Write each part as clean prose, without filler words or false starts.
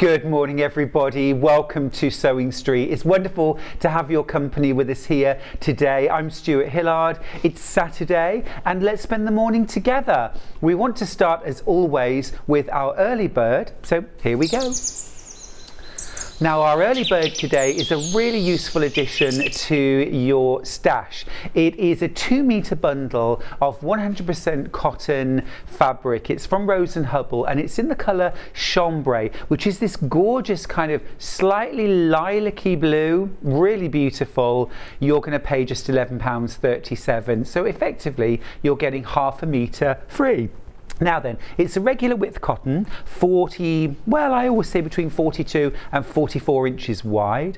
Good morning everybody, welcome to Sewing Street. It's wonderful to have your company with us here today. I'm Stuart Hillard, it's Saturday and let's spend the morning together. We want to start as always with our early bird, so here we go. Now our early bird today is a really useful addition to your stash. It is a 2-metre bundle of 100% cotton fabric. It's from Rose & Hubble and it's in the colour chambray, which is this gorgeous kind of slightly lilac-y blue, really beautiful. You're going to pay just £11.37, so effectively you're getting half a metre free. Now then, it's a regular width cotton, I always say between 42 and 44 inches wide.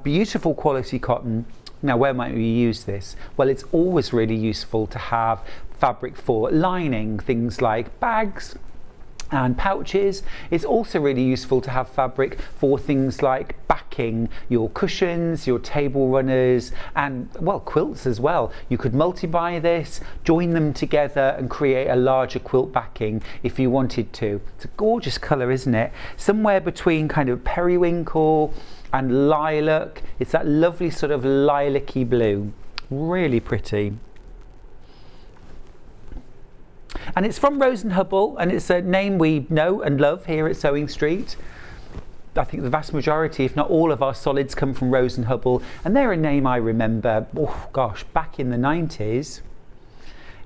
Beautiful quality cotton. Now where might we use this? Well, it's always really useful to have fabric for lining things like bags and pouches. It's also really useful to have fabric for things like backing your cushions, your table runners, and well, quilts as well. You could multi-buy this, join them together and create a larger quilt backing if you wanted to. It's a gorgeous colour, isn't it? Somewhere between kind of periwinkle and lilac. It's that lovely sort of lilac-y blue. Really pretty. And it's from Rose & Hubble, and it's a name we know and love here at Sewing Street. I think the vast majority, if not all of our solids come from Rose & Hubble, and they're a name I remember, back in the 90s.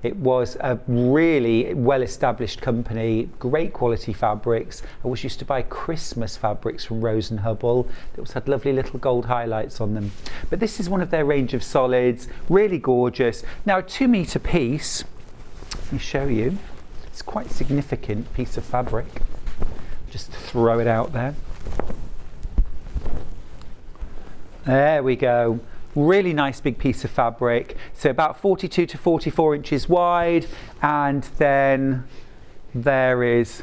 It was a really well-established company, great quality fabrics. I always used to buy Christmas fabrics from Rose & Hubble. They also had lovely little gold highlights on them. But this is one of their range of solids, really gorgeous. Now a 2-metre piece, let me show you. It's quite a significant piece of fabric. Just throw it out there. There we go. Really nice big piece of fabric. So about 42 to 44 inches wide, and then there is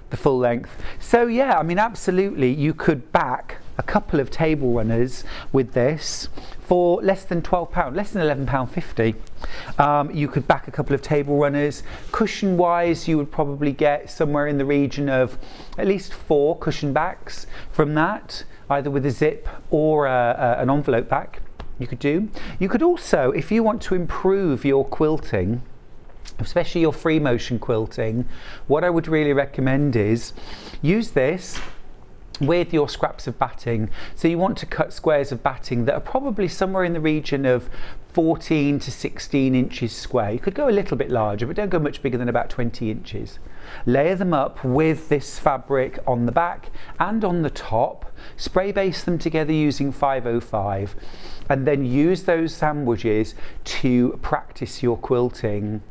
the full length. So yeah, I mean absolutely you could back a couple of table runners with this for less than £12, less than £11.50. You could back a couple of table runners. Cushion wise, you would probably get somewhere in the region of at least 4 cushion backs from that, either with a zip or an envelope back you could do. You could also, if you want to improve your quilting, especially your free motion quilting, what I would really recommend is use this with your scraps of batting. So you want to cut squares of batting that are probably somewhere in the region of 14 to 16 inches square. You could go a little bit larger, but don't go much bigger than about 20 inches. Layer them up with this fabric on the back and on the top. Spray base them together using 505, and then use those sandwiches to practice your quilting.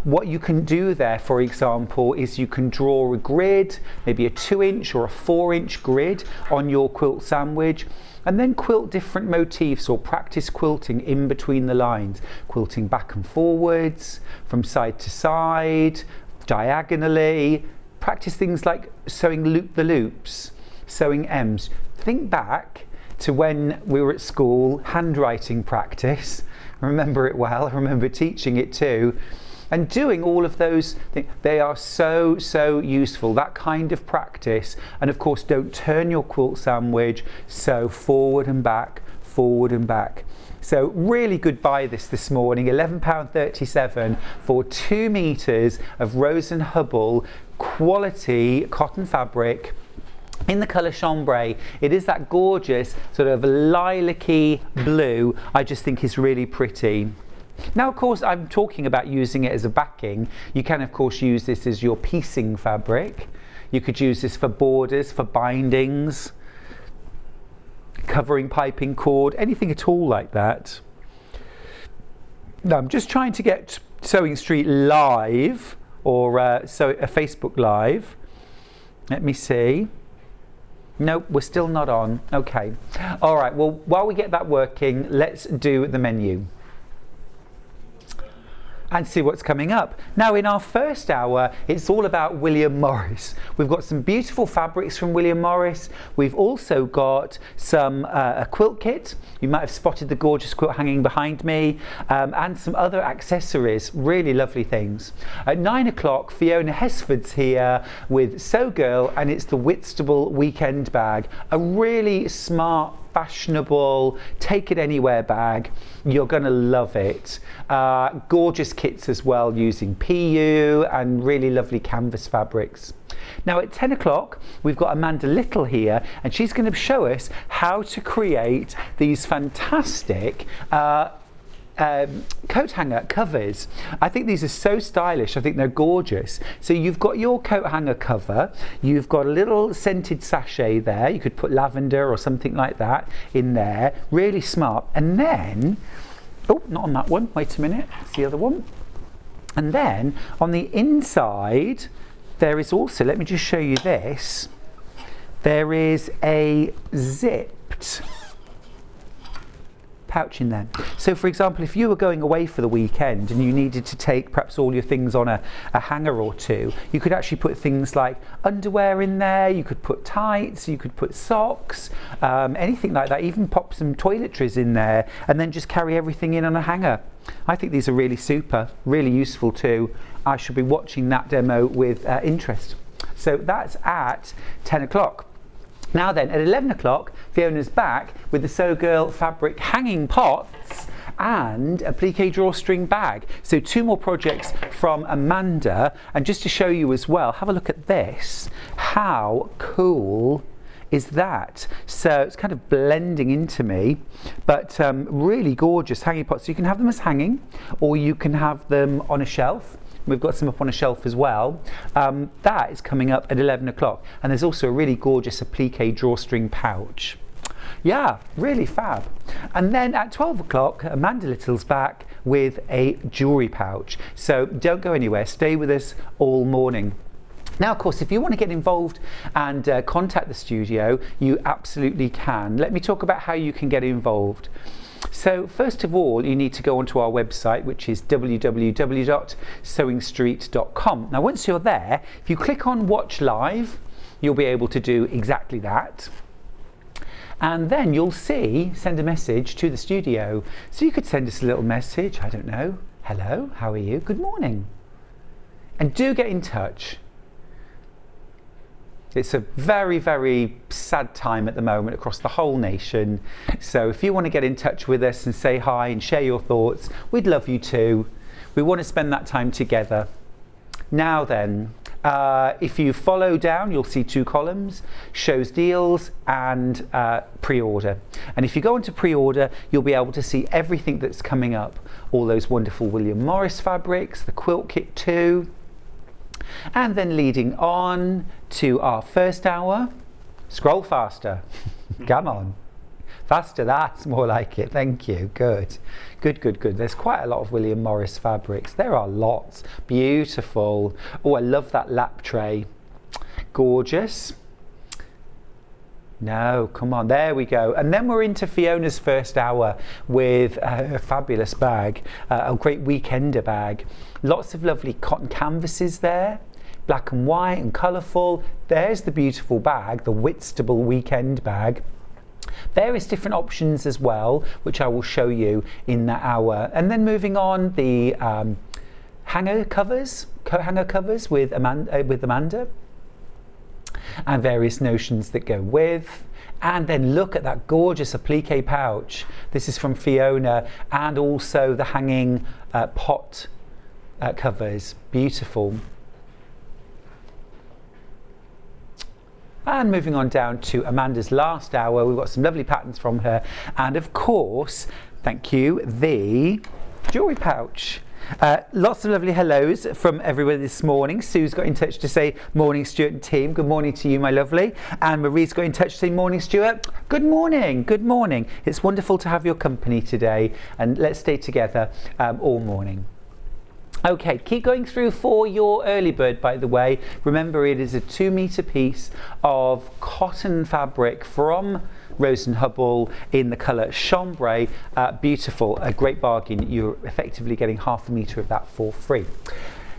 What you can do there, for example, is you can draw a grid, maybe a 2-inch or a 4-inch grid on your quilt sandwich, and then quilt different motifs or practice quilting in between the lines. Quilting back and forwards, from side to side, diagonally. Practice things like sewing loop the loops, sewing M's. Think back to when we were at school, handwriting practice. I remember it well, I remember teaching it too. And doing all of those things, they are so useful, that kind of practice. And of course, don't turn your quilt sandwich, sew forward and back, forward and back. So really good buy this morning, £11.37 for 2 meters of Rose & Hubble quality cotton fabric in the colour chambray. It is that gorgeous sort of lilac-y blue. I just think is really pretty. Now of course I'm talking about using it as a backing. You can of course use this as your piecing fabric. You could use this for borders, for bindings, covering piping cord, anything at all like that. Now I'm just trying to get Sewing Street live, or so a Facebook live. Let me see. Nope, we're still not on. Okay. All right, well, while we get that working, let's do the menu. and see what's coming up. Now in our first hour, it's all about William Morris. We've got some beautiful fabrics from William Morris. We've also got some a quilt kit. You might have spotted the gorgeous quilt hanging behind me, and some other accessories, really lovely things. At 9 o'clock, Fiona Hesford's here with So Girl, and it's the Whitstable weekend bag. A really smart, fashionable, take it anywhere bag. You're going to love it. Gorgeous kits as well, using PU and really lovely canvas fabrics. Now at 10 o'clock we've got Amanda Little here, and she's going to show us how to create these fantastic coat hanger covers. I think these are so stylish. I think they're gorgeous. So you've got your coat hanger cover, you've got a little scented sachet there, you could put lavender or something like that in there, really smart. And then, oh, not on that one, wait a minute, it's the other one. And then on the inside there is also, let me just show you this, there is a zipped pouch in there. So for example, if you were going away for the weekend and you needed to take perhaps all your things on a hanger or two, you could actually put things like underwear in there, you could put tights, you could put socks, anything like that, even pop some toiletries in there and then just carry everything in on a hanger. I think these are really super, really useful too. I should be watching that demo with interest. So that's at 10 o'clock. Now then, at 11 o'clock, Fiona's back with the So Girl fabric hanging pots and a Appliqué drawstring bag. So 2 more projects from Amanda. And just to show you as well, have a look at this. How cool is that? So it's kind of blending into me, but really gorgeous hanging pots. So you can have them as hanging, or you can have them on a shelf. We've got some up on a shelf as well. That is coming up at 11 o'clock. And there's also a really gorgeous Appliqué drawstring pouch. Yeah, really fab. And then at 12 o'clock, Amanda Little's back with a jewellery pouch. So don't go anywhere, stay with us all morning. Now, of course, if you want to get involved and contact the studio, you absolutely can. Let me talk about how you can get involved. So first of all, you need to go onto our website, which is www.sewingstreet.com. Now once you're there, if you click on Watch Live, you'll be able to do exactly that. And then you'll see, send a message to the studio. So you could send us a little message, I don't know, hello, how are you, good morning. And do get in touch. It's a very, very sad time at the moment across the whole nation. So if you want to get in touch with us and say hi and share your thoughts, we'd love you to. We want to spend that time together. Now then, if you follow down, you'll see 2 columns, shows deals and pre-order. And if you go into pre-order, you'll be able to see everything that's coming up. All those wonderful William Morris fabrics, the quilt kit too. And then leading on to our first hour, scroll faster, come on, faster, that's more like it, thank you, good, good, good, good. There's quite a lot of William Morris fabrics, there are lots, beautiful. Oh, I love that lap tray, gorgeous. No, come on, there we go. And then we're into Fiona's first hour with a fabulous bag, a great weekender bag. Lots of lovely cotton canvases there, black and white and colourful. There's the beautiful bag, the Whitstable weekend bag. Various different options as well, which I will show you in that hour. And then moving on, the hanger covers, coat hanger covers with Amanda. And various notions that go with. And then look at that gorgeous Appliqué pouch. This is from Fiona, and also the hanging pot covers, beautiful. And moving on down to Amanda's last hour, we've got some lovely patterns from her, and of course, thank you, the jewellery pouch. Lots of lovely hellos from everyone this morning. Sue's got in touch to say morning, Stuart and team. Good morning to you, my lovely. And Marie's got in touch to say morning, Stuart. Good morning, good morning. It's wonderful to have your company today, and let's stay together all morning. Okay, keep going through for your early bird, by the way. Remember, it is a 2 metre piece of cotton fabric from Rose and Hubble in the colour Chambray. Beautiful, a great bargain. You're effectively getting half a metre of that for free.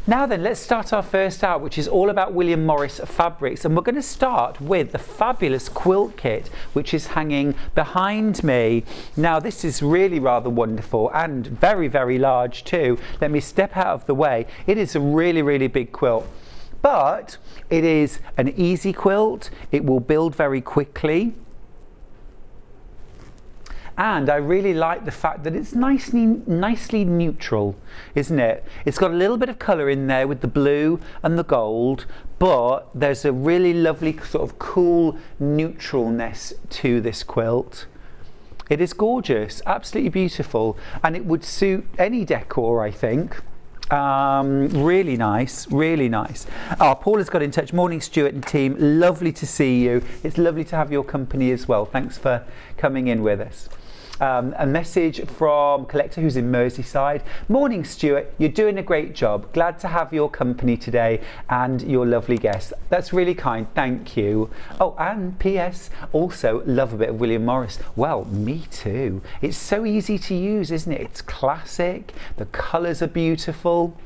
Now then, let's start our first out, which is all about William Morris fabrics, and we're going to start with the fabulous quilt kit, which is hanging behind me. Now this is really rather wonderful and very, very large too. Let me step out of the way. It is a really, really big quilt, but it is an easy quilt. It will build very quickly. And I really like the fact that it's nicely neutral, isn't it? It's got a little bit of colour in there with the blue and the gold, but there's a really lovely sort of cool neutralness to this quilt. It is gorgeous, absolutely beautiful, and it would suit any decor, I think. Really nice, really nice. Paula's got in touch. Morning, Stuart and team. Lovely to see you. It's lovely to have your company as well. Thanks for coming in with us. A message from Collector who's in Merseyside. Morning, Stuart. You're doing a great job. Glad to have your company today and your lovely guest. That's really kind. Thank you. Oh, and P.S. also love a bit of William Morris. Well, me too. It's so easy to use, isn't it? It's classic. The colours are beautiful.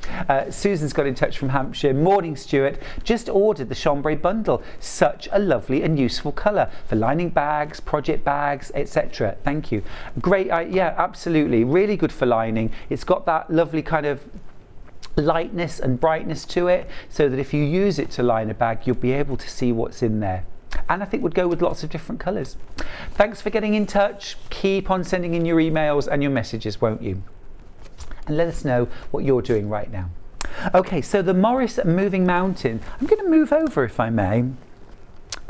Susan's got in touch from Hampshire. Morning, Stuart. Just ordered the chambray bundle. Such a lovely and useful colour for lining bags, project bags, etc. Thank you. Great, yeah, absolutely, really good for lining. It's got that lovely kind of lightness and brightness to it, so that if you use it to line a bag, you'll be able to see what's in there. And I think would go with lots of different colours. Thanks for getting in touch. Keep on sending in your emails and your messages, won't you? And let us know what you're doing right now. Okay, so the Morris Moving Mountain. I'm going to move over if I may.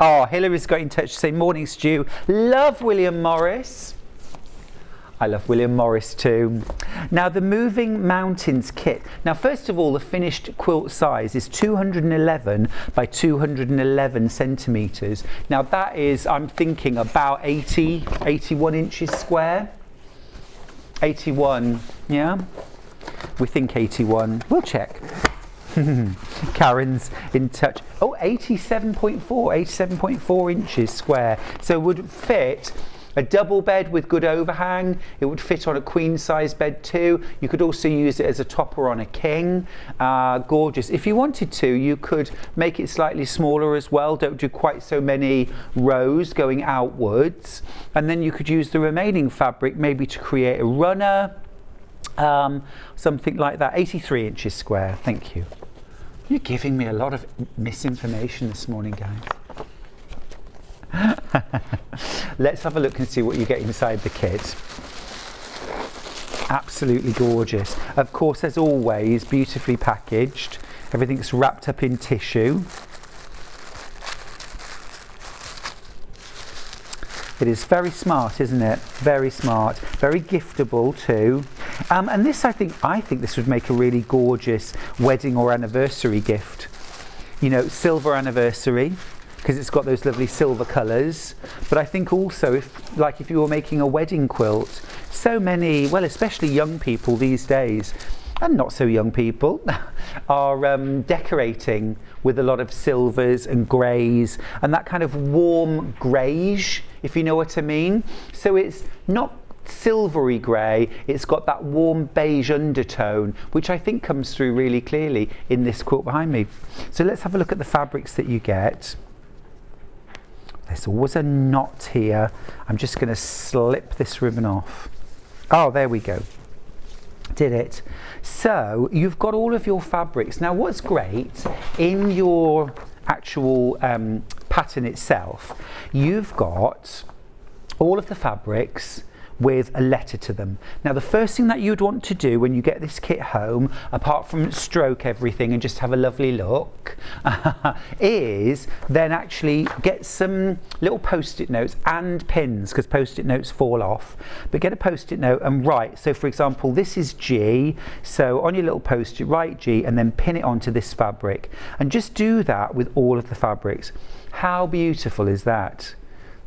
Oh, Hillary's got in touch to say, morning, Stu. Love William Morris. I love William Morris too. Now the Moving Mountains kit. Now first of all, the finished quilt size is 211 by 211 centimetres. Now that is, I'm thinking about 81 inches square. 81, yeah? We think 81. We'll check. Karen's in touch. Oh, 87.4 inches square. So it would fit a double bed with good overhang. It would fit on a queen size bed too. You could also use it as a topper on a king. Gorgeous. If you wanted to, you could make it slightly smaller as well. Don't do quite so many rows going outwards. And then you could use the remaining fabric maybe to create a runner. Something like that. 83 inches square. Thank you. You're giving me a lot of misinformation this morning, guys. Let's have a look and see what you get inside the kit. Absolutely gorgeous. Of course, as always, beautifully packaged. Everything's wrapped up in tissue. It is very smart, isn't it? Very smart. Very giftable too. And this, I think this would make a really gorgeous wedding or anniversary gift. You know, silver anniversary, because it's got those lovely silver colours. But I think also, if you were making a wedding quilt, so many, well, especially young people these days, and not so young people, are decorating with a lot of silvers and greys and that kind of warm greige, if you know what I mean. So it's not silvery grey, it's got that warm beige undertone, which I think comes through really clearly in this quilt behind me. So let's have a look at the fabrics that you get. There's always a knot here. I'm just going to slip this ribbon off. Oh, there we go. Did it. So you've got all of your fabrics. Now what's great, in your actual pattern itself, you've got all of the fabrics with a letter to them. Now the first thing that you'd want to do when you get this kit home, apart from stroke everything and just have a lovely look, is then actually get some little post-it notes and pins, because post-it notes fall off. But get a post-it note and write. So for example, this is G, so on your little post-it, write G and then pin it onto this fabric. And just do that with all of the fabrics. How beautiful is that?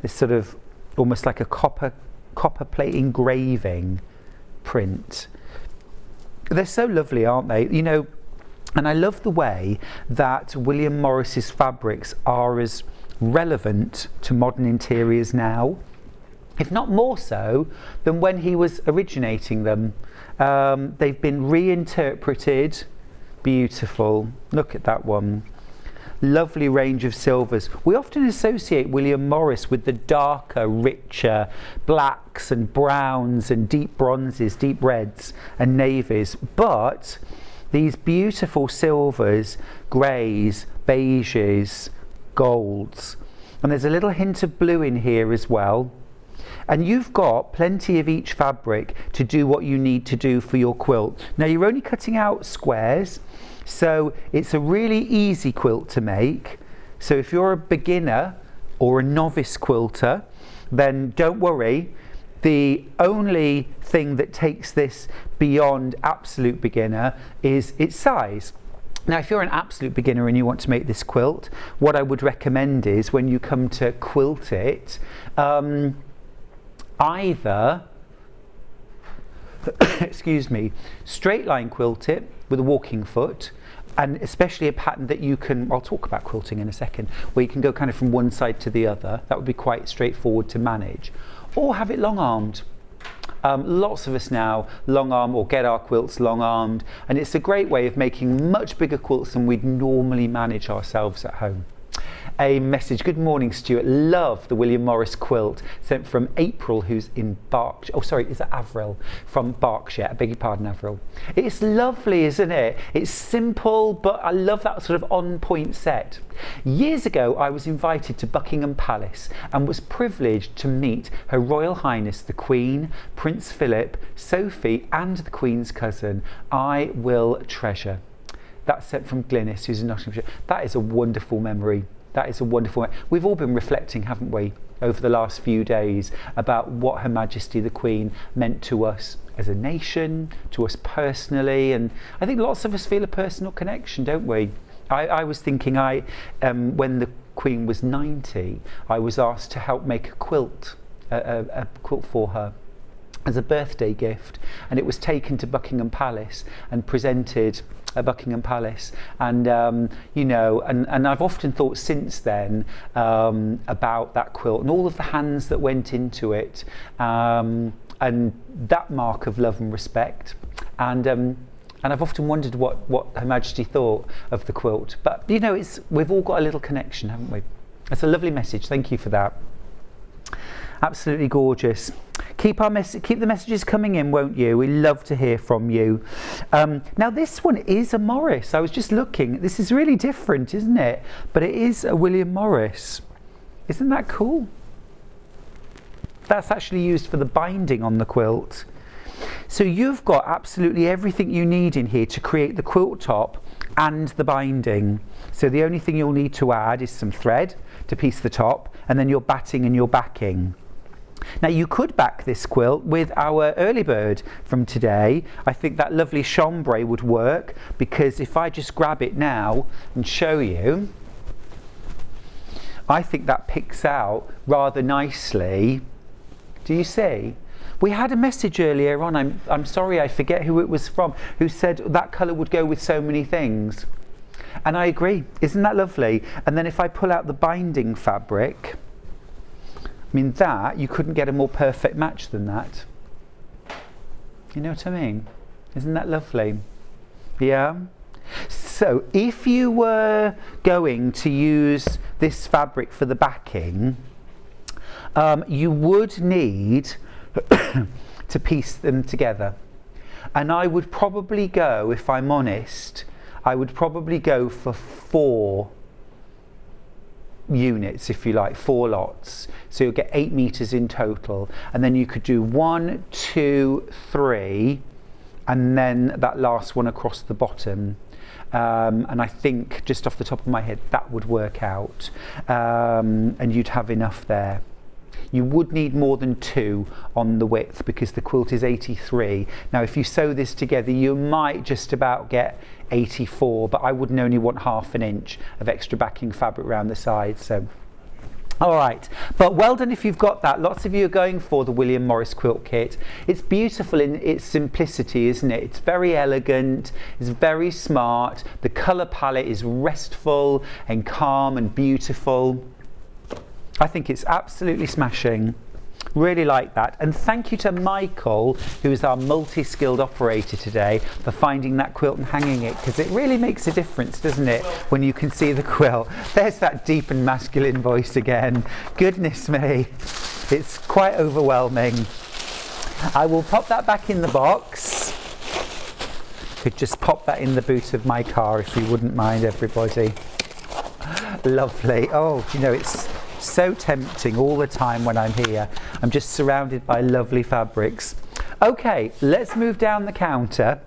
This sort of almost like a copper plate engraving print. They're so lovely, aren't they? You know, and I love the way that William Morris's fabrics are as relevant to modern interiors now. if not more so, than when he was originating them. They've been reinterpreted. Beautiful. Look at that one. Lovely range of silvers. We often associate William Morris with the darker, richer blacks and browns and deep bronzes, deep reds and navies, but these beautiful silvers, greys, beiges, golds, and there's a little hint of blue in here as well. And you've got plenty of each fabric to do what you need to do for your quilt. Now you're only cutting out squares, so it's a really easy quilt to make. So if you're a beginner or a novice quilter, then don't worry. The only thing that takes this beyond absolute beginner is its size. Now, if you're an absolute beginner and you want to make this quilt, what I would recommend is when you come to quilt it, either excuse me, straight line quilt it with a walking foot, and especially a pattern that you can, I'll talk about quilting in a second, where you can go kind of from one side to the other. That would be quite straightforward to manage. Or have it long armed. Lots of us now long arm or get our quilts long armed, and it's a great way of making much bigger quilts than we'd normally manage ourselves at home. A message. Good morning, Stuart. Love the William Morris quilt, sent from April, who's in Berkshire. Oh, sorry, is it Avril? From Berkshire. I beg your pardon, Avril. It's lovely, isn't it? It's simple, but I love that sort of on-point set. Years ago, I was invited to Buckingham Palace and was privileged to meet Her Royal Highness the Queen, Prince Philip, Sophie, and the Queen's cousin. I will treasure. That's sent from Glynis, who's in Nottinghamshire. That is a wonderful memory. That is a wonderful. We've all been reflecting, haven't we, over the last few days about what Her Majesty the Queen meant to us as a nation, to us personally, and I think lots of us feel a personal connection, don't we? I was thinking, when the Queen was 90, I was asked to help make a quilt for her as a birthday gift, and it was taken to Buckingham Palace and presented at Buckingham Palace, and you know, and I've often thought since then about that quilt and all of the hands that went into it, and that mark of love and respect, and I've often wondered what Her Majesty thought of the quilt. But you know, we've all got a little connection, haven't we? That's a lovely message. Thank you for that. Absolutely gorgeous. Keep the messages coming in, won't you? We love to hear from you. Now this one is a Morris. I was just looking. This is really different, isn't it? But it is a William Morris. Isn't that cool? That's actually used for the binding on the quilt. So you've got absolutely everything you need in here to create the quilt top and the binding. So the only thing you'll need to add is some thread to piece the top, and then your batting and your backing. Now you could back this quilt with our early bird from today. I think that lovely chambray would work, because if I just grab it now and show you, I think that picks out rather nicely. Do you see? We had a message earlier on, I'm sorry, I forget who it was from, who said that colour would go with so many things. And I agree. Isn't that lovely? And then if I pull out the binding fabric, I mean, that, you couldn't get a more perfect match than that. You know what I mean? Isn't that lovely? Yeah? So if you were going to use this fabric for the backing, you would need to piece them together. And I would probably go, if I'm honest, I would probably go for 4 units, if you like, 4 lots. So you'll get 8 meters in total, and then you could do 1, 2, 3, and then that last one across the bottom. And I think, just off the top of my head, that would work out, and you'd have enough there. You would need more than 2 on the width, because the quilt is 83. Now if you sew this together, you might just about get 84, but I wouldn't only want ½ inch of extra backing fabric around the sides. So all right, but well done if you've got that. Lots of you are going for the William Morris quilt kit. It's beautiful in its simplicity, isn't it? It's very elegant, it's very smart. The colour palette is restful and calm and beautiful. I think it's absolutely smashing. Really like that. And thank you to Michael, who is our multi-skilled operator today, for finding that quilt and hanging it, because it really makes a difference, doesn't it, when you can see the quilt. There's that deep and masculine voice again. Goodness me, it's quite overwhelming. I will pop that back in the box. Could just pop that in the boot of my car if you wouldn't mind, everybody. Lovely. Oh, you know, it's so tempting all the time when I'm here. I'm just surrounded by lovely fabrics. Okay, let's move down the counter.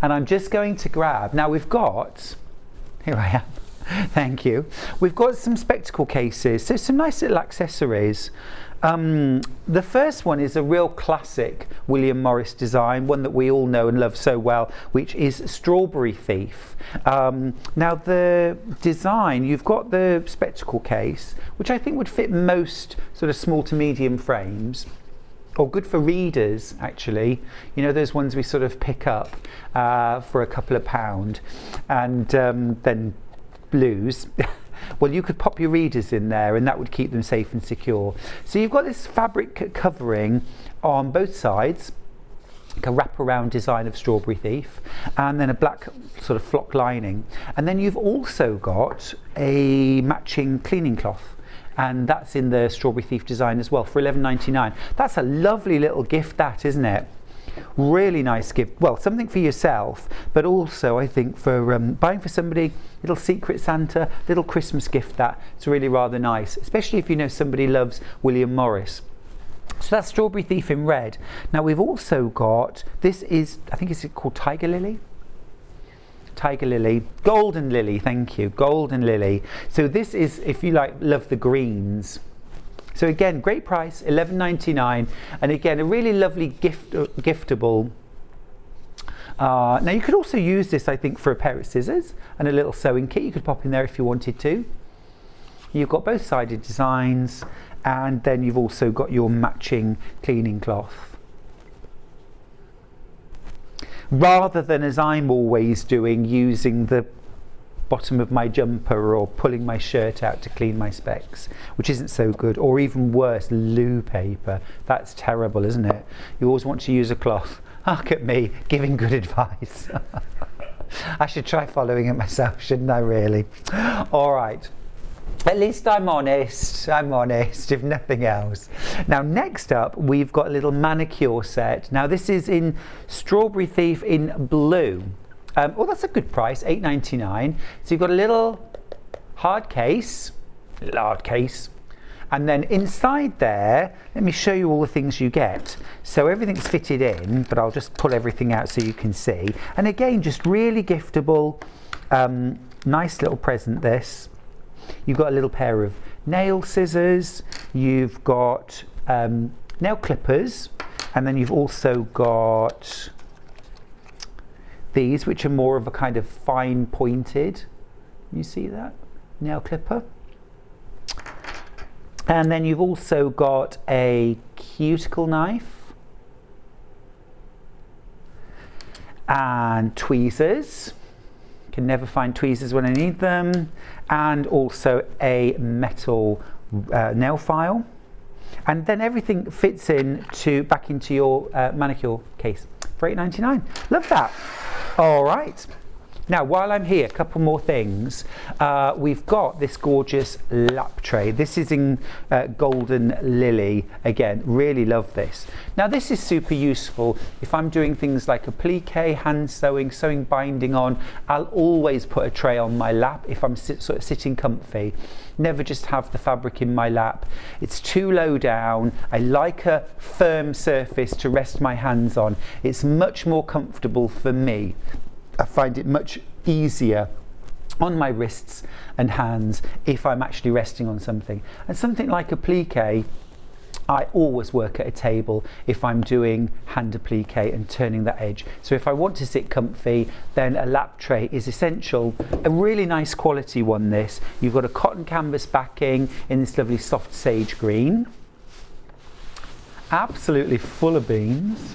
And I'm just going to grab, now we've got, here I am, thank you. We've got some spectacle cases, so some nice little accessories. The first one is a real classic William Morris design, one that we all know and love so well, which is Strawberry Thief. Now the design, you've got the spectacle case, which I think would fit most sort of small to medium frames, or good for readers actually. You know, those ones we sort of pick up for a couple of pound and then lose. Well, you could pop your readers in there and that would keep them safe and secure. So you've got this fabric covering on both sides, like a wraparound design of Strawberry Thief, and then a black sort of flock lining. And then you've also got a matching cleaning cloth, and that's in the Strawberry Thief design as well for £11.99. That's a lovely little gift, that, isn't it? Really nice gift. Well, something for yourself, but also I think for buying for somebody, little secret Santa, little Christmas gift. That it's really rather nice, especially if you know somebody loves William Morris. So that's Strawberry Thief in red. Now we've also got, this is, I think it's called Tiger Lily. Tiger Lily, Golden Lily, thank you, Golden Lily. So this is, if you like, love the greens. So again, great price, £11.99, and again, a really lovely giftable. Now you could also use this, I think, for a pair of scissors and a little sewing kit. You could pop in there if you wanted to. You've got both sided designs, and then you've also got your matching cleaning cloth. Rather than, as I'm always doing, using the bottom of my jumper or pulling my shirt out to clean my specs, which isn't so good, or even worse, loo paper. That's terrible, isn't it? You always want to use a cloth. Look at me giving good advice. I should try following it myself, shouldn't I, really? All right. At least I'm honest, if nothing else. Now next up, we've got a little manicure set. Now this is in Strawberry Thief in blue. Oh, that's a good price, £8.99. So you've got a little hard case, and then inside there, let me show you all the things you get. So everything's fitted in, but I'll just pull everything out so you can see. And again, just really giftable, nice little present, this. You've got a little pair of nail scissors, you've got nail clippers, and then you've also got these, which are more of a kind of fine pointed, you see that, nail clipper. And then you've also got a cuticle knife and tweezers. Can never find tweezers when I need them. And also a metal nail file. And then everything fits in back into your manicure case for £8.99. Love that. All right. Now, while I'm here, a couple more things. We've got this gorgeous lap tray. This is in Golden Lily. Again, really love this. Now, this is super useful if I'm doing things like applique, hand sewing, sewing binding on. I'll always put a tray on my lap if I'm sort of sitting comfy. Never just have the fabric in my lap. It's too low down. I like a firm surface to rest my hands on. It's much more comfortable for me. I find it much easier on my wrists and hands if I'm actually resting on something. And something like applique, I always work at a table if I'm doing hand applique and turning that edge. So if I want to sit comfy, then a lap tray is essential. A really nice quality one, this. You've got a cotton canvas backing in this lovely soft sage green. Absolutely full of beans.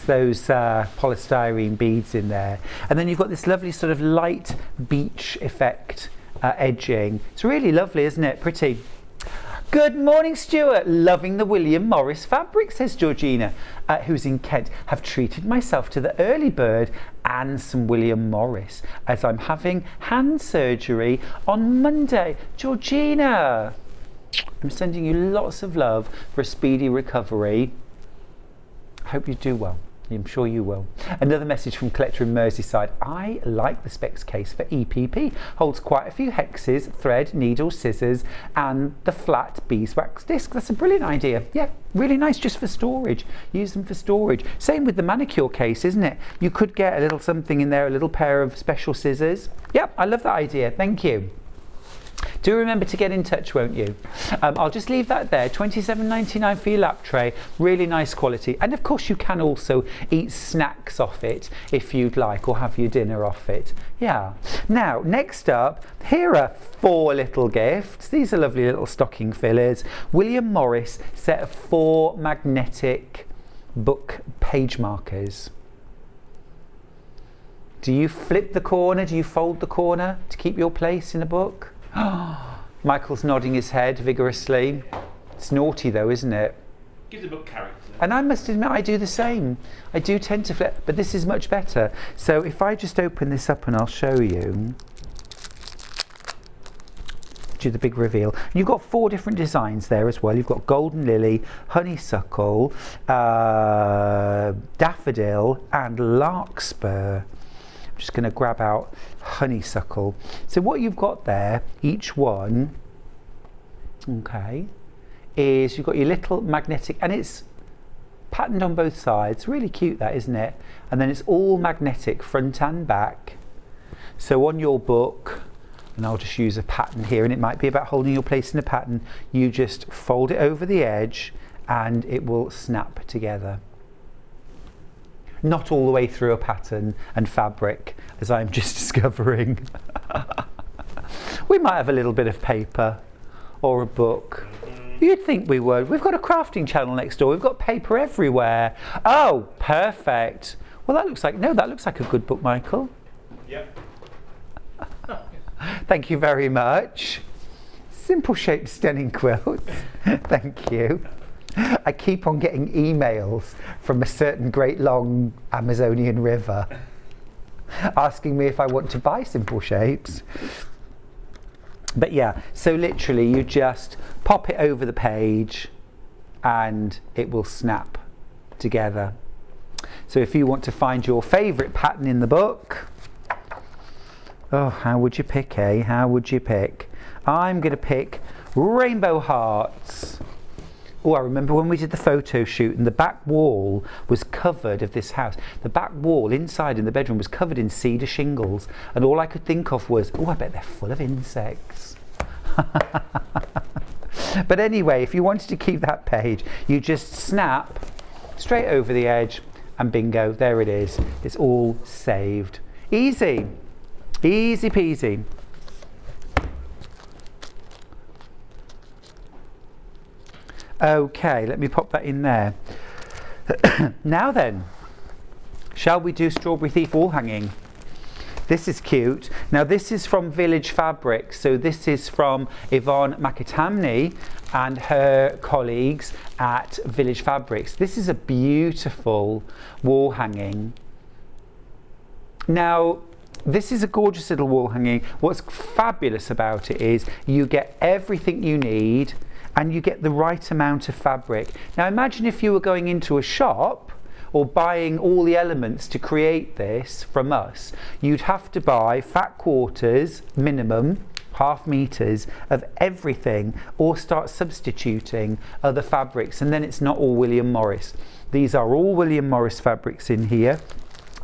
Those polystyrene beads in there, and then you've got this lovely sort of light beach effect edging. It's really lovely, isn't it? Pretty. Good morning, Stuart. Loving the William Morris fabric, says Georgina, who's in Kent. Have treated myself to the early bird and some William Morris as I'm having hand surgery on Monday. Georgina, I'm sending you lots of love for a speedy recovery. Hope you do well. I'm sure you will. Another message from Collector in Merseyside. I like the specs case for EPP. Holds quite a few hexes, thread, needle, scissors, and the flat beeswax disc. That's a brilliant idea. Yeah, really nice just for storage. Use them for storage. Same with the manicure case, isn't it? You could get a little something in there, a little pair of special scissors. Yep, I love that idea. Thank you. Do remember to get in touch, won't you? I'll just leave that there. £27.99 for your lap tray. Really nice quality. And of course you can also eat snacks off it if you'd like, or have your dinner off it. Yeah. Now, next up, here are 4 little gifts. These are lovely little stocking fillers. William Morris set of 4 magnetic book page markers. Do you flip the corner? Do you fold the corner to keep your place in a book? Michael's nodding his head vigorously. It's naughty though, isn't it? Gives the book character. And I must admit, I do the same. I do tend to flip, but this is much better. So if I just open this up and I'll show you. Do the big reveal. You've got 4 different designs there as well. You've got golden lily, honeysuckle, daffodil, and larkspur. I'm just going to grab out honeysuckle. So what you've got there, each one, okay, is you've got your little magnetic, and it's patterned on both sides. Really cute that, isn't it? And then it's all magnetic front and back. So on your book, and I'll just use a pattern here, and it might be about holding your place in a pattern, you just fold it over the edge and it will snap together. Not all the way through a pattern and fabric, as I'm just discovering. We might have a little bit of paper or a book. You'd think we would. We've got a crafting channel next door. We've got paper everywhere. Oh, perfect. Well, that looks like a good book, Michael. Yep. Thank you very much. Simple shaped stunning quilts. Thank you. I keep on getting emails from a certain great long Amazonian river asking me if I want to buy simple shapes. But yeah, so literally you just pop it over the page and it will snap together. So if you want to find your favourite pattern in the book, oh, how would you pick, eh? How would you pick? I'm going to pick Rainbow Hearts. Oh, I remember when we did the photo shoot and the back wall was covered of this house. The back wall inside in the bedroom was covered in cedar shingles, and all I could think of was, oh, I bet they're full of insects. But anyway, if you wanted to keep that page, you just snap straight over the edge and bingo, there it is. It's all saved. Easy. Easy peasy. Okay, let me pop that in there. Now then, shall we do Strawberry Thief wall hanging? This is cute. Now this is from Village Fabrics, so this is from Yvonne McAtamney and her colleagues at Village Fabrics. This is a beautiful wall hanging. Now, this is a gorgeous little wall hanging. What's fabulous about it is you get everything you need and you get the right amount of fabric. Now imagine if you were going into a shop or buying all the elements to create this from us. You'd have to buy fat quarters, minimum, ½ meters of everything, or start substituting other fabrics, and then it's not all William Morris. These are all William Morris fabrics in here,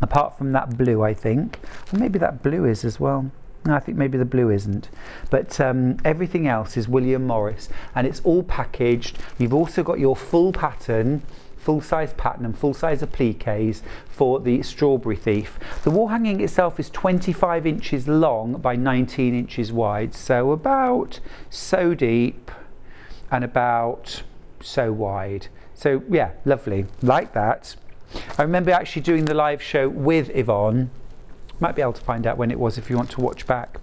apart from that blue, I think. Or maybe that blue is as well. No, I think maybe the blue isn't, but everything else is William Morris, and it's all packaged. You've also got your full pattern, full-size pattern and full-size appliques for the Strawberry Thief. The wall hanging itself is 25 inches long by 19 inches wide, so about so deep and about so wide. So yeah, lovely, like that. I remember actually doing the live show with Yvonne. Might be able to find out when it was if you want to watch back.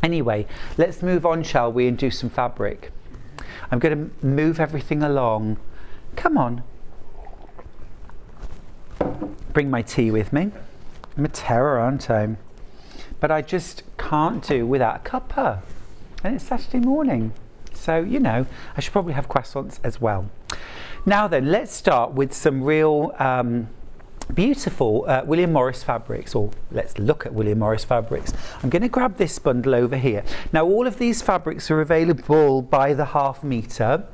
Anyway, let's move on, shall we, and do some fabric. I'm going to move everything along. Come on. Bring my tea with me. I'm a terror, aren't I? But I just can't do without a cuppa. And it's Saturday morning. So, you know, I should probably have croissants as well. Now then, let's start with some real beautiful William Morris fabrics, or let's look at William Morris fabrics. I'm going to grab this bundle over here. Now, all of these fabrics are available by the ½ metre.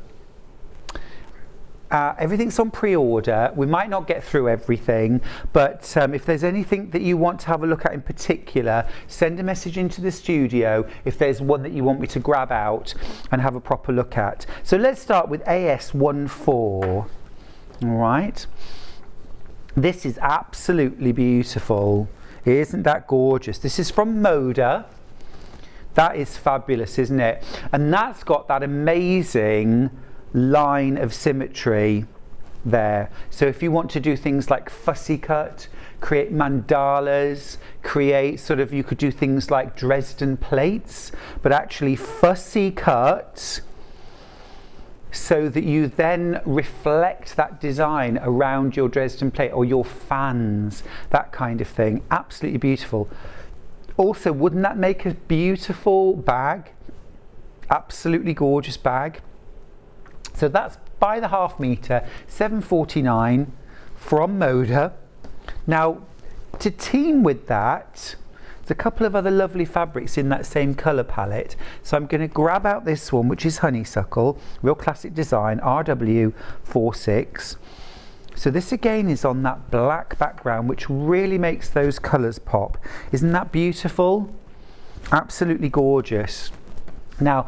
Everything's on pre-order. We might not get through everything, but if there's anything that you want to have a look at in particular, send a message into the studio if there's one that you want me to grab out and have a proper look at. So let's start with AS14. All right. This is absolutely beautiful. Isn't that gorgeous? This is from Moda. That is fabulous, isn't it? And that's got that amazing line of symmetry there. So if you want to do things like fussy cut, create mandalas, create sort of, you could do things like Dresden plates, but actually fussy cut so that you then reflect that design around your Dresden plate or your fans, that kind of thing. Absolutely beautiful. Also, wouldn't that make a beautiful bag? Absolutely gorgeous bag. So that's by the ½ metre, £7.49 from Moda. Now, to team with that, there's a couple of other lovely fabrics in that same colour palette. So I'm going to grab out this one, which is Honeysuckle, real classic design, RW46. So this again is on that black background, which really makes those colours pop. Isn't that beautiful? Absolutely gorgeous. Now,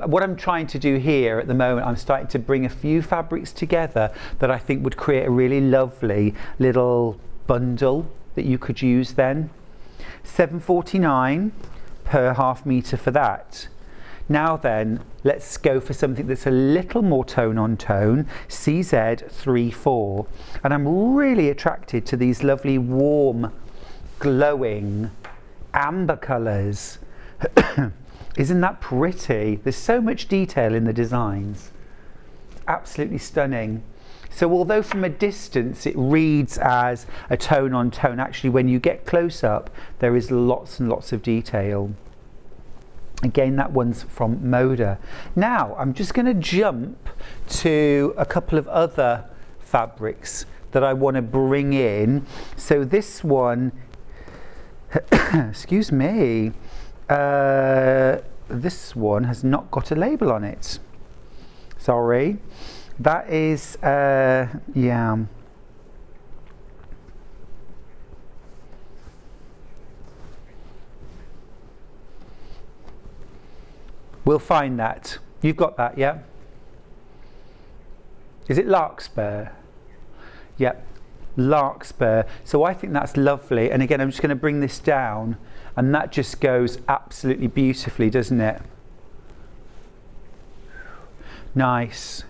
what I'm trying to do here at the moment, I'm starting to bring a few fabrics together that I think would create a really lovely little bundle that you could use then. £7.49 per ½ metre for that. Now then, let's go for something that's a little more tone on tone, CZ34. And I'm really attracted to these lovely warm, glowing amber colours. Isn't that pretty? There's so much detail in the designs. Absolutely stunning. So although from a distance it reads as a tone on tone, actually when you get close up there is lots and lots of detail. Again, that one's from Moda. Now I'm just going to jump to a couple of other fabrics that I want to bring in. So this one, excuse me, this one has not got a label on it. Sorry. That is, yeah. We'll find that. You've got that, yeah? Is it Larkspur? Yep, Larkspur. So I think that's lovely. And again, I'm just going to bring this down. And that just goes absolutely beautifully, doesn't it? Nice.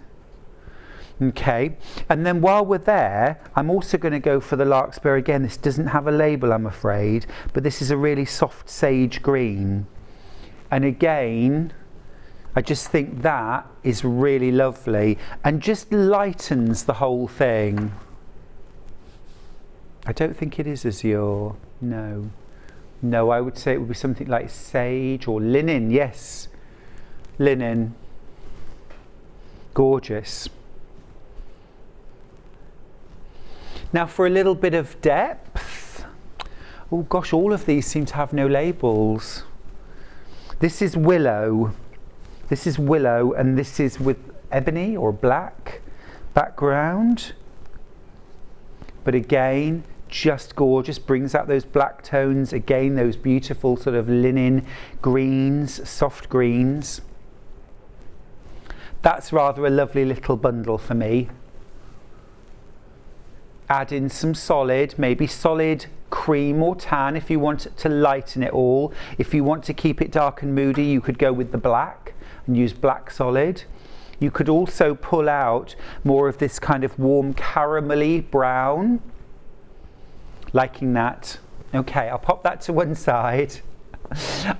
Okay, and then while we're there, I'm also going to go for the Larkspur again. This doesn't have a label, I'm afraid, but this is a really soft sage green. And again, I just think that is really lovely and just lightens the whole thing. I don't think it is azure, no. No, I would say it would be something like sage or linen, yes. Linen. Gorgeous. Now for a little bit of depth. Oh gosh, all of these seem to have no labels. This is Willow. This is Willow and this is with ebony or black background. But again, just gorgeous, brings out those black tones, again those beautiful sort of linen greens, soft greens. That's rather a lovely little bundle for me. Add in some solid, maybe solid cream or tan if you want to lighten it all. If you want to keep it dark and moody, you could go with the black and use black solid. You could also pull out more of this kind of warm caramelly brown. Liking that. Okay, I'll pop that to one side.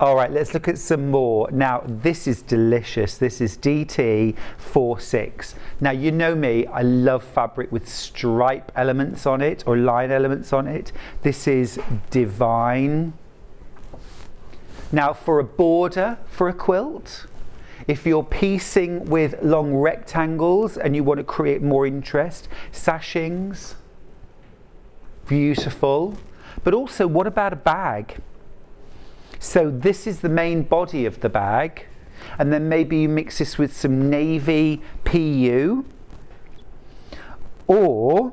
All right, let's look at some more. Now, this is delicious. This is DT46. Now, you know me, I love fabric with stripe elements on it or line elements on it. This is divine. Now, for a border for a quilt, if you're piecing with long rectangles and you want to create more interest, sashings, beautiful. But also, what about a bag? So this is the main body of the bag, and then maybe you mix this with some navy PU, or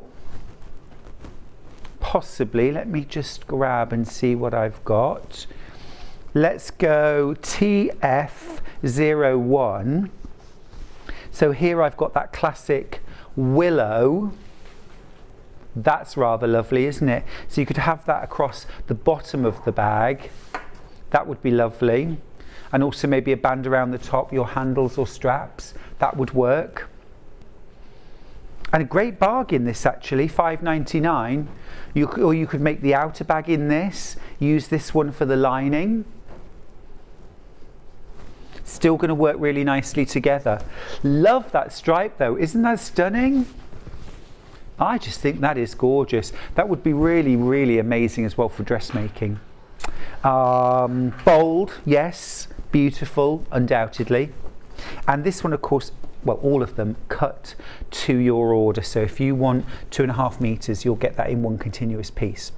possibly, let me just grab and see what I've got. Let's go TF01. So here I've got that classic willow. That's rather lovely, isn't it? So you could have that across the bottom of the bag. That would be lovely. And also maybe a band around the top, your handles or straps. That would work. And a great bargain this actually, $5.99. Or you could make the outer bag in this, use this one for the lining. Still going to work really nicely together. Love that stripe though, isn't that stunning? I just think that is gorgeous. That would be really, really amazing as well for dressmaking. Bold, yes, beautiful, undoubtedly. And this one, of course, well, all of them cut to your order. So if you want 2.5 meters, you'll get that in one continuous piece.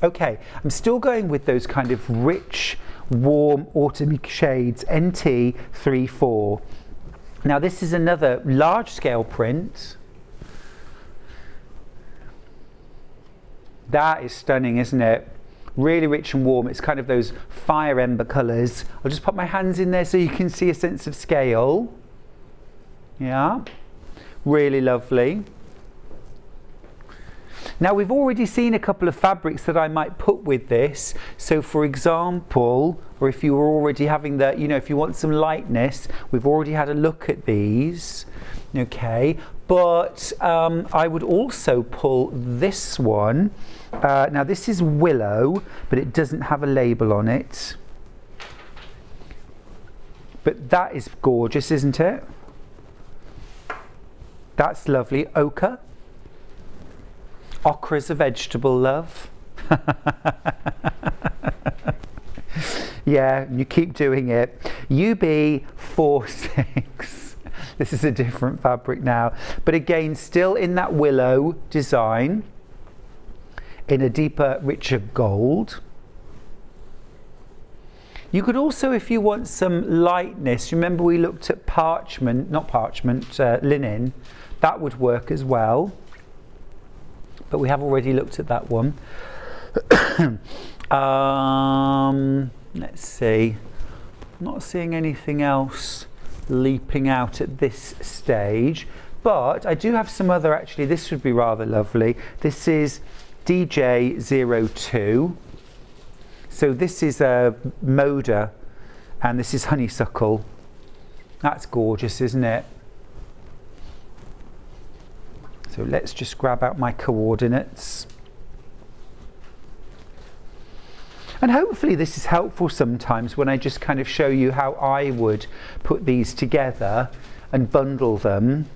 Okay, I'm still going with those kind of rich, warm, autumny shades, NT34. Now this is another large scale print. That is stunning, isn't it? Really rich and warm. It's kind of those fire ember colours. I'll just put my hands in there so you can see a sense of scale. Yeah, really lovely. Now we've already seen a couple of fabrics that I might put with this. So for example, or if you were already having the, you know, if you want some lightness, we've already had a look at these. Okay, but I would also pull this one. Now this is willow, but it doesn't have a label on it. But that is gorgeous, isn't it? That's lovely. Ochre. Ochre's a vegetable, love. Yeah, you keep doing it. UB46. This is a different fabric now. But again, still in that willow design, in a deeper, richer gold. You could also, if you want some lightness, remember we looked at parchment, not parchment, linen. That would work as well. But we have already looked at that one. Let's see. I'm not seeing anything else leaping out at this stage. But I do have some other, actually, this would be rather lovely. This is DJ02. So this is a Moda, and this is honeysuckle. That's gorgeous, isn't it? So let's just grab out my coordinates. And hopefully this is helpful sometimes when I just kind of show you how I would put these together and bundle them.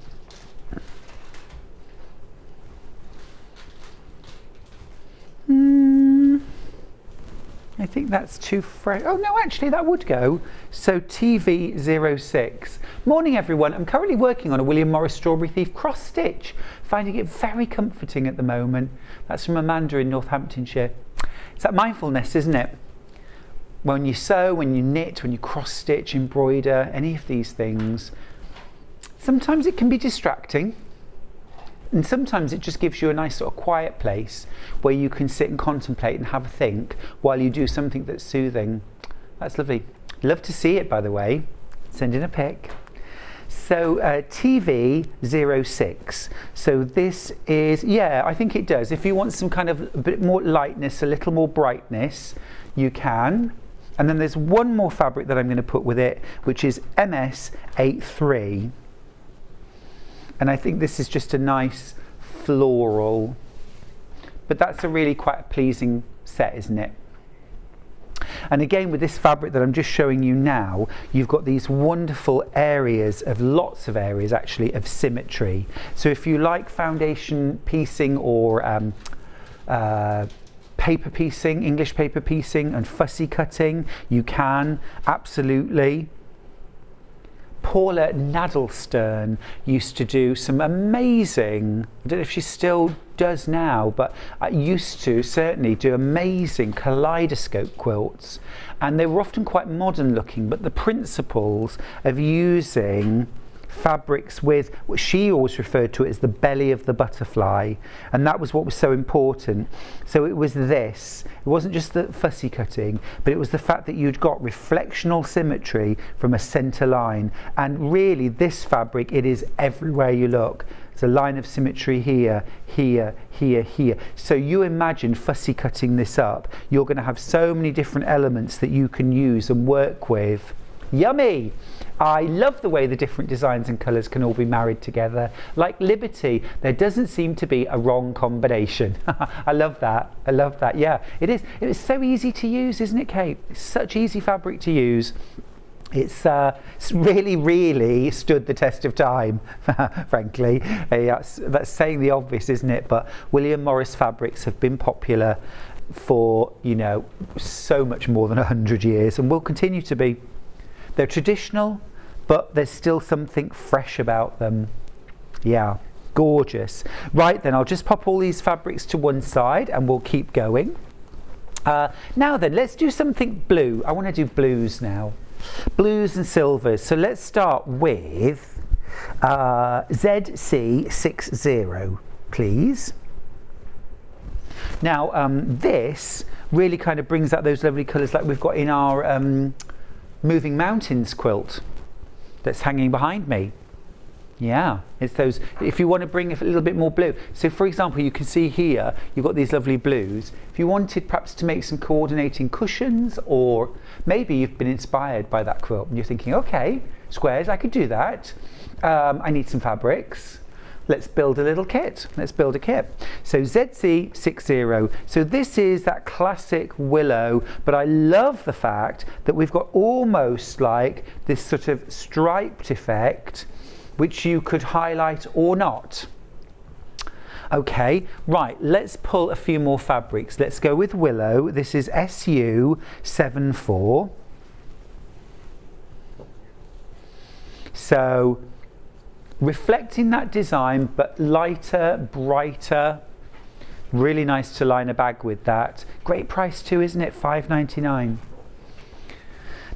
I think that's too fresh. Oh no, actually that would go. So TV06. Morning everyone. I'm currently working on a William Morris Strawberry Thief cross stitch. Finding it very comforting at the moment. That's from Amanda in Northamptonshire. It's that mindfulness, isn't it? When you sew, when you knit, when you cross stitch, embroider, any of these things, sometimes it can be distracting. And sometimes it just gives you a nice sort of quiet place where you can sit and contemplate and have a think while you do something that's soothing. That's lovely. Love to see it, by the way. Send in a pic. So TV06. So this is, yeah, I think it does. If you want some kind of a bit more lightness, a little more brightness, you can. And then there's one more fabric that I'm going to put with it, which is MS83. And I think this is just a nice floral, but that's a really quite a pleasing set, isn't it? And again, with this fabric that I'm just showing you now, you've got these wonderful areas of, lots of areas actually, of symmetry. So if you like foundation piecing or paper piecing, English paper piecing and fussy cutting, you can, absolutely. Paula Nadelstern used to do some amazing, I don't know if she still does now, but I used to certainly do amazing kaleidoscope quilts, and they were often quite modern looking, but the principles of using fabrics with what she always referred to as the belly of the butterfly, and that was what was so important. So it was this, it wasn't just the fussy cutting, but it was the fact that you'd got reflectional symmetry from a center line, and really this fabric, it is everywhere you look. It's a line of symmetry here, here, here, here. So you imagine fussy cutting this up, you're going to have so many different elements that you can use and work with. Yummy! I love the way the different designs and colours can all be married together. Like Liberty, there doesn't seem to be a wrong combination. I love that. I love that. Yeah, it is. It is so easy to use, isn't it, Kate? It's such easy fabric to use. It's really, really stood the test of time, frankly. That's saying the obvious, isn't it? But William Morris fabrics have been popular for, you know, so much more than 100 years and will continue to be. They're traditional, but there's still something fresh about them. Yeah, gorgeous. Right then, I'll just pop all these fabrics to one side and we'll keep going. Now then, let's do something blue. I want to do blues now. Blues and silvers. So let's start with ZC60, please. Now, this really kind of brings out those lovely colours like we've got in our Moving Mountains quilt that's hanging behind me. Yeah, it's those, if you want to bring a little bit more blue. So for example, you can see here, you've got these lovely blues. If you wanted perhaps to make some coordinating cushions, or maybe you've been inspired by that quilt and you're thinking, okay, squares, I could do that. I need some fabrics. Let's build a little kit. Let's build a kit. So ZC60. So this is that classic willow, but I love the fact that we've got almost like this sort of striped effect, which you could highlight or not. Okay, right, let's pull a few more fabrics. Let's go with willow. This is SU74. So reflecting that design, but lighter, brighter. Really nice to line a bag with that. Great price too, isn't it? $5.99.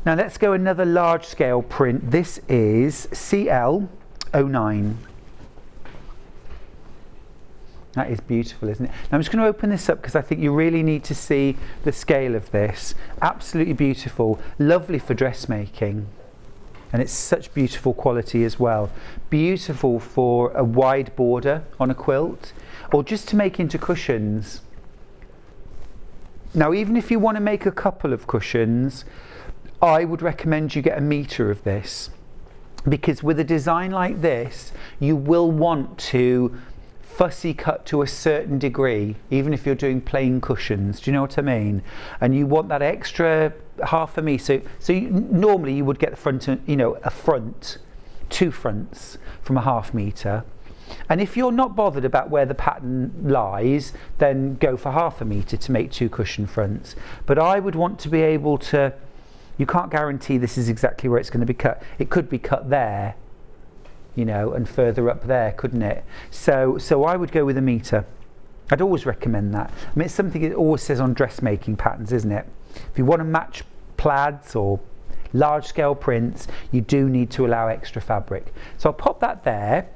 Now let's go another large scale print. This is CL09. That is beautiful, isn't it? Now I'm just going to open this up because I think you really need to see the scale of this. Absolutely beautiful. Lovely for dressmaking. And it's such beautiful quality as well. Beautiful for a wide border on a quilt, or just to make into cushions. Now, even if you want to make a couple of cushions, I would recommend you get a metre of this, because with a design like this, you will want to fussy cut to a certain degree, even if you're doing plain cushions. Do you know what I mean? And you want that extra half a metre. So normally you would get the front, you know, a front, two fronts from a half metre. And if you're not bothered about where the pattern lies, then go for half a metre to make two cushion fronts. But I would want to be able to, you can't guarantee this is exactly where it's going to be cut. It could be cut there, you know, and further up there, couldn't it? So I would go with a metre. I'd always recommend that. I mean, it's something it always says on dressmaking patterns, isn't it? If you want to match plaids or large scale prints, you do need to allow extra fabric. So I'll pop that there.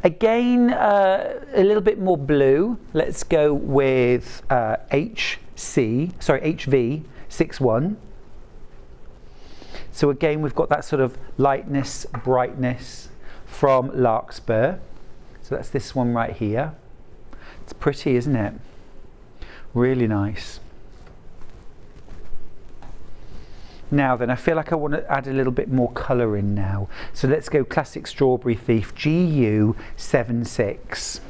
Again, a little bit more blue. Let's go with HV61. So again, we've got that sort of lightness, brightness from Larkspur. So that's this one right here. It's pretty, isn't it? Really nice. Now then, I feel like I want to add a little bit more colour in now. So let's go classic Strawberry Thief, GU76.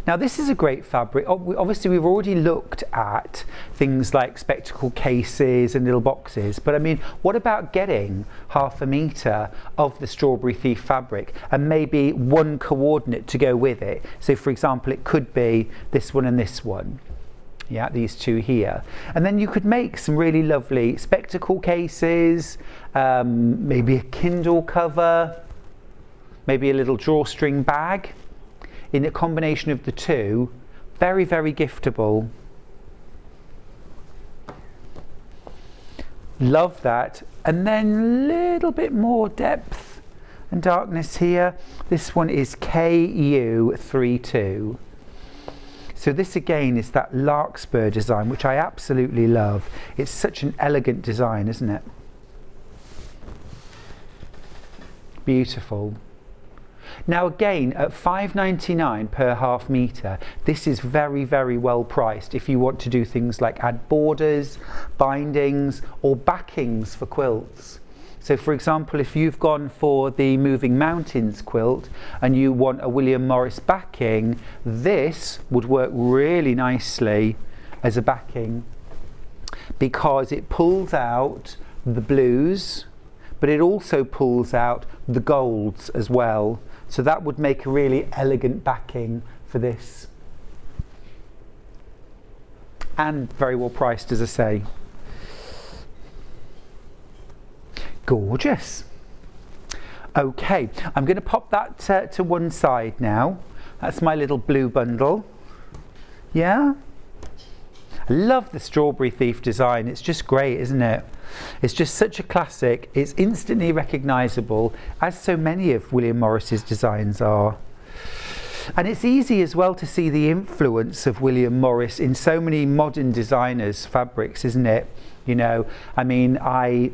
Now this is a great fabric. Obviously we've already looked at things like spectacle cases and little boxes, but I mean, what about getting 1/2 metre of the Strawberry Thief fabric and maybe one coordinate to go with it? So for example, it could be this one and this one. Yeah, these two here. And then you could make some really lovely spectacle cases, maybe a Kindle cover, maybe a little drawstring bag. In a combination of the two, very, very giftable. Love that. And then a little bit more depth and darkness here. This one is KU32. So this again is that larkspur design, which I absolutely love. It's such an elegant design, isn't it? Beautiful. Now again, at £5.99 per 1/2 metre, this is very, very well priced if you want to do things like add borders, bindings, or backings for quilts. So for example, if you've gone for the Moving Mountains quilt and you want a William Morris backing, this would work really nicely as a backing because it pulls out the blues, but it also pulls out the golds as well. So that would make a really elegant backing for this. And very well priced, as I say. Gorgeous. Okay, I'm going to pop that to one side now. That's my little blue bundle. Yeah? I love the Strawberry Thief design. It's just great, isn't it? It's just such a classic. It's instantly recognisable, as so many of William Morris's designs are. And it's easy as well to see the influence of William Morris in so many modern designers' fabrics, isn't it? You know, I mean, I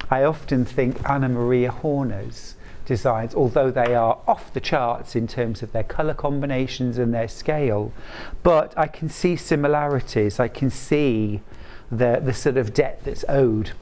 often think Anna Maria Horner's designs, although they are off the charts in terms of their colour combinations and their scale, but I can see similarities. I can see the sort of depth that's owed.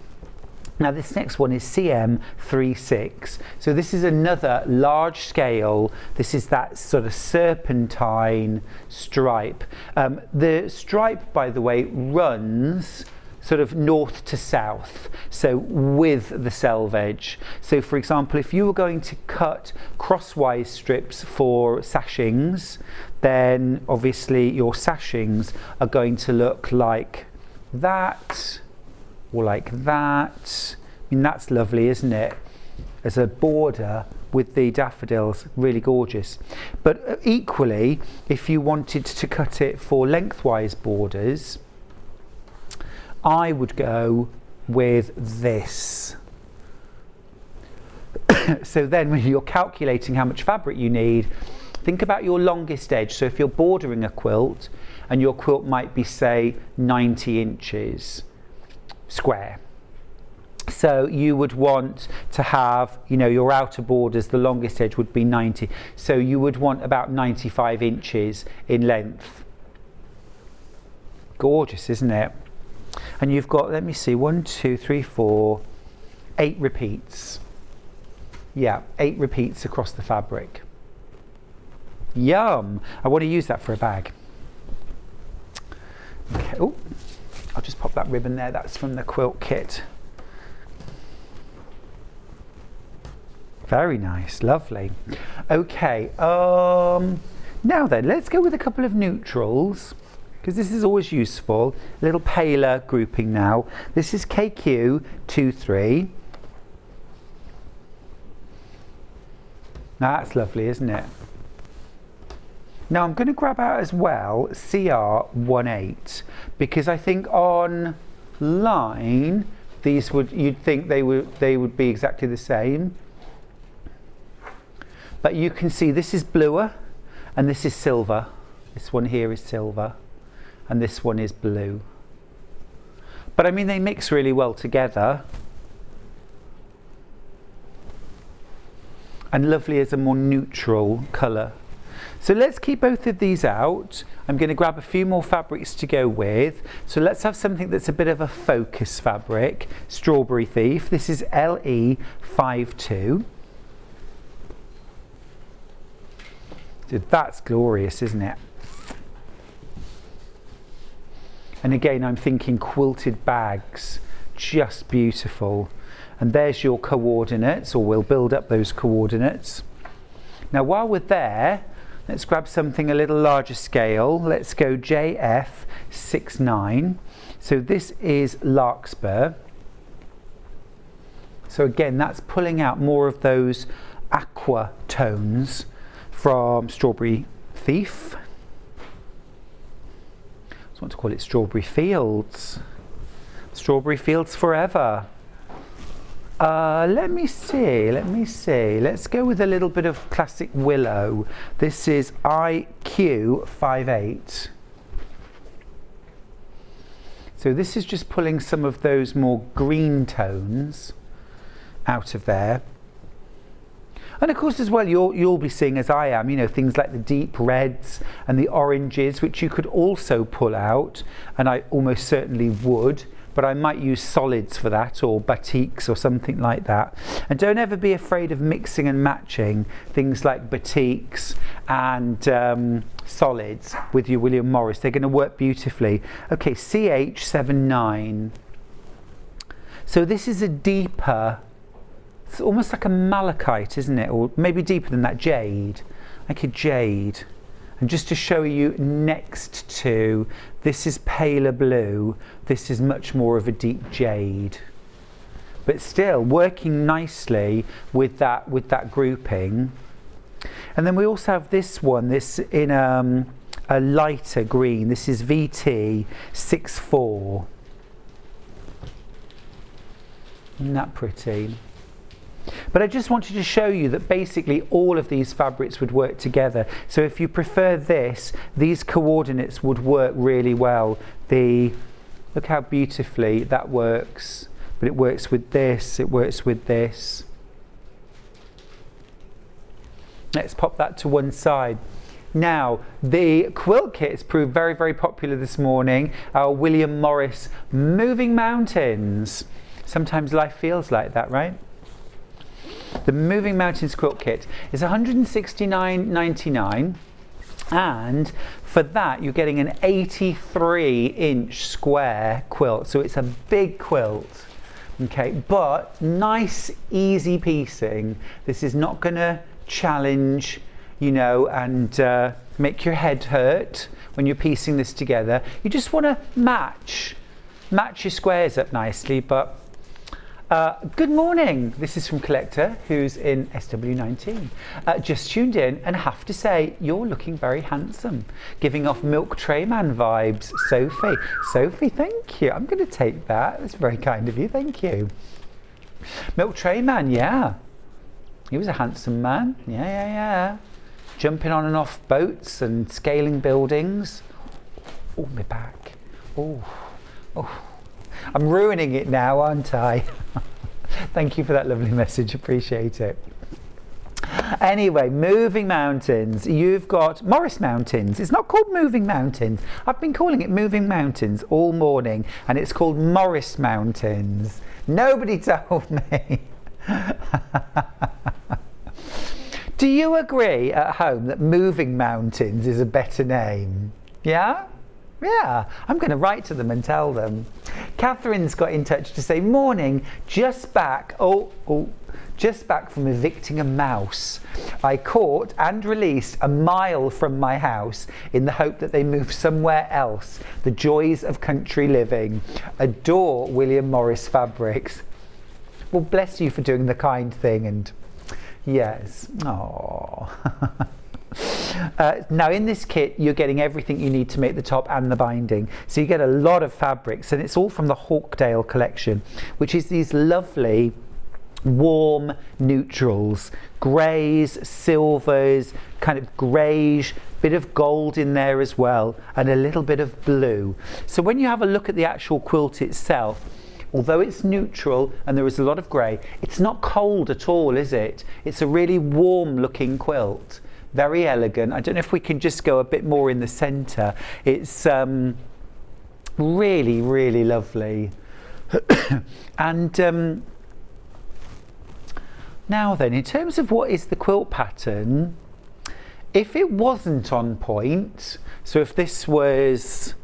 Now this next one is CM36. So this is another large scale. This is that sort of serpentine stripe. The stripe, by the way, runs sort of north to south, so with the selvage. So for example, if you were going to cut crosswise strips for sashings, then obviously your sashings are going to look like that or like that. I mean, that's lovely, isn't it? As a border with the daffodils, really gorgeous. But equally, if you wanted to cut it for lengthwise borders, I would go with this. So then when you're calculating how much fabric you need, think about your longest edge. So if you're bordering a quilt and your quilt might be, say, 90 inches square. So you would want to have, you know, your outer borders, the longest edge would be 90. So you would want about 95 inches in length. Gorgeous, isn't it? And you've got, let me see, 1, 2, 3, 4, 8 repeats. Yeah, 8 repeats across the fabric. Yum! I want to use that for a bag. Okay. Oh, I'll just pop that ribbon there. That's from the quilt kit. Very nice, lovely. Okay, now then, let's go with a couple of neutrals, because this is always useful. A little paler grouping now. This is KQ23. That's lovely, isn't it? Now I'm going to grab out as well CR18, because I think online these would, you'd think they would be exactly the same. But you can see this is bluer and this is silver. This one here is silver and this one is blue. But I mean, they mix really well together. And lovely as a more neutral colour. So let's keep both of these out. I'm going to grab a few more fabrics to go with. So let's have something that's a bit of a focus fabric. Strawberry Thief. This is LE52. So that's glorious, isn't it? And again, I'm thinking quilted bags, just beautiful. And there's your coordinates, or we'll build up those coordinates. Now while we're there, let's grab something a little larger scale. Let's go JF69. So this is Larkspur. So again, that's pulling out more of those aqua tones from Strawberry Thief. I just want to call it Strawberry Fields. Strawberry Fields forever. Let me see. Let's go with a little bit of classic willow. This is IQ58. So this is just pulling some of those more green tones out of there. And of course as well, you'll be seeing, as I am, you know, things like the deep reds and the oranges, which you could also pull out, and I almost certainly would, but I might use solids for that, or batiks or something like that. And don't ever be afraid of mixing and matching things like batiks and solids with your William Morris. They're going to work beautifully. Okay, CH79. So this is a deeper, it's almost like a malachite, isn't it? Or maybe deeper than that, jade. Like a jade. And just to show you next to, this is paler blue, this is much more of a deep jade. But still working nicely with that grouping. And then we also have this one, this in a lighter green. This is VT64. Isn't that pretty? But I just wanted to show you that basically all of these fabrics would work together. So if you prefer this, these coordinates would work really well. Look how beautifully that works. But it works with this, it works with this. Let's pop that to one side. Now, the quilt kits proved very, very popular this morning. Our William Morris Moving Mountains. Sometimes life feels like that, right? The Moving Mountains quilt kit is $169.99, and for that you're getting an 83-inch square quilt, so it's a big quilt. Okay, but nice, easy piecing. This is not going to challenge, you know, and make your head hurt when you're piecing this together. You just want to match your squares up nicely, but good morning. This is from Collector, who's in SW19. Just tuned in, and have to say, you're looking very handsome. Giving off Milk Tray Man vibes. Sophie, thank you. I'm going to take that. That's very kind of you. Thank you. Milk Tray Man, yeah. He was a handsome man. Yeah. Jumping on and off boats and scaling buildings. Oh, my back. Oh. I'm ruining it now, aren't I? Thank you for that lovely message, appreciate it. Anyway, Moving Mountains. You've got Morris Mountains. It's not called Moving Mountains. I've been calling it Moving Mountains all morning, and it's called Morris Mountains. Nobody told me. Do you agree at home that Moving Mountains is a better name? Yeah? Yeah, I'm going to write to them and tell them. Catherine's got in touch to say, morning, just back from evicting a mouse. I caught and released a mile from my house in the hope that they move somewhere else. The joys of country living. Adore William Morris fabrics. Well, bless you for doing the kind thing, and yes. Aww. Now in this kit you're getting everything you need to make the top and the binding, so you get a lot of fabrics, and it's all from the Hawkdale collection, which is these lovely warm neutrals, greys, silvers, kind of greyish, bit of gold in there as well, and a little bit of blue. So when you have a look at the actual quilt itself, although it's neutral and there is a lot of grey, it's not cold at all, is it? It's a really warm looking quilt. Very elegant. I don't know if we can just go a bit more in the centre. It's really, really lovely. And now then, in terms of what is the quilt pattern, if it wasn't on point, so if this was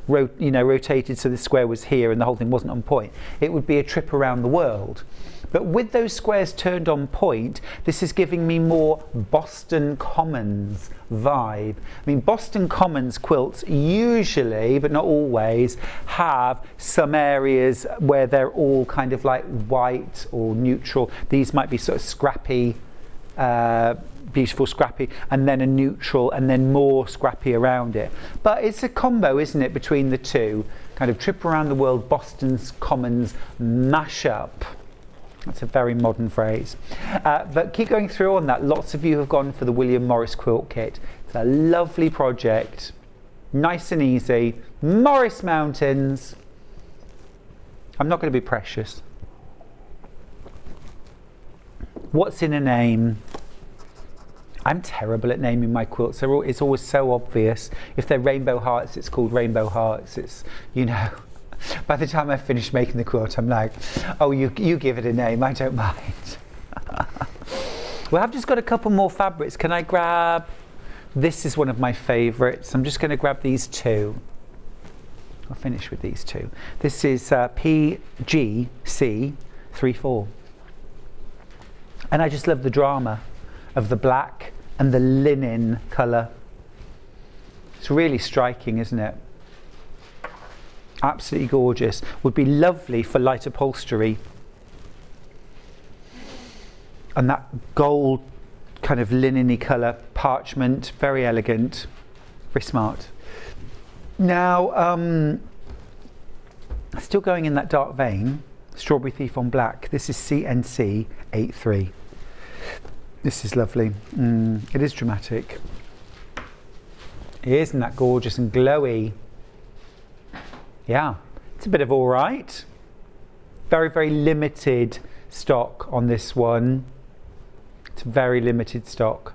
rotated so the square was here and the whole thing wasn't on point. It would be a trip around the world. But with those squares turned on point, this is giving me more Boston Commons vibe. I mean, Boston Commons quilts usually, but not always, have some areas where they're all kind of like white or neutral. These might be sort of scrappy, beautiful scrappy, and then a neutral, and then more scrappy around it. But it's a combo, isn't it, between the two? Kind of trip around the world, Boston's Commons mashup. That's a very modern phrase. But keep going through on that. Lots of you have gone for the William Morris quilt kit. It's a lovely project, nice and easy. Morris Mountains. I'm not going to be precious. What's in a name? I'm terrible at naming my quilts. It's always so obvious. If they're rainbow hearts, it's called rainbow hearts. It's, by the time I finish making the quilt, I'm like, oh, you give it a name, I don't mind. Well, I've just got a couple more fabrics. Can I grab, this is one of my favourites. I'm just going to grab these two. I'll finish with these two. This is PGC34. And I just love the drama of the black and the linen colour. It's really striking, isn't it? Absolutely gorgeous. Would be lovely for light upholstery. And that gold kind of linen-y colour, parchment, very elegant, very smart. Now, still going in that dark vein, Strawberry Thief on black. This is CNC 83. This is lovely. It is dramatic. Isn't that gorgeous and glowy? Yeah, it's a bit of all right. Very, very limited stock on this one. It's very limited stock.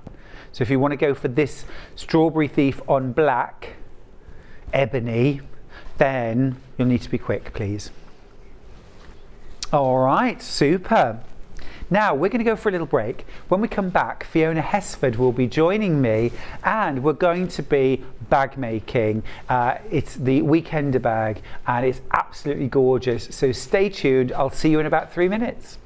So if you want to go for this Strawberry Thief on black, ebony, then you'll need to be quick, please. All right, super. Now we're going to go for a little break. When we come back, Fiona Hesford will be joining me, and we're going to be bag making. It's the Weekender bag, and it's absolutely gorgeous. So stay tuned. I'll see you in about 3 minutes.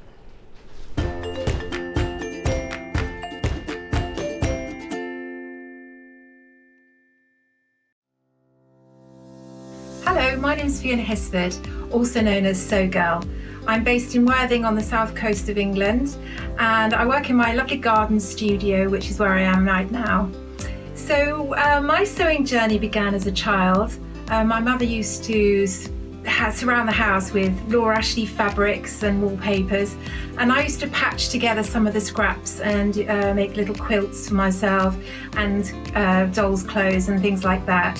Hello, my name is Fiona Hesford, also known as So Girl. I'm based in Worthing on the south coast of England, and I work in my lovely garden studio, which is where I am right now. So my sewing journey began as a child. My mother used to surround the house with Laura Ashley fabrics and wallpapers, and I used to patch together some of the scraps and make little quilts for myself and dolls' clothes and things like that.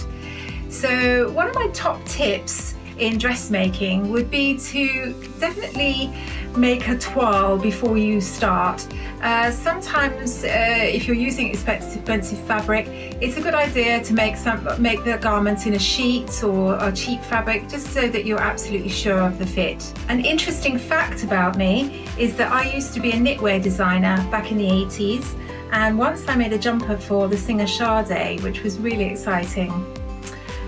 So one of my top tips in dressmaking would be to definitely make a toile before you start. Sometimes if you're using expensive fabric, it's a good idea to make the garment in a sheet or a cheap fabric, just so that you're absolutely sure of the fit. An interesting fact about me is that I used to be a knitwear designer back in the 80s, and once I made a jumper for the singer Sade, which was really exciting.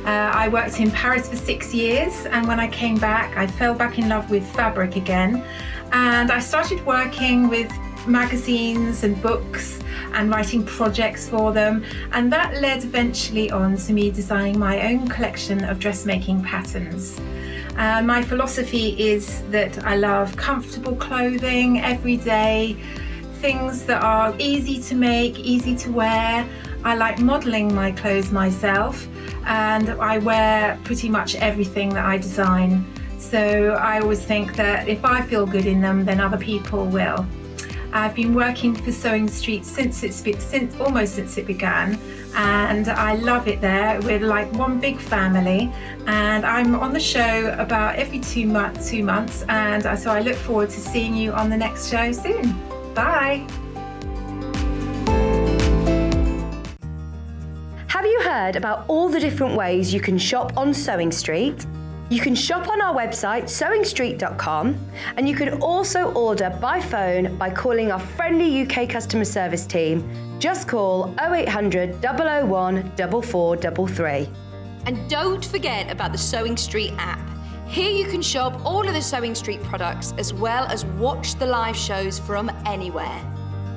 I worked in Paris for 6 years, and when I came back, I fell back in love with fabric again, and I started working with magazines and books and writing projects for them, and that led eventually on to me designing my own collection of dressmaking patterns. My philosophy is that I love comfortable clothing, everyday things that are easy to make, easy to wear. I like modelling my clothes myself, and I wear pretty much everything that I design. So I always think that if I feel good in them, then other people will. I've been working for Sewing Street almost since it began, and I love it there. We're like one big family, and I'm on the show about every 2 months, and so I look forward to seeing you on the next show soon. Bye. Have you heard about all the different ways you can shop on Sewing Street? You can shop on our website sewingstreet.com, and you can also order by phone by calling our friendly UK customer service team. Just call 0800 001 4433. And don't forget about the Sewing Street app. Here you can shop all of the Sewing Street products as well as watch the live shows from anywhere.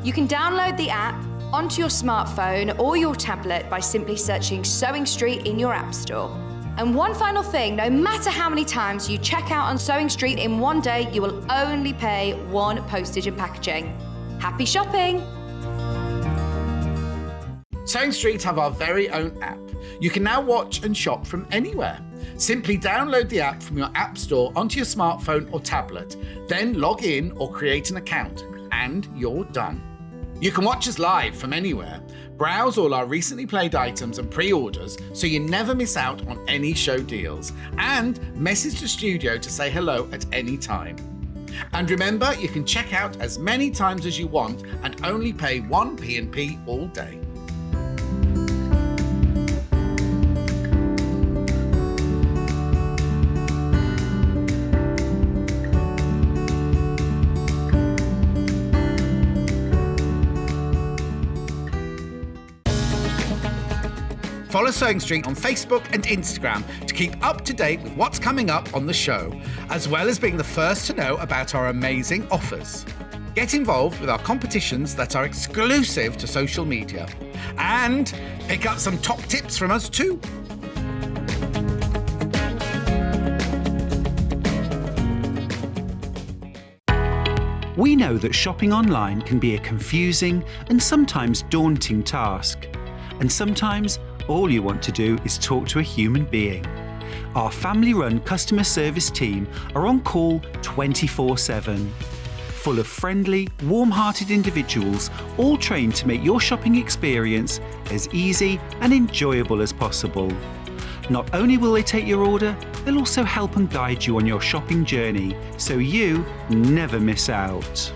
You can download the app onto your smartphone or your tablet by simply searching Sewing Street in your app store. And one final thing, no matter how many times you check out on Sewing Street in one day, you will only pay 1 postage and packaging. Happy shopping! Sewing Street have our very own app. You can now watch and shop from anywhere. Simply download the app from your app store onto your smartphone or tablet, then log in or create an account, and you're done. You can watch us live from anywhere, browse all our recently played items and pre-orders so you never miss out on any show deals, and message the studio to say hello at any time. And remember, you can check out as many times as you want and only pay 1 P&P all day. Follow Sewing Street on Facebook and Instagram to keep up to date with what's coming up on the show, as well as being the first to know about our amazing offers. Get involved with our competitions that are exclusive to social media, and pick up some top tips from us too. We know that shopping online can be a confusing and sometimes daunting task. And sometimes all you want to do is talk to a human being. Our family-run customer service team are on call 24/7. Full of friendly, warm-hearted individuals, all trained to make your shopping experience as easy and enjoyable as possible. Not only will they take your order, they'll also help and guide you on your shopping journey, so you never miss out.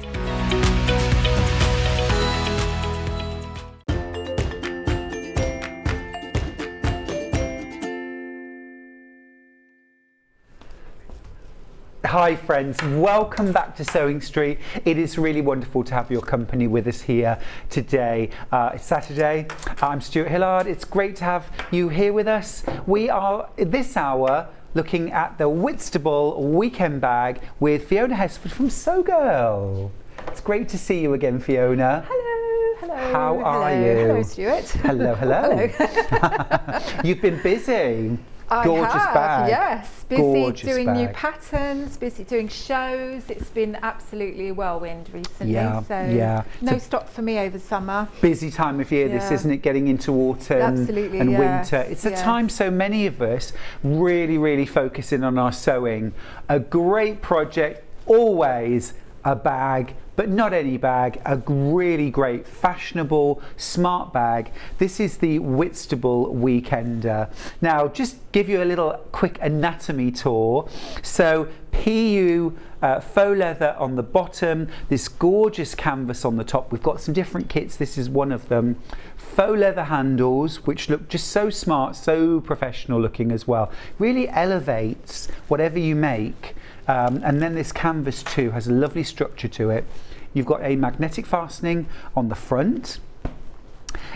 Hi friends, welcome back to Sewing Street. It is really wonderful to have your company with us here today. It's Saturday. I'm Stuart Hillard. It's great to have you here with us. We are this hour looking at the Whitstable weekend bag with Fiona Hesford from Sew Girl. It's great to see you again, Fiona. Hello, hello. How are you? Hello, Stuart. Hello, hello. Hello. You've been busy. I Gorgeous have, bag. yes. Busy Gorgeous doing new bag. patterns, busy doing shows. It's been absolutely a whirlwind recently. Yeah, so yeah. no It's a stop for me over summer. busy time of year, this, Yeah. isn't it? Getting into autumn Absolutely, and yes, winter. It's a yes. time so many of us really focusing on our sewing. A great project, always a bag, but not any bag, a really great, fashionable, smart bag. This is the Whitstable Weekender. Now, just give you a little quick anatomy tour. So, PU faux leather on the bottom, this gorgeous canvas on the top. We've got some different kits, this is one of them. Faux leather handles, which look just so smart, so professional looking as well. Really elevates whatever you make. And then this canvas too has a lovely structure to it. You've got a magnetic fastening on the front,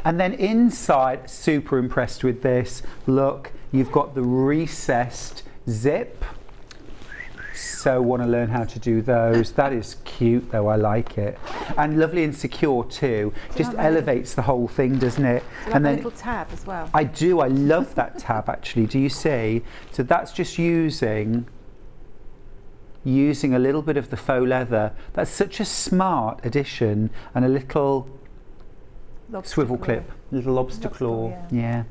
and then inside, super impressed with this. Look, you've got the recessed zip. So want to learn how to do those. That is cute though, I like it. And lovely and secure too. Just elevates the whole thing, doesn't it? And then a little tab as well. I do, I love that tab actually. Do you see? So that's just using a little bit of the faux leather. That's such a smart addition, and a little swivel clip, little obstacle. Yeah.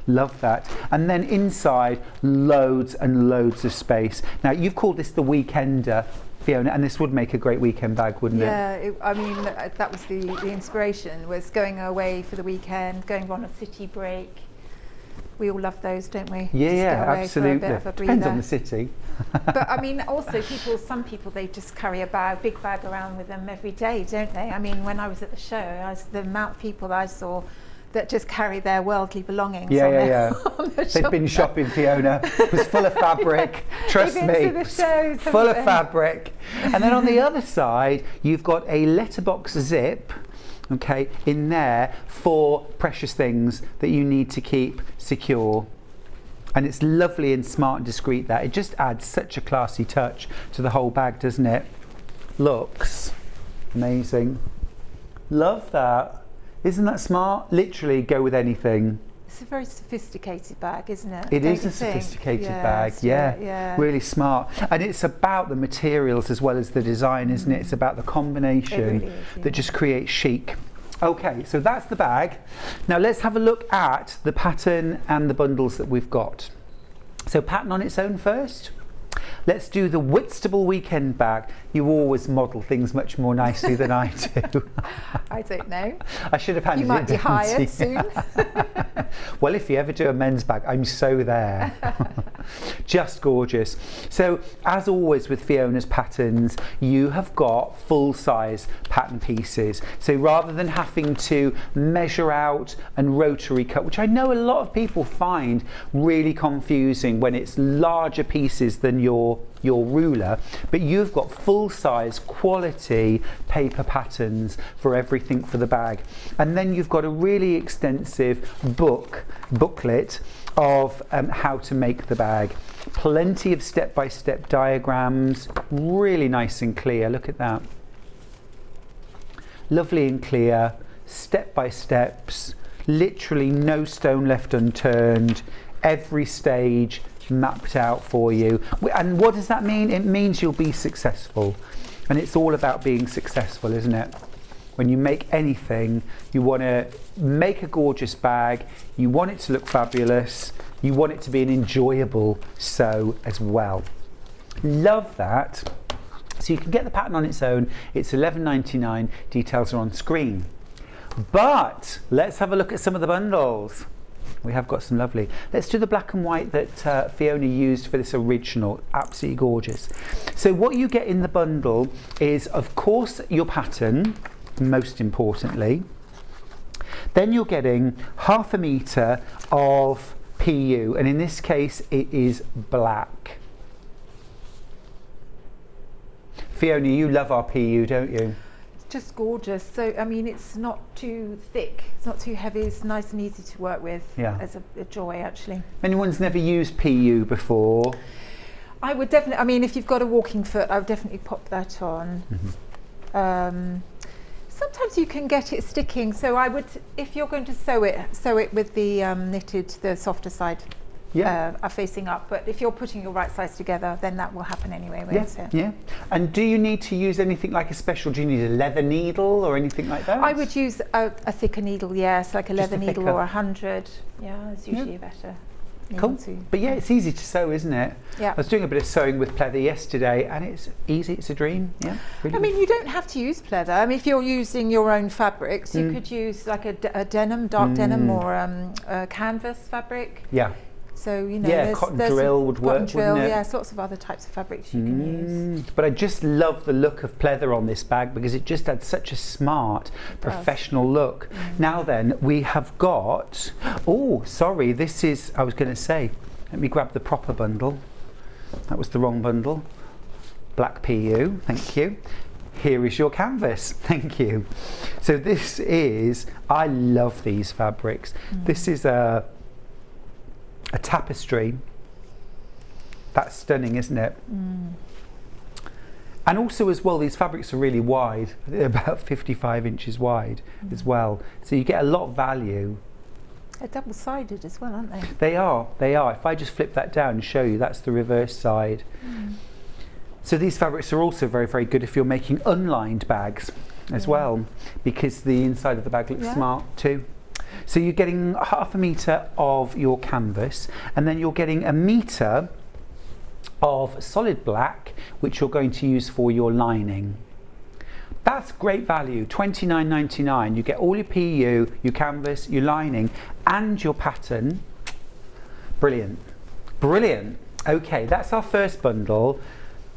Love that. And then inside, loads and loads of space. Now, you've called this the Weekender, Fiona, and this would make a great weekend bag, wouldn't it? Yeah, I mean, that was the inspiration, was going away for the weekend, going on a city break. We all love those, don't we? Yeah, absolutely. absolutely. For a bit of a Depends on breather. the city. But I mean, also some people, they just carry a big bag around with them every day, don't they? I mean, when I was at the show, the amount of people that I saw that just carry their worldly belongings on their They've been shopping, Fiona. It was full of fabric, trust They've me. been to the shows, full of haven't they? fabric. And then on the other side, you've got a letterbox zip, okay, in there for precious things that you need to keep secure. And it's lovely and smart and discreet that. It just adds such a classy touch to the whole bag, doesn't it? Looks amazing. Love that. Isn't that smart? Literally go with anything. It's a very sophisticated bag, isn't it? It Don't is you a think? sophisticated Yeah, bag, yeah. yeah. Really smart. And it's about the materials as well as the design, isn't it? It's about the combination It really is, yeah. that just creates chic. Okay, so that's the bag. Now let's have a look at the pattern and the bundles that we've got. So pattern on its own first. Let's do the Whitstable weekend bag. You always model things much more nicely than I do. I don't know. I should have handed You might it be down to hired you. soon. Well, if you ever do a men's bag, I'm so there. Just gorgeous. So, as always with Fiona's patterns, you have got full-size pattern pieces. So rather than having to measure out and rotary cut, which I know a lot of people find really confusing when it's larger pieces than your ruler, but you've got full-size quality paper patterns for everything for the bag. And then you've got a really extensive booklet of how to make the bag. Plenty of step-by-step diagrams, really nice and clear. Look at that. Lovely and clear, step-by-steps, literally no stone left unturned, every stage mapped out for you. And what does that mean? It means you'll be successful. And it's all about being successful, isn't it? When you make anything, you want to make a gorgeous bag, you want it to look fabulous, you want it to be an enjoyable sew as well. Love that. So you can get the pattern on its own. It's $11.99. Details are on screen. But let's have a look at some of the bundles. We have got some lovely. Let's do the black and white that Fiona used for this original. Absolutely gorgeous. So what you get in the bundle is, of course, your pattern, most importantly. Then you're getting 1/2 metre of PU, and in this case it is black. Fiona, you love our PU, don't you? Just gorgeous. So I mean, it's not too thick, it's not too heavy, it's nice and easy to work with. Yeah. As a joy, actually. Anyone's never used PU before? I would definitely, I mean, if you've got a walking foot, I would definitely pop that on. Sometimes you can get it sticking, so I would, if you're going to sew it with the knitted, the softer side facing up. But if you're putting your right sides together, then that will happen anyway, won't it? Yeah. And do you need to use anything like a special? Do you need a leather needle or anything like that? I would use a thicker needle, yes, like a leather needle or 100. Yeah, it's usually better. Cool. But yeah, it's easy to sew, isn't it? Yeah. I was doing a bit of sewing with pleather yesterday, and it's easy. It's a dream. Yeah. Really I mean, you don't have to use pleather. I mean, if you're using your own fabrics, you could use like a denim, dark denim, or a canvas fabric. Yeah. So, you know, Yeah, cotton drill would work, cotton drill, wouldn't it? yes, lots of other types of fabrics you can use. But I just love the look of pleather on this bag because it just adds such a smart, professional look. Now then, we have got, oh, sorry, this is, I was going to say, let me grab the proper bundle. That was the wrong bundle. Black PU, thank you. Here is your canvas, thank you. So this is, I love these fabrics. This is a tapestry. That's stunning, isn't it? And also as well, these fabrics are really wide. They're about 55 inches wide as well. So you get a lot of value. They're double-sided as well, aren't they? They are. If I just flip that down and show you, that's the reverse side. So these fabrics are also very, very good if you're making unlined bags as well, because the inside of the bag looks smart too. So you're getting 1/2 metre of your canvas, and then you're getting 1 metre of solid black, which you're going to use for your lining. That's great value, $29.99. You get all your PU, your canvas, your lining, and your pattern. Brilliant, brilliant. Okay, that's our first bundle.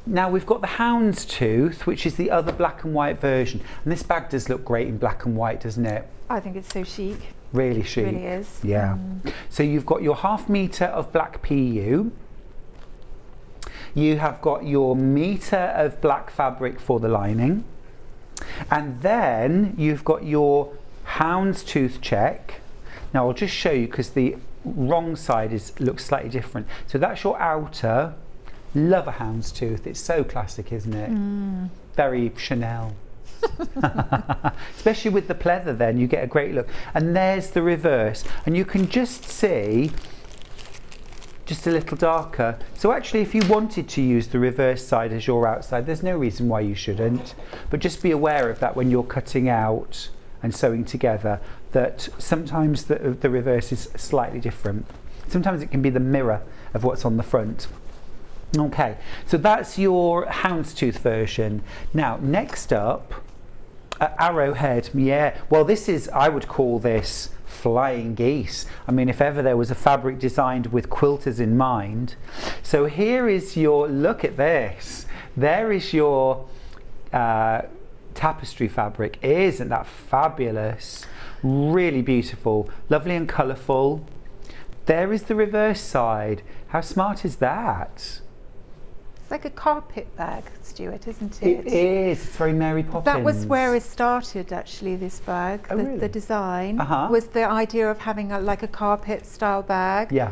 Now we've got the houndstooth, which is the other black and white version. And this bag does look great in black and white, doesn't it? I think it's so chic. Really chic. It really is. Yeah. So you've got your 1/2 metre of black PU. You have got your metre of black fabric for the lining. And then you've got your houndstooth check. Now I'll just show you because the wrong side looks slightly different. So that's your outer. Love a houndstooth. It's so classic, isn't it? Very Chanel. Especially with the pleather, then you get a great look. And there's the reverse, and you can just see just a little darker. So actually, if you wanted to use the reverse side as your outside, there's no reason why you shouldn't, but just be aware of that when you're cutting out and sewing together, that sometimes the reverse is slightly different. Sometimes it can be the mirror of what's on the front. Okay, so that's your houndstooth version. Now, next up, arrowhead. Yeah, well, this is, I would call this flying geese. I mean, if ever there was a fabric designed with quilters in mind. So here is your, look at this. There is your tapestry fabric. Isn't that fabulous? Really beautiful, lovely and colourful. There is the reverse side. How smart is that? It's like a carpet bag, Stuart, isn't It it? is. It's very Mary Poppins. That was where it started, actually, this bag. Oh, really? The design Uh-huh. was the idea of having like a carpet style bag. Yeah.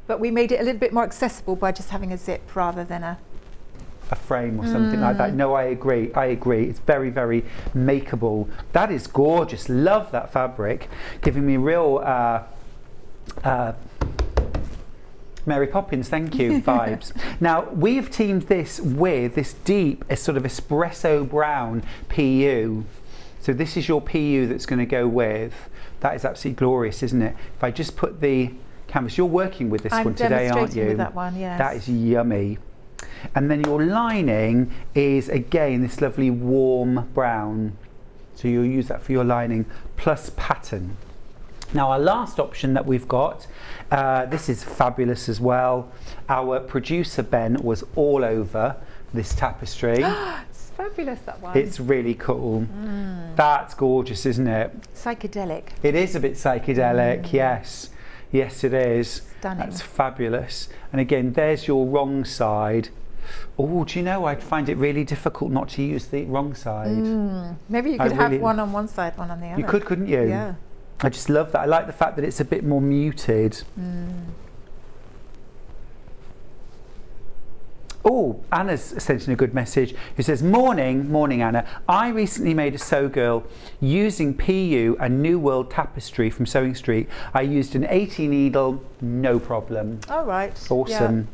But we made it a little bit more accessible by just having a zip rather than a frame or something like that. No, I agree. It's very, very makeable. That is gorgeous. Love that fabric. Giving me real Mary Poppins, thank you, vibes. Now, we've teamed this with this deep, sort of espresso brown PU. So this is your PU that's going to go with. That is absolutely glorious, isn't it? If I just put the canvas, you're working with this one today, aren't you? With that one, yes. That is yummy. And then your lining is, again, this lovely warm brown. So you'll use that for your lining, plus pattern. Now, our last option that we've got, this is fabulous as well. Our producer Ben was all over this tapestry. It's fabulous, that one. It's really cool. That's gorgeous, isn't it? Psychedelic. It is a bit psychedelic, yes. Yes, it is. Stunning. That's fabulous. And again, there's your wrong side. Oh, do you know, I'd find it really difficult not to use the wrong side. Maybe you could have one on one side, one on the other. You could, couldn't you? Yeah. I just love that. I like the fact that it's a bit more muted. Oh, Anna's sent in a good message who says, morning Anna. I recently made a sew girl using PU and New World tapestry from Sewing Street. I used an 80 needle, no problem. All right. Awesome. Yeah.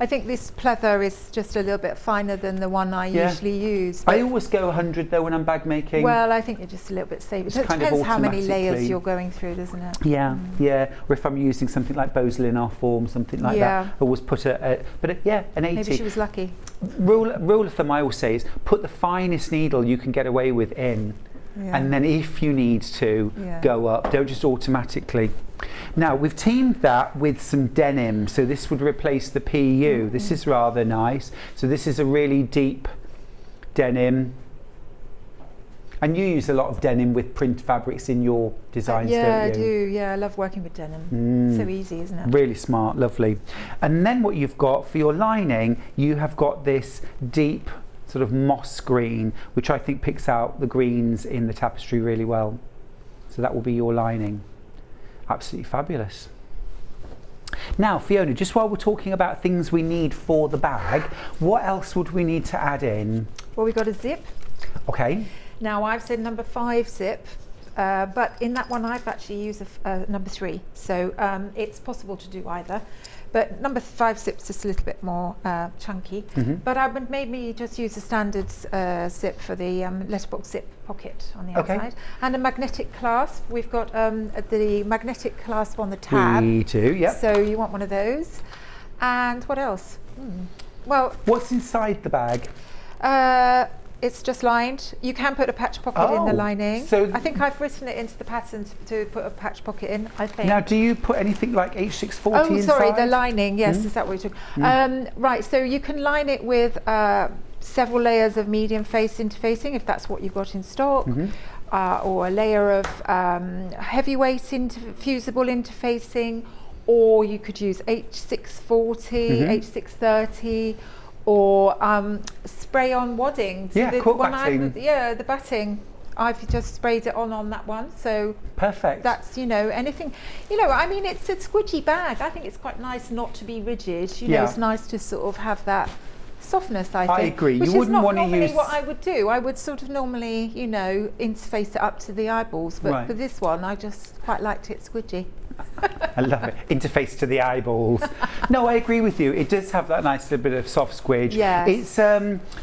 I think this pleather is just a little bit finer than the one I usually use. I always go 100 though when I'm bag making. Well, I think you're just a little bit safer. It's It kind of depends how many layers automatically. you're going through, doesn't it? Yeah, yeah. Or if I'm using something like Bosley or form, something like that, I always put an 80. Maybe she was lucky. Rule of thumb I always say is put the finest needle you can get away with in, and then if you need to, go up. Don't just automatically. Now, we've teamed that with some denim, so this would replace the PU. This is rather nice. So this is a really deep denim. And you use a lot of denim with print fabrics in your designs, don't you? Yeah, I do. Yeah, I love working with denim. So easy, isn't it? Really smart, lovely. And then what you've got for your lining, you have got this deep sort of moss green, which I think picks out the greens in the tapestry really well. So that will be your lining. Absolutely fabulous. Now, Fiona, just while we're talking about things we need for the bag, what else would we need to add in? Well, we've got a zip. Okay. Now, I've said number 5 zip, but in that one I've actually used a number 3. So it's possible to do either. But number 5 zip's just a little bit more chunky. But I would maybe just use a standard zip for the letterbox zip pocket on the outside. And a magnetic clasp. We've got the magnetic clasp on the tab. We do, yep. So you want one of those. And what else? Well, what's inside the bag? it's just lined. You can put a patch pocket in the lining. So I think I've written it into the pattern to put a patch pocket in, I think. Now, do you put anything like H640 inside? Sorry, the lining, yes, is that what you're talking? Right, so you can line it with several layers of medium face interfacing, if that's what you've got in stock, or a layer of heavyweight fusible interfacing, or you could use H640, H630, or spray-on wadding. Yeah, quilt batting. The batting. I've just sprayed it on that one. So Perfect. that's, you know, anything, you know, I mean, it's a squidgy bag. I think it's quite nice not to be rigid. You know, it's nice to sort of have that softness, I think. I agree. Which You wouldn't is want not to normally use what I would do. I would sort of normally, you know, interface it up to the eyeballs. But for this one, I just quite liked it squidgy. I love it. Interface to the eyeballs. No, I agree with you. It does have that nice little bit of soft squidge. Yes.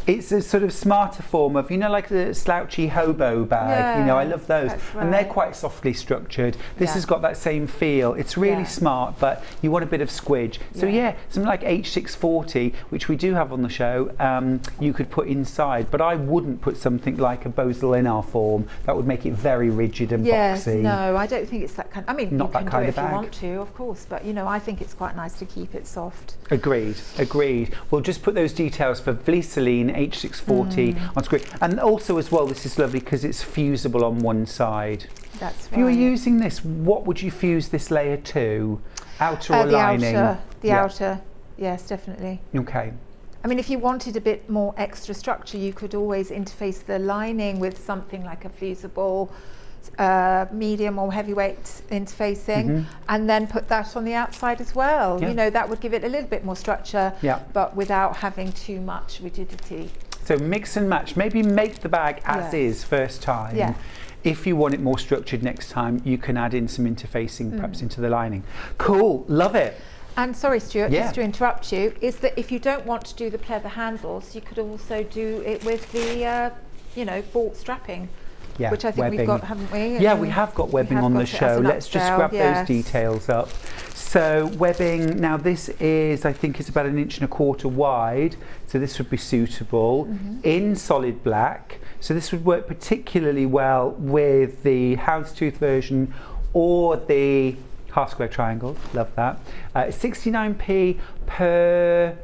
It's a sort of smarter form of, you know, like the slouchy hobo bag. You know, I love those. That's And they're right. quite softly structured. This has got that same feel. It's really smart, but you want a bit of squidge. So yeah, something like H640, which we do have on the show, you could put inside, but I wouldn't put something like a Bosel form. That would make it very rigid and boxy. No, I don't think it's that kind. I mean, Not you that can kind do it of if bag. you want to, of course, but you know, I think it's quite nice to keep it soft. Agreed. We'll just put those details for Vliseline H640 on screen. And also as well, this is lovely because it's fusible on one side. That's right. If you were using this, what would you fuse this layer to? Outer or the lining? The outer, yes, definitely. Okay. I mean, if you wanted a bit more extra structure, you could always interface the lining with something like a fusible medium or heavyweight interfacing, and then put that on the outside as well. You know, that would give it a little bit more structure, but without having too much rigidity. So mix and match. Maybe make the bag as is first time. Yeah. If you want it more structured next time, you can add in some interfacing perhaps into the lining. Cool, love it. And sorry, Stuart, just to interrupt you, is that if you don't want to do the pleather handles, you could also do it with the, you know, bolt strapping. Yeah, which I think webbing. we've got, haven't we? Yeah, we have got webbing on the show. Let's just grab those details up. So webbing, now this is, I think it's about 1.25 inches wide, so this would be suitable in solid black. So this would work particularly well with the houndstooth version or the half square triangles. Love that. 69p per,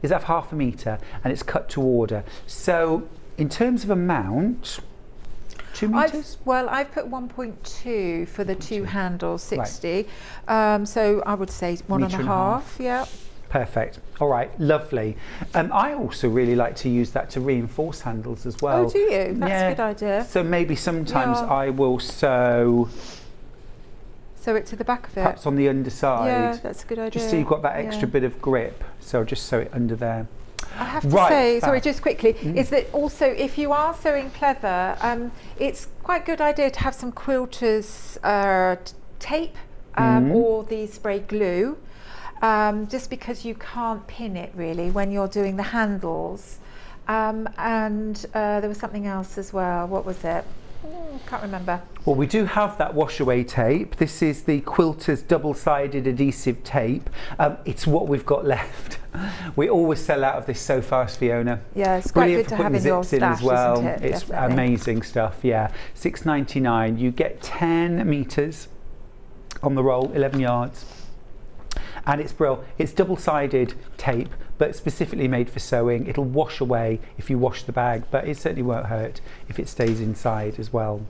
is that half a metre, and it's cut to order. So in terms of amount, 2 metres? I've put 1.2 for the two handles, 60. So I would say 1.5. Yeah. Perfect. All right, lovely. I also really like to use that to reinforce handles as well. Oh, do you? That's a good idea. So maybe sometimes I will sew it to the back of it. perhaps on the underside. Yeah, that's a good idea. Just so you've got that extra bit of grip. So just sew it under there. I have to say, sorry, just quickly, is that also if you are sewing pleather, it's quite a good idea to have some quilter's tape or the spray glue, just because you can't pin it really when you're doing the handles. And there was something else as well. What was it? Can't remember. Well, we do have that wash away tape. This is the Quilter's double-sided adhesive tape. It's what we've got left. We always sell out of this so fast, Fiona. Yeah, it's quite Brilliant good to for have putting in your zips in stash, as well. isn't it? It's Definitely. amazing stuff. Yeah, £6.99. You get 10 metres on the roll, 11 yards. And it's brilliant. It's double-sided tape, but specifically made for sewing. It'll wash away if you wash the bag, but it certainly won't hurt if it stays inside as well.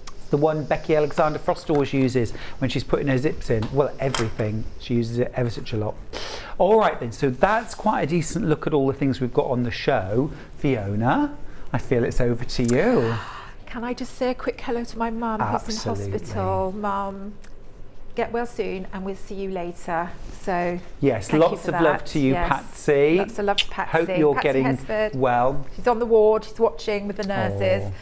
It's the one Becky Alexander Frost always uses when she's putting her zips in. Well, everything. She uses it ever such a lot. All right then, so that's quite a decent look at all the things we've got on the show. Fiona, I feel it's over to you. Can I just say a quick hello to my mum who's in hospital? Mum, get well soon and we'll see you later. So yes, thank you lots for of love to you, Yes. Patsy. Lots of love to Patsy. Hope you're Patsy getting Hesford. well. She's on the ward, she's watching with the nurses. Oh.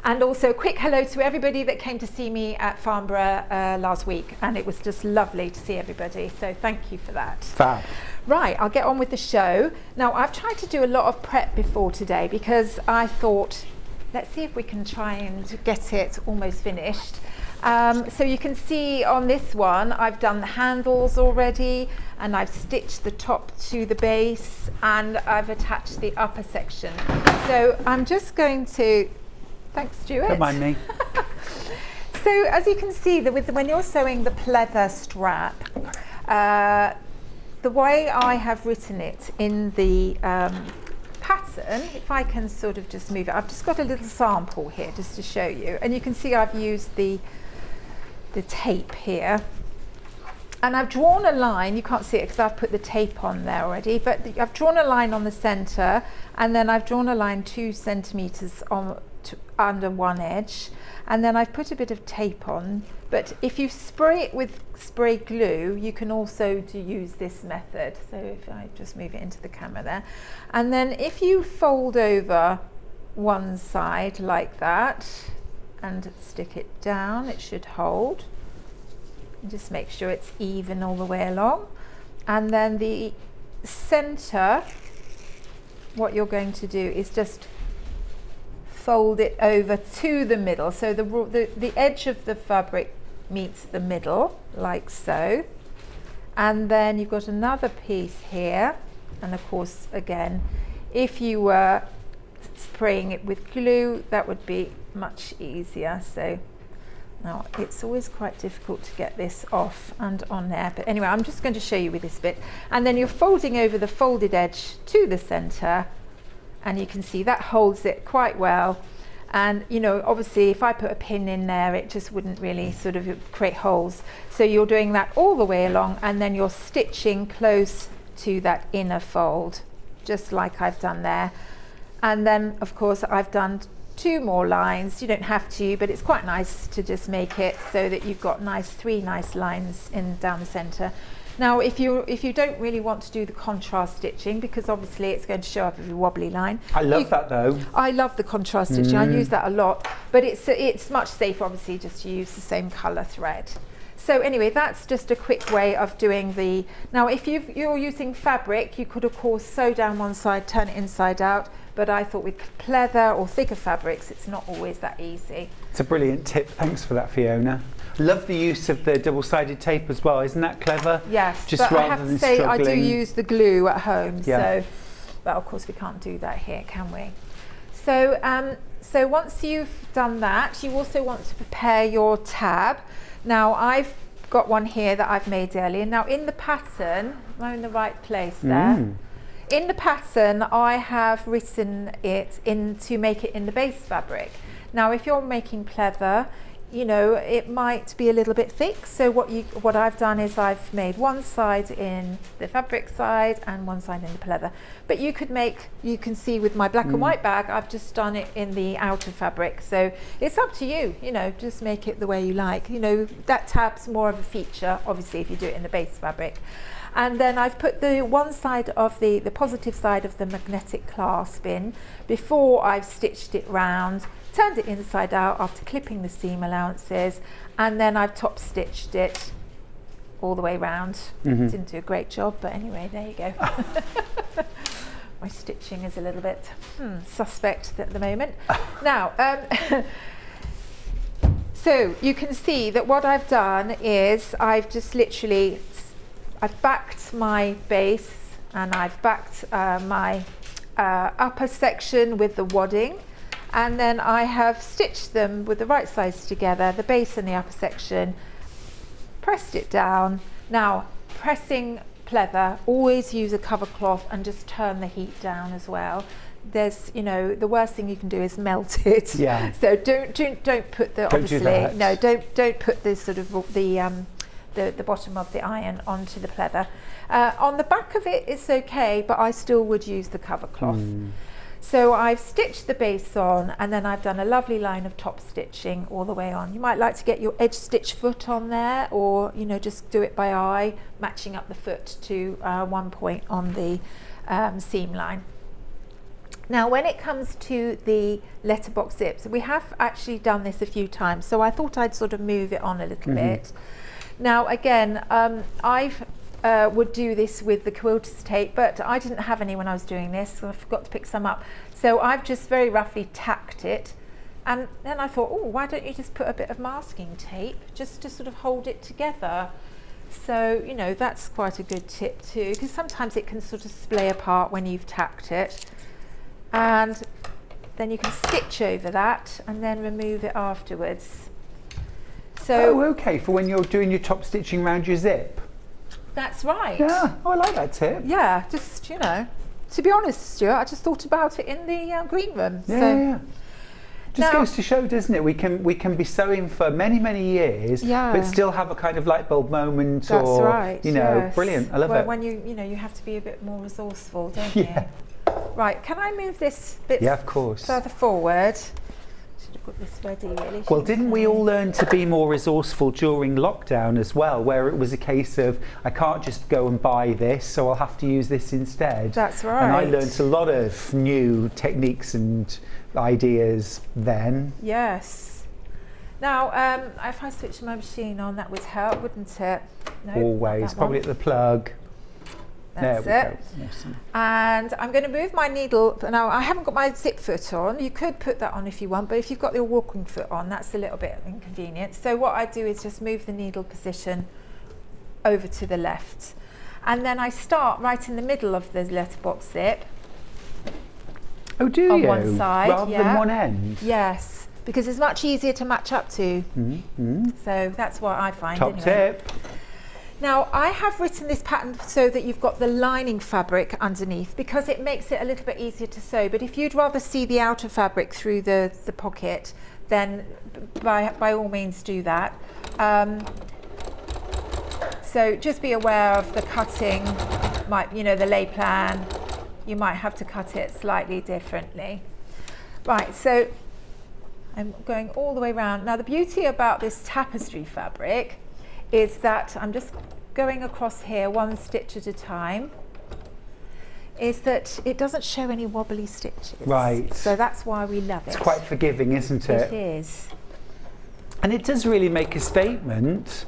And also a quick hello to everybody that came to see me at Farnborough last week, and it was just lovely to see everybody, so thank you for that. Fab. Right, I'll get on with the show. Now, I've tried to do a lot of prep before today because I thought, let's see if we can try and get it almost finished. So you can see on this one, I've done the handles already, and I've stitched the top to the base, and I've attached the upper section. So I'm just going to, thanks Stuart. Don't mind me. So as you can see, when you're sewing the pleather strap, the way I have written it in the pattern, if I can sort of just move it, I've just got a little sample here just to show you, and you can see I've used the tape here, and I've drawn a line. You can't see it because I've put the tape on there already, but I've drawn a line on the center, and then I've drawn a line 2 centimeters on under one edge, and then I've put a bit of tape on. But if you spray it with spray glue, you can also use this method. So if I just move it into the camera there, and then if you fold over one side like that and stick it down, it should hold. And just make sure it's even all the way along. And then the center, what you're going to do is just fold it over to the middle, so the edge of the fabric meets the middle, like so. And then you've got another piece here, and of course, again, if you were spraying it with glue, that would be much easier. So now it's always quite difficult to get this off and on there, but anyway, I'm just going to show you with this bit. And then you're folding over the folded edge to the center, and you can see that holds it quite well. And you know, obviously if I put a pin in there, it just wouldn't really sort of create holes. So you're doing that all the way along, and then you're stitching close to that inner fold, just like I've done there. And then of course I've done 2 more lines. You don't have to, but it's quite nice to just make it so that you've got 3 nice lines in down the center. Now if you don't really want to do the contrast stitching, because obviously it's going to show up every wobbly line. I love that though. I love the contrast stitching. I use that a lot, but it's much safer obviously just to use the same colour thread. So anyway, that's just a quick way of doing the. Now if you're using fabric, you could of course sew down one side, turn it inside out, but I thought with pleather or thicker fabrics, it's not always that easy. It's a brilliant tip. Thanks for that, Fiona. Love the use of the double-sided tape as well. Isn't that clever? Yes, just but rather I have than to say struggling. I do use the glue at home. Yeah. So, but of course we can't do that here, can we? So, so once you've done that, you also want to prepare your tab. Now I've got one here that I've made earlier. Now in the pattern, am I in the right place there? In the pattern, I have written it in to make it in the base fabric. Now if you're making pleather, you know, it might be a little bit thick, so what I've done is I've made one side in the fabric side and one side in the pleather. But you could make, you can see with my black and white bag, I've just done it in the outer fabric, so it's up to you, you know, just make it the way you like. You know, that tab's more of a feature, obviously, if you do it in the base fabric. And then I've put the one side of the positive side of the magnetic clasp in before I've stitched it round, turned it inside out after clipping the seam allowances, and then I've top stitched it all the way round. Didn't do a great job, but anyway, there you go. My stitching is a little bit suspect at the moment. Now, so you can see that what I've done is I've just literally, I've backed my base and I've backed my upper section with the wadding. And then I have stitched them with the right sides together, the base and the upper section, pressed it down. Now, pressing pleather, always use a cover cloth and just turn the heat down as well. There's, you know, the worst thing you can do is melt it. Yeah. So don't put the, Don't obviously, do that. no, don't put the sort of the bottom of the iron onto the pleather. On the back of it, it's okay, but I still would use the cover cloth. So I've stitched the base on, and then I've done a lovely line of top stitching all the way on. You might like to get your edge stitch foot on there, or you know, just do it by eye, matching up the foot to one point on the seam line. Now when it comes to the letterbox zips, we have actually done this a few times, so I thought I'd sort of move it on a little bit. Now again, I've would do this with the quilter's tape, but I didn't have any when I was doing this, so I forgot to pick some up. So I've just very roughly tacked it, and then I thought, oh, why don't you just put a bit of masking tape just to sort of hold it together? So, you know, that's quite a good tip too, because sometimes it can sort of splay apart when you've tacked it. And then you can stitch over that and then remove it afterwards. So, okay, for when you're doing your top stitching around your zip. that's right. Yeah, I like that tip. Yeah, just, you know, to be honest, Stuart, I just thought about it in the green room. Yeah. Just Now- goes to show, doesn't it? We can be sewing for many, many years, Yeah. but still have a kind of light bulb moment. That's or, right. you know, yes. brilliant. I love well, it. When you know, you have to be a bit more resourceful, don't Yeah. you? Right, can I move this bit Yeah, of course. further forward? got this ready, really. Well, didn't we all learn to be more resourceful during lockdown as well, where it was a case of, I can't just go and buy this, so I'll have to use this instead. That's right. And I learned a lot of new techniques and ideas then. Yes. Now, if I switch my machine on, that would help, wouldn't it? No, Always, probably at the plug. That's there it. we go. Awesome. And I'm going to move my needle. Now, I haven't got my zip foot on. You could put that on if you want, but if you've got your walking foot on, that's a little bit inconvenient. So what I do is just move the needle position over to the left. And then I start right in the middle of the letterbox zip. Oh, do on you? one side, rather than one end? Yes, because it's much easier to match up to. Mm-hmm. So that's what I find. Top anyway. tip. Now, I have written this pattern so that you've got the lining fabric underneath, because it makes it a little bit easier to sew. But if you'd rather see the outer fabric through the pocket, then by all means do that. So just be aware of the cutting, the lay plan. You might have to cut it slightly differently. Right, so I'm going all the way around. Now, the beauty about this tapestry fabric is that I'm just going across here one stitch at a time, is that it doesn't show any wobbly stitches. Right. So that's why we love it. It's quite forgiving, isn't it? It is. And it does really make a statement.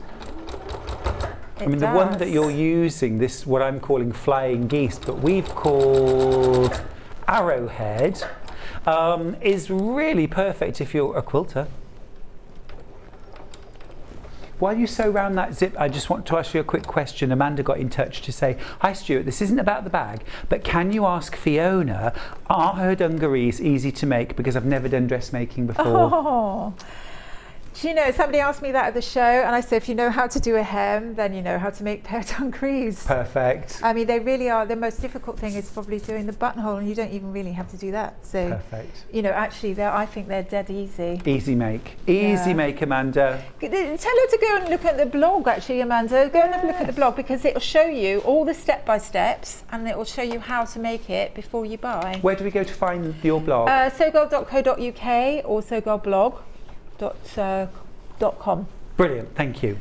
I mean, the one that you're using, this what I'm calling flying geese, but we've called arrowhead, is really perfect if you're a quilter. While you sew around that zip, I just want to ask you a quick question. Amanda got in touch to say, hi Stuart, this isn't about the bag, but can you ask Fiona, are her dungarees easy to make? Because I've never done dressmaking before. Oh. Do you know, somebody asked me that at the show, and I said, if you know how to do a hem, then you know how to make pair dungarees. Perfect. I mean, they really are. The most difficult thing is probably doing the buttonhole, and you don't even really have to do that. So, perfect. Actually, I think they're dead easy. Easy make. Easy make, Amanda. Tell her to go and look at the blog, actually, Amanda. Go and have a look at the blog, because it will show you all the step-by-steps, and it will show you how to make it before you buy. Where do we go to find your blog? sewgirl.co.uk or sewgirlblog.com. Brilliant, thank you.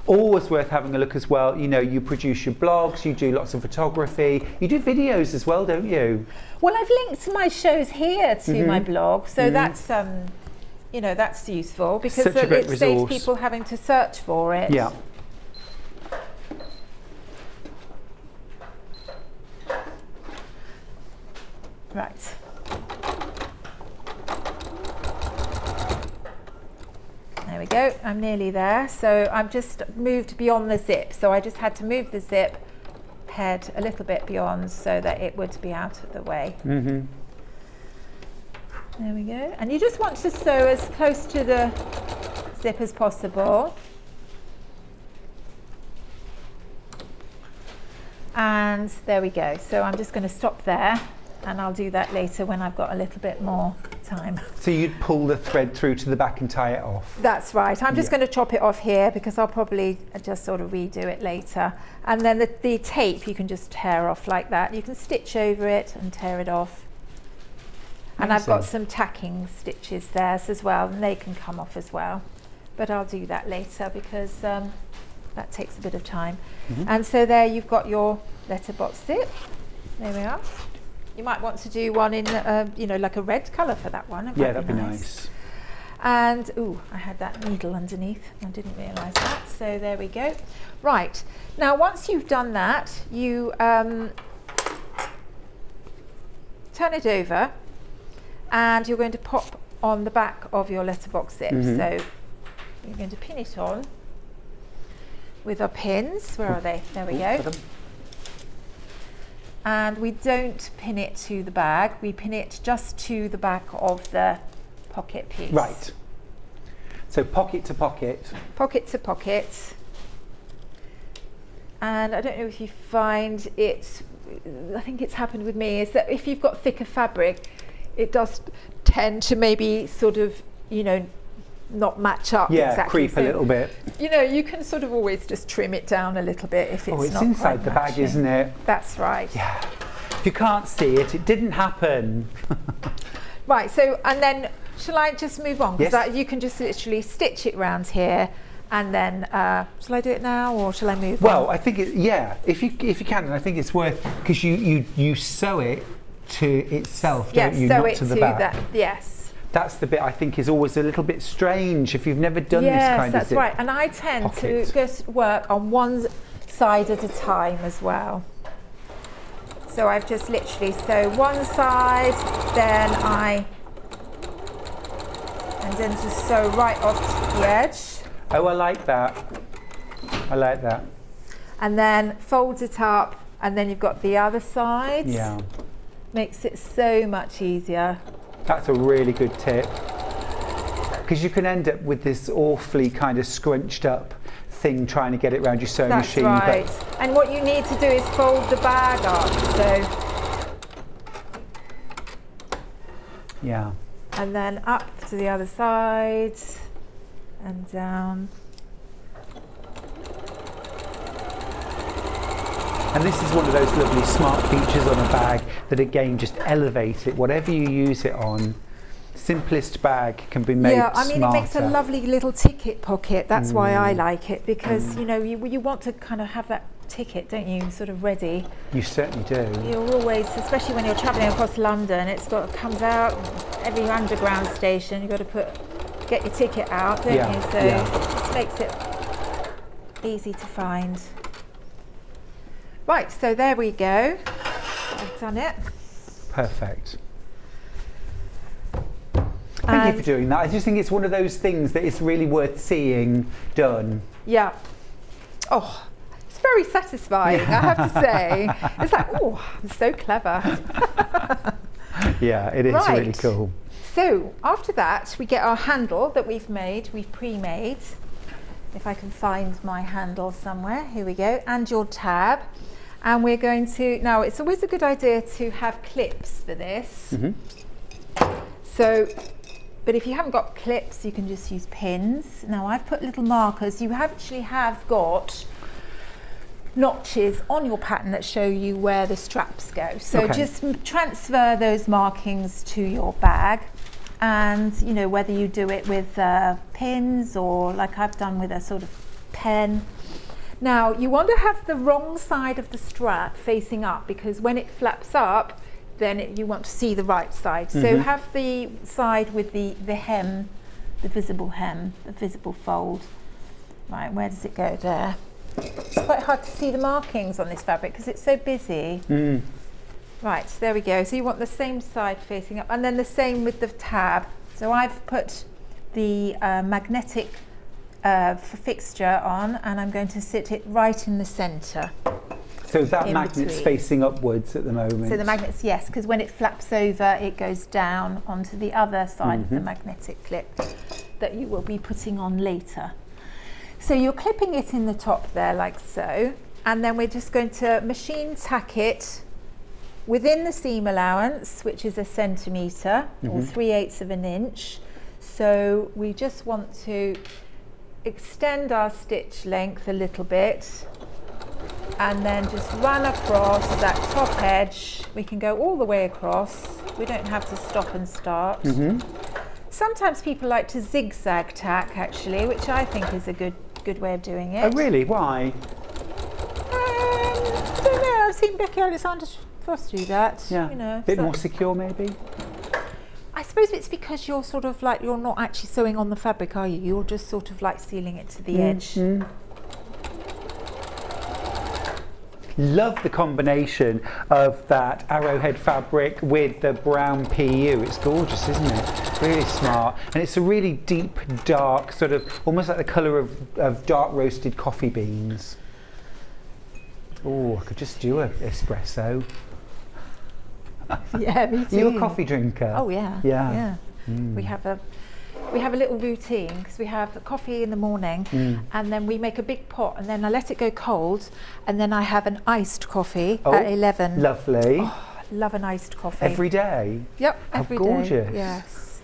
Always worth having a look as well. You know, you produce your blogs, you do lots of photography, you do videos as well, don't you? Well, I've linked my shows here to my blog, so that's that's useful, because Such a great it saves resource. people having to search for it. Yeah. Right. There we go, I'm nearly there. So I've just moved beyond the zip. So I just had to move the zip head a little bit beyond so that it would be out of the way. Mm-hmm. There we go. And you just want to sew as close to the zip as possible. And there we go. So I'm just going to stop there, and I'll do that later when I've got a little bit more time. So you'd pull the thread through to the back and tie it off? That's right. I'm just going to chop it off here, because I'll probably just sort of redo it later. And then the tape you can just tear off like that. You can stitch over it and tear it off. And I've got some tacking stitches there as well, and they can come off as well. But I'll do that later, because that takes a bit of time. Mm-hmm. And so there you've got your letterbox zip. There we are. You might want to do one in, like a red colour for that one. That'd be nice. And, I had that needle underneath. I didn't realise that. So there we go. Right. Now, once you've done that, you turn it over, and you're going to pop on the back of your letterbox zip. Mm-hmm. So you're going to pin it on with our pins. Where are they? There we go. And we don't pin it to the bag, we pin it just to the back of the pocket piece. Right. So pocket to pocket. Pocket to pocket. And I don't know if you find it, I think it's happened with me, is that if you've got thicker fabric, it does tend to maybe sort of, not match up exactly. Creep a little bit. You can sort of always just trim it down a little bit if it's not it's inside quite the matching. bag, isn't it? That's right. Yeah. If you can't see it, it didn't happen. Right, so, and then shall I just move on? Yes. Because you can just literally stitch it round here, and then shall I do it now, or shall I move on? Well, I think if you can, and I think it's worth, because you sew it to itself, don't you? sew Not it to the back. that. Yes. That's the bit I think is always a little bit strange if you've never done this Yes, kind of that's zip right. And I tend pocket. to just work on one side at a time as well. So I've just literally sew one side, and then just sew right off the edge. Oh, I like that. I like that. And then fold it up, and then you've got the other side. Yeah. Makes it so much easier. That's a really good tip. Because you can end up with this awfully kind of scrunched up thing trying to get it around your sewing That's machine. right. But And what you need to do is fold the bag up. yeah. And then up to the other side and down. And this is one of those lovely smart features on a bag that again just elevate it. Whatever you use it on, simplest bag can be made Yeah, I mean smarter. it makes a lovely little ticket pocket. That's why I like it, because you know you want to kind of have that ticket, don't you, sort of ready. You certainly do. You're always, especially when you're travelling across London, comes out every underground station. You've got to get your ticket out, don't you? So it makes it easy to find. Right, so there we go. I've done it. Perfect. Thank you for doing that. I just think it's one of those things that it's really worth seeing done. Yeah. Oh, it's very satisfying, I have to say. It's like, oh, I'm so clever. Yeah, it is Right. really cool. So after that, we get our handle that we've pre-made. If I can find my handle somewhere, here we go, and your tab. And we're going to, now it's always a good idea to have clips for this. So, but if you haven't got clips, you can just use pins. Now I've put little markers. You actually have got notches on your pattern that show you where the straps go. So just transfer those markings to your bag. And you know, whether you do it with pins or like I've done with a sort of pen. Now you want to have the wrong side of the strap facing up, because when it flaps up, then you want to see the right side. So have the side with the hem, the visible hem, the visible fold. Right, where does it go? There. It's quite hard to see the markings on this fabric because it's so busy. Right, so there we go. So you want the same side facing up, and then the same with the tab. So I've put the magnetic fixture on, and I'm going to sit it right in the centre. So that in magnet's between. facing upwards at the moment. So the magnets, yes, because when it flaps over, it goes down onto the other side of the magnetic clip that you will be putting on later. So you're clipping it in the top there like so, and then we're just going to machine tack it within the seam allowance, which is 1 centimetre or 3/8 of an inch. So we just want to extend our stitch length a little bit, and then just run across that top edge. We can go all the way across. We don't have to stop and start. Sometimes people like to zigzag tack actually, which I think is a good way of doing it. Oh really? Why? I don't know, I've seen Becky Alexander Frost do that. Yeah, you know, a bit so more secure maybe? I suppose it's because you're sort of like, you're not actually sewing on the fabric, are you? You're just sort of like sealing it to the edge. Love the combination of that arrowhead fabric with the brown PU. It's gorgeous, isn't it? Really smart. And it's a really deep, dark, sort of almost like the colour of dark roasted coffee beans. Oh, I could just do an espresso. Yeah, me too. Are you a coffee drinker? Oh yeah. Yeah. We have a little routine, because we have coffee in the morning, and then we make a big pot, and then I let it go cold, and then I have an iced coffee at 11. Lovely. Oh, I love an iced coffee. Every day? Yep, How every day. gorgeous. Yes.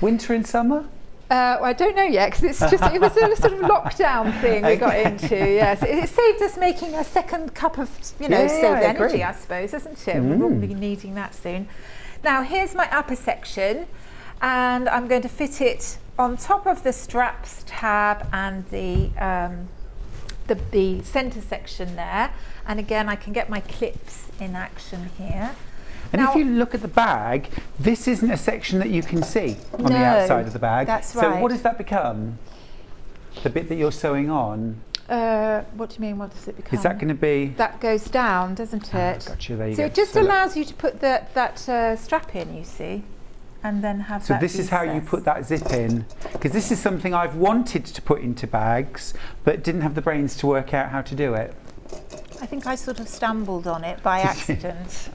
Winter and summer? I don't know yet, because it was a sort of lockdown thing we got into. Yes, it saved us making a second cup of saved energy, agree. I suppose, isn't it? We'll all be needing that soon. Now here's my upper section, and I'm going to fit it on top of the straps tab and the centre section there. And again, I can get my clips in action here. And now, if you look at the bag, this isn't a section that you can see on the outside of the bag. That's right. right. So what does that become? The bit that you're sewing on? What do you mean, what does it become? Is that going to be... That goes down, doesn't it? Gotcha, there you so go. it just allows you to put that strap in, you see, and then have So that this is how you put that zip in, because this is something I've wanted to put into bags, but didn't have the brains to work out how to do it. I think I sort of stumbled on it by accident.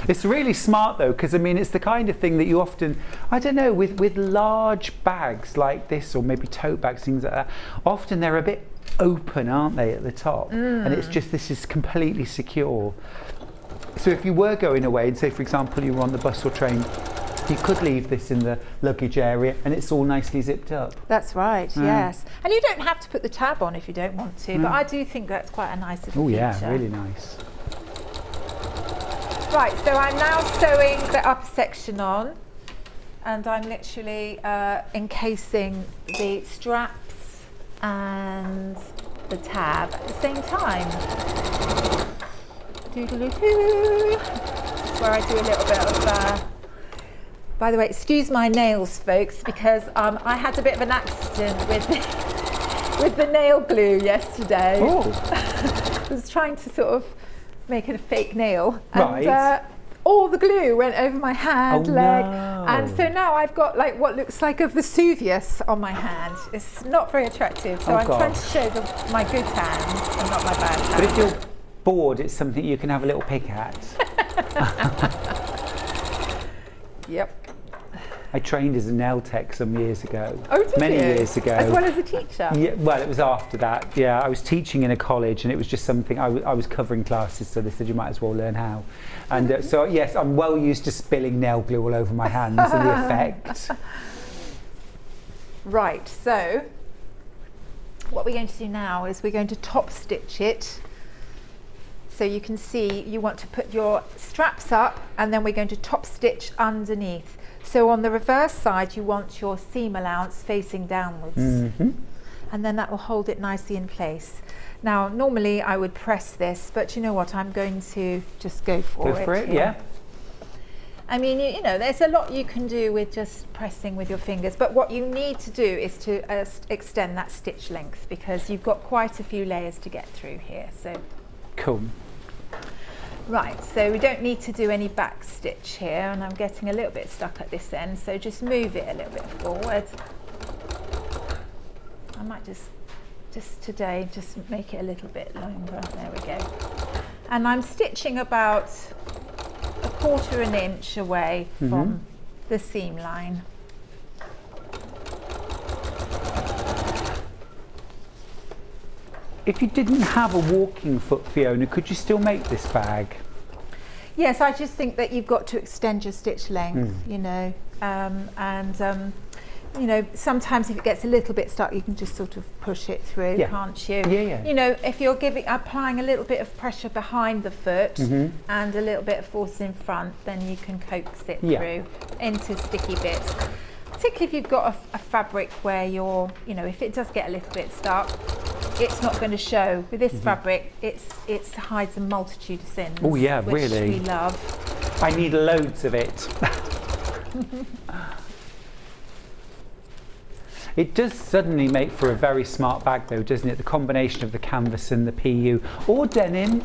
It's really smart though, because I mean it's the kind of thing that you often, I don't know, with large bags like this, or maybe tote bags, things like that, often they're a bit open, aren't they, at the top? And it's just, this is completely secure. So if you were going away and say for example you were on the bus or train, you could leave this in the luggage area and it's all nicely zipped up. That's right, yes. And you don't have to put the tab on if you don't want to, but I do think that's quite a nice little feature. Yeah, really nice. Right, so I'm now sewing the upper section on, and I'm literally encasing the straps and the tab at the same time. Doodle-doo. This is where I do a little bit of by the way, excuse my nails, folks, because I had a bit of an accident with the nail glue yesterday. I was trying to sort of make it a fake nail, and all the glue went over my hand, leg, and so now I've got like what looks like a Vesuvius on my hand. It's not very attractive, so I'm trying to show my good hand and not my bad hand. But if you're bored, it's something you can have a little pick at. Yep. I trained as a nail tech some years ago. Oh, did Many you? years ago. As well as a teacher? Yeah, well, it was after that. Yeah, I was teaching in a college and it was just something, I was covering classes, so they said you might as well learn how. And so, yes, I'm well used to spilling nail glue all over my hands and the effect. Right, so what we're going to do now is we're going to top stitch it. So you can see you want to put your straps up and then we're going to top stitch underneath. So on the reverse side you want your seam allowance facing downwards, and then that will hold it nicely in place. Now normally I would press this, but you know what, I'm going to just go for it. Go for it, here. yeah. I mean, you know, there's a lot you can do with just pressing with your fingers, but what you need to do is to extend that stitch length, because you've got quite a few layers to get through here. So cool. Right, so we don't need to do any back stitch here, and I'm getting a little bit stuck at this end, so just move it a little bit forward. I might just today just make it a little bit longer. There we go. And I'm stitching about 1/4 inch away from the seam line. If you didn't have a walking foot, Fiona, could you still make this bag? Yes, I just think that you've got to extend your stitch length, you know, you know, sometimes if it gets a little bit stuck, you can just sort of push it through, can't you? Yeah. You know, if you're applying a little bit of pressure behind the foot and a little bit of force in front, then you can coax it through into sticky bits. Particularly if you've got a fabric where you're, you know, if it does get a little bit stuck, it's not going to show. With this fabric, it hides a multitude of sins. Oh yeah, which really. we love. I need loads of it. It does suddenly make for a very smart bag though, doesn't it? The combination of the canvas and the PU, or denim.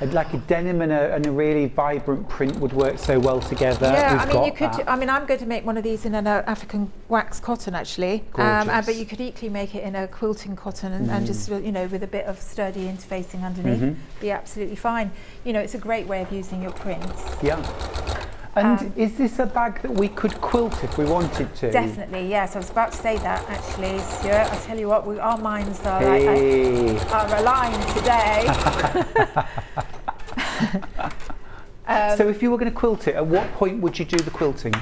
Like a denim and a really vibrant print would work so well together. Yeah, I mean, you could. I mean, I'm going to make one of these in an African wax cotton actually, but you could equally make it in a quilting cotton and just, you know, with a bit of sturdy interfacing underneath, be absolutely fine. You know, it's a great way of using your prints. Yeah. And is this a bag that we could quilt if we wanted to? Definitely, yes. I was about to say that actually, Stuart. I tell you what, our minds are are aligned today. So if you were going to quilt it, at what point would you do the quilting?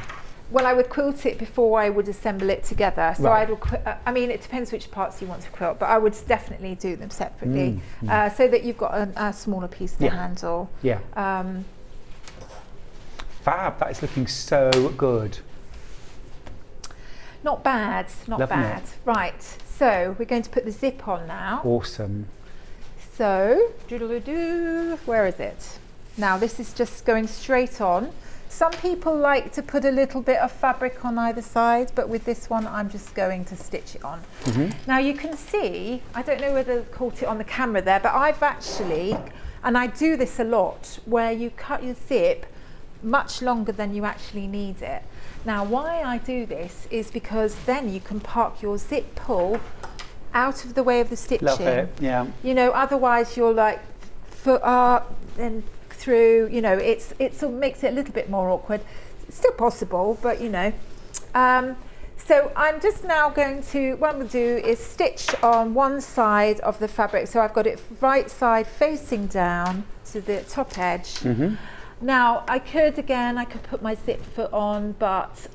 Well, I would quilt it before I would assemble it together. So I mean, it depends which parts you want to quilt, but I would definitely do them separately, so that you've got a smaller piece to handle. Yeah. fab. That is looking so good. Not bad, not Loving bad. it. Right, so we're going to put the zip on now. Awesome. So, doodle-doo, where is it? Now this is just going straight on. Some people like to put a little bit of fabric on either side, but with this one I'm just going to stitch it on. Now you can see, I don't know whether I caught it on the camera there, but I've actually, and I do this a lot, where you cut your zip much longer than you actually need it. Now why I do this is because then you can park your zip pull out of the way of the stitching. Love it, yeah. You know, otherwise you're like foot up and through, you know, it sort of makes it a little bit more awkward. It's still possible, but you know. So I'm just now going to, what I'm going to do is stitch on one side of the fabric. So I've got it right side facing down to the top edge. Now I could put my zip foot on, but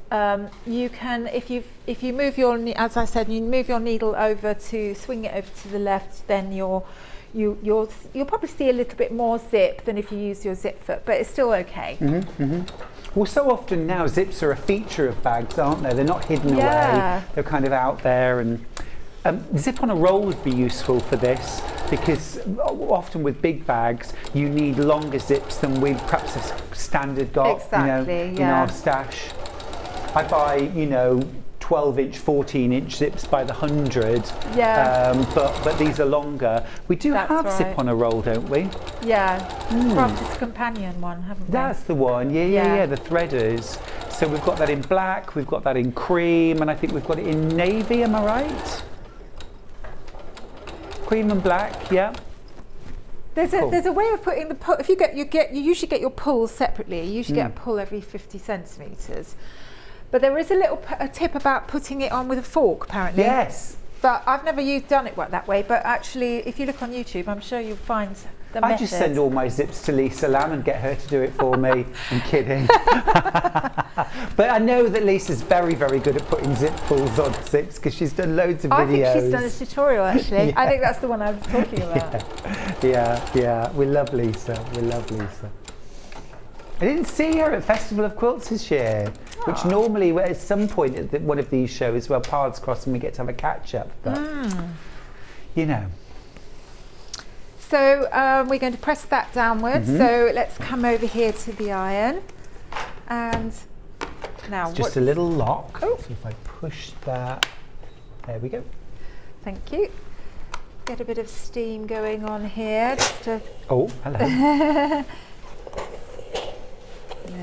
you can, if you move your, as I said, you move your needle over to swing it over to the left, then you'll probably see a little bit more zip than if you use your zip foot, but it's still okay. Well, so often now zips are a feature of bags, aren't they? They're not hidden away. They're kind of out there, and zip on a roll would be useful for this, because often with big bags you need longer zips than we perhaps have standard got. Exactly, in our stash. I buy 12-inch, 14-inch zips by the 100. But these are longer. We do have zip on a roll, don't we? Crafters Companion one, haven't we? That's the one. Yeah, the threaders. So we've got that in black, we've got that in cream, and I think we've got it in navy. Am I right? Cream and black, yeah. There's a way of putting the pull. If you usually get your pulls separately. You usually get a pull every 50 centimeters. But there is a tip about putting it on with a fork, apparently. Yes. But I've never done it that way. But actually, if you look on YouTube, I'm sure you'll find the method. I just send all my zips to Lisa Lamb and get her to do it for me. I'm kidding. But I know that Lisa's very, very good at putting zip pulls on zips, because she's done loads of videos. I think she's done a tutorial, actually. I think that's the one I was talking about. Yeah. We love Lisa. I didn't see her at Festival of Quilts this year, which normally at some point at one of these shows where paths cross and we get to have a catch up. But So we're going to press that downwards. So let's come over here to the iron, and now it's just a little lock. So if I push that, there we go. Thank you. Get a bit of steam going on here. Just to oh, hello.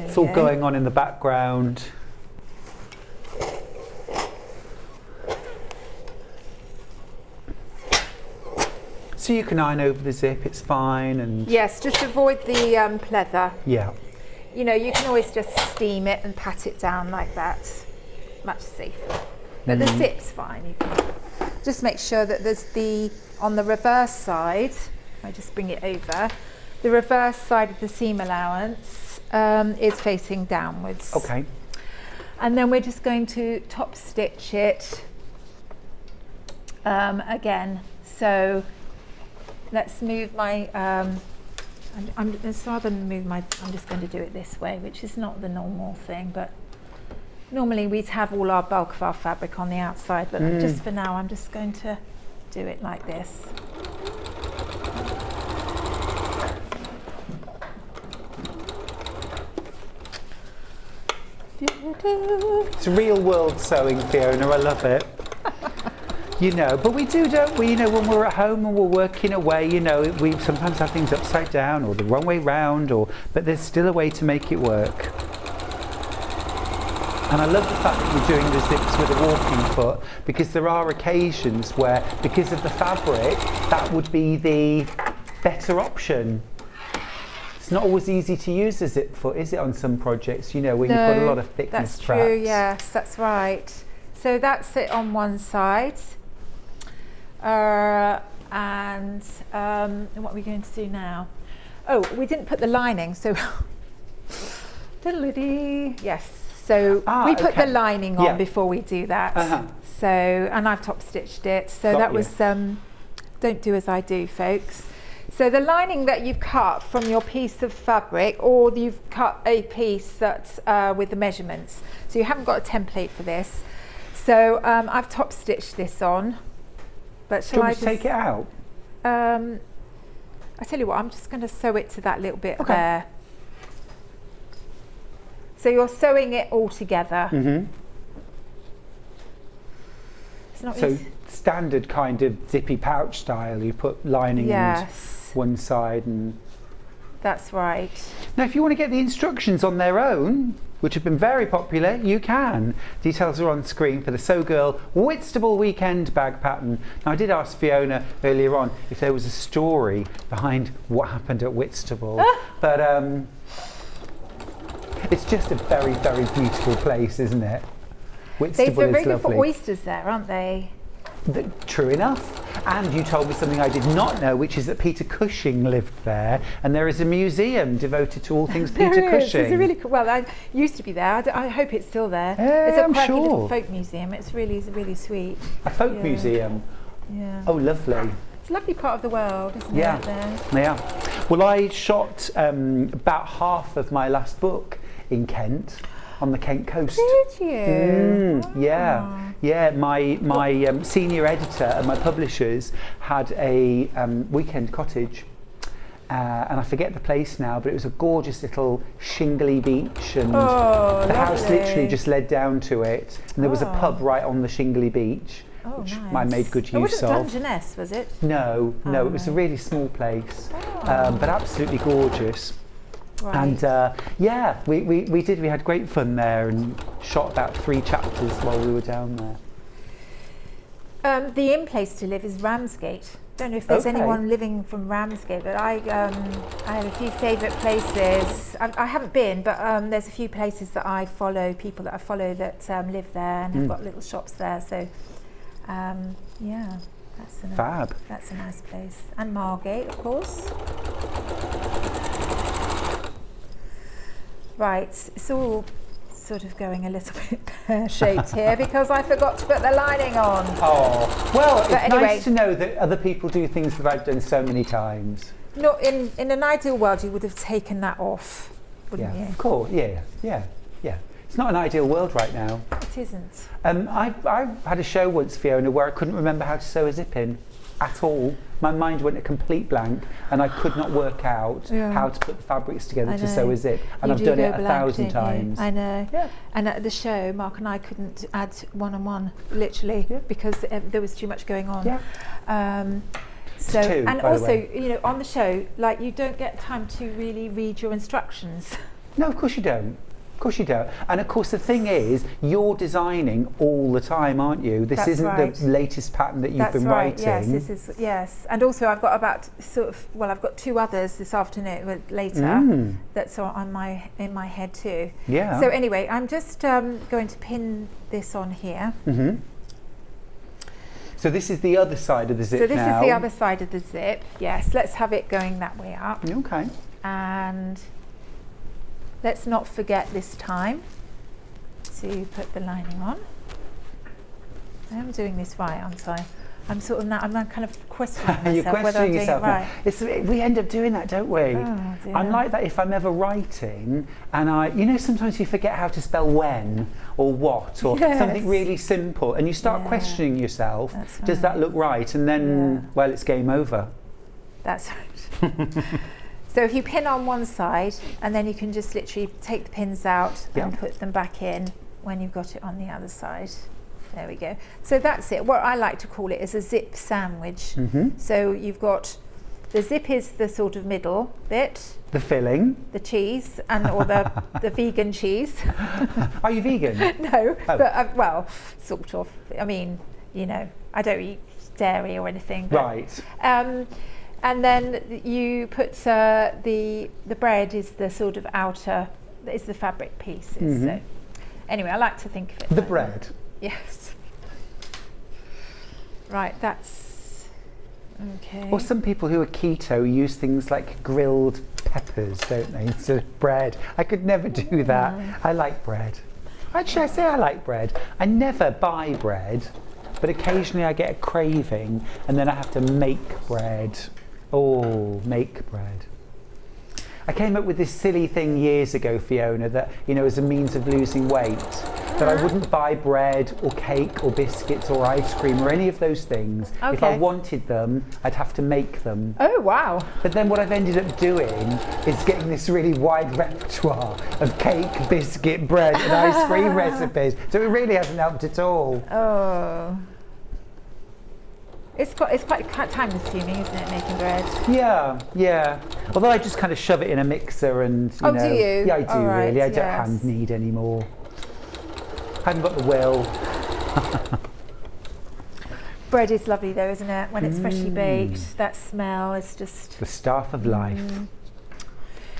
It's all going on in the background. So you can iron over the zip, it's fine. And yes, just avoid the pleather. Yeah. You know, you can always just steam it and pat it down like that. Much safer. But the zip's fine. You can just make sure that there's on the reverse side, I just bring it over, the reverse side of the seam allowance is facing downwards. Okay. And then we're just going to top stitch it again. So let's move my, I'm just going to do it this way, which is not the normal thing, but normally we'd have all our bulk of our fabric on the outside, but just for now I'm just going to do it like this. It's real world sewing, Fiona. I love it. But we do, don't we? When we're at home and we're working away, we sometimes have things upside down or the wrong way round, but there's still a way to make it work. And I love the fact that you're doing the zips with a walking foot, because there are occasions where, because of the fabric, that would be the better option. It's not always easy to use a zip foot, is it, on some projects, where you've got a lot of thickness. That's true, yes, that's right. So that's it on one side. And what are we going to do now? Oh, we didn't put the lining, so yes. So we put the lining on before we do that. So, and I've top stitched it. So that was, don't do as I do, folks. So the lining that you've cut from your piece of fabric, or you've cut a piece that's with the measurements. So you haven't got a template for this. So I've top stitched this on. But shall Do you want I me to take it out? I tell you what, I'm just going to sew it to that little bit Okay. there. So you're sewing it all together. Mm-hmm. It's not So easy. standard kind of zippy pouch style. You put lining Yes, on one side and... that's right. Now, if you want to get the instructions on their own, which have been very popular, you can. Details are on screen for the So Girl Whitstable Weekend Bag Pattern. Now, I did ask Fiona earlier on if there was a story behind what happened at Whitstable, but it's just a very, very beautiful place, isn't it? Whitstable They're is very good lovely. for oysters there, aren't they? True enough. And you told me something I did not know, which is that Peter Cushing lived there, and there is a museum devoted to all things Peter There is. Cushing. It's a really cool, well, I used to be there. I hope it's still there. Yeah, it's a I'm quirky sure. little folk museum. It's really, really sweet. A folk Yeah. museum. Yeah. Oh, lovely. It's a lovely part of the world, isn't Yeah. it? There. Yeah. Well, I shot about half of my last book in Kent, on the Kent coast. Did you? Yeah, yeah. My senior editor and my publishers had a weekend cottage, and I forget the place now, but it was a gorgeous little shingly beach, and the house literally just led down to it, and there was a pub right on the shingly beach, which I made good use It wasn't of. Dungeness, was it? No, it was a really small place, but absolutely gorgeous. Right. And yeah, we did. We had great fun there and shot about 3 chapters while we were down there. The in place to live is Ramsgate. Don't know if there's Okay. anyone living from Ramsgate, but I have a few favourite places. I haven't been, but there's a few places that I follow, people that I follow that live there and have got little shops there. So yeah, Fab. That's a nice place. And Margate, of course. Right, it's all sort of going a little bit pear-shaped here because I forgot to put the lining on. Oh, well, it's anyway, nice to know that other people do things that I've done so many times. No, in an ideal world, you would have taken that off, wouldn't you? Of course, yeah. It's not an ideal world right now. It isn't. I had a show once, Fiona, where I couldn't remember how to sew a zip in at all. My mind went a complete blank and I could not work out how to put the fabrics together to sew a zip. And I've done it 1,000 times. I know. Yeah. And at the show, Mark and I couldn't add one-on-one, literally, because there was too much going on. Yeah. So, two, and by the also, way. you know, on the show, like, you don't get time to really read your instructions. No, of course you don't. Of course you don't. And of course the thing is, you're designing all the time, aren't you? This isn't the latest pattern that you've been writing. Yes, this is, yes. And also I've got about I've got 2 others this afternoon later that's in my head too. Yeah. So anyway, I'm just going to pin this on here. Mm-hmm. So this is the other side of the zip now. So this is the other side of the zip. Yes, let's have it going that way up. Okay. And let's not forget this time to put the lining on. I am doing this right, aren't I? I'm kind of questioning myself. You're whether I'm questioning doing yourself it right. now. We end up doing that, don't we? Oh, dear. I'm like that if I'm ever writing and sometimes you forget how to spell when or what or something really simple and you start questioning yourself. That's Does that look right? And then, well, it's game over. That's right. So if you pin on one side and then you can just literally take the pins out and put them back in when you've got it on the other side. There we go. So that's it. What I like to call it is a zip sandwich. So you've got, the zip is the sort of middle bit. The filling. The cheese or the vegan cheese. Are you vegan? No, but well, sort of. I mean, you know, I don't eat dairy or anything. But, Right. and then you put the bread is the sort of outer, is the fabric pieces. So anyway, I like to think of it. The like bread. that. Yes. Right, that's okay. Or some people who are keto use things like grilled peppers, don't they, instead of bread. I could never do that. I like bread. Actually, I say I like bread. I never buy bread, but occasionally I get a craving and then I have to make bread. Oh, make bread. I came up with this silly thing years ago, Fiona, that, you know, as a means of losing weight, that I wouldn't buy bread or cake or biscuits or ice cream or any of those things. If I wanted them, I'd have to make them. Oh, wow. But then what I've ended up doing is getting this really wide repertoire of cake, biscuit, bread and ice cream recipes. So it really hasn't helped at all. Oh. It's quite time consuming, isn't it, making bread? Yeah. Although I just kind of shove it in a mixer and, you know. Do you? Yeah, I do right, really. I don't yes. hand knead anymore. I haven't got the will. Bread is lovely though, isn't it? When it's freshly baked, that smell is just... The staff of life.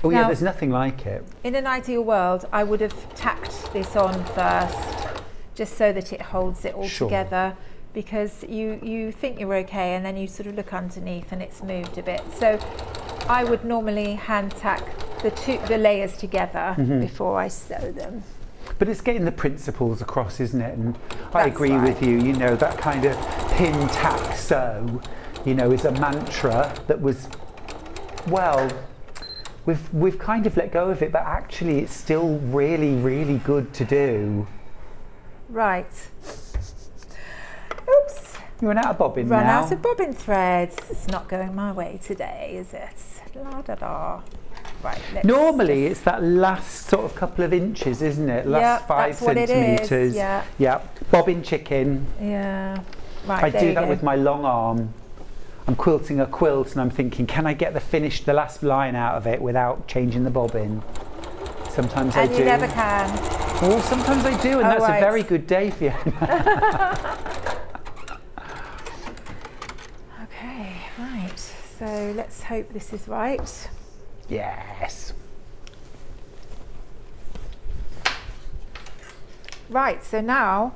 Oh yeah, Now, there's nothing like it. In an ideal world, I would have tacked this on first, just so that it holds it all together. Because you think you're okay and then you sort of look underneath and it's moved a bit. So I would normally hand tack the layers together before I sew them. But it's getting the principles across, isn't it? And I That's agree right. with you, you know, that kind of pin, tack, sew, you know, is a mantra that was, well, we've kind of let go of it, but actually it's still really, really good to do. Right. Oops. You run out of bobbin Run now. out of bobbin threads. It's not going my way today, is it? La da da. Right. Normally it's that last sort of couple of inches, isn't it? Last 5 that's what centimetres. it is. Yeah. Yeah. Bobbin chicken. Yeah. Right. I there do you that go. with my long arm. I'm quilting a quilt and I'm thinking, can I get the last line out of it without changing the bobbin? Sometimes I do. And you never can. Well, sometimes I do, and that's right. a very good day, Fiona. Okay, right. So let's hope this is right. Yes. Right, so now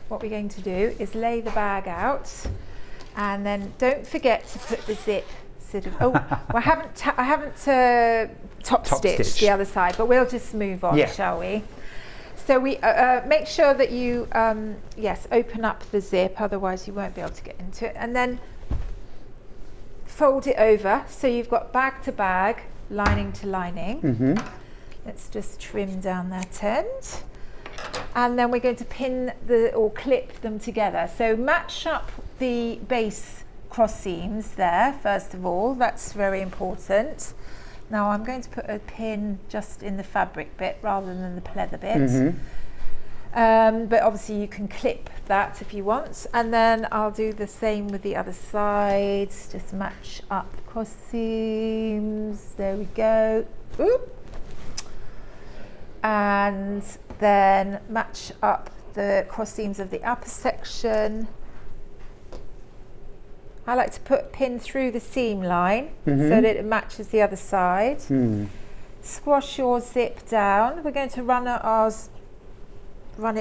what we're going to do is lay the bag out, and then don't forget to put the zip sort of. Oh, well, I haven't top stitched the other side, but we'll just move on, shall we? So we make sure that you open up the zip, otherwise you won't be able to get into it, and then fold it over so you've got bag to bag, lining to lining. Let's just trim down that end. And then we're going to pin or clip them together. So match up the base cross seams there, first of all. That's very important. Now I'm going to put a pin just in the fabric bit rather than the pleather bit. But obviously you can clip that if you want. And then I'll do the same with the other side. Just match up the cross seams. There we go. Oop. And then match up the cross seams of the upper section. I like to put a pin through the seam line so that it matches the other side. Squash your zip down. We're going to run it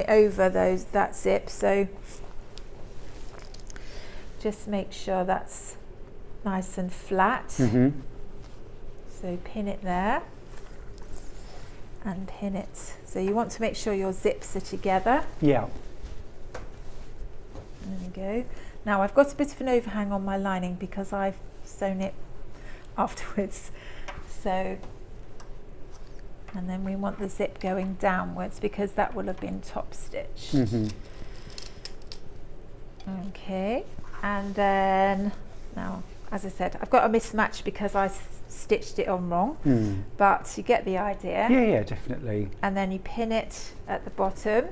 over that zip, so just make sure that's nice and flat. So pin it there and pin it. So you want to make sure your zips are together. Yeah. There we go. Now I've got a bit of an overhang on my lining because I've sewn it afterwards. So, and then we want the zip going downwards because that will have been top stitched. Okay, and then now, as I said, I've got a mismatch because I stitched it on wrong, but you get the idea. Yeah, definitely. And then you pin it at the bottom.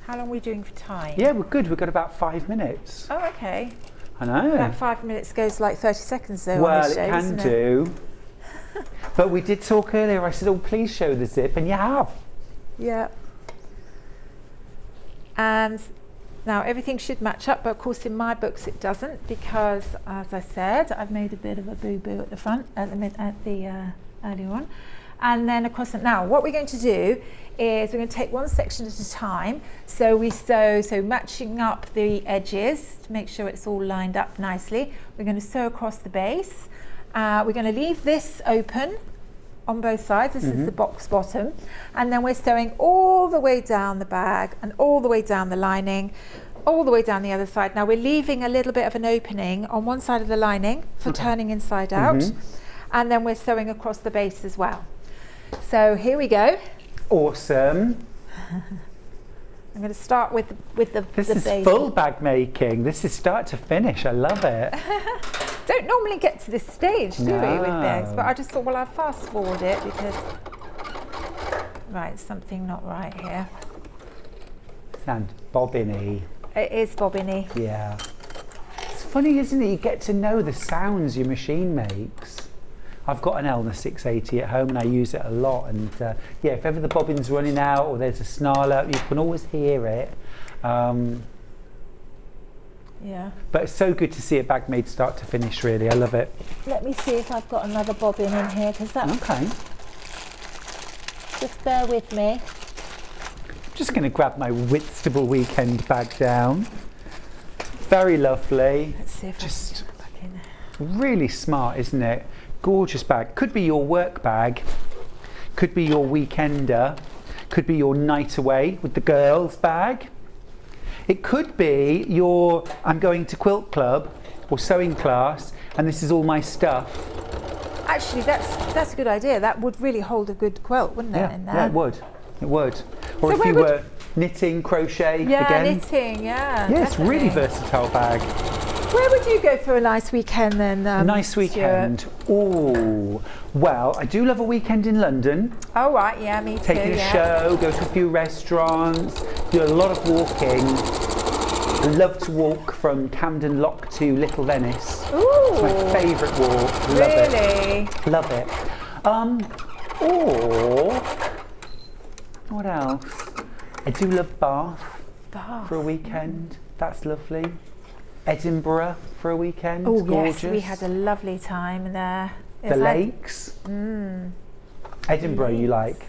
How long are we doing for time? Yeah, we're good. We've got about 5 minutes. Oh, okay. I know. That 5 minutes goes like 30 seconds though. Well, on this show, it can doesn't do. But we did talk earlier. I said, oh, please show the zip, and you have. Yeah. And now everything should match up, but of course in my books it doesn't because, as I said, I've made a bit of a boo-boo at the front, at the earlier on. And then across it. Now what we're going to do is we're going to take one section at a time. So we sew, matching up the edges to make sure it's all lined up nicely. We're going to sew across the base. We're going to leave this open on both sides. This is the box bottom. And then we're sewing all the way down the bag and all the way down the lining. all the way down the other side. Now we're leaving a little bit of an opening on one side of the lining for turning inside out, and then we're sewing across the base as well. So here we go. Awesome. I'm going to start with the This is base. full bag making. This is start to finish. I love it. Don't normally get to this stage, do we, with No. bags? But I just thought, well, I'll fast forward it because something not right here. Sound bobbiny. It is bobbiny. Yeah. It's funny, isn't it? You get to know the sounds your machine makes. I've got an Elna 680 at home and I use it a lot. And yeah, if ever the bobbin's running out or there's a snarl out, you can always hear it. Yeah. But it's so good to see a bag made start to finish, really. I love it. Let me see if I've got another bobbin in here, because that's... Okay. Just bear with me. Just going to grab my Whitstable weekend bag down. Very lovely. Let's see if Just I can get back in there. really smart, isn't it? Gorgeous bag. Could be your work bag. Could be your weekender. Could be your night away with the girls bag. It could be your I'm going to quilt club or sewing class and this is all my stuff. Actually, that's a good idea. That would really hold a good quilt, wouldn't it, in there? Yeah, it would. It would. Or So if you where were knitting, crochet Yeah, again. knitting, yeah. Yeah, it's really definitely. versatile bag. Where would you go for a nice weekend then? Nice weekend. Oh, well, I do love a weekend in London. Stuart? Oh, right, yeah, me too. Taking a yeah. show, go to a few restaurants, do a lot of walking. I love to walk from Camden Lock to Little Venice. Ooh, It's my favourite walk. Love it. really? Love it. Or what else? I do love Bath Bath. for a weekend. That's lovely. Edinburgh for a weekend. Oh, Gorgeous. yes, we had a lovely time there. The lakes. Edinburgh, you like?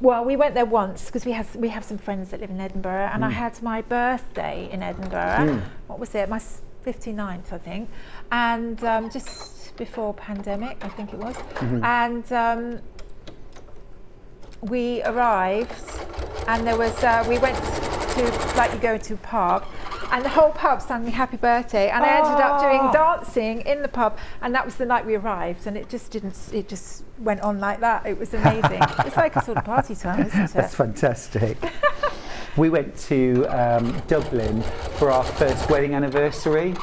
Well, we went there once because we have some friends that live in Edinburgh, and I had my birthday in Edinburgh. What was it? My 59th, I think, and just before pandemic, I think it was. And we arrived, and there was we went to, like, you go to a pub, and the whole pub sang me happy birthday, and I ended up doing dancing in the pub, and that was the night we arrived, and it just went on like that. It was amazing. It's like a sort of party time, isn't it? That's fantastic. We went to Dublin for our first wedding anniversary,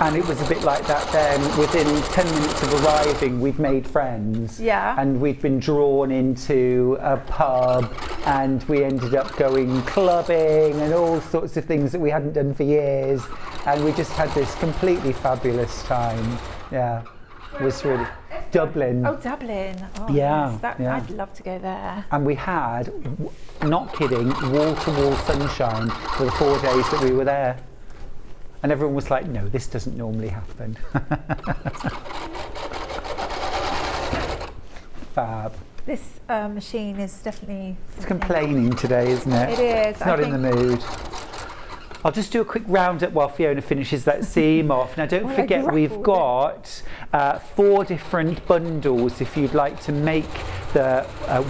and it was a bit like that then. Within 10 minutes of arriving, we'd made friends. Yeah. And we'd been drawn into a pub, and we ended up going clubbing and all sorts of things that we hadn't done for years. And we just had this completely fabulous time. Yeah, it was really... Dublin. Oh, Dublin. Oh, Yeah, yes, yeah. I'd love to go there. And we had, not kidding, wall-to-wall sunshine for the 4 days that we were there. And everyone was like, no, this doesn't normally happen. Fab. This machine is definitely... It's complaining today, isn't it? It is. It's not in the mood. I'll just do a quick roundup while Fiona finishes that seam off. Now, don't Well, I forget, we've grappled got 4 different bundles if you'd like to make the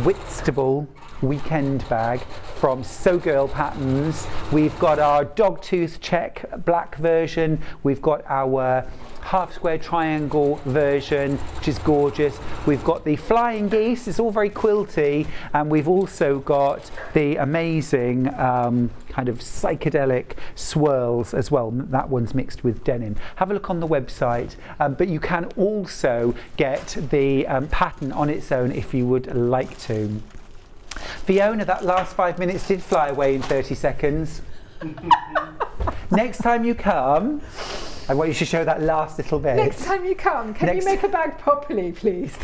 Whitstable weekend bag from Sew Girl Patterns. We've got our dogtooth check black version. We've got our half square triangle version, which is gorgeous. We've got the flying geese, it's all very quilty, and we've also got the amazing kind of psychedelic swirls as well. That one's mixed with denim. Have a look on the website, but you can also get the pattern on its own if you would like to. Fiona, that last 5 minutes did fly away in 30 seconds. Next time you come, I want you to show that last little bit. Next time you come, can you make a bag properly, please?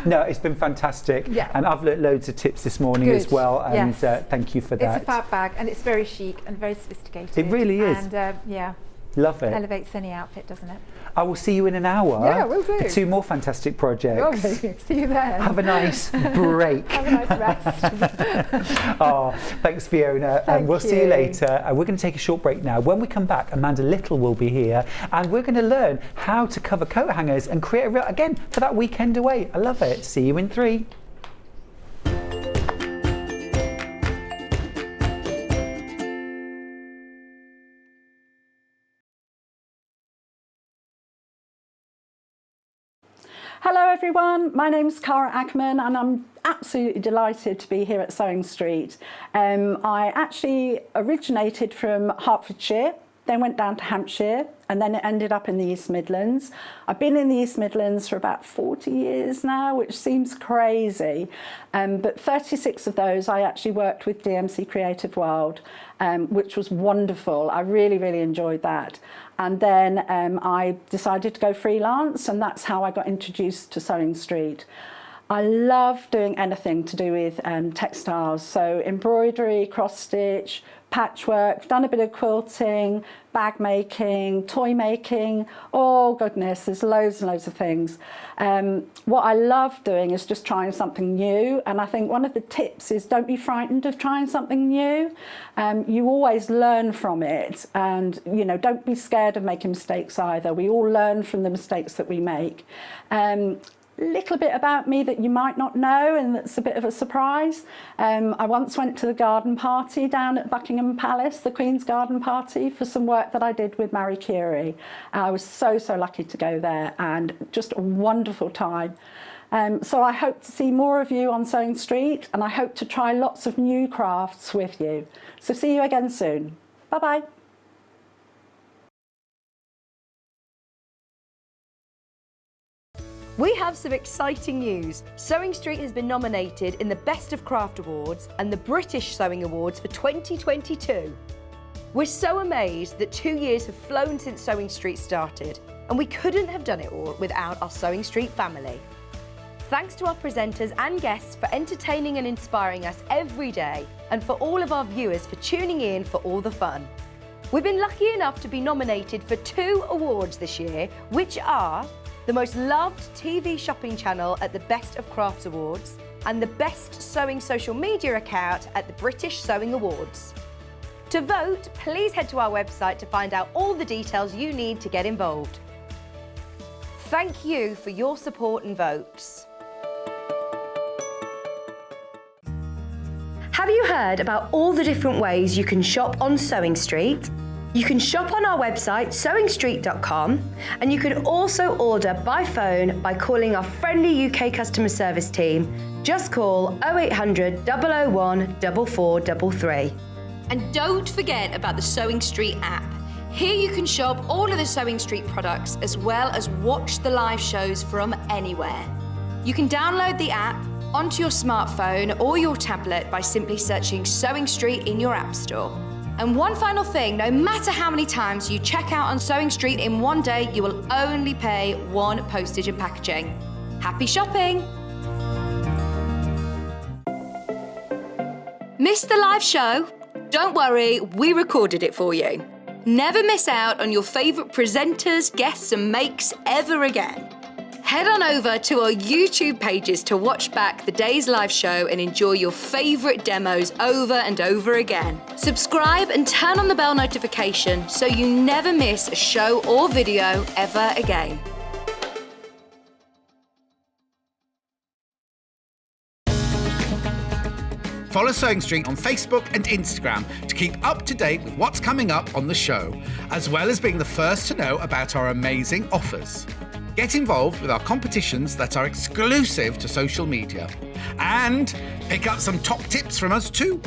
No, it's been fantastic. Yeah. And I've learnt loads of tips this morning as well, and Yes. Thank you for that. It's a fab bag, and it's very chic and very sophisticated. It really is. And yeah, Love it. elevates any outfit, doesn't it? I will see you in an hour Yeah, will do. for 2 more fantastic projects. Okay, see you then. Have a nice break. Have a nice rest. Oh, thanks, Fiona. Thank we'll see you you. later. We're going to take a short break now. When we come back, Amanda Little will be here, and we're going to learn how to cover coat hangers and create a real, again, for that weekend away. I love it. See you in 3. Hello everyone, my name's Cara Ackerman and I'm absolutely delighted to be here at Sewing Street. I actually originated from Hertfordshire, then went down to Hampshire and then it ended up in the East Midlands. I've been in the East Midlands for about 40 years now, which seems crazy, but 36 of those I actually worked with DMC Creative World, which was wonderful. I really, really enjoyed that. And then I decided to go freelance and that's how I got introduced to Sewing Street. I love doing anything to do with textiles, so embroidery, cross stitch, patchwork, done a bit of quilting, bag making, toy making, oh goodness, there's loads and loads of things. What I love doing is just trying something new, and I think one of the tips is don't be frightened of trying something new. You always learn from it, and you know, don't be scared of making mistakes either. We all learn from the mistakes that we make. Little bit about me that you might not know and that's a bit of a surprise. I once went to the garden party down at Buckingham Palace, the Queen's garden party, for some work that I did with Marie Curie. I was so lucky to go there and just a wonderful time. So I hope to see more of you on Sewing Street and I hope to try lots of new crafts with you. So see you again soon. Bye bye. We have some exciting news. Sewing Street has been nominated in the Best of Craft Awards and the British Sewing Awards for 2022. We're so amazed that 2 years have flown since Sewing Street started, and we couldn't have done it all without our Sewing Street family. Thanks to our presenters and guests for entertaining and inspiring us every day, and for all of our viewers for tuning in for all the fun. We've been lucky enough to be nominated for 2 awards this year, which are the most loved TV shopping channel at the Best of Crafts Awards and the best sewing social media account at the British Sewing Awards. To vote, please head to our website to find out all the details you need to get involved. Thank you for your support and votes. Have you heard about all the different ways you can shop on Sewing Street? You can shop on our website, sewingstreet.com, and you can also order by phone by calling our friendly UK customer service team. Just call 0800 001 4433. And don't forget about the Sewing Street app. Here you can shop all of the Sewing Street products as well as watch the live shows from anywhere. You can download the app onto your smartphone or your tablet by simply searching Sewing Street in your app store. And one final thing, no matter how many times you check out on Sewing Street in one day, you will only pay 1 postage and packaging. Happy shopping! Missed the live show? Don't worry, we recorded it for you. Never miss out on your favourite presenters, guests and makes ever again. Head on over to our YouTube pages to watch back the day's live show and enjoy your favourite demos over and over again. Subscribe and turn on the bell notification so you never miss a show or video ever again. Follow Sewing Street on Facebook and Instagram to keep up to date with what's coming up on the show, as well as being the first to know about our amazing offers. Get involved with our competitions that are exclusive to social media. And pick up some top tips from us too.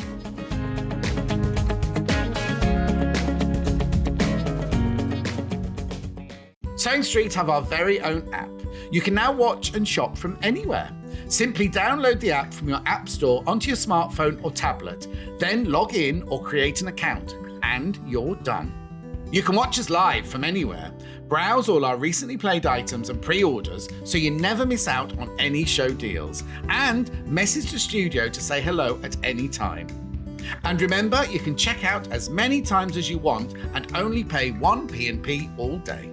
Sewing Street have our very own app. You can now watch and shop from anywhere. Simply download the app from your app store onto your smartphone or tablet, then log in or create an account, and you're done. You can watch us live from anywhere, browse all our recently played items and pre-orders so you never miss out on any show deals, and message the studio to say hello at any time. And remember, you can check out as many times as you want and only pay 1 P&P all day.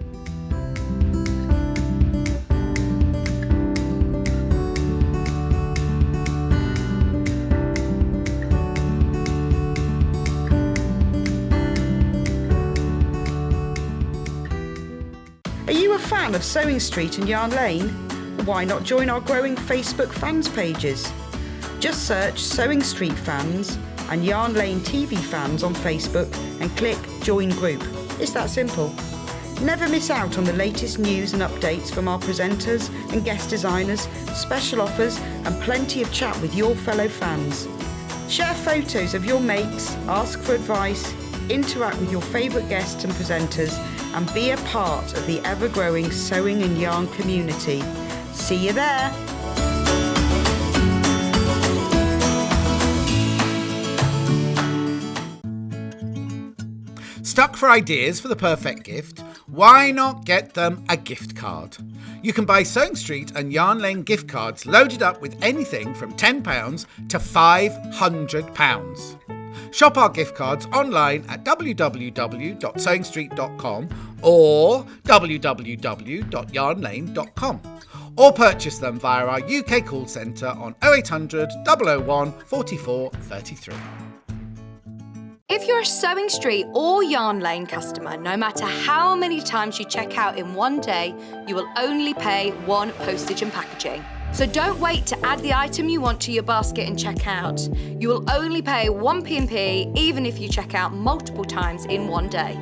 Are you a fan of Sewing Street and Yarn Lane? Why not join our growing Facebook fans pages? Just search Sewing Street Fans and Yarn Lane TV Fans on Facebook and click Join Group. It's that simple. Never miss out on the latest news and updates from our presenters and guest designers, special offers and plenty of chat with your fellow fans. Share photos of your makes, ask for advice, interact with your favourite guests and presenters and be a part of the ever-growing sewing and yarn community. See you there! Stuck for ideas for the perfect gift? Why not get them a gift card? You can buy Sewing Street and Yarn Lane gift cards loaded up with anything from £10 to £500. Shop our gift cards online at www.sewingstreet.com or www.yarnlane.com, or purchase them via our UK call centre on 0800 001 44 33. If you're a Sewing Street or Yarn Lane customer, no matter how many times you check out in one day, you will only pay one postage and packaging. So don't wait to add the item you want to your basket and check out. You will only pay one P&P even if you check out multiple times in one day.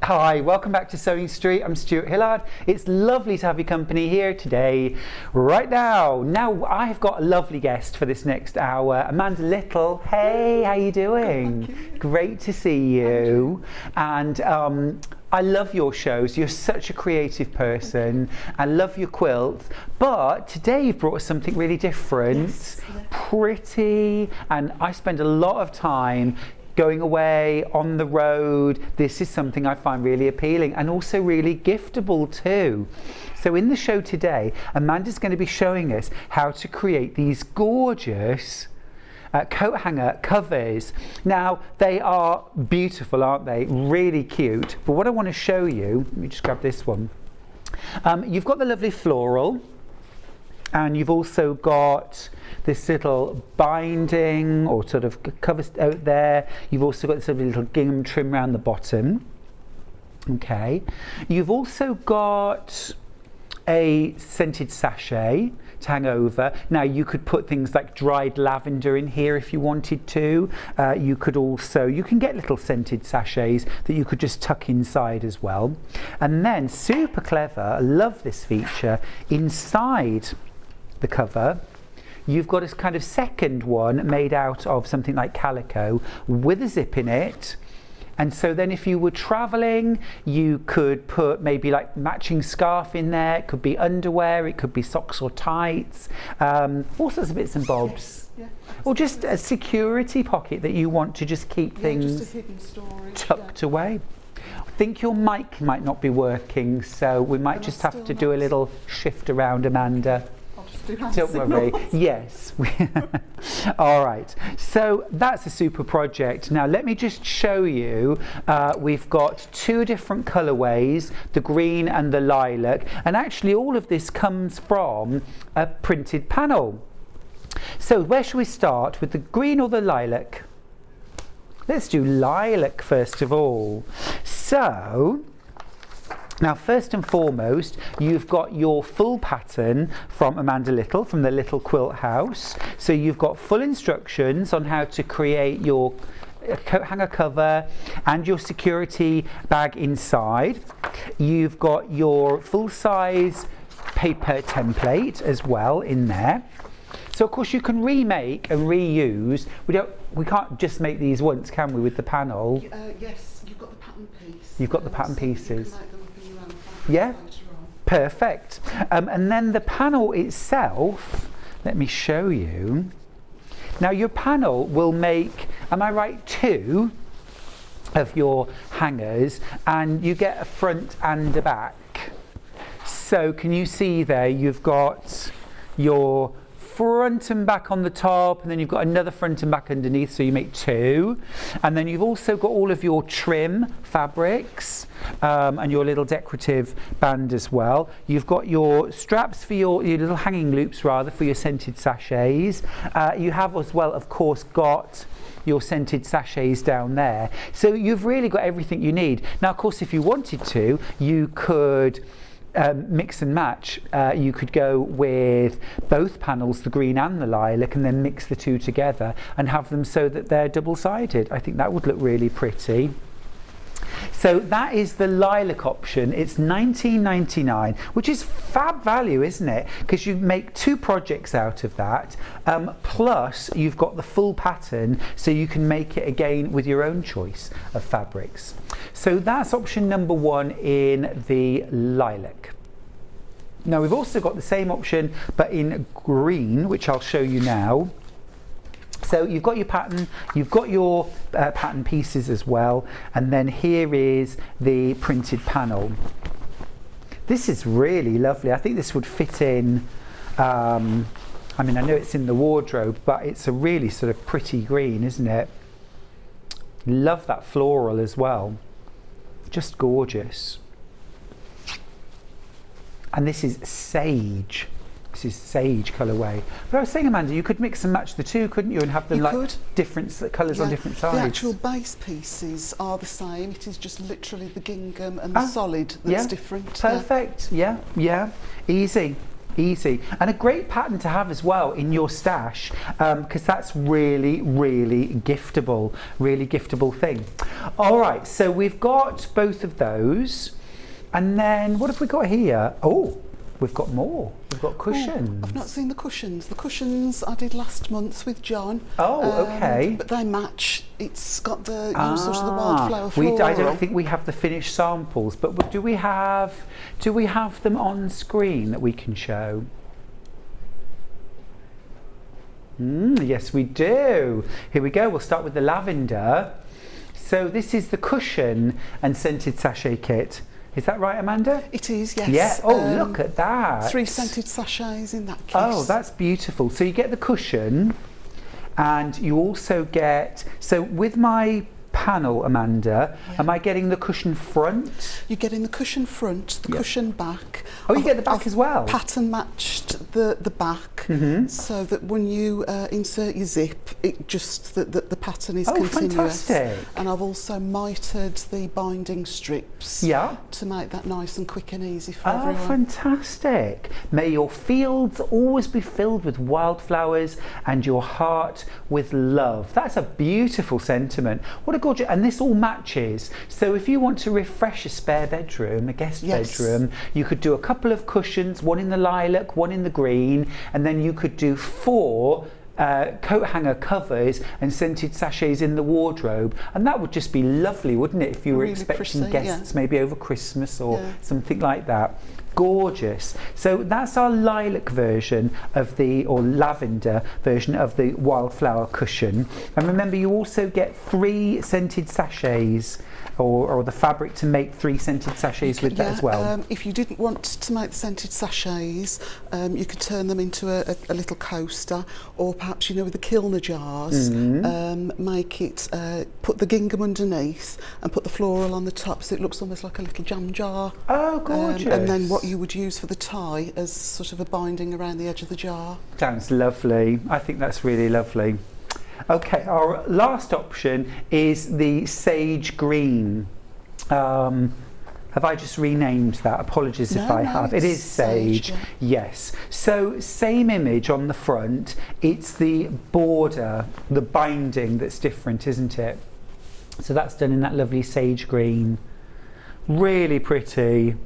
Hi, welcome back to Sewing Street. I'm Stuart Hillard. It's lovely to have your company here today, right now. Now, I've got a lovely guest for this next hour, Amanda Little. Hey, how you doing? Thank you. Great to see you. And I love your shows. You're such a creative person. I love your quilts. But today you've brought us something really different, pretty, and I spend a lot of time going away on the road. This is something I find really appealing and also really giftable too. So in the show today, Amanda's going to be showing us how to create these gorgeous coat hanger covers. Now, they are beautiful, aren't they? Really cute. But what I want to show you, let me just grab this one. You've got the lovely floral, and you've also got this little binding or sort of cover out there. You've also got this sort of little gingham trim around the bottom. Okay. You've also got a scented sachet to hang over. Now you could put things like dried lavender in here if you wanted to. You can get little scented sachets that you could just tuck inside as well. And then, super clever, I love this feature, inside the cover you've got this kind of second one made out of something like calico with a zip in it. And so then if you were traveling, you could put maybe like matching scarf in there. It could be underwear, it could be socks or tights, all sorts of bits and bobs. Yeah, or just a security pocket that you want to just keep things just a hidden storage, tucked away. I think your mic might not be working, so we might just have to do a little shift around, Amanda. Don't worry. Yes. All right. So that's a super project. Now let me just show you. We've got two different colourways, the green and the lilac, and actually all of this comes from a printed panel. So where shall we start, with the green or the lilac? Let's do lilac first of all. So now, first and foremost, you've got your full pattern from Amanda Little, from the Little Quilt House. So you've got full instructions on how to create your coat hanger cover and your security bag inside. You've got your full-size paper template as well in there. So of course you can remake and reuse. We can't just make these once, can we, with the panel? Yes, you've got the pattern piece. You've got the pattern pieces. Yeah, perfect. And then the panel itself, let me show you. Now your panel will make, am I right, 2 of your hangers, and you get a front and a back. So can you see there, you've got your front and back on the top, and then you've got another front and back underneath, so you make 2. And then you've also got all of your trim fabrics and your little decorative band as well. You've got your straps for your little hanging loops rather, for your scented sachets. You have as well, of course, got your scented sachets down there. So you've really got everything you need. Now, of course, if you wanted to, you could mix and match. You could go with both panels, the green and the lilac, and then mix the two together and have them so that they're double-sided. I think that would look really pretty. So that is the lilac option. It's $19.99, which is fab value, isn't it? Because you make 2 projects out of that, plus you've got the full pattern, so you can make it again with your own choice of fabrics. So that's option number 1 in the lilac. Now we've also got the same option, but in green, which I'll show you now. So you've got your pattern, you've got your pattern pieces as well, and then here is the printed panel. This is really lovely. I think this would fit in, I mean, I know it's in the wardrobe, but it's a really sort of pretty green, isn't it? Love that floral as well. Just gorgeous. And this is sage. This is sage colourway. But I was saying, Amanda, you could mix and match the two, couldn't you? And have them different colours on different sides. The actual base pieces are the same. It is just literally the gingham and the solid that's different. Perfect. Yeah. Easy. And a great pattern to have as well in your stash, because that's really giftable. Really giftable thing. All right, so we've got both of those. And then what have we got here? Oh, we've got more. We've got cushions. I've not seen the cushions. The cushions I did last month with John. Oh, okay. But they match. It's got the sort of the wildflower floral. I don't think we have the finished samples, but do we have them on screen that we can show? Yes, we do. Here we go. We'll start with the lavender. So this is the cushion and scented sachet kit. Is that right, Amanda? It is, yes. Yeah. Oh, look at that. 3 scented sachets in that case. Oh, that's beautiful. So you get the cushion, and you also get, so with my panel, Amanda, am I getting the cushion front? You're getting the cushion front, the cushion back. Oh, you get the back as well? Pattern matched the back, so that when you insert your zip, it just the pattern is continuous. Fantastic. And I've also mitered the binding strips to make that nice and quick and easy for everyone. Oh, fantastic. May your fields always be filled with wildflowers and your heart with love. That's a beautiful sentiment. What a gorgeous, and this all matches. So if you want to refresh a spare bedroom, a guest bedroom, you could do a couple of cushions, one in the lilac, one in the green, and then you could do 4 coat hanger covers and scented sachets in the wardrobe, and that would just be lovely, wouldn't it, if you were expecting guests maybe over Christmas or something like that. Gorgeous. So that's our lilac version of or lavender version of the wildflower cushion. And remember, you also get 3 scented sachets, or the fabric to make 3 scented sachets with that as well. If you didn't want to make the scented sachets, you could turn them into a little coaster, or perhaps, with the Kilner jars, make it, put the gingham underneath and put the floral on the top, so it looks almost like a little jam jar. Oh, gorgeous. And then what you would use for the tie as sort of a binding around the edge of the jar. Sounds lovely. I think that's really lovely. Okay, our last option is the sage green. Have I just renamed that? Apologies if I have. It is sage. Yes. So same image on the front. It's the border, the binding that's different, isn't it? So that's done in that lovely sage green. Really pretty.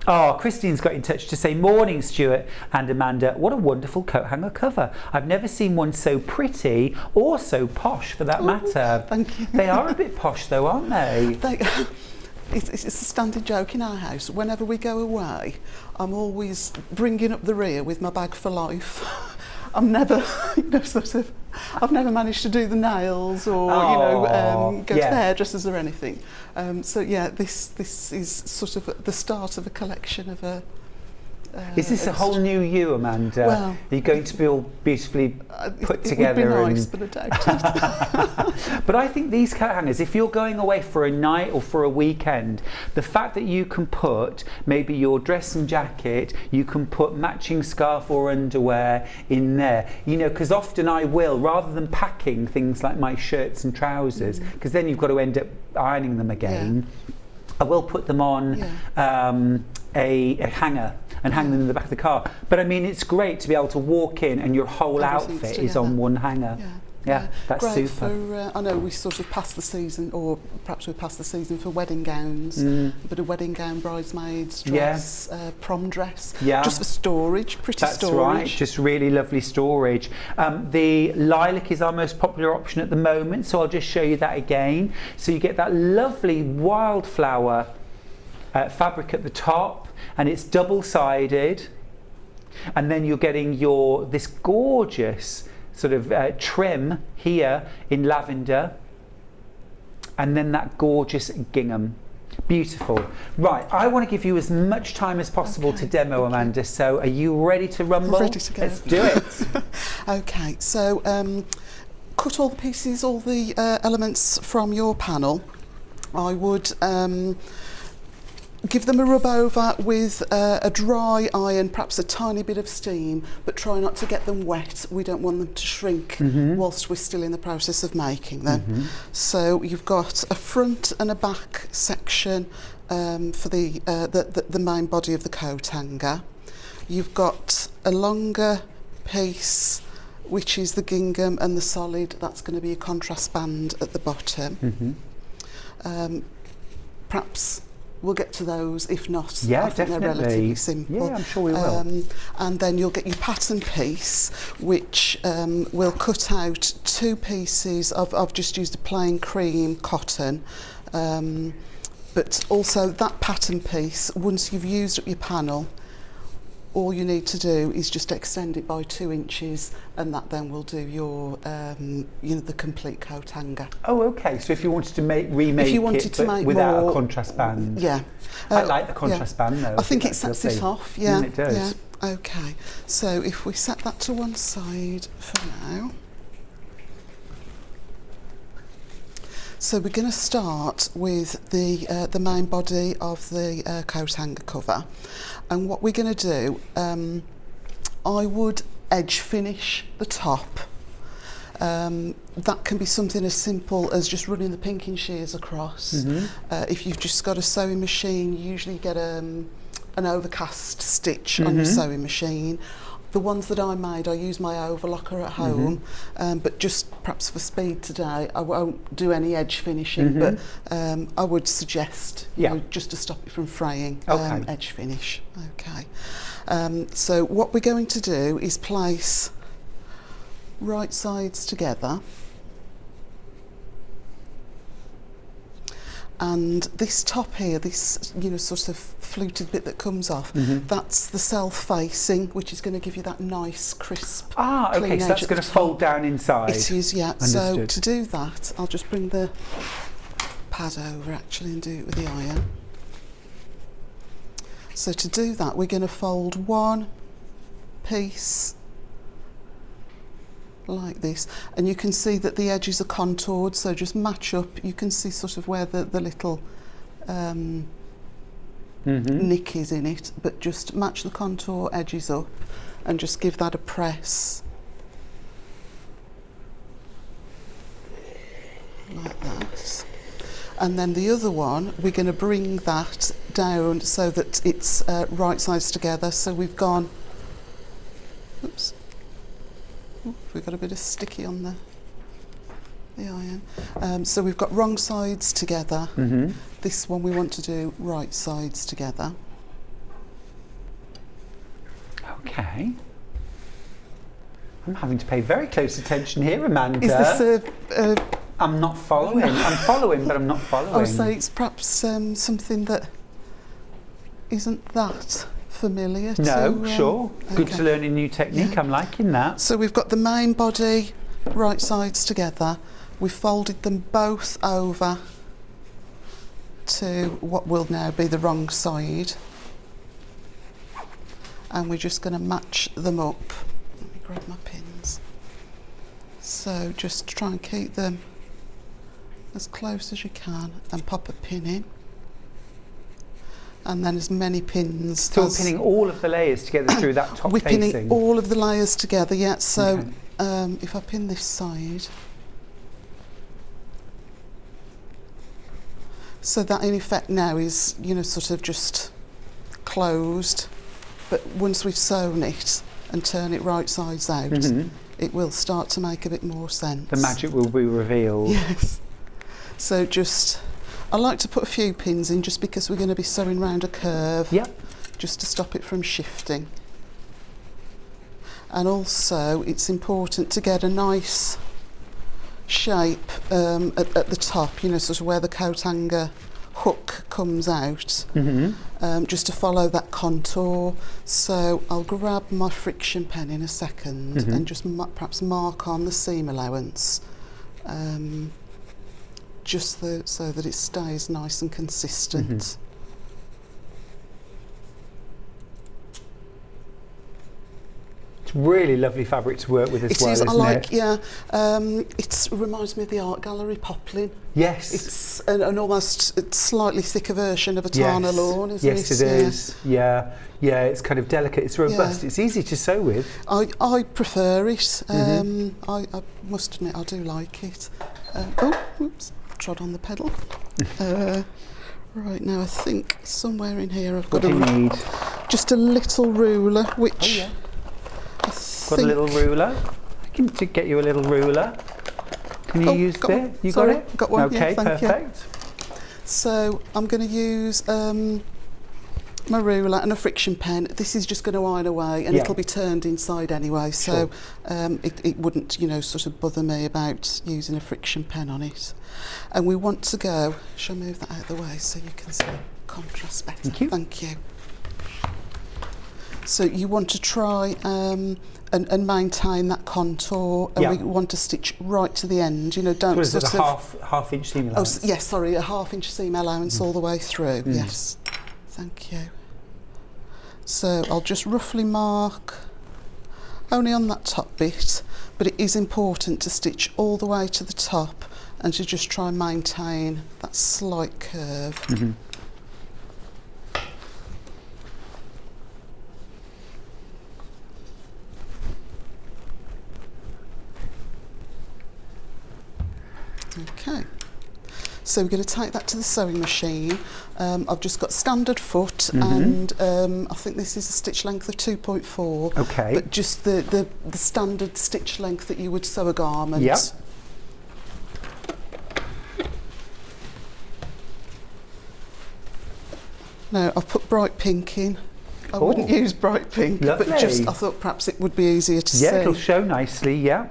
Oh, Christine's got in touch to say, morning Stuart and Amanda, what a wonderful coat hanger cover. I've never seen one so pretty or so posh for that matter. Thank you. They are a bit posh though, aren't they? It's a standard joke in our house. Whenever we go away, I'm always bringing up the rear with my bag for life. I'm never, I've never managed to do the nails or, go to the hairdressers or anything. This is sort of the start of a collection of a... is this a whole new you, Amanda? Well, are you going to be all beautifully put together? It would be nice, but I doubt it. But I think these coat hangers, if you're going away for a night or for a weekend, the fact that you can put maybe your dress and jacket, you can put matching scarf or underwear in there, because often I will, rather than packing things like my shirts and trousers, because then you've got to end up ironing them again. I will put them on a hanger and hang them in the back of the car. But I mean, it's great to be able to walk in and your whole outfit is on one hanger. Yeah, that's great super. For, I know we sort of passed the season, or perhaps we're past the season for wedding gowns, a bit of wedding gown, bridesmaids dress, prom dress, just for storage, pretty storage. That's right, just really lovely storage. The lilac is our most popular option at the moment, so I'll just show you that again. So you get that lovely wildflower fabric at the top, and it's double-sided, and then you're getting this gorgeous sort of trim here in lavender, and then that gorgeous gingham. Beautiful. Right, I want to give you as much time as possible to demo, Amanda, so are you ready to rumble? Ready to go. Let's do it. Okay, so cut all the pieces, all the elements from your panel. I would give them a rub over with a dry iron, perhaps a tiny bit of steam, but try not to get them wet. We don't want them to shrink whilst we're still in the process of making them. So you've got a front and a back section for the main body of the coat hanger. You've got a longer piece, which is the gingham, and the solid, that's going to be a contrast band at the bottom. Perhaps we'll get to those. If not, I think they're relatively simple. Yeah, I'm sure we will. And then you'll get your pattern piece, which will cut out two pieces of, I've just used a plain cream cotton, but also that pattern piece, once you've used up your panel, all you need to do is just extend it by 2 inches, and that then will do your, the complete coat hanger. Oh, okay. So if you wanted to remake it, but without a contrast band. Yeah. I like the contrast band though. I think it sets it off. Yeah. It does. Yeah. Okay. So if we set that to one side for now. So we're going to start with the main body of the coat hanger cover, and what we're going to do, I would edge finish the top. That can be something as simple as just running the pinking shears across. If you've just got a sewing machine, you usually get an overcast stitch on your sewing machine. The ones that I made, I use my overlocker at home, but just perhaps for speed today, I won't do any edge finishing, but I would suggest, you know, just to stop it from fraying, edge finish. Okay. So what we're going to do is place right sides together, and this top here, this sort of fluted bit that comes off, that's the self-facing, which is going to give you that nice crisp clean so edge that's going to fold down inside. It is, yeah. Understood. So to do that, I'll just bring the pad over actually and do it with the iron. So to do that, we're going to fold one piece like this, and you can see that the edges are contoured, so just match up. You can see sort of where the little nick is in it, but just match the contour edges up and just give that a press like that. And then the other one, we're going to bring that down so that it's right sides together. So we've gone, oops, we've got a bit of sticky on the iron. So we've got wrong sides together. This one we want to do right sides together. Okay. I'm having to pay very close attention here, Amanda. Is this a I'm not following. I'm following, but I'm not following. I would say it's perhaps something that isn't that familiar. No, sure. Good to learn a new technique. I'm liking that. So we've got the main body, right sides together. We've folded them both over to what will now be the wrong side. And we're just going to match them up. Let me grab my pins. So just try and keep them as close as you can and pop a pin in. And then as many pins. So we're pinning all of the layers together through that top we're facing? We're pinning all of the layers together, yeah. So if I pin this side, So that in effect now is, you know, sort of just closed. But once we've sewn it and turn it right sides out, it will start to make a bit more sense. The magic will be revealed. Yes. So I like to put a few pins in just because we're going to be sewing round a curve. Yep. Just to stop it from shifting. And also it's important to get a nice shape at the top, you know, sort of where the coat hanger hook comes out, just to follow that contour. So I'll grab my friction pen in a second and just perhaps mark on the seam allowance, so that it stays nice and consistent. Really lovely fabric to work with as well, isn't it? I like, yeah. It reminds me of the art gallery poplin. Yes. It's an almost slightly thicker version of a Tana lawn, isn't it? Yes, it is. Yeah, yeah. It's kind of delicate. It's robust. Yeah. It's easy to sew with. I prefer it. I must admit, I do like it. Oh, oops! Trod on the pedal. Right now, I think somewhere in here I've got just a little ruler, which. Got a little ruler. I can get you a little ruler. Can you use this? You got it? Got one. Okay, yeah, perfect. So I'm going to use my ruler and a friction pen. This is just going to iron away, and it'll be turned inside anyway. So it wouldn't, you know, sort of bother me about using a friction pen on it. And we want to go. Shall I move that out of the way so you can see contrast better? Thank you. Thank you. So you want to try and maintain that contour, and we want to stitch right to the end. You know, don't so is it a half inch seam allowance? Oh, yes, sorry, a half-inch seam allowance all the way through. Yes, thank you. So I'll just roughly mark only on that top bit, but it is important to stitch all the way to the top and to just try and maintain that slight curve. Okay, so we're going to take that to the sewing machine. I've just got standard foot, and I think this is a stitch length of 2.4. Okay. But just the standard stitch length that you would sew a garment. Yep. Now I've put bright pink in. I wouldn't use bright pink, Lovely. but just I thought perhaps it would be easier to see. Yeah, it'll show nicely. Yeah.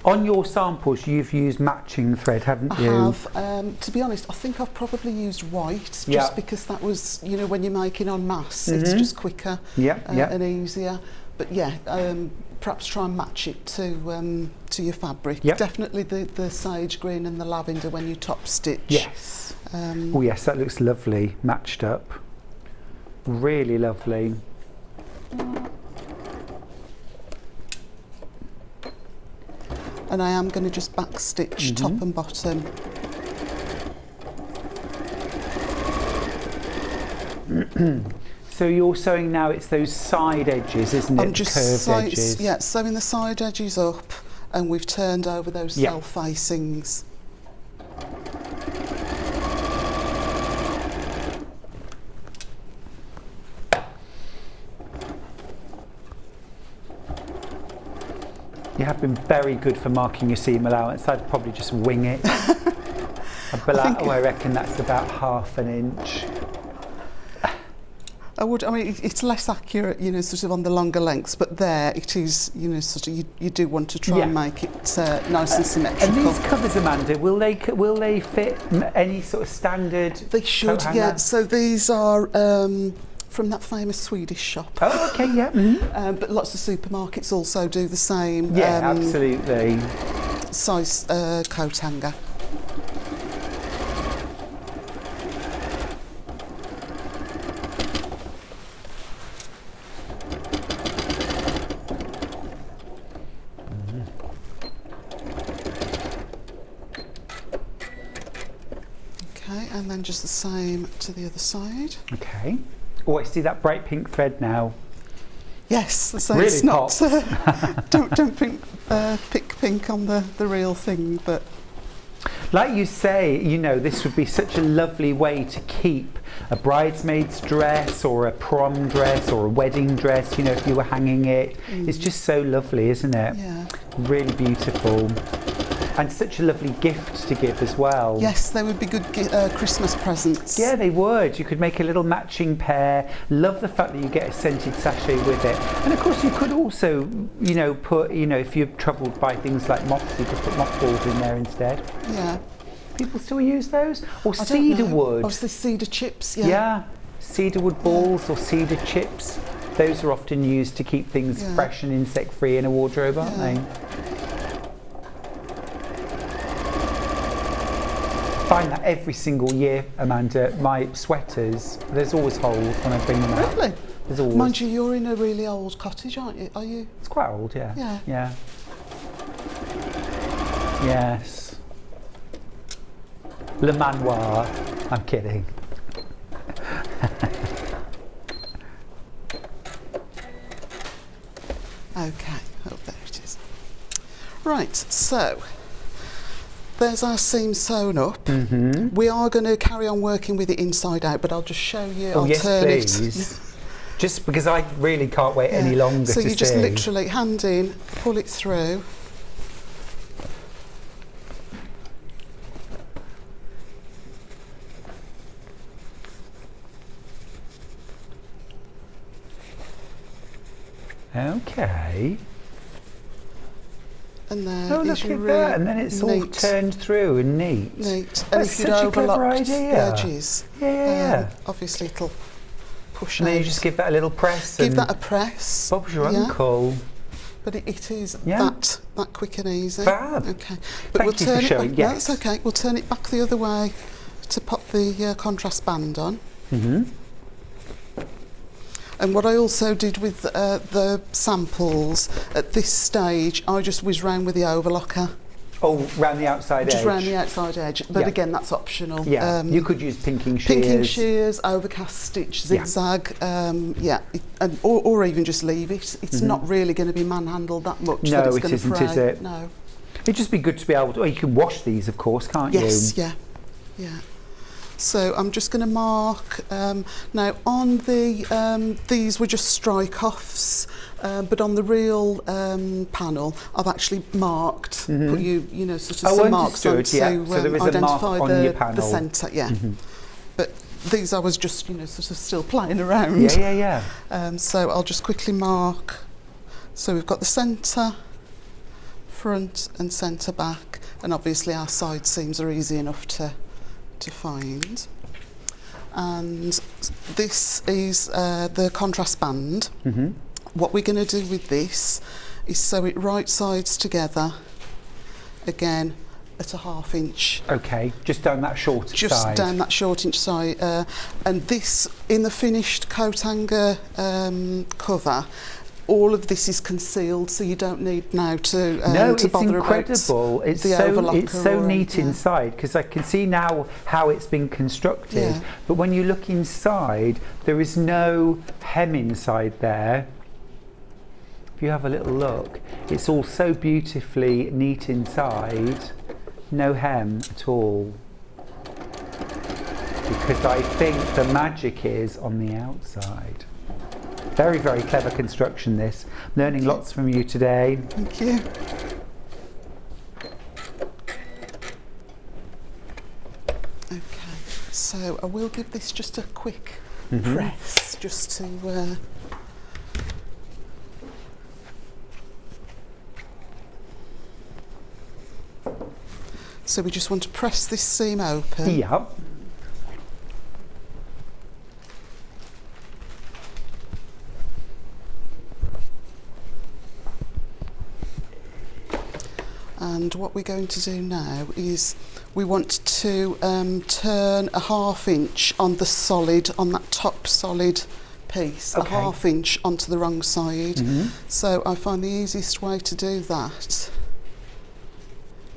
On your samples, you've used matching thread, haven't you? I have. To be honest, I think I've probably used white, just because that was, you know, when you're making en masse, it's just quicker and easier. But yeah, perhaps try and match it to your fabric. Yep. Definitely the sage green and the lavender when you top stitch. Yes. Oh yes, that looks lovely, matched up. Really lovely. And I am going to just back stitch top and bottom. So you're sewing now, it's those side edges, isn't it? I'm just curved edges. Yeah, sewing the side edges up, and we've turned over those self-facings. You have been very good for marking your seam allowance. I'd probably just wing it. I reckon that's about ½ an inch. I mean, it's less accurate, you know, sort of on the longer lengths, but there it is, you know, sort of you do want to try and make it nice and symmetrical. And these covers, Amanda, will they fit any sort of standard? They should, yeah. So these are from that famous Swedish shop. Oh, okay, yeah. But lots of supermarkets also do the same. Yeah, absolutely. Size coat hanger. Okay, and then just the same to the other side. Okay. Oh, I see that bright pink thread now. Yes, so really it's not. Don't pick pink on the real thing, but Like you say, you know, this would be such a lovely way to keep a bridesmaid's dress or a prom dress or a wedding dress, you know, if you were hanging it. It's just so lovely, isn't it? Yeah. Really beautiful. And such a lovely gift to give as well. Yes, they would be good Christmas presents. Yeah, they would. You could make a little matching pair. Love the fact that you get a scented sachet with it. And of course, you could also, you know, put, you know, if you're troubled by things like moths, you could put mothballs in there instead. Yeah. People still use those? Or I don't cedar know. wood. Or the cedar chips, yeah. Yeah, cedar wood balls or cedar chips. Those are often used to keep things fresh and insect-free in a wardrobe, aren't they? I find that every single year, Amanda, my sweaters, there's always holes when I bring them out. Really? There's always. Mind you, you're in a really old cottage, aren't you? Are you? It's quite old, yeah. Yeah. Yeah. Yes. Le Manoir. I'm kidding. Okay. Oh, there it is. Right, so there's our seam sewn up. We are going to carry on working with it inside out, but I'll just show you. Oh, I'll yes, turn please. Just because I really can't wait any longer so to you just see. literally hand in, pull it through. Okay. And there Oh, is look your at really that. And then it's all neat. turned through and neat. Neat. And That's if you'd such a clever overlocked the idea. edges, Yeah. obviously it'll push And then out. you just give that a little press. Give and that a press. Bob's your yeah. uncle. But it is Yeah. that quick and easy. Fab. Okay. But Thank we'll you for turn it showing, back. yes. No, it's okay. We'll turn it back the other way to pop the contrast band on. And what I also did with the samples, at this stage, I just whiz round with the overlocker. Oh, round the outside edge. Just round the outside edge. But Yeah. again, that's optional. Yeah, you could use pinking shears. Pinking shears, overcast stitch, zigzag, or even just leave it. It's not really going to be manhandled that much. No, that it's it going isn't, to fray. is it? No. It'd just be good to be able to. Oh, you can wash these, of course, can't Yes, you? yeah. So I'm just going to mark now on the these were just strike offs, but on the real panel I've actually marked, put you know sort of some marks on understood, yeah. So there is a mark identify on your panel. the centre, yeah. But these I was just you know sort of still playing around. Yeah. So I'll just quickly mark. So we've got the centre, front and centre back, and obviously our side seams are easy enough to find. And this is the contrast band. What we're going to do with this is sew it right sides together again at a 1/2 inch. Okay, just down that short side. Just down that short inch side. And this, in the finished coat hanger cover, all of this is concealed, so you don't need now to no, to it's bother incredible. about It's the so overlocker neat inside, because I can see now how it's been constructed. Yeah. But when you look inside, there is no hem inside there. If you have a little look, it's all so beautifully neat inside. No hem at all. Because I think the magic is on the outside. Very, very clever construction, this. I'm learning lots from you today. Thank you. Okay, so I will give this just a quick press, just to... So we just want to press this seam open. Yeah. And what we're going to do now is we want to turn a 1/2 inch on the solid, on that top solid piece, Okay. a 1/2 inch onto the wrong side. So I find the easiest way to do that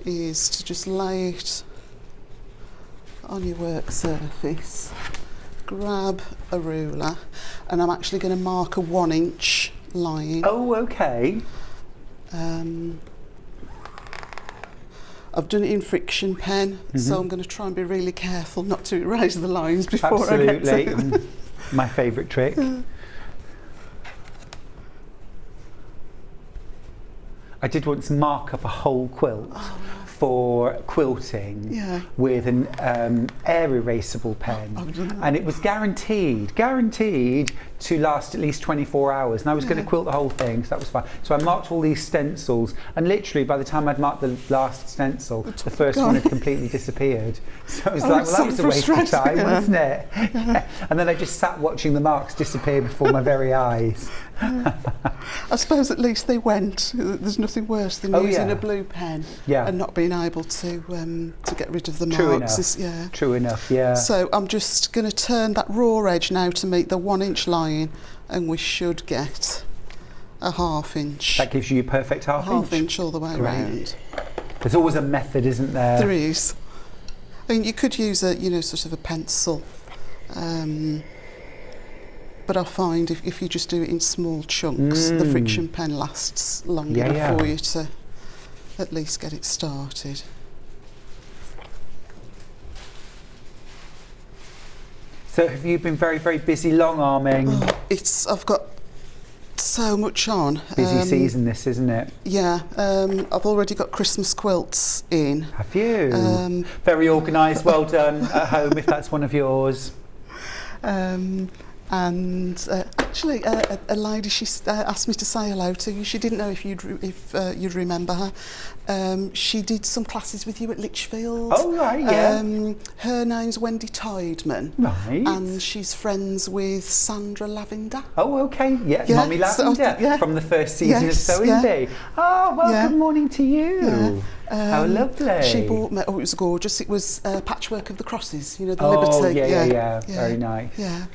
is to just lay it on your work surface, grab a ruler, and I'm actually going to mark a 1 inch line. Oh, okay. I've done it in friction pen, so I'm going to try and be really careful not to erase the lines before I get to it. My favourite trick. I did once mark up a whole quilt for quilting with an air erasable pen, and it was guaranteed to last at least 24 hours, and I was going to quilt the whole thing, so that was fine. So I marked all these stencils, and literally by the time I'd marked the last stencil, the first one had completely disappeared. So it was like, well, that was a waste of time, wasn't it? And then I just sat watching the marks disappear before my very eyes. I suppose at least they went. There's nothing worse than using a blue pen and not being able to get rid of the marks. True enough, yeah. So I'm just going to turn that raw edge now to meet the 1 inch line, and we should get a 1/2 inch. That gives you a perfect half inch all the way around. There's always a method, isn't there? There is. I mean, you could use a, sort of a pencil, but I find if you just do it in small chunks, the friction pen lasts long enough for you to at least get it started. So have you been very, very busy long arming? I've got so much on. Busy season this, isn't it? Yeah, I've already got Christmas quilts in. Have you? Very organised, well done at home if that's one of yours. And actually, a lady, she asked me to say hello to you. She didn't know if you'd remember her. She did some classes with you at Lichfield. Oh right, yeah. Her name's Wendy Tideman. Right. And she's friends with Sandra Lavender. Oh okay, Mummy Lavender from the first season of Sewing Bee. Oh well, good morning to you. How lovely. She bought me. Oh, it was gorgeous. It was patchwork of the crosses. The Liberty. Yeah. Very nice. Yeah.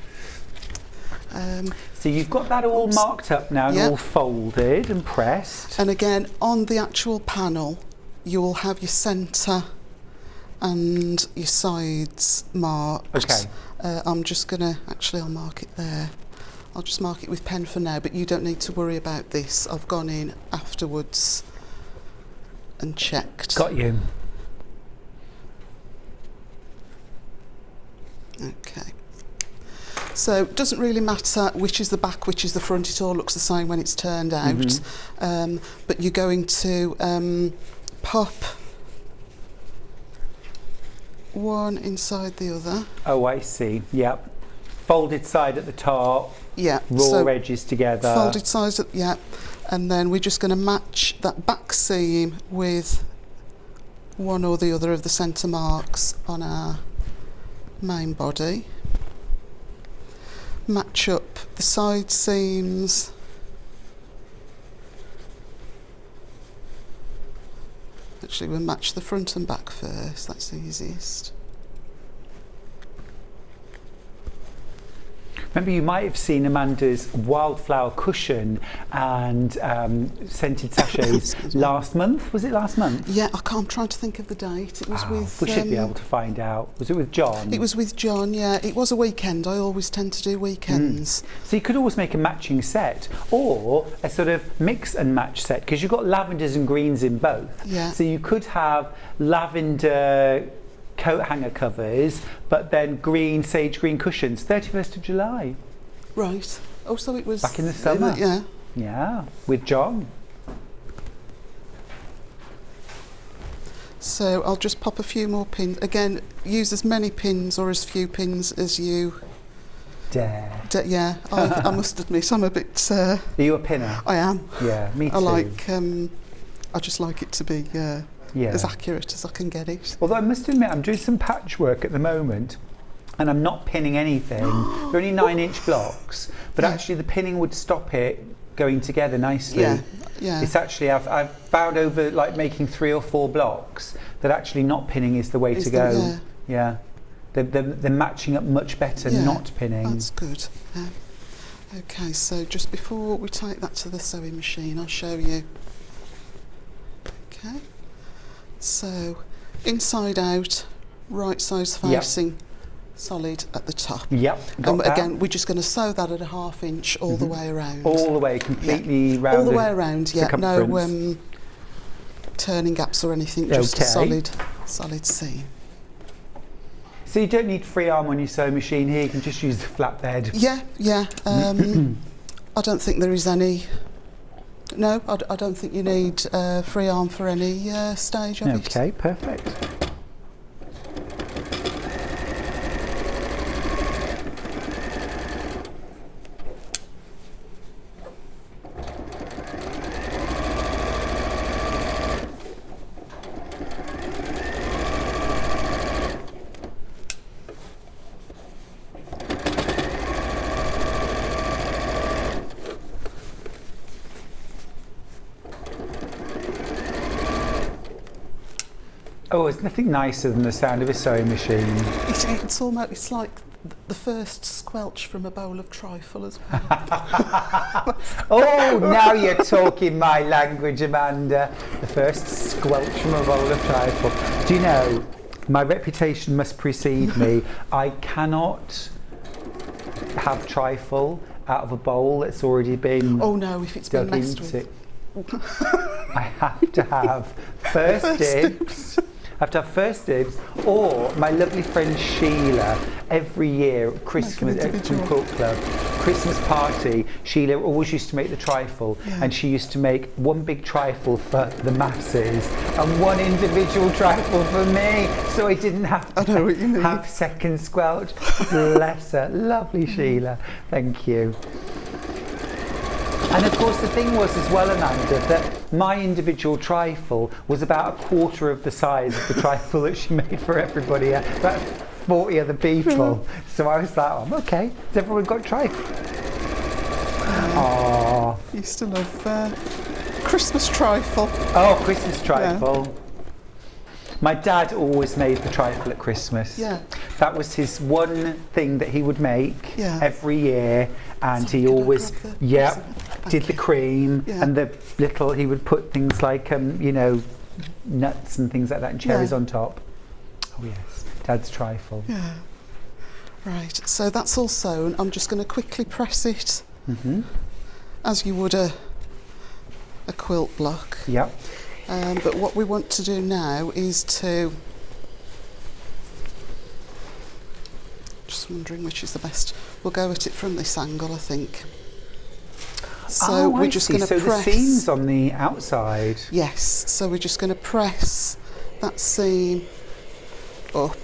So you've got that all marked up now and all folded and pressed. And again, on the actual panel, you'll have your centre and your sides marked. Okay. I'm just going to, I'll mark it there. I'll just mark it with pen for now, but you don't need to worry about this. I've gone in afterwards and checked. Got you. Okay. So it doesn't really matter which is the back, which is the front. It all looks the same when it's turned out. But you're going to pop one inside the other. Oh, I see. Yep. Folded side at the top. Yeah. Raw edges together. Folded sides, and then we're just going to match that back seam with one or the other of the centre marks on our main body. Match up the side seams. Actually, we'll match the front and back first, that's the easiest. Remember, you might have seen Amanda's wildflower cushion and scented sachets last month. Was it last month? Yeah, I'm trying to think of the date. It was with... We should be able to find out. Was it with John? It was with John, yeah. It was a weekend. I always tend to do weekends. So you could always make a matching set or a sort of mix and match set because you've got lavenders and greens in both. Yeah. So you could have lavender coat hanger covers, but then green, sage green cushions. 31st of July. Right. Oh, so it was... Back in the summer. Yeah. Yeah, with John. So I'll just pop a few more pins. Again, use as many pins or as few pins as you... Dare. Yeah, I must admit, I'm a bit... Are you a pinner? I am. Yeah, me too. I just like it to be... as accurate as I can get it. Although I must admit, I'm doing some patchwork at the moment and I'm not pinning anything. They're only 9-inch blocks, but actually the pinning would stop it going together nicely. Yeah. It's actually, I've found over like making 3 or 4 blocks that actually not pinning is the way to go. Yeah. They're matching up much better not pinning. That's good. Okay, so just before we take that to the sewing machine, I'll show you. Okay. So, inside out, right sides facing, solid at the top. Yep. And again, we're just going to sew that at a 1/2 inch all the way around. All the way, completely round. All the way around, yeah. No, turning gaps or anything, just a solid seam. So you don't need free arm on your sewing machine here, you can just use the flatbed. Yeah. I don't think there is any. No, I don't think you need free arm for any stage of it. Okay, perfect. Oh, there's nothing nicer than the sound of a sewing machine. It's like the first squelch from a bowl of trifle as well. Oh, now you're talking my language, Amanda. The first squelch from a bowl of trifle. Do you know, my reputation must precede me. I cannot have trifle out of a bowl that's already been Oh no, if it's been messed with. I have to have first dibs. I have to have first dibs, or my lovely friend Sheila, every year at Christmas from Cook Club, Christmas party, Sheila always used to make the trifle, and she used to make one big trifle for the masses and one individual trifle for me, so I didn't have to have second squelch. Bless her, lovely Sheila, thank you. And of course the thing was as well, Amanda, that my individual trifle was about a quarter of the size of the trifle that she made for everybody, about 40 other people. So I was like, oh, okay, has everyone got trifle? Aww. Used to love Christmas trifle. Oh, Christmas trifle. Yeah. My dad always made the trifle at Christmas. Yeah. That was his one thing that he would make every year, and he always did the cream and the little. He would put things like you know, nuts and things like that, and cherries on top. Oh yes, Dad's trifle. Yeah. Right. So that's all sewn. I'm just going to quickly press it, as you would a quilt block. Yep. But what we want to do now is to. Just wondering which is the best. We'll go at it from this angle, I think. So we're just going to press. So the seam's on the outside. Yes. So we're just going to press that seam up.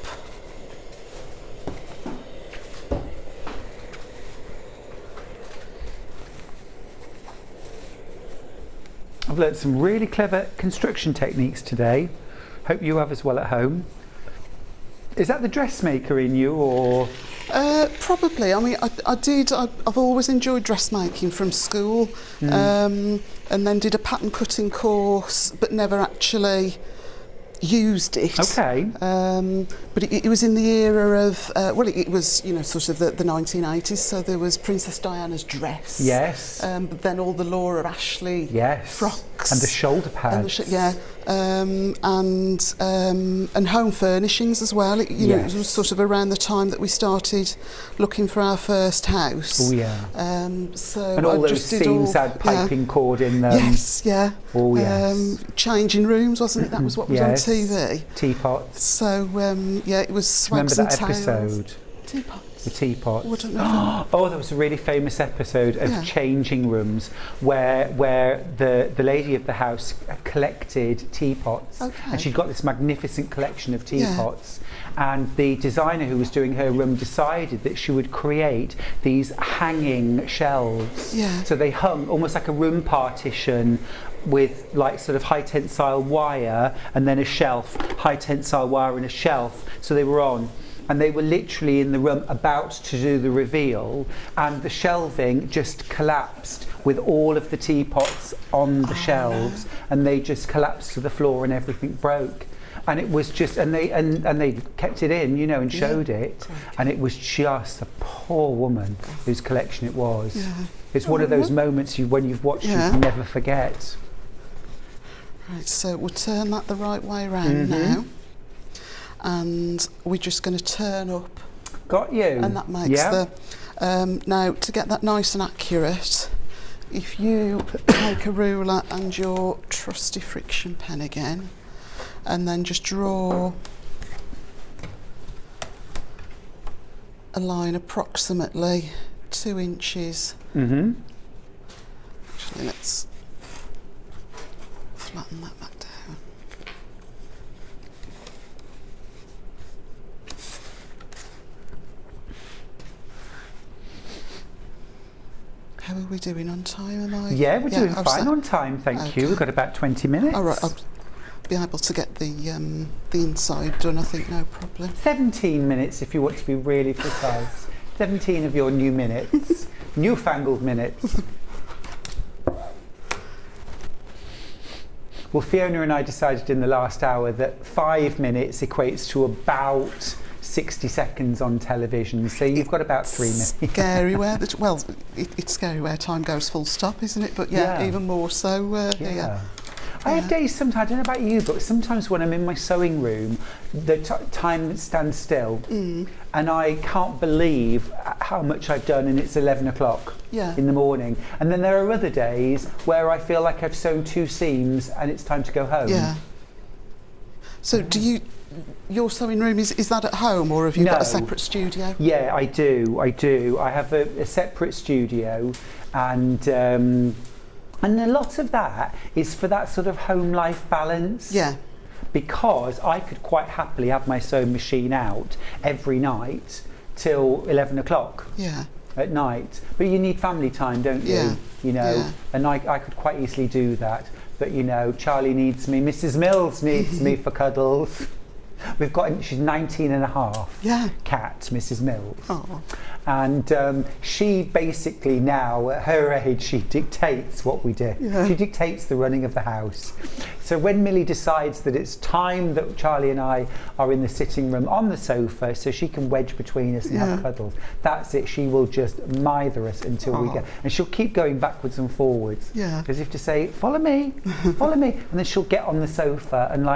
I've learnt some really clever construction techniques today. Hope you have as well at home. Is that the dressmaker in you, or? Probably. I mean, I've always enjoyed dressmaking from school, and then did a pattern cutting course, but never actually used it. Okay. But it was in the era of, it was, you know, sort of the 1980s, so there was Princess Diana's dress. Yes. But then all the Laura Ashley frocks. And the shoulder pads. And home furnishings as well. It was sort of around the time that we started looking for our first house. Oh yeah. So and all those seams had piping cord in them. Yes, yeah. Oh yes. Changing rooms, wasn't it? That was what was on TV. Teapots. So it was Swags Remember and that episode? Tails. Teapots. The teapots. Oh, I don't know. Oh, there was a really famous episode of changing rooms where the lady of the house collected teapots, and she'd got this magnificent collection of teapots. And the designer who was doing her room decided that she would create these hanging shelves. Yeah. So they hung almost like a room partition with like sort of high tensile wire, and then a shelf, high tensile wire and a shelf. So they were on. And they were literally in the room about to do the reveal, and the shelving just collapsed with all of the teapots on the shelves, and they just collapsed to the floor and everything broke. And it was just, and they kept it in, you know, and showed it, and it was just a poor woman whose collection it was. Yeah. It's one of those moments when you've watched you can never forget. Right, so we'll turn that the right way around now. And we're just going to turn up. Got you. And that makes the now to get that nice and accurate, if you take a ruler and your trusty friction pen again, and then just draw a line approximately 2 inches. Mm-hmm. Actually, let's flatten that back down. How are we doing on time? Am I? Yeah, we're doing I'll fine say- on time, thank Okay. you. We've got about 20 minutes. All right, I'll be able to get the inside done, I think, no problem. 17 minutes if you want to be really precise. 17 of your new minutes. Newfangled minutes. Well, Fiona and I decided in the last hour that 5 minutes equates to about 60 seconds on television, so you've got about 3 minutes. Scary where, well, it's scary where time goes full stop, isn't it? But yeah, even more so here. I have days sometimes, I don't know about you, but sometimes when I'm in my sewing room, the time stands still and I can't believe how much I've done, and it's 11 o'clock in the morning. And then there are other days where I feel like I've sewn 2 seams and it's time to go home. Yeah. So your sewing room, is that at home, or have you got a separate studio? Yeah, I do. I have a separate studio, and a lot of that is for that sort of home life balance. Yeah. Because I could quite happily have my sewing machine out every night till 11 o'clock. Yeah. At night. But you need family time, don't you? Yeah. You know, Yeah. and I could quite easily do that. But you know, Charlie needs me, Mrs. Mills needs me for cuddles. She's 19 and a half. Yeah. Cat, Mrs. Mills. Oh. And she basically now, at her age, she dictates what we do. Yeah. She dictates the running of the house. So when Millie decides that it's time that Charlie and I are in the sitting room on the sofa so she can wedge between us and have cuddles, that's it. She will just mither us until we go. And she'll keep going backwards and forwards. Yeah. As if to say, follow me, follow me. And then she'll get on the sofa and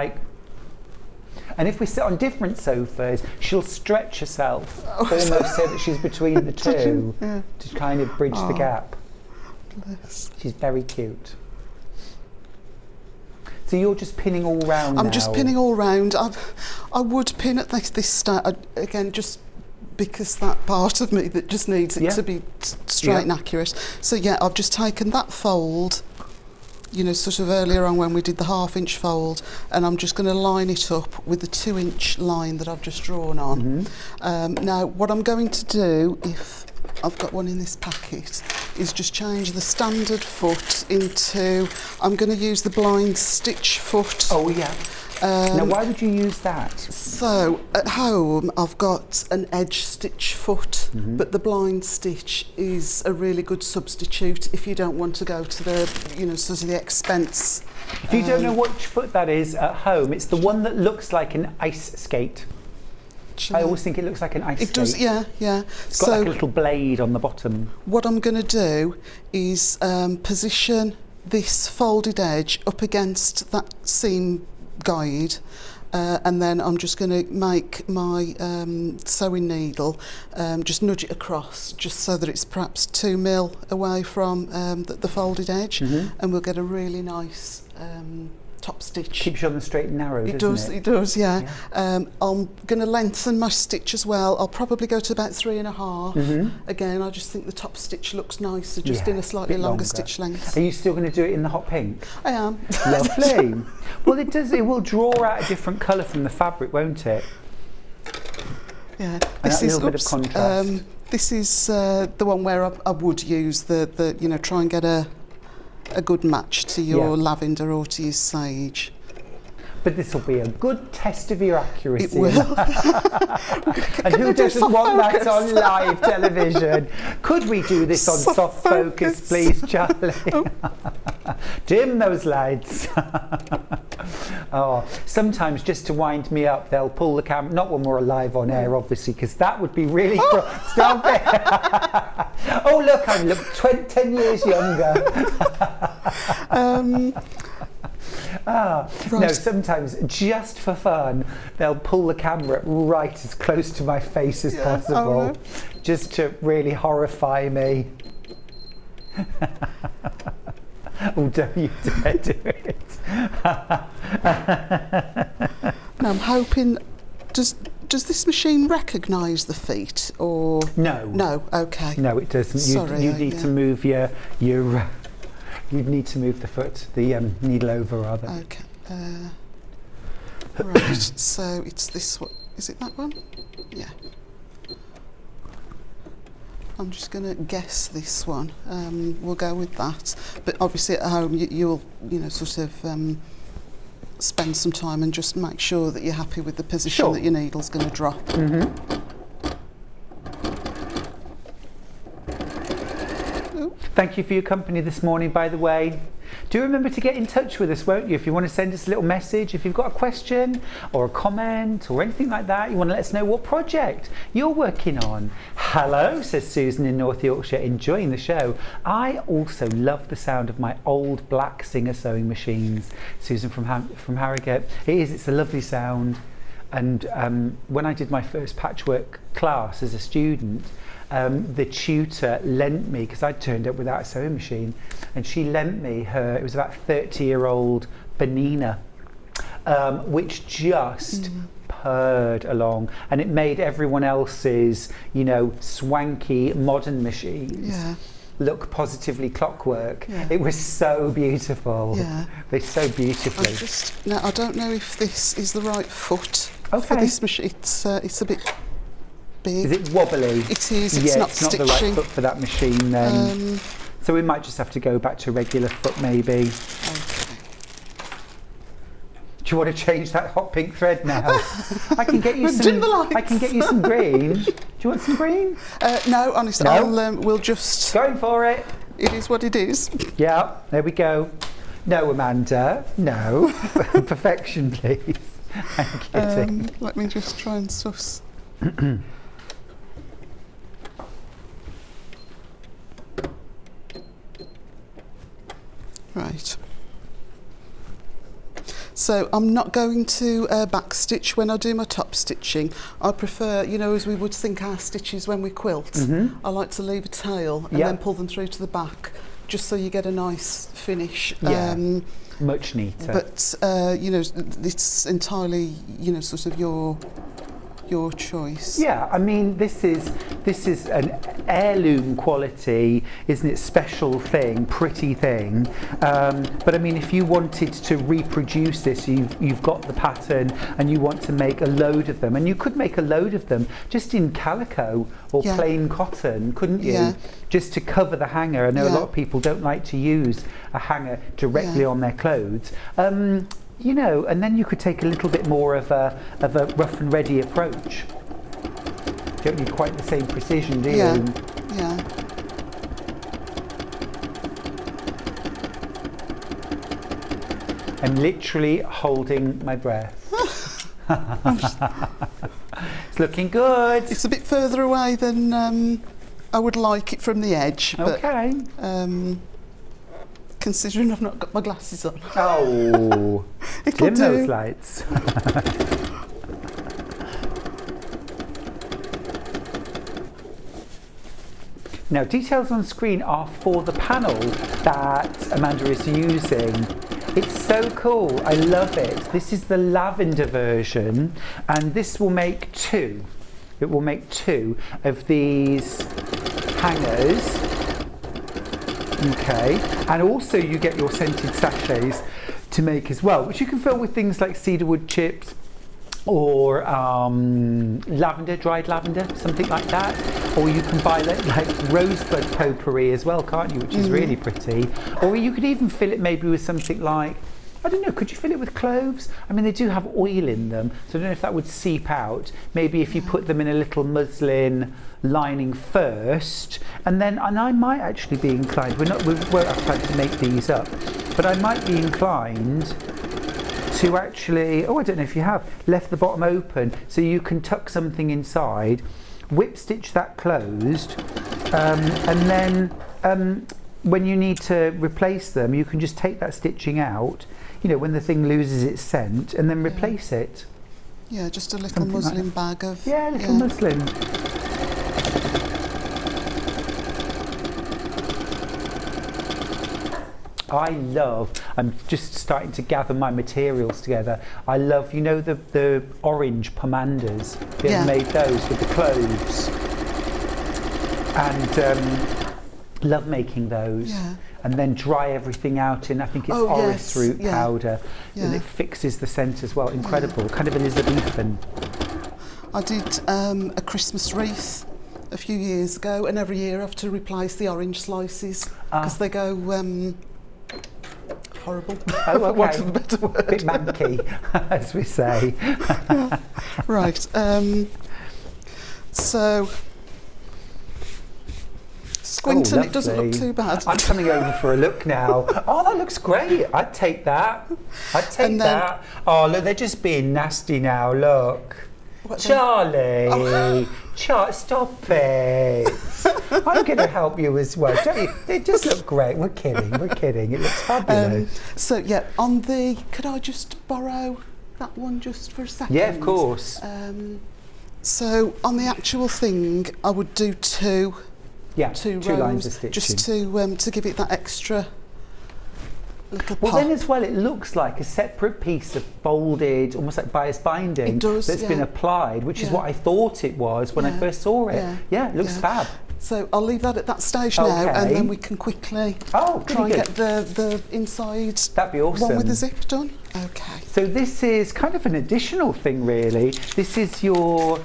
and if we sit on different sofas, she'll stretch herself almost so that she's between the two to kind of bridge the gap. Bless. She's very cute. So you're just pinning all round now? I'm just pinning all round. I would pin at this start, again, just because that part of me that just needs it to be straight and accurate. So yeah, I've just taken that fold, you know, sort of earlier on when we did the 1/2 inch fold, and I'm just going to line it up with the 2 inch line that I've just drawn on. Now, what I'm going to do, if I've got one in this packet, is just change the standard foot into, I'm going to use the blind stitch foot. Oh yeah. Now why would you use that? So at home I've got an edge stitch foot, but the blind stitch is a really good substitute if you don't want to go to the, you know, sort of the expense. If you don't know which foot that is at home, it's the one that looks like an ice skate. I always think it looks like an ice skate. It does, yeah. It's got like a little blade on the bottom. What I'm going to do is position this folded edge up against that seam guide, and then I'm just going to make my sewing needle, just nudge it across just so that it's perhaps 2 mil away from the folded edge, and we'll get a really nice top stitch. Keeps you on the straight and narrow, doesn't it? It does, yeah. I'm going to lengthen my stitch as well. I'll probably go to about 3.5. Again, I just think the top stitch looks nicer, just in a slightly longer stitch length. Are you still going to do it in the hot pink? I am. Lovely. Well, it will draw out a different colour from the fabric, won't it? Yeah. This is a little bit of contrast. This is the one where I would use the you know, try and get a good match to your lavender or to your sage. But this will be a good test of your accuracy. It will. And who doesn't want that on live television? Could we do this on soft focus, please, Charlie? Dim those lights. Oh, sometimes just to wind me up, they'll pull the camera, not when we're live on air, obviously, because that would be really... Stop it. Oh, look, I look 10 years younger. No, sometimes just for fun they'll pull the camera right as close to my face as possible, just to really horrify me. Oh, don't you dare do it. Now I'm hoping, does this machine recognise the feet or? No. No, okay. No, it doesn't. Sorry, you need to move you'd need to move the foot, the needle over rather. Okay. Right, so it's this one. Is it that one? Yeah. I'm just going to guess this one. We'll go with that. But obviously at home you'll sort of spend some time and just make sure that you're happy with the position that your needle's going to drop. Thank you for your company this morning, by the way. Do remember to get in touch with us, won't you? If you want to send us a little message, if you've got a question or a comment or anything like that, you want to let us know what project you're working on. Hello, says Susan in North Yorkshire, enjoying the show. I also love the sound of my old black Singer sewing machines. Susan from Harrogate. It's a lovely sound. And when I did my first patchwork class as a student, the tutor lent me, because I'd turned up without a sewing machine, and she lent me her, it was about 30-year-old Benina, which just purred along, and it made everyone else's, swanky modern machines look positively clockwork. It was so beautiful. They sew beautifully. Now I don't know if this is the right foot for this machine. It's a bit big. Is it wobbly? It is. It's not it's not stitching. the right foot for that machine then. So we might just have to go back to regular foot maybe. Okay. Do you want to change that hot pink thread now? I can get you some. I can get you some green. Do you want some green? No, honestly, No? we'll just. Going for it. It is what it is. Yeah, there we go. No, Amanda. No. Perfection, please. I'm kidding. Let me just try and suss. Right. So I'm not going to backstitch when I do my top stitching. I prefer, as we would sink our stitches when we quilt, I like to leave a tail and then pull them through to the back, just so you get a nice finish. Much neater. But, it's entirely, sort of your choice. Yeah, I mean, this is an heirloom quality, isn't it? Special thing, pretty thing. But I mean, if you wanted to reproduce this, you've got the pattern and you want to make a load of them, and you could make a load of them just in calico or plain cotton, couldn't you? Yeah. Just to cover the hanger. I know a lot of people don't like to use a hanger directly on their clothes. And then you could take a little bit more of a rough and ready approach. You don't need quite the same precision, do you? Yeah. I'm literally holding my breath. It's looking good. It's a bit further away than I would like it from the edge. Okay. But, considering I've not got my glasses on. Oh, dim those lights. Now, details on screen are for the panel that Amanda is using. It's so cool, I love it. This is the lavender version, and this will make two. It will make two of these hangers. Okay, and also you get your scented sachets to make as well, which you can fill with things like cedarwood chips or lavender, dried lavender, something like that. Or you can buy like rosebud potpourri as well, can't you, which is really pretty. Or you could even fill it maybe with something like, I don't know, could you fill it with cloves? I mean, they do have oil in them, so I don't know if that would seep out. Maybe if you put them in a little muslin lining first, and I might actually be inclined, we won't have time to make these up, but I might be inclined to actually, I don't know if you have, left the bottom open so you can tuck something inside, whip stitch that closed, and then when you need to replace them, you can just take that stitching out, when the thing loses its scent, and then replace it. Yeah, just a little muslin bag of... Yeah, a little muslin. I'm just starting to gather my materials together. I love, you know, the orange pomanders. Have you ever made those with the cloves? And love making those. Yeah. And then dry everything out in, I think it's orris root powder. And it fixes the scent as well. Incredible, kind of Elizabethan. I did a Christmas wreath a few years ago, and every year I have to replace the orange slices because they go horrible. Oh, okay. For want of a better word. Bit manky, as we say. Right. So squinting, it doesn't look too bad. I'm coming over for a look now. Oh, that looks great. I'd take that. That. Oh, look, they're just being nasty now. Look. Charlie, stop it. I'm going to help you as well. Don't you? It does look great. We're kidding. It looks fabulous. So, could I just borrow that one just for a second? Yeah, of course. So, on the actual thing, I would do two rows, lines of stitching. Just to give it that extra little pop. Well, then as well, it looks like a separate piece of folded, almost like bias binding that's been applied, which is what I thought it was when I first saw it. Yeah, it looks fab. So I'll leave that at that stage now, and then we can quickly try and get the inside. That'd be awesome. One with the zip done. Okay. So this is kind of an additional thing, really. This is your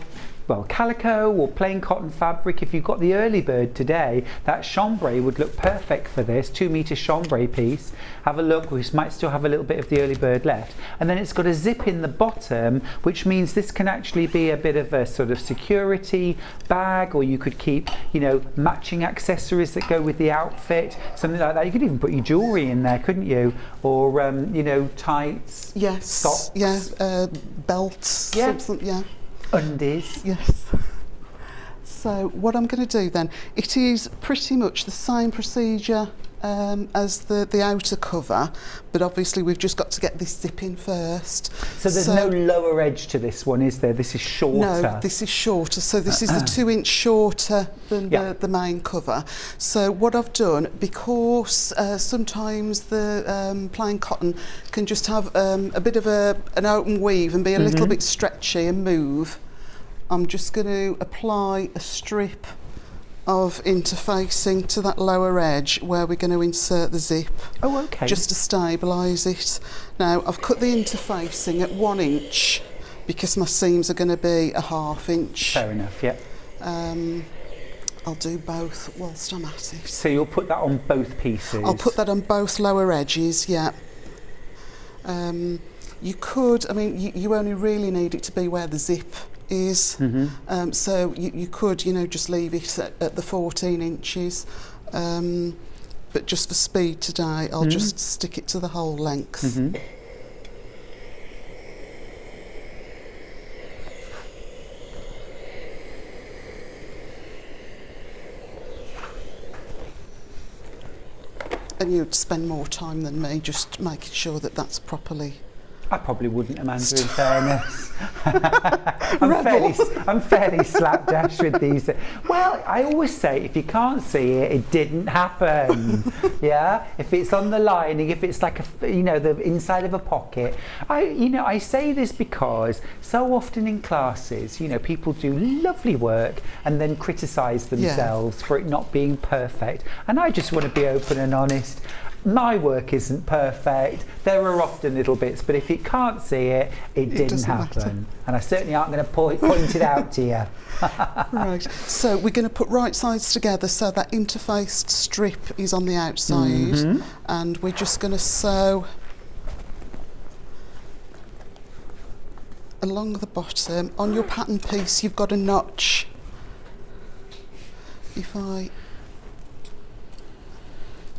calico or plain cotton fabric. If you've got the early bird today, that chambray would look perfect for this 2-meter chambray piece. Have a look, we might still have a little bit of the early bird left. And then it's got a zip in the bottom, which means this can actually be a bit of a sort of security bag, or you could keep, you know, matching accessories that go with the outfit, something like that. You could even put your jewellery in there, couldn't you? Or, you know, tights, socks. Belts, something, undies. Yes. So what I'm going to do then, it is pretty much the same procedure as the outer cover, but obviously we've just got to get this zip in first. So there's no lower edge to this one, is there? This is shorter. No, this is shorter. So this is the 2 inch shorter than the main cover. So what I've done, because sometimes the plain cotton can just have a bit of an open weave and be a little bit stretchy and move, I'm just going to apply a strip of interfacing to that lower edge where we're going to insert the zip. Oh, okay. Just to stabilise it. Now, I've cut the interfacing at 1 inch because my seams are going to be a 1/2 inch. Fair enough, yeah. I'll do both whilst I'm at it. So you'll put that on both pieces? I'll put that on both lower edges, yeah. You could, I mean, you only really need it to be where the zip is. So you could, you know, just leave it at the 14 inches. But just for speed today, I'll just stick it to the whole length. And you'd spend more time than me just making sure that that's properly. I probably wouldn't, Amanda, in fairness. I'm fairly slapdash with these. Well, I always say, if you can't see it, it didn't happen. Yeah? If it's on the lining, if it's like the inside of a pocket. I say this because so often in classes, people do lovely work and then criticise themselves for it not being perfect. And I just want to be open and honest. My work isn't perfect. There are often little bits, but if you can't see it, it didn't happen. Matter. And I certainly aren't going to point it out to you. Right. So we're going to put right sides together so that interfaced strip is on the outside, and we're just going to sew along the bottom. On your pattern piece, you've got a notch.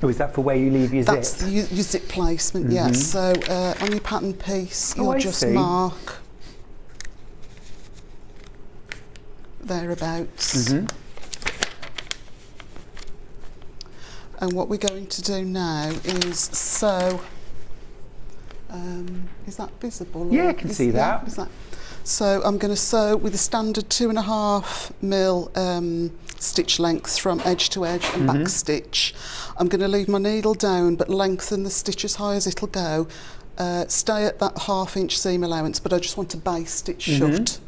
Oh, is that for where you leave your zip? That's your zip placement, yes. So on your pattern piece, you'll just mark thereabouts. And what we're going to do now is sew. Is that visible? Yeah, I can see that. Is that? So I'm going to sew with a standard 2.5 mil stitch length from edge to edge and back stitch. I'm going to leave my needle down but lengthen the stitch as high as it'll go. Stay at that 1/2 inch seam allowance, but I just want to base stitch shut.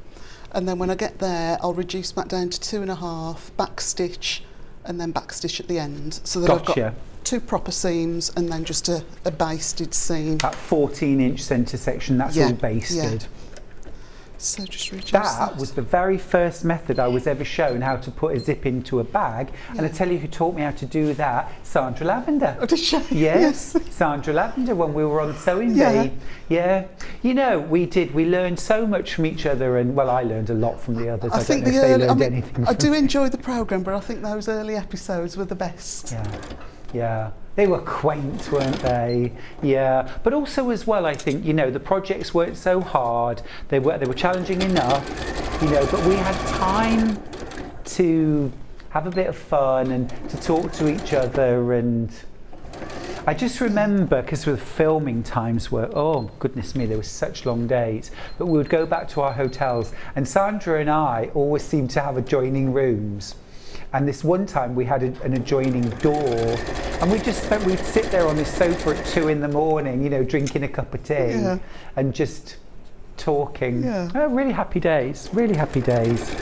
And then when I get there, I'll reduce back down to 2.5, back stitch, and then back stitch at the end. So that I've got 2 proper seams and then just a basted seam. That 14-inch centre section, that's all basted. So just reduce that was the very first method I was ever shown how to put a zip into a bag, and I tell you who taught me how to do that, Sandra Lavender. Oh, did she? Yes, Sandra Lavender, when we were on Sewing Day. Yeah, you know, we learned so much from each other, and well, I learned a lot from the others. I don't know if they learned anything. I do enjoy the programme, but I think those early episodes were the best. Yeah. They were quaint, weren't they? Yeah, but also as well, I think, you know, the projects weren't so hard. They were challenging enough, you know, but we had time to have a bit of fun and to talk to each other. And I just remember, because the filming times were, oh goodness me, there were such long days, but we would go back to our hotels, and Sandra and I always seemed to have adjoining rooms. And this one time we had an adjoining door, and we'd sit there on this sofa at 2 in the morning, you know, drinking a cup of tea and just talking. Oh, really happy days, really happy days.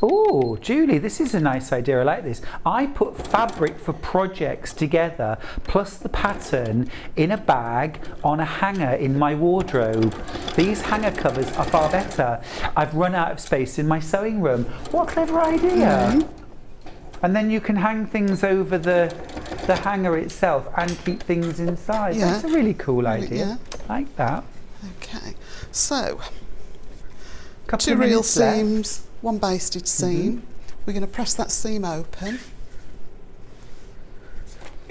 Oh, Julie, this is a nice idea. I like this. I put fabric for projects together, plus the pattern, in a bag on a hanger in my wardrobe. These hanger covers are far better. I've run out of space in my sewing room. What a clever idea. And then you can hang things over the hanger itself and keep things inside. That's a really cool idea. I like that. Okay, so 2 real seams. 1 basted seam. We're going to press that seam open.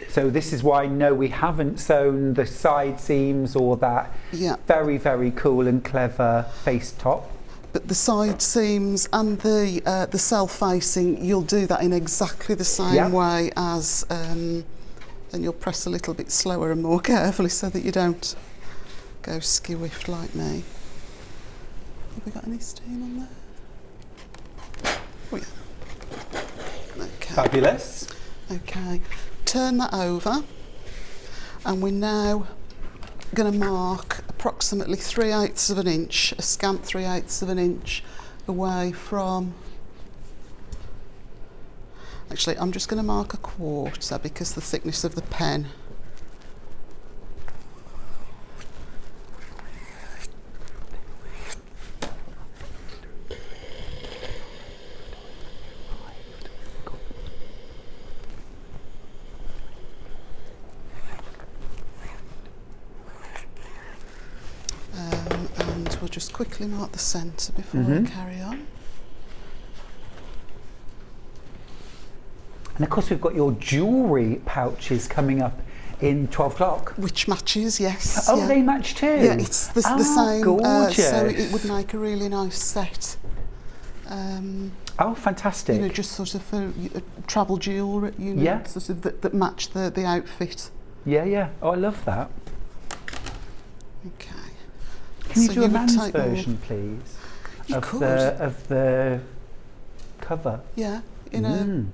So this is why no, we haven't sewn the side seams or that very, very cool and clever face top. But the side seams and the self-facing, you'll do that in exactly the same way as, and you'll press a little bit slower and more carefully so that you don't go skew-whiffed like me. Have we got any steam on there? Oh, yeah. Okay. Fabulous. Okay, turn that over, and we're now going to mark approximately 3/8 of an inch, a scant 3/8 of an inch away from. Actually, I'm just going to mark 1/4 because the thickness of the pen. We'll just quickly mark the centre before we carry on. And of course we've got your jewellery pouches coming up in 12 o'clock. Which matches, yes. Oh, they match too? Yeah, it's the same. Gorgeous. So it would make a really nice set. Oh, fantastic. You know, just sort of for travel jewellery, you know, sort of that match the outfit. Yeah. Oh, I love that. Okay. Can you do a man's version, please? Of the cover. Yeah, in a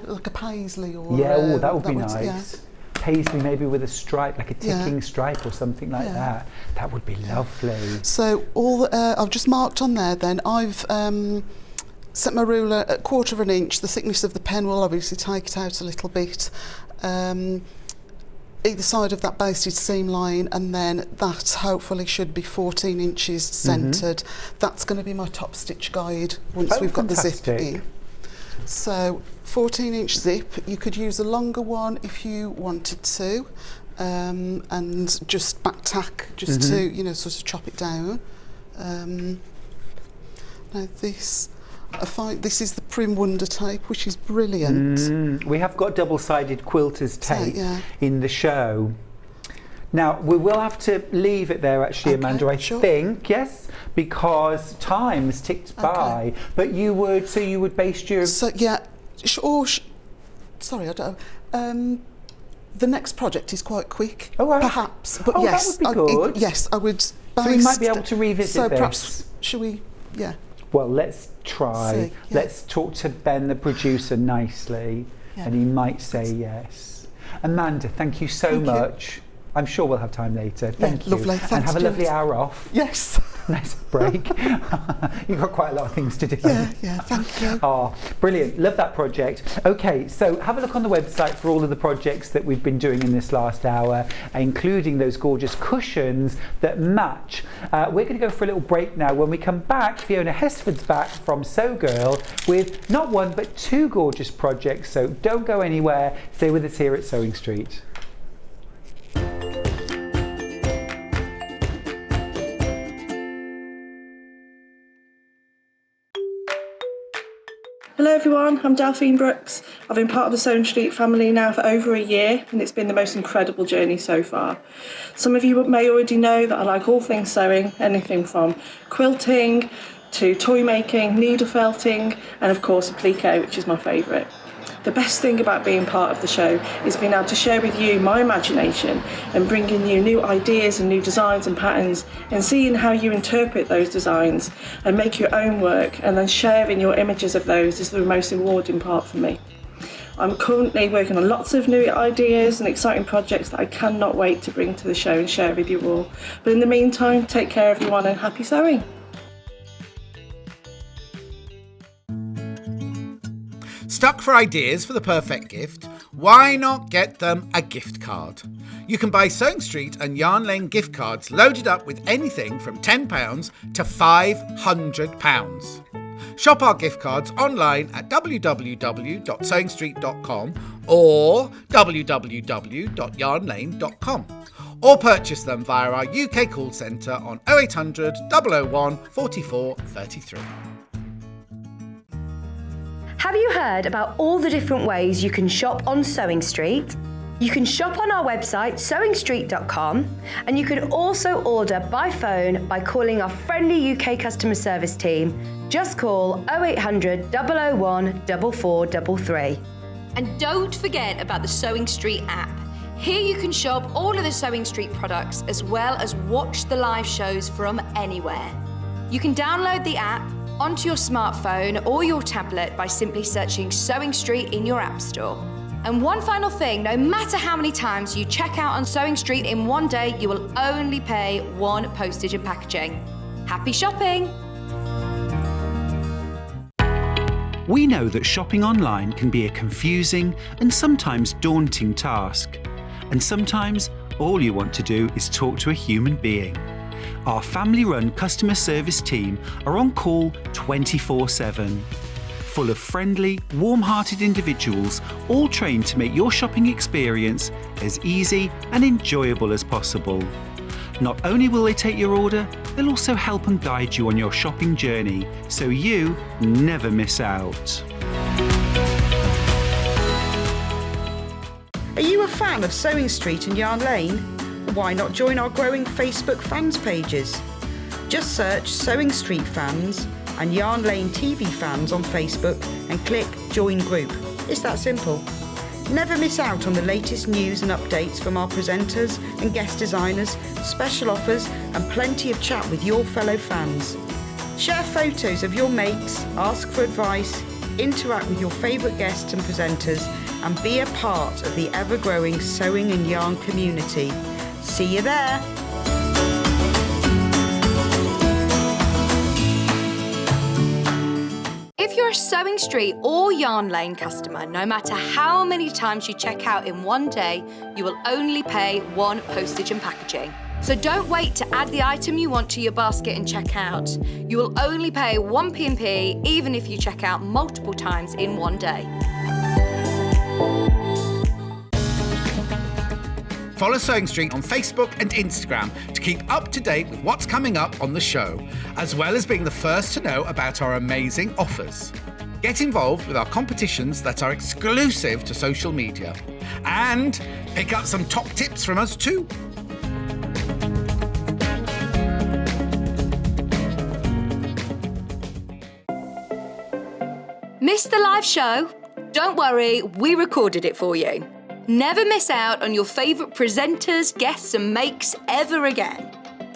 like a paisley or. Yeah, oh, that would be nice. Paisley maybe with a stripe, like a ticking stripe or something like that. That would be lovely. So I've just marked on there. Then I've set my ruler at 1/4 of an inch. The thickness of the pen will obviously take it out a little bit. Either side of that basted seam line, and then that hopefully should be 14 inches centred. That's going to be my top stitch guide once we've got the zip in. So 14-inch zip, you could use a longer one if you wanted to, and just back tack just to, you know, sort of chop it down. Now this is the Prim Wonder tape, which is brilliant. We have got double-sided quilter's tape in the show. Now, we will have to leave it there actually, Amanda, I think, yes, because time has ticked by. But you would baste your... So, yeah, sorry, I don't know. The next project is quite quick, Oh, right. perhaps. But Oh, that yes, would be good. yes, I would. So we might be able to revisit So this. perhaps, should we? Yeah. Well, let's try. See, yeah. Let's talk to Ben, the producer, nicely, Yeah. and he might say yes. Amanda, thank you so Thank you. much. I'm sure we'll have time later. Thank you. lovely. And Thanks, have a lovely Jules. hour off. Yes. Nice break. You've got quite a lot of things to do. Yeah. Thank you. Oh, brilliant. Love that project. Okay, so have a look on the website for all of the projects that we've been doing in this last hour, including those gorgeous cushions that match. We're going to go for a little break now. When we come back, Fiona Hesford's back from Sew Girl with not one but two gorgeous projects. So don't go anywhere. Stay with us here at Sewing Street. Hello everyone, I'm Delphine Brooks. I've been part of the Sewing Street family now for over a year and it's been the most incredible journey so far. Some of you may already know that I like all things sewing, anything from quilting to toy making, needle felting and of course appliqué, which is my favourite. The best thing about being part of the show is being able to share with you my imagination and bringing you new ideas and new designs and patterns and seeing how you interpret those designs and make your own work and then sharing your images of those is the most rewarding part for me. I'm currently working on lots of new ideas and exciting projects that I cannot wait to bring to the show and share with you all. But in the meantime, take care everyone and happy sewing. Stuck for ideas for the perfect gift? Why not get them a gift card? You can buy Sewing Street and Yarn Lane gift cards loaded up with anything from £10 to £500. Shop our gift cards online at www.sewingstreet.com or www.yarnlane.com or purchase them via our UK call centre on 0800 001 44 33. Have you heard about all the different ways you can shop on Sewing Street? You can shop on our website sewingstreet.com and you can also order by phone by calling our friendly UK customer service team. Just call 0800 001 4433. And don't forget about the Sewing Street app. Here you can shop all of the Sewing Street products as well as watch the live shows from anywhere. You can download the app onto your smartphone or your tablet by simply searching Sewing Street in your app store. And one final thing, no matter how many times you check out on Sewing Street in one day, you will only pay one postage and packaging. Happy shopping! We know that shopping online can be a confusing and sometimes daunting task. And sometimes all you want to do is talk to a human being. Our family-run customer service team are on call 24/7. Full of friendly, warm-hearted individuals, all trained to make your shopping experience as easy and enjoyable as possible. Not only will they take your order, they'll also help and guide you on your shopping journey, so you never miss out. Are you a fan of Sewing Street and Yarn Lane? Why not join our growing Facebook fans pages? Just search Sewing Street Fans and Yarn Lane TV Fans on Facebook and click Join Group. It's that simple. Never miss out on the latest news and updates from our presenters and guest designers, special offers and plenty of chat with your fellow fans. Share photos of your makes, ask for advice, interact with your favourite guests and presenters and be a part of the ever-growing sewing and yarn community. See you there! If you're a Sewing Street or Yarn Lane customer, no matter how many times you check out in one day, you will only pay one postage and packaging. So don't wait to add the item you want to your basket and check out. You will only pay one P&P even if you check out multiple times in one day. Follow Sewing Street on Facebook and Instagram to keep up to date with what's coming up on the show, as well as being the first to know about our amazing offers. Get involved with our competitions that are exclusive to social media. And pick up some top tips from us too. Missed the live show? Don't worry, we recorded it for you. Never miss out on your favourite presenters, guests and makes ever again.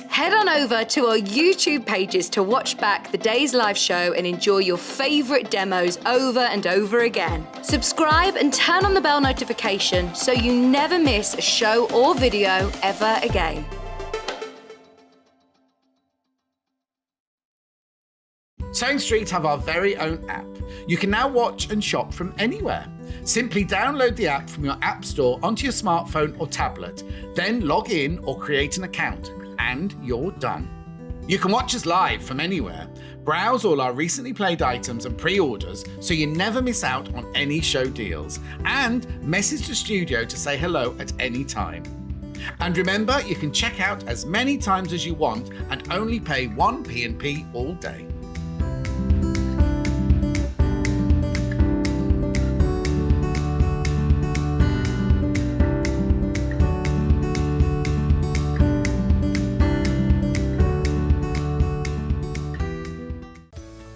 Head on over to our YouTube pages to watch back the day's live show and enjoy your favourite demos over and over again. Subscribe and turn on the bell notification so you never miss a show or video ever again. Sewing Street have our very own app. You can now watch and shop from anywhere. Simply download the app from your app store onto your smartphone or tablet, then log in or create an account, and you're done. You can watch us live from anywhere, browse all our recently played items and pre-orders so you never miss out on any show deals, and message the studio to say hello at any time. And remember, you can check out as many times as you want and only pay one P&P all day.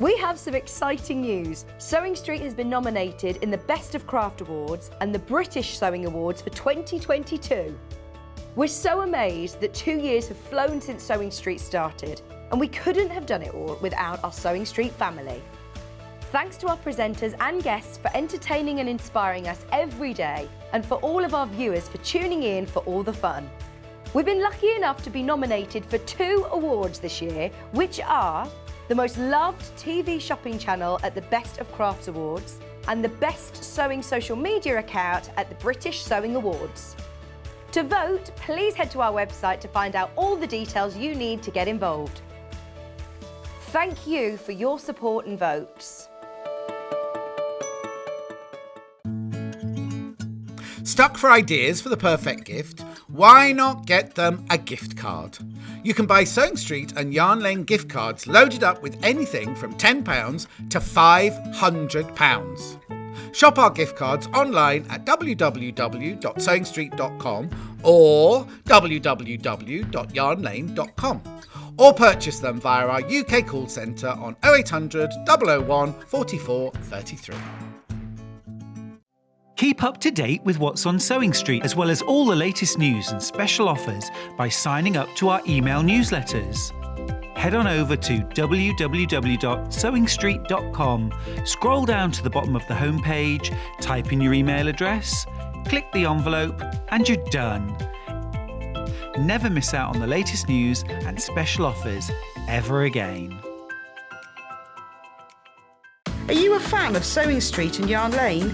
We have some exciting news. Sewing Street has been nominated in the Best of Craft Awards and the British Sewing Awards for 2022. We're so amazed that 2 years have flown since Sewing Street started, and we couldn't have done it all without our Sewing Street family. Thanks to our presenters and guests for entertaining and inspiring us every day, and for all of our viewers for tuning in for all the fun. We've been lucky enough to be nominated for 2 awards this year, which are the most loved TV shopping channel at the Best of Crafts Awards and the best sewing social media account at the British Sewing Awards. To vote, please head to our website to find out all the details you need to get involved. Thank you for your support and votes. Stuck for ideas for the perfect gift? Why not get them a gift card? You can buy Sewing Street and Yarn Lane gift cards loaded up with anything from £10 to £500. Shop our gift cards online at www.sewingstreet.com or www.yarnlane.com, or purchase them via our UK call centre on 0800 001 44 33. Keep up to date with what's on Sewing Street, as well as all the latest news and special offers by signing up to our email newsletters. Head on over to www.sewingstreet.com, scroll down to the bottom of the homepage, type in your email address, click the envelope, and you're done. Never miss out on the latest news and special offers ever again. Are you a fan of Sewing Street and Yarn Lane?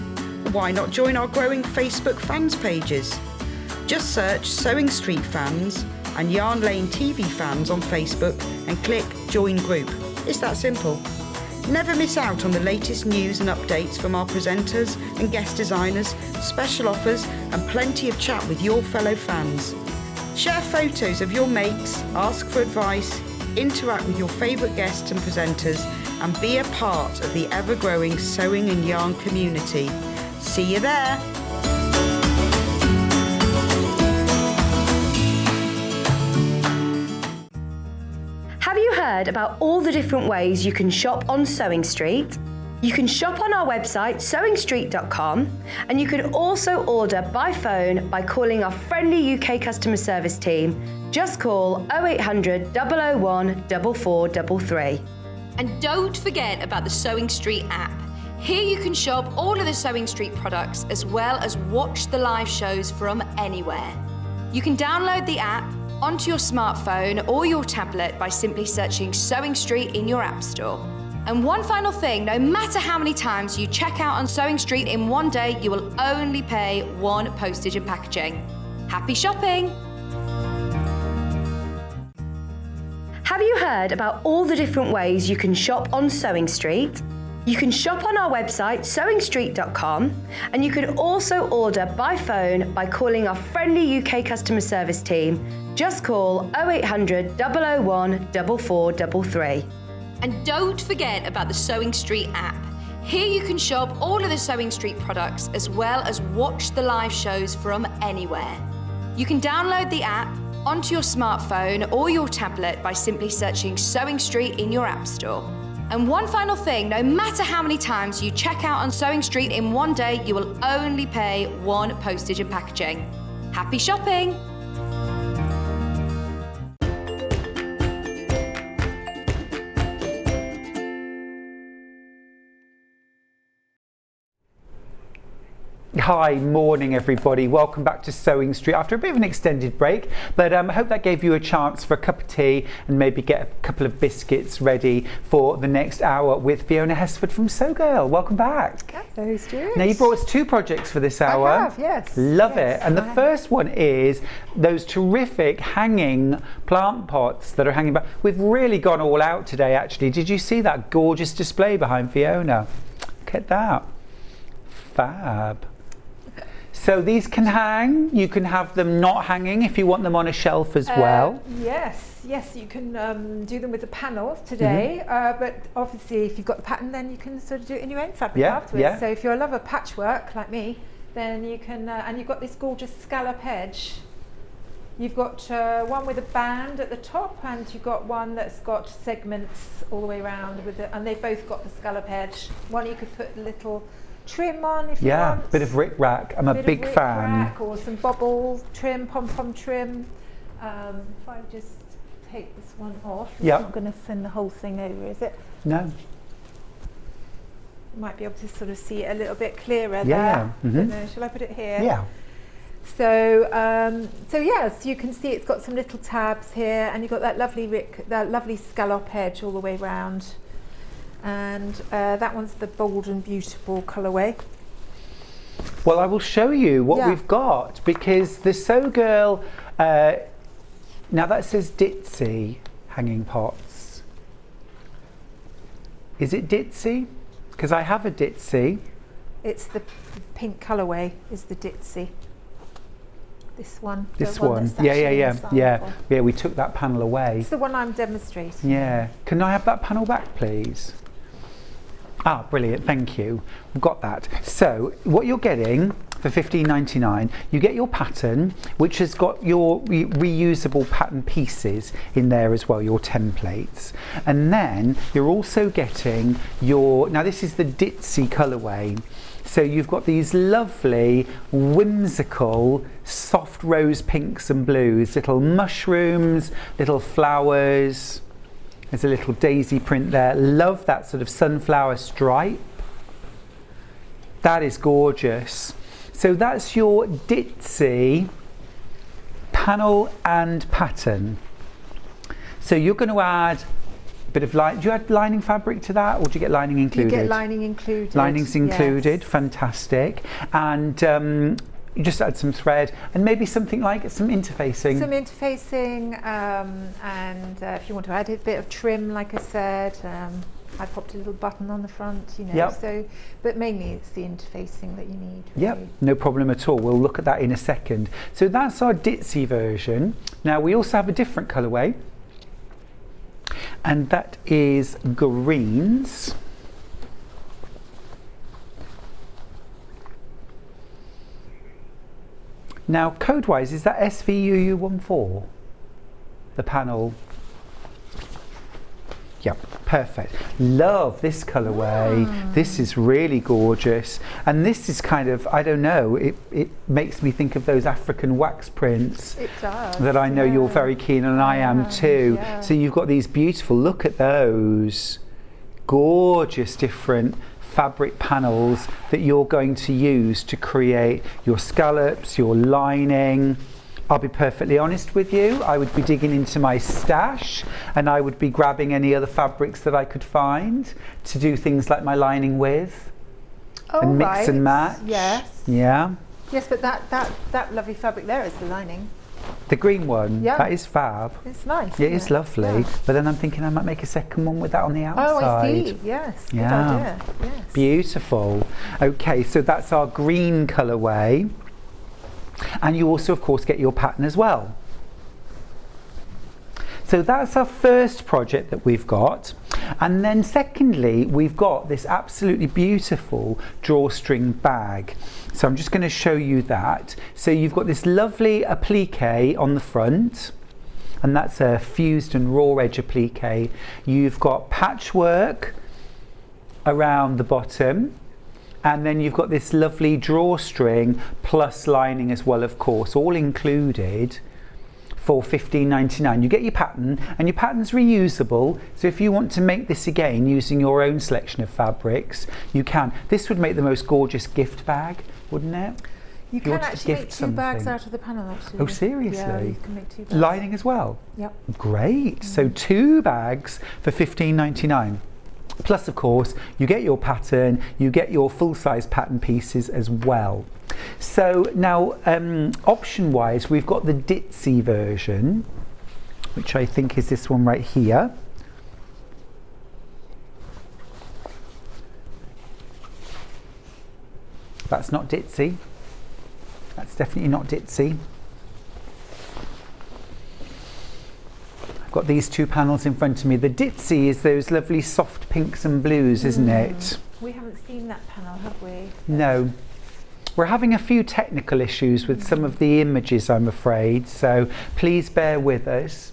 Why not join our growing Facebook fans pages? Just search Sewing Street Fans and Yarn Lane TV Fans on Facebook and click Join Group. It's that simple. Never miss out on the latest news and updates from our presenters and guest designers, special offers and plenty of chat with your fellow fans. Share photos of your makes, ask for advice, interact with your favourite guests and presenters, and be a part of the ever-growing sewing and yarn community. See you there! Have you heard about all the different ways you can shop on Sewing Street? You can shop on our website sewingstreet.com, and you can also order by phone by calling our friendly UK customer service team. Just call 0800 001 4433. And don't forget about the Sewing Street app. Here you can shop all of the Sewing Street products as well as watch the live shows from anywhere. You can download the app onto your smartphone or your tablet by simply searching Sewing Street in your app store. And one final thing, no matter how many times you check out on Sewing Street in one day, you will only pay 1 postage and packaging. Happy shopping! Have you heard about all the different ways you can shop on Sewing Street? You can shop on our website sewingstreet.com, and you can also order by phone by calling our friendly UK customer service team. Just call 0800 001 4433. And don't forget about the Sewing Street app. Here you can shop all of the Sewing Street products as well as watch the live shows from anywhere. You can download the app onto your smartphone or your tablet by simply searching Sewing Street in your app store. And one final thing, no matter how many times you check out on Sewing Street in one day, you will only pay 1 postage and packaging. Happy shopping! Hi, morning everybody. Welcome back to Sewing Street after a bit of an extended break, but I hope that gave you a chance for a cup of tea and maybe get a couple of biscuits ready for the next hour with Fiona Hesford from Sew Girl. Welcome back. Hello, Stuart. Now you brought us 2 projects for this hour. I have, yes. Love Yes, it. And the I first one is those terrific hanging plant pots that are hanging back. We've really gone all out today actually. Did you see that gorgeous display behind Fiona? Look at that. Fab. So these can hang, you can have them not hanging if you want them on a shelf as well. Yes, you can do them with a panel today, but obviously if you've got the pattern then you can sort of do it in your own fabric afterwards. Yeah. So if you're a lover of patchwork like me, then you can, and you've got this gorgeous scallop edge. You've got one with a band at the top and you've got one that's got segments all the way around, and they've both got the scallop edge. One you could put a little trim on if you want. Yeah, bit of rickrack. I'm a big fan. Or some bobble trim, pom-pom trim. If I just take this one off, it's not going to send the whole thing over, is it? No. You might be able to sort of see it a little bit clearer there. Shall I put it here? Yeah. So, yes, you can see it's got some little tabs here, and you've got that lovely scallop edge all the way round. And that one's the Bold and Beautiful colourway. Well, I will show you what we've got, because the Sew Girl, now that says Ditzy hanging pots. Is it Ditzy? Because I have a Ditzy. It's the pink colourway is the Ditzy. This one. This one. Yeah. We took that panel away. It's the one I'm demonstrating. Yeah. Can I have that panel back, please? Ah, brilliant, thank you. We've got that. So, what you're getting for $15.99, you get your pattern, which has got your reusable pattern pieces in there as well, your templates. And then you're also getting now this is the Ditzy colourway. So you've got these lovely, whimsical, soft rose pinks and blues, little mushrooms, little flowers. There's a little daisy print there. Love that sort of sunflower stripe. That is gorgeous. So that's your Ditzy panel and pattern. So you're going to add a bit of do you add lining fabric to that, or do you get lining included? You get lining included. Lining's included, yes. Fantastic. And you just add some thread and maybe something like some interfacing. Some interfacing, and if you want to add a bit of trim, like I said, I popped a little button on the front, So, but mainly it's the interfacing that you need. Really. Yep, no problem at all. We'll look at that in a second. So that's our Ditzy version. Now we also have a different colourway, and that is greens. Now, code-wise, is that SVUU14? The panel? Yep, perfect. Love this colourway. This is really gorgeous. And this is kind of, I don't know, it makes me think of those African wax prints. It does. That I know you're very keen on, and I am too. Yeah. So you've got these beautiful, look at those. Gorgeous different fabric panels that you're going to use to create your scallops, your lining. I'll be perfectly honest with you, I would be digging into my stash and I would be grabbing any other fabrics that I could find to do things like my lining with. And mix and match. Yes. Yeah. Yes, but that lovely fabric there is the lining. The green one, Yeah. that is fab. It's nice. Yeah, isn't it's it? lovely. Yeah. But then I'm thinking I might make a second one with that on the outside. Oh, I see. Yes. Good idea. Yes. Beautiful. Okay, so that's our green colourway. And you also, of course, get your pattern as well. So that's our first project that we've got. And then secondly, we've got this absolutely beautiful drawstring bag. So I'm just going to show you that. So you've got this lovely appliqué on the front. and that's a fused and raw edge applique. You've got patchwork around the bottom, and then you've got this lovely drawstring plus lining as well, of course, all included for $15.99. You get your pattern, and your pattern's reusable, so if you want to make this again using your own selection of fabrics, you can. This would make the most gorgeous gift bag, wouldn't it? You can actually make two bags out of the panel, actually. Oh, seriously? Yeah, you can make 2 bags. Lining as well? Yep. Great. So 2 bags for $15.99. Plus, of course, you get your pattern, you get your full-size pattern pieces as well. So now, option-wise, we've got the ditzy version, which I think is this one right here. That's not ditzy. That's definitely not ditzy. I've got these 2 panels in front of me. The ditzy is those lovely soft pinks and blues, isn't it? We haven't seen that panel, have we? No. We're having a few technical issues with some of the images, I'm afraid, so please bear with us.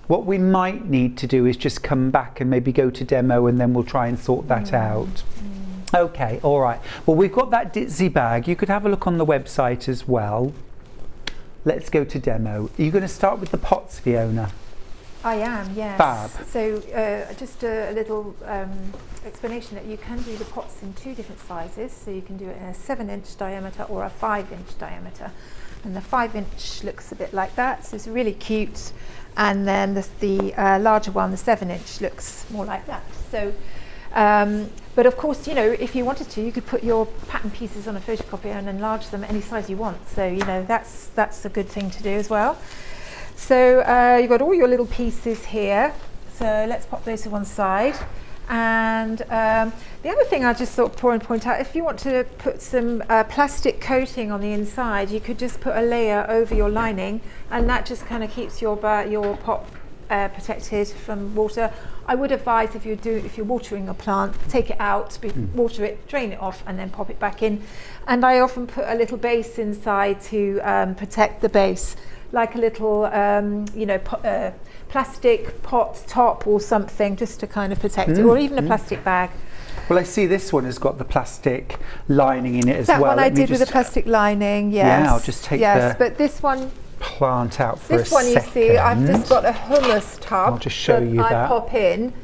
What we might need to do is just come back and maybe go to demo, and then we'll try and sort that out. Okay, all right. Well, we've got that ditzy bag. You could have a look on the website as well. Let's go to demo. Are you going to start with the pots, Fiona? I am, yes. Fab. So just a little explanation that you can do the pots in 2 different sizes. So you can do it in a 7-inch diameter or a 5-inch diameter. And the 5-inch looks a bit like that, so it's really cute. And then the larger one, the 7-inch, looks more like that. So, but of course, you know, if you wanted to, you could put your pattern pieces on a photocopier and enlarge them any size you want. So, you know, that's a good thing to do as well. So you've got all your little pieces here. So let's pop those to one side. And the other thing I just thought point out, if you want to put some plastic coating on the inside, you could just put a layer over your lining, and that just kind of keeps your pot protected from water. I would advise if you're watering a plant, take it out, water it, drain it off, and then pop it back in. And I often put a little base inside to protect the base, like a little plastic pot top or something, just to kind of protect it, or even a plastic bag. Well, I see this one has got the plastic lining in it as well. That one I did with a plastic lining, yes. Yeah, I'll just take the but this one, plant out for this a one second. you see, I've just got a hummus tub. I'll just show you that. I pop in.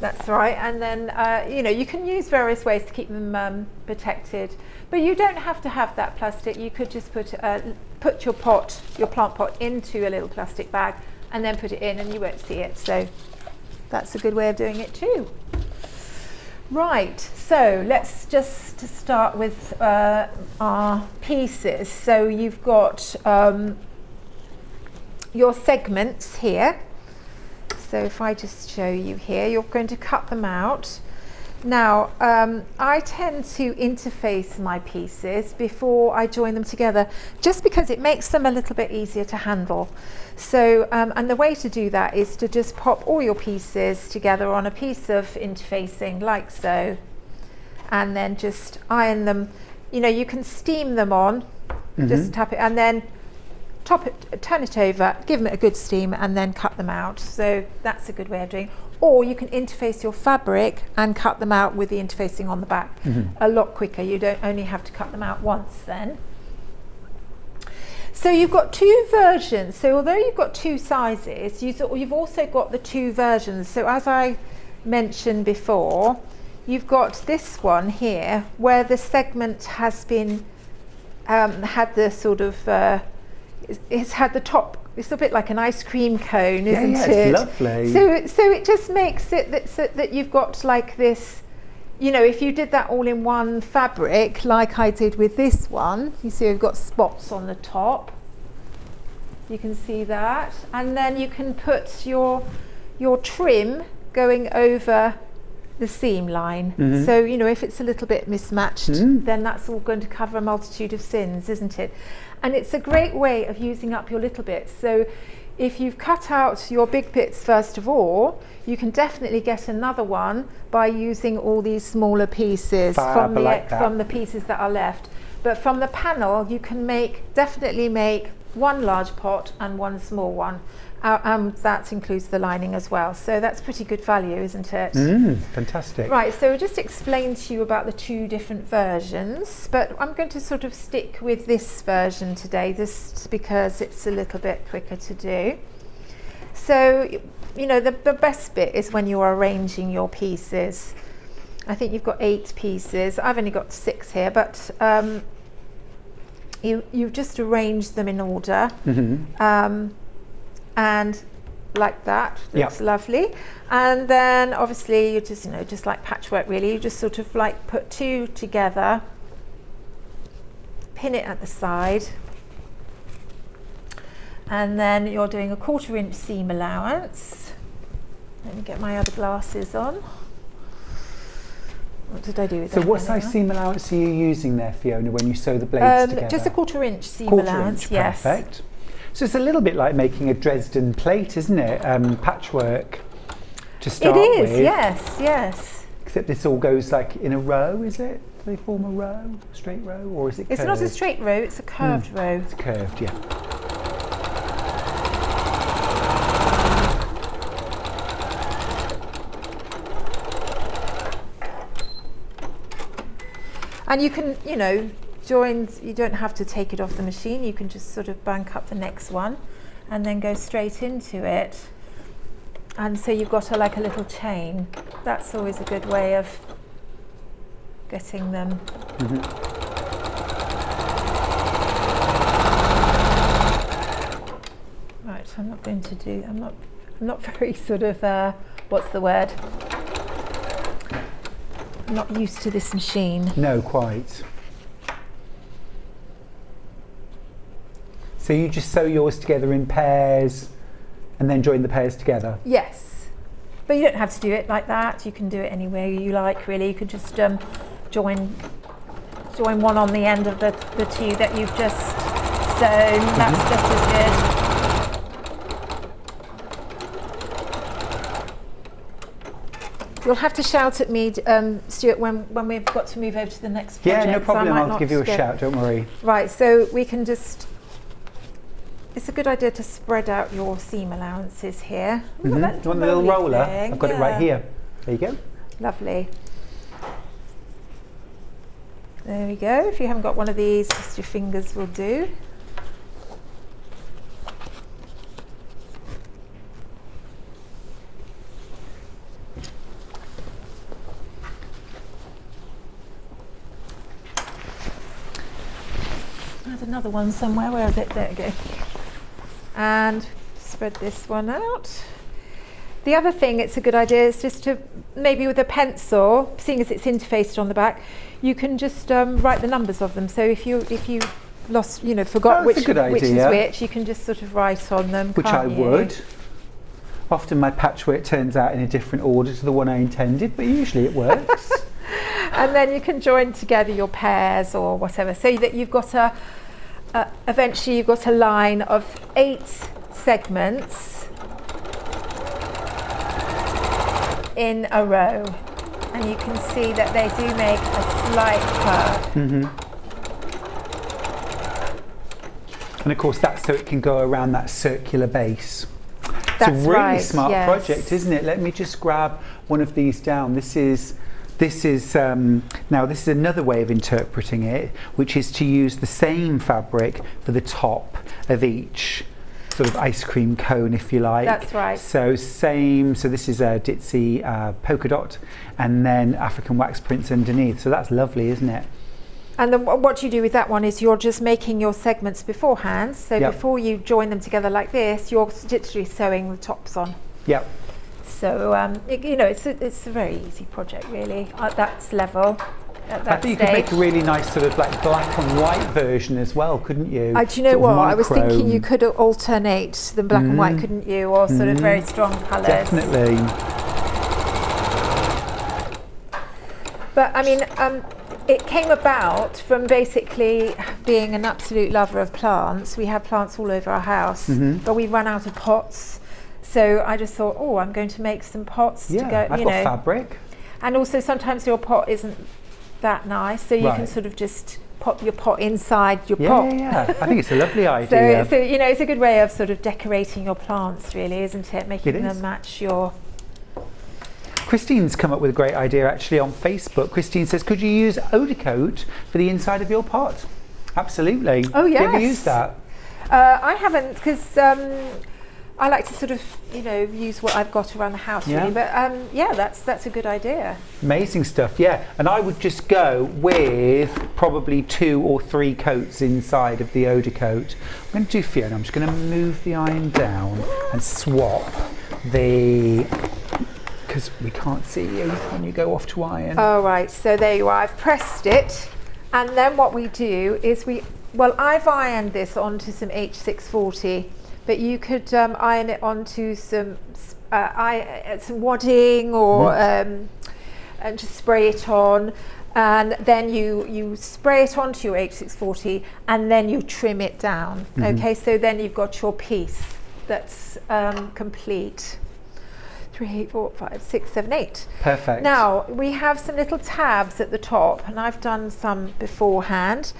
That's right, and then you can use various ways to keep them protected, but you don't have to have that plastic. You could just put your plant pot into a little plastic bag, and then put it in, and you won't see it. So that's a good way of doing it too. Right, so let's just start with our pieces. So you've got your segments here. So if I just show you here, you're going to cut them out. Now, I tend to interface my pieces before I join them together, just because it makes them a little bit easier to handle. So, and the way to do that is to just pop all your pieces together on a piece of interfacing, like so, and then just iron them. You know, you can steam them on, just tap it, and then turn it over, give them a good steam, and then cut them out. So that's a good way of doing it. Or you can interface your fabric and cut them out with the interfacing on the back. A lot quicker. You don't only have to cut them out once then. So you've got 2 versions. So although you've got 2 sizes, you've also got the 2 versions. So as I mentioned before, you've got this one here where the segment has been had the sort of it's had the top. It's a bit like an ice cream cone, isn't it? It's lovely. So it just makes it that you've got like this. You know, if you did that all in one fabric, like I did with this one, you see we've got spots on the top. You can see that, and then you can put your trim going over the seam line. So, you know, if it's a little bit mismatched, then that's all going to cover a multitude of sins, isn't it? And it's a great way of using up your little bits. So if you've cut out your big bits first of all, you can definitely get another one by using all these smaller pieces from the pieces that are left. But from the panel, you can definitely make one large pot and one small one. That includes the lining as well. So that's pretty good value, isn't it? Fantastic. Right, so I'll just explain to you about the two different versions, but I'm going to sort of stick with this version today, just because it's a little bit quicker to do. So, you know, the best bit is when you're arranging your pieces. I think you've got 8 pieces. I've only got 6 here, but you've just arranged them in order. And like that, looks lovely. And then obviously you just, you know, just like patchwork really, you just sort of like put 2 together, pin it at the side, and then you're doing a 1/4 inch seam allowance. Let me get my other glasses on. What did I do with that? So what size seam allowance are you using there, Fiona, when you sew the blades together? Just a 1/4 inch seam 1/4 allowance, inch, yes. Perfect. So it's a little bit like making a Dresden plate, isn't it? Patchwork to start with. It is, yes, yes. Except this all goes like in a row, is it? Do they form a row, straight row, or is it curved? It's not a straight row, it's a curved row. It's curved, yeah. And you can, you know, joins, you don't have to take it off the machine, you can just sort of bank up the next one and then go straight into it. And so you've got like a little chain. That's always a good way of getting them. Right, I'm not going to do, I'm not very sort of, what's the word? I'm not used to this machine. No, quite. So you just sew yours together in pairs and then join the pairs together? Yes, but you don't have to do it like that. You can do it any way you like, really. You could just join one on the end of the 2 that you've just sewn. That's just as good. You'll have to shout at me, Stuart, when we've got to move over to the next project. Yeah, no problem. I'll give you a shout, don't worry. Right, so we can just, it's a good idea to spread out your seam allowances here. Do you want the little roller? I've got it right here. There you go. Lovely. There we go. If you haven't got one of these, just your fingers will do. There's another one somewhere. Where is it? There we go. And spread this one out. The other thing it's a good idea is just to, maybe with a pencil, seeing as it's interfaced on the back, you can just write the numbers of them. So if you lost, you know, forgot which is which, you can just sort of write on them. Which I would. Often my patchwork turns out in a different order to the one I intended, but usually it works. And then you can join together your pairs or whatever, so that you've got eventually you've got a line of 8 segments in a row, and you can see that they do make a slight curve. And of course that's so it can go around that circular base. That's it's a really right, smart project, isn't it? Let me just grab one of these down. This is now this is another way of interpreting it, which is to use the same fabric for the top of each sort of ice cream cone, if you like. That's right. So same. So this is a ditzy polka dot, and then African wax prints underneath. So that's lovely, isn't it? And then what you do with that one is you're just making your segments beforehand. So before you join them together like this, you're literally sewing the tops on. Yep. So you know, it's a very easy project, really, at that level. At that I think you could make a really nice sort of like black and white version as well, couldn't you? Do you know what? I was thinking you could alternate the black and white, couldn't you? Or sort of very strong colours. Definitely. But I mean, it came about from basically being an absolute lover of plants. We have plants all over our house, but we run out of pots. So I just thought, oh, I'm going to make some pots to go, I've got fabric. And also sometimes your pot isn't that nice, so you can sort of just pop your pot inside your pot. Yeah. I think it's a lovely idea. So you know, it's a good way of sort of decorating your plants, really, isn't it? Making them match your. Christine's come up with a great idea actually on Facebook. Christine says, could you use eau de coat for the inside of your pot? Absolutely. Oh, yes. Have you ever used that? I haven't, because I like to sort of, you know, use what I've got around the house, really. But yeah, that's a good idea. Amazing stuff, yeah. And I would just go with probably 2 or 3 coats inside of the eau de coat. I'm going to do, Fiona, I'm just going to move the iron down and swap the... because we can't see you when you go off to iron. Oh, right, so there you are. I've pressed it, and then what we do is well, I've ironed this onto some H640, but you could iron it onto some wadding or and just spray it on, and then you spray it onto your H640 and then you trim it down. Okay, so then you've got your piece that's complete. 3, 4, 5, 6, 7, 8. Perfect. Now we have some little tabs at the top, and I've done some beforehand.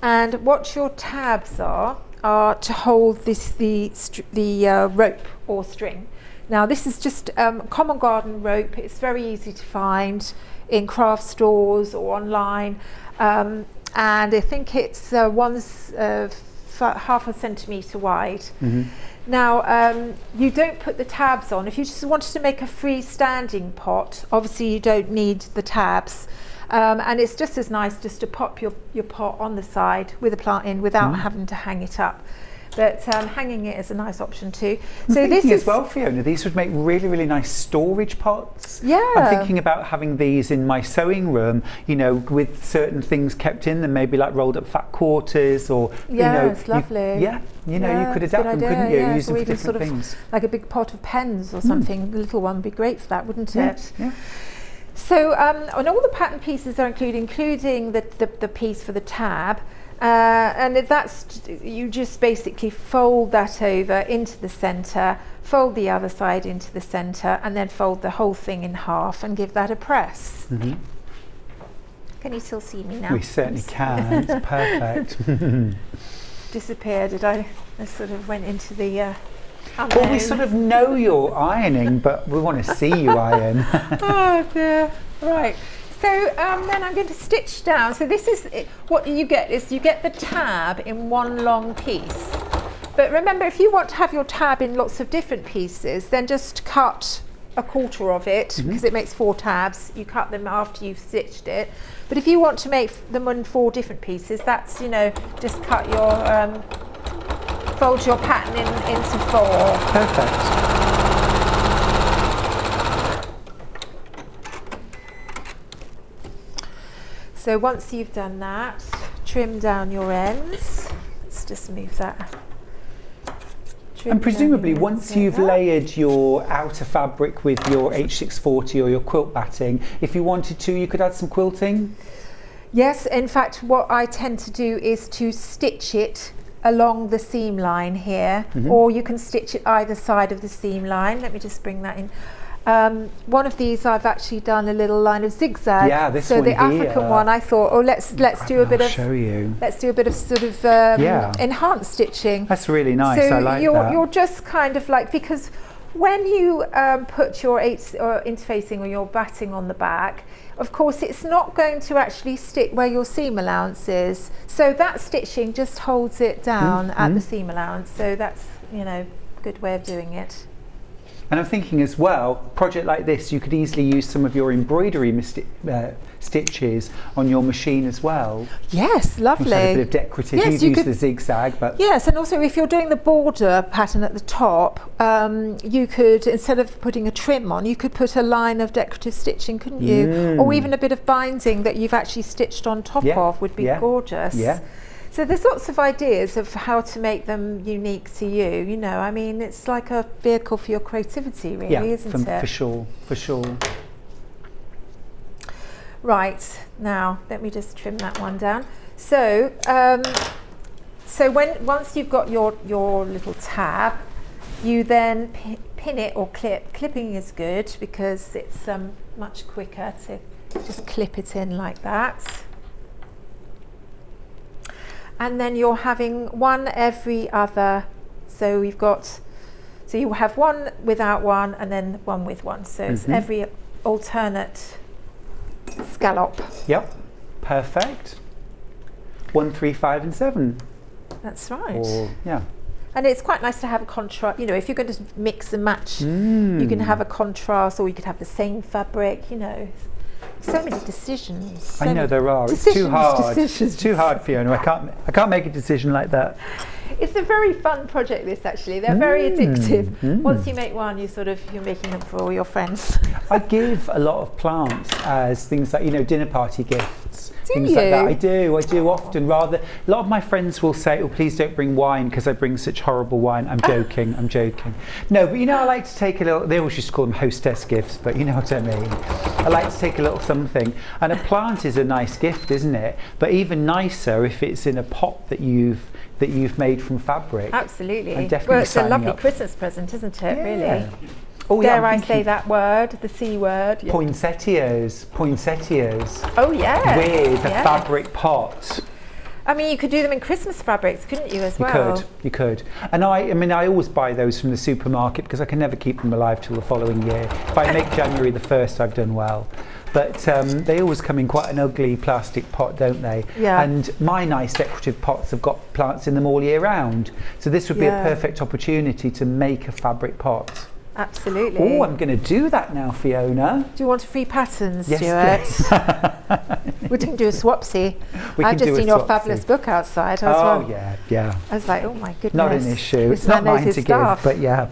And what your tabs are to hold the rope or string. Now this is just common garden rope. It's very easy to find in craft stores or online, and I think it's half a centimetre wide. Now, you don't put the tabs on. If you just wanted to make a freestanding pot, obviously you don't need the tabs. And it's just as nice just to pop your pot on the side with a plant in without having to hang it up. But hanging it is a nice option too. So this is as well, Fiona, these would make really, really nice storage pots. Yeah. I'm thinking about having these in my sewing room, you know, with certain things kept in them, maybe like rolled up fat quarters or, you know. It's lovely. You know, you could adapt them, couldn't you? Use them for different things. Like a big pot of pens or something. The little one would be great for that, wouldn't it? Yeah. So, and all the pattern pieces are including the piece for the tab. And that's, you just basically fold that over into the centre, fold the other side into the centre, and then fold the whole thing in half and give that a press. Can you still see me now? We certainly can. It's perfect. Disappeared, did I? I sort of went into the well, we sort of know you're ironing, but we want to see you iron. Oh dear. Right. So then I'm going to stitch down. So this is what you get the tab in one long piece. But remember, if you want to have your tab in lots of different pieces, then just cut a quarter of it, because it makes 4 tabs. You cut them after you've stitched it. But if you want to make them in 4 different pieces, that's, you know, just cut your fold your pattern into 4. Perfect. So once you've done that, trim down your ends. Let's just move that. And presumably once you've layered your outer fabric with your H640 or your quilt batting, if you wanted to, you could add some quilting? Yes, in fact what I tend to do is to stitch it along the seam line here, or you can stitch it either side of the seam line. Let me just bring that in. One of these I've actually done a little line of zigzag. Yeah, this so one the here. African one, I thought, oh, let's do a bit of. Show you. Let's do a bit of sort of enhanced stitching. That's really nice. So I like that. You're just kind of like, because when you put your interfacing or your batting on the back, of course it's not going to actually stick where your seam allowance is. So that stitching just holds it down at the seam allowance. So that's, you know, a good way of doing it. And I'm thinking as well, a project like this, you could easily use some of your embroidery stitches on your machine as well. Yes, lovely. A bit of decorative. Yes, you use the zigzag, but yes, and also if you're doing the border pattern at the top, you could, instead of putting a trim on, you could put a line of decorative stitching, couldn't you? Or even a bit of binding that you've actually stitched on top of would be gorgeous. Yeah. So there's lots of ideas of how to make them unique to you. You know, I mean, it's like a vehicle for your creativity, really, isn't it? For sure, for sure. Right, now let me just trim that one down. So, once you've got your little tab, you then pin it or clip. Clipping is good because it's much quicker to just clip it in like that. and then you're having one every other. So we've got, so you have one without one and then one with one. So it's every alternate scallop. Yep, perfect. 1, 3, 5 and 7. That's right. Or, yeah. And it's quite nice to have a contrast, you know, if you're going to mix and match, you can have a contrast, or you could have the same fabric, you know. So many decisions. I know there are. It's too hard. It's too hard, Fiona. I can't make a decision like that. It's a very fun project, this, actually. They're very addictive. Once you make one, you're making them for all your friends. I give a lot of plants as things like, you know, dinner party gifts. Things like that. I do often. Rather, a lot of my friends will say, "Oh, please don't bring wine because I bring such horrible wine." I'm joking. I'm joking. No, but you know, I like to take a little. They always used to call them hostess gifts, but you know what I mean. I like to take a little something, and a plant is a nice gift, isn't it? But even nicer if it's in a pot that you've made from fabric. Absolutely. I'm definitely well, it's a lovely up. Christmas present, isn't it? Yeah. Really. Oh, Dare I say that word, the C word? Yeah. Poinsettias. Oh yes. With a fabric pot. I mean, you could do them in Christmas fabrics, couldn't you, as well? You could. And I mean, I always buy those from the supermarket because I can never keep them alive till the following year. If I make January the 1st, I've done well. But they always come in quite an ugly plastic pot, don't they? Yeah. And my nice decorative pots have got plants in them all year round. So this would be a perfect opportunity to make a fabric pot. Absolutely. Oh, I'm going to do that now, Fiona. Do you want a free pattern, Stuart? Yes, We can do a swapsy. I've just seen your fabulous book outside. Oh, yeah. I was like, oh my goodness. Not an issue. It's not mine to give, but yeah.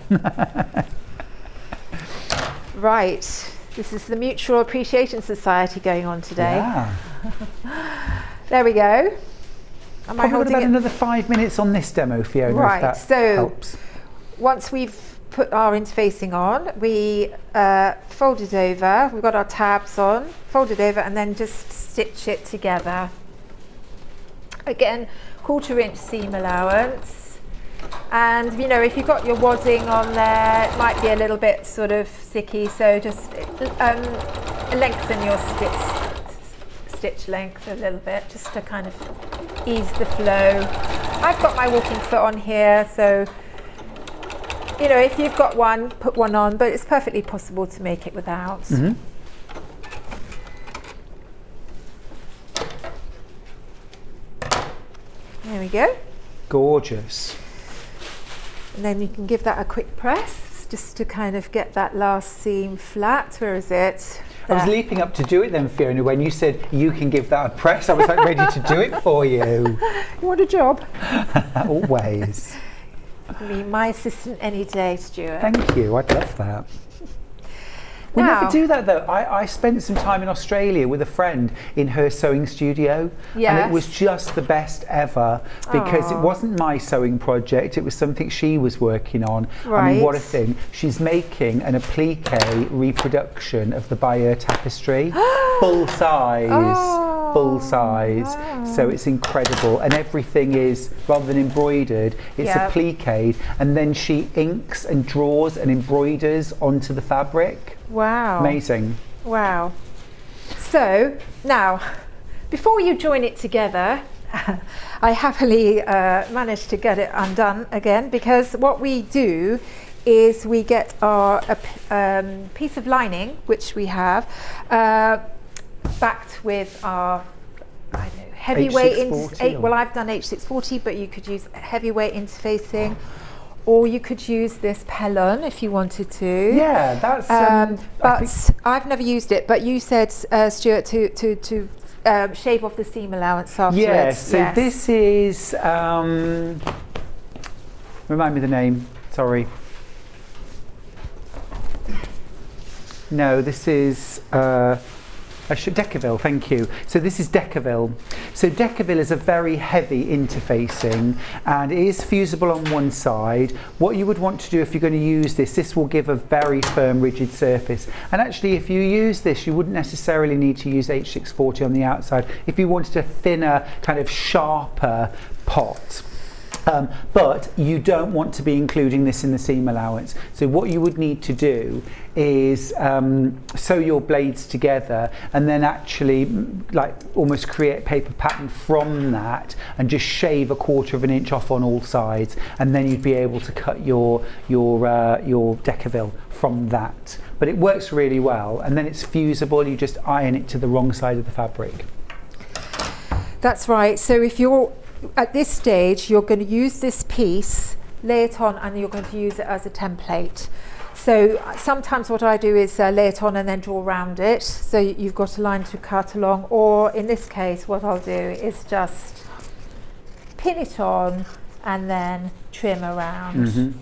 Right. This is the Mutual Appreciation Society going on today. Yeah. There we go. Am I holding about it? another 5 minutes on this demo, Fiona, Right. if that So helps. once we've put our interfacing on, we fold it over. We've got our tabs on, fold it over, and then just stitch it together. Again, 1/4 inch seam allowance. And you know, if you've got your wadding on there, it might be a little bit sort of sticky, so just lengthen your stitch length a little bit, just to kind of ease the flow. I've got my walking foot on here, so you know, if you've got one, put one on, but it's perfectly possible to make it without. There we go. Gorgeous. And then you can give that a quick press, just to kind of get that last seam flat. Where is it? I was leaping up to do it then, Fiona, when you said you can give that a press. I was like ready to do it for you. You want a job? Always. You can be my assistant any day, Stuart. Thank you, I'd love that. We never do that though. I spent some time in Australia with a friend in her sewing studio, and it was just the best ever because it wasn't my sewing project, it was something she was working on. I mean, what a thing. She's making an appliqué reproduction of the Bayeux tapestry, full size. Full size, wow. So it's incredible, and everything is, rather than embroidered, it's appliqué, and then she inks and draws and embroiders onto the fabric. Wow. Amazing. Wow. So now, before you join it together, I happily managed to get it undone again, because what we do is we get our piece of lining, which we have, backed with our, I don't know, heavyweight. Well, I've done H640, but you could use heavyweight interfacing, or you could use this Pellon if you wanted to. Yeah, that's. But I've never used it. But you said, Stuart, to shave off the seam allowance afterwards. Yes. So this is. Remind me the name. Sorry. No, this is. Decaville, thank you. So this is Decaville. So Decaville is a very heavy interfacing, and it is fusible on one side. What you would want to do if you're going to use this will give a very firm, rigid surface. And actually, if you use this, you wouldn't necessarily need to use H640 on the outside. If you wanted a thinner, kind of sharper pot, But you don't want to be including this in the seam allowance. So what you would need to do is sew your blades together and then actually like almost create a paper pattern from that and just shave 1/4 of an inch off on all sides, and then you'd be able to cut your decaville from that. But it works really well, and then it's fusible. You just iron it to the wrong side of the fabric. That's right. So if you're at this stage, you're going to use this piece, lay it on, and you're going to use it as a template. So sometimes what I do is lay it on and then draw around it, so you've got a line to cut along, or in this case what I'll do is just pin it on and then trim around.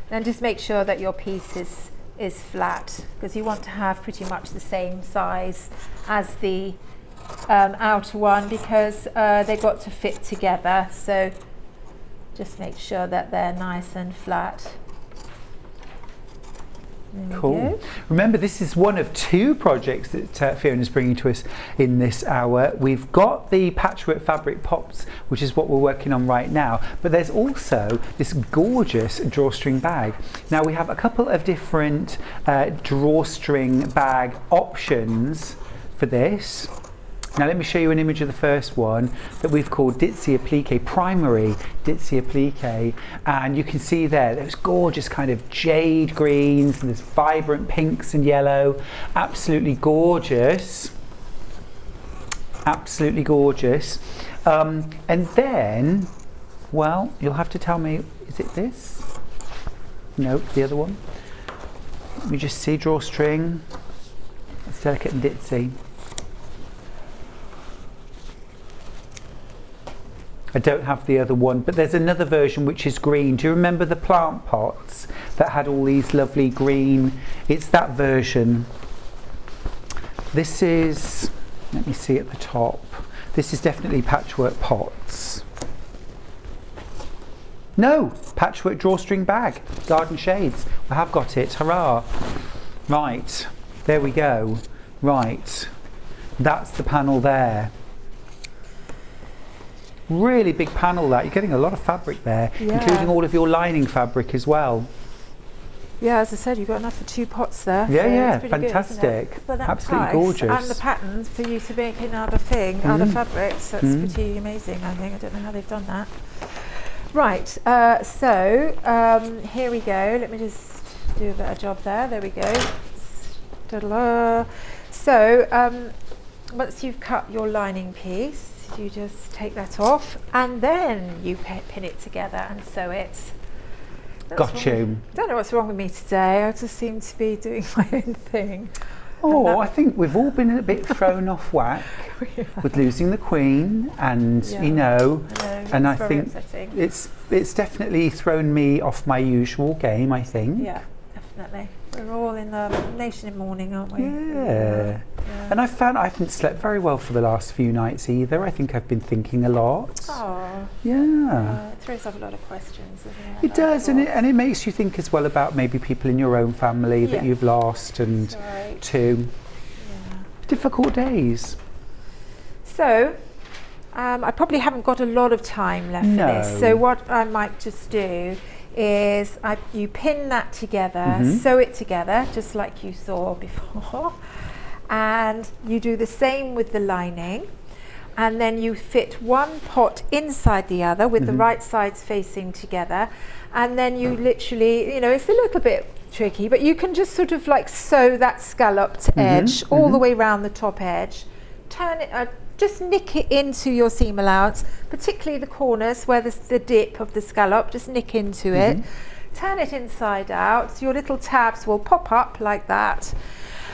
Then just make sure that your piece is flat, because you want to have pretty much the same size as the outer one, because they've got to fit together. So just make sure that they're nice and flat. Cool. Remember, this is one of 2 projects that Fiona's bringing to us in this hour. We've got the patchwork fabric pops, which is what we're working on right now, but there's also this gorgeous drawstring bag. Now we have a couple of different drawstring bag options for this. Now let me show you an image of the first one that we've called Ditzy Appliqué, primary Ditzy Appliqué, and you can see there those gorgeous kind of jade greens and this vibrant pinks and yellow. Absolutely gorgeous. Absolutely gorgeous. And then, well, you'll have to tell me, is it this? No, the other one. Let me just see, drawstring. It's delicate and ditzy. I don't have the other one, but there's another version which is green. Do you remember the plant pots that had all these lovely green? It's that version. This is, let me see at the top. This is definitely patchwork pots. No, patchwork drawstring bag, garden shades. I have got it, hurrah. Right, there we go. Right, that's the panel there. Really big panel that. You're getting a lot of fabric there, including all of your lining fabric as well. Yeah, as I said, you've got enough for 2 pots there. Yeah, so yeah, fantastic. But that absolutely price gorgeous. And the patterns for you to make another thing, other fabrics, that's pretty amazing, I think. I don't know how they've done that. Right, so here we go. Let me just do a better job there. There we go. Ta-da. So once you've cut your lining piece, you just take that off and then you pin it together and sew it. Got you. I don't know what's wrong with me today. I just seem to be doing my own thing. Oh, I think we've all been a bit thrown off whack with losing the Queen, and you know, and I think upsetting. it's definitely thrown me off my usual game, I think. Yeah, definitely. We're all in the nation in mourning, aren't we? Yeah. And I found I haven't slept very well for the last few nights either. I think I've been thinking a lot. Oh. Yeah. It throws up a lot of questions, doesn't it? It does, and it makes you think as well about maybe people in your own family that you've lost, and difficult days. So, I probably haven't got a lot of time left for this. So what I might just do is you pin that together, sew it together, just like you saw before. And you do the same with the lining, and then you fit one pot inside the other with the right sides facing together, and then you literally, you know, it's a little bit tricky, but you can just sort of like sew that scalloped edge all the way around the top edge, turn it, just nick it into your seam allowance, particularly the corners where there's the dip of the scallop, just nick into it, turn it inside out, so your little tabs will pop up like that.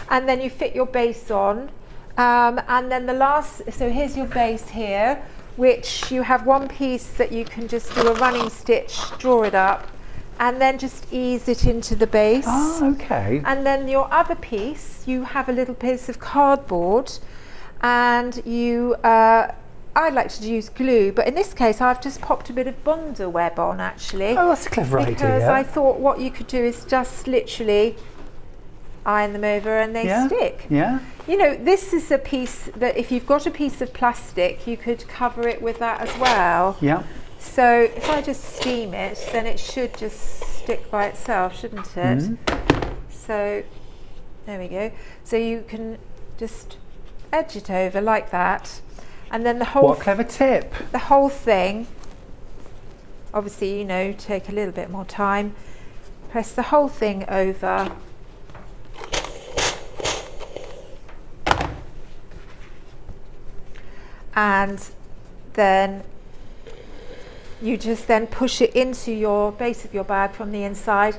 And then you fit your base on, and then the last, so here's your base here, which you have one piece that you can just do a running stitch, draw it up, and then just ease it into the base. Oh, okay. And then your other piece, you have a little piece of cardboard, and you, I like to use glue, but in this case I've just popped a bit of Bonder web on actually. Oh, that's a clever idea. Because I thought what you could do is just literally iron them over and they stick. Yeah. You know, this is a piece that if you've got a piece of plastic, you could cover it with that as well. Yeah. So if I just steam it, then it should just stick by itself, shouldn't it? So there we go. So you can just edge it over like that, and then the whole What a clever tip. the whole thing, obviously, you know, take a little bit more time. Press the whole thing over. And then you just then push it into your base of your bag from the inside.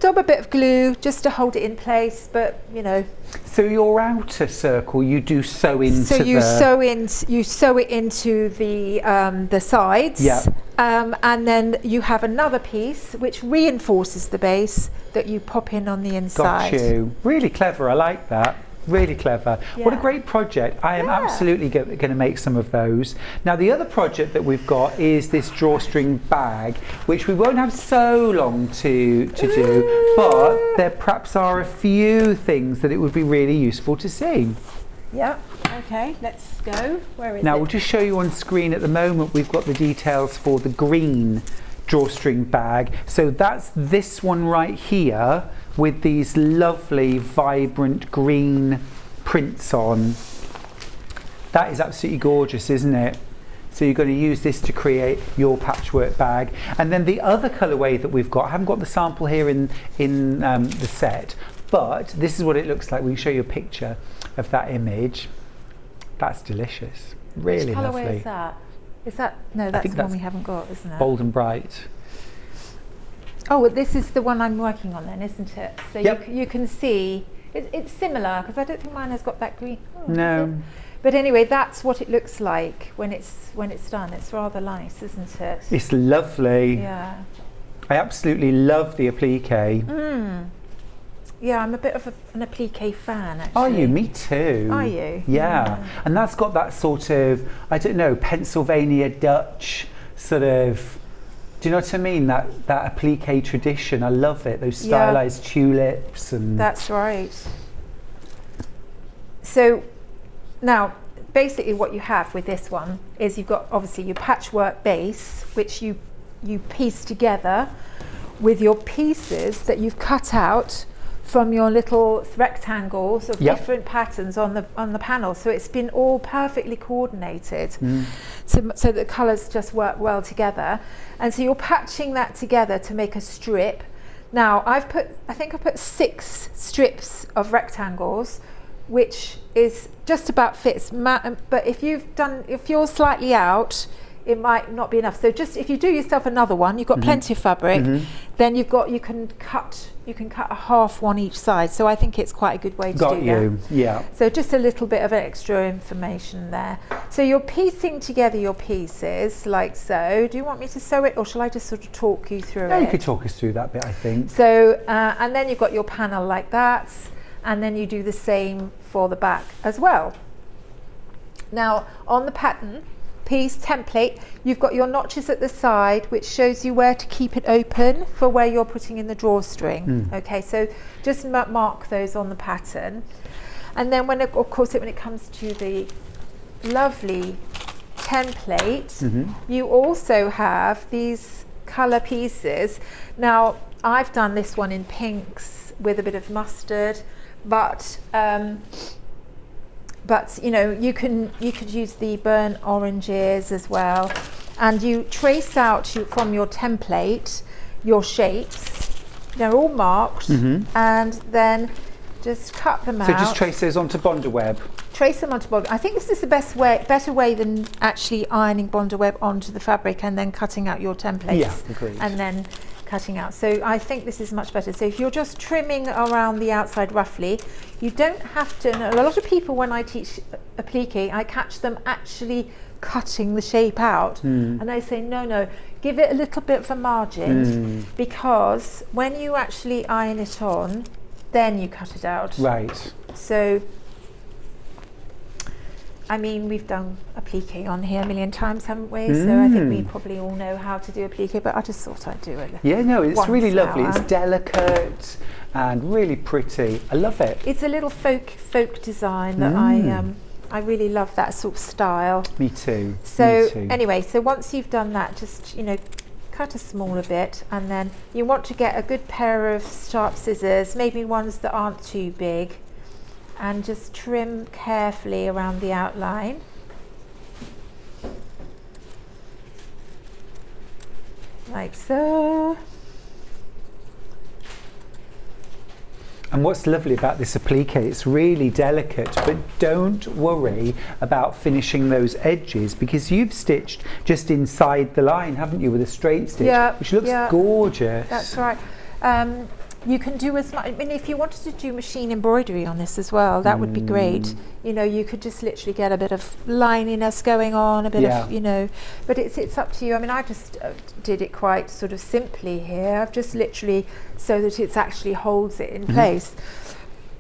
Dab a bit of glue just to hold it in place, but you know. So your outer circle, you do sew into. So you sew it into the sides. Yeah. And then you have another piece which reinforces the base that you pop in on the inside. Got you. Really clever. I like that. Really clever. What a Yeah. great project. I am absolutely going to make some of those. Now the other project that we've got is this drawstring bag, which we won't have so long to do, but there perhaps are a few things that it would be really useful to see. Yeah. Okay, let's go. Where is Now it? we'll just show you on screen at the moment. We've got the details for the green drawstring bag. So that's this one right here with these lovely vibrant green prints on. That is absolutely gorgeous, isn't it? So you're going to use this to create your patchwork bag. And then the other colourway that we've got, I haven't got the sample here in the set, but this is what it looks like. We can show you a picture of that image. That's delicious. Really Which lovely. colourway is that? Is that, no, that's the one we haven't got, isn't it? Bold and bright. Oh, well, this is the one I'm working on then, isn't it? So Yep. you can see, it's similar, because I don't think mine has got that green. Oh, No. has it? But anyway, that's what it looks like when it's done. It's rather nice, isn't it? It's lovely. Yeah. I absolutely love the applique. Yeah, I'm a bit of an applique fan, actually. Are you? Me too. Are you? Yeah. And that's got that sort of, I don't know, Pennsylvania Dutch sort of, do you know what I mean? That applique tradition. I love it. Those stylized tulips and. That's right. So now, basically what you have with this one is you've got obviously your patchwork base, which you piece together with your pieces that you've cut out from your little rectangles of different patterns on the panel. So it's been all perfectly coordinated so that the colours just work well together. And so you're patching that together to make a strip. Now I think I've put 6 strips of rectangles, which is just about fits. But if you're slightly out, it might not be enough. So just if you do yourself another one, you've got plenty of fabric. Then you can cut a half one each side. So I think it's quite a good way to do that. Yeah. So just a little bit of extra information there. So you're piecing together your pieces like so. Do you want me to sew it, or shall I just sort of talk you through it? No, you could talk us through that bit, I think. So and then you've got your panel like that, and then you do the same for the back as well. Now on the pattern piece template, you've got your notches at the side, which shows you where to keep it open for where you're putting in the drawstring. Okay, so just mark those on the pattern. And then when it comes to the lovely template, you also have these colour pieces. Now I've done this one in pinks with a bit of mustard, but you know, you could use the burnt oranges as well, and you trace out from your template your shapes. They're all marked, and then just cut them out. So just trace those onto Bonder web. Trace them onto Bonder. I think this is the better way than actually ironing Bonder web onto the fabric and then cutting out your templates. Yeah, agreed. And then cutting out. So I think this is much better. So if you're just trimming around the outside roughly, you don't have to. And a lot of people, when I teach applique, I catch them actually cutting the shape out, and they say no, give it a little bit of a margin, because when you actually iron it on, then you cut it out. Right. So I mean, we've done appliqué on here a million times, haven't we? So I think we probably all know how to do appliqué, but I just thought I'd do it. Yeah, no, it's really lovely. It's delicate and really pretty. I love it. It's a little folk design that I really love that sort of style. Me too. So Me too. anyway, so once you've done that, just, you know, cut a smaller bit, and then you want to get a good pair of sharp scissors, maybe ones that aren't too big, and just trim carefully around the outline. Like so. And what's lovely about this appliqué, it's really delicate, but don't worry about finishing those edges, because you've stitched just inside the line, haven't you, with a straight stitch, which looks gorgeous. That's right. You can do as much, I mean, if you wanted to do machine embroidery on this as well, that would be great. You know, you could just literally get a bit of lininess going on, a bit of, you know, but it's up to you. I mean, I just did it quite sort of simply here. I've just literally, so that it actually holds it in place.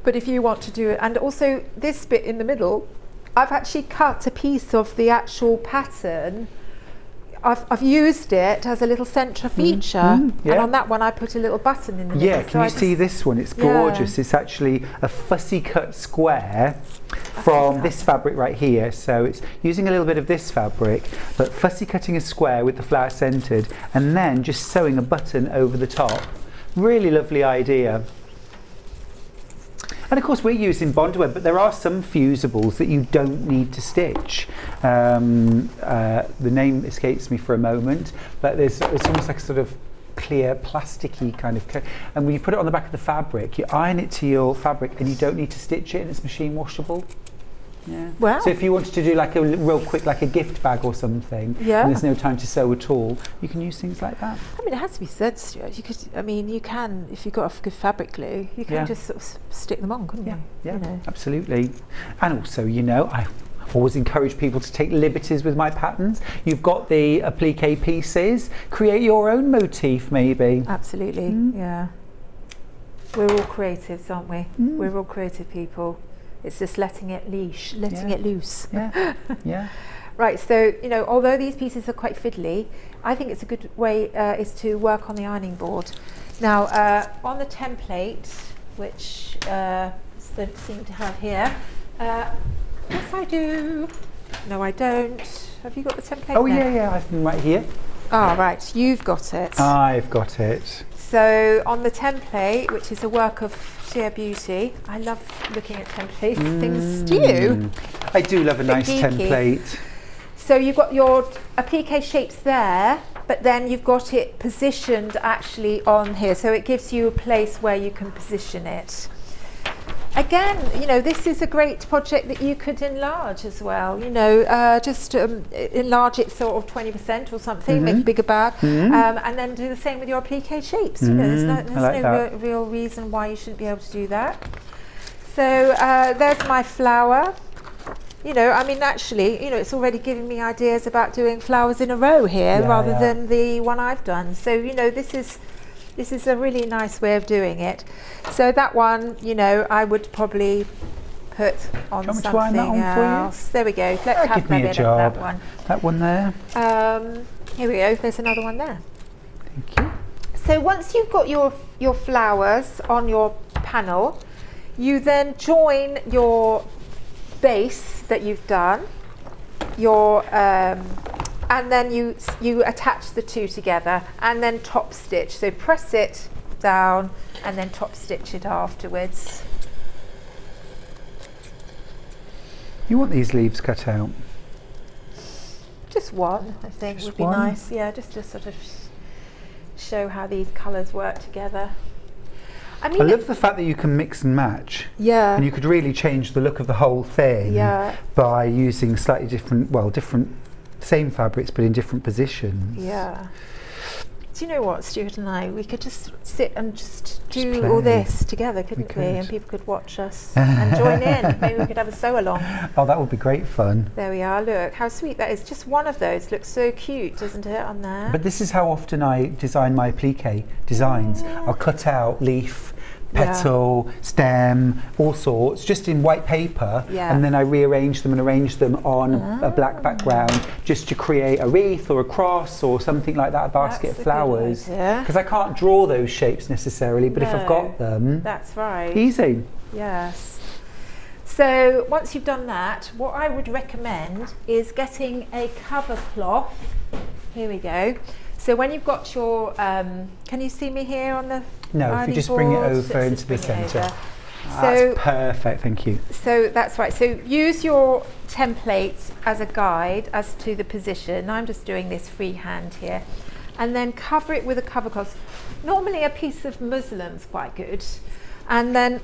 But if you want to do it, and also this bit in the middle, I've actually cut a piece of the actual pattern. I've used it as a little centre feature, and on that one I put a little button in the middle. Yeah, can you see this one? It's gorgeous. It's actually a fussy cut square from this fabric right here. So it's using a little bit of this fabric, but fussy cutting a square with the flower centred, and then just sewing a button over the top. Really lovely idea. And of course we're using bondweb, but there are some fusibles that you don't need to stitch. The name escapes me for a moment, but it's almost like a sort of clear plasticky kind of and when you put it on the back of the fabric, you iron it to your fabric and you don't need to stitch it, and it's machine washable. Yeah. Wow. So if you wanted to do like a real quick, like a gift bag or something, and there's no time to sew at all, you can use things like that. I mean, it has to be said, Stuart. You could, I mean, you can, if you've got a good fabric glue, you can just sort of stick them on, couldn't you? Yeah, you know. Absolutely. And also, you know, I always encourage people to take liberties with my patterns. You've got the appliqué pieces. Create your own motif, maybe. Absolutely. Yeah. We're all creatives, aren't we? We're all creative people. It's just letting it loose. Yeah. Yeah. Right, so, you know, although these pieces are quite fiddly, I think it's a good way is to work on the ironing board. Now, on the template, which don't seem to have here, yes I do. No, I don't. Have you got the template? Oh, yeah, I've been right here. Oh, right, you've got it. I've got it. So on the template, which is a work of sheer beauty, I love looking at templates. Things, do you? I do love a nice template. So you've got your appliqué shapes there, but then you've got it positioned actually on here. So it gives you a place where you can position it. Again, you know, this is a great project that you could enlarge as well. You know, just enlarge it sort of 20% or something, make a bigger bag, and then do the same with your appliqué shapes. You know, there's no real reason why you shouldn't be able to do that. So there's my flower. You know, I mean, actually, you know, it's already giving me ideas about doing flowers in a row here rather than the one I've done. So, you know, this is a really nice way of doing it. So that one, you know, I would probably put on something else. There we go. Let's have a bit of that one. That one there. Here we go. There's another one there. Thank you. So once you've got your flowers on your panel, you then join your base that you've done, your and then you attach the two together and then top stitch. So press it down and then top stitch it afterwards. You want these leaves cut out? Just one, I think, just would be one? nice. Yeah, just to sort of show how these colours work together. I mean, I love the fact that you can mix and match. Yeah. And you could really change the look of the whole thing by using slightly different, same fabrics but in different positions. Yeah. Do you know what, Stuart and I, we could just sit and just do all this together, couldn't we? And people could watch us and join in. Maybe we could have a sew along. Oh, that would be great fun. There we are, look, how sweet that is. Just one of those looks so cute, doesn't it, on there? But this is how often I design my appliqué designs. I'll cut out leaf petal, stem, all sorts, just in white paper, and then I rearrange them and arrange them on a black background just to create a wreath or a cross or something like that, a basket of flowers. Because I can't draw those shapes necessarily, but if I've got them, that's right. Easy. Yes. So once you've done that, what I would recommend is getting a cover cloth. Here we go. So when you've got your, can you see me here on the No, if you just bring it over into the centre. That's perfect, thank you. So that's right. So use your template as a guide as to the position. I'm just doing this freehand here. And then cover it with a cover cloth. Normally a piece of muslin's quite good. And then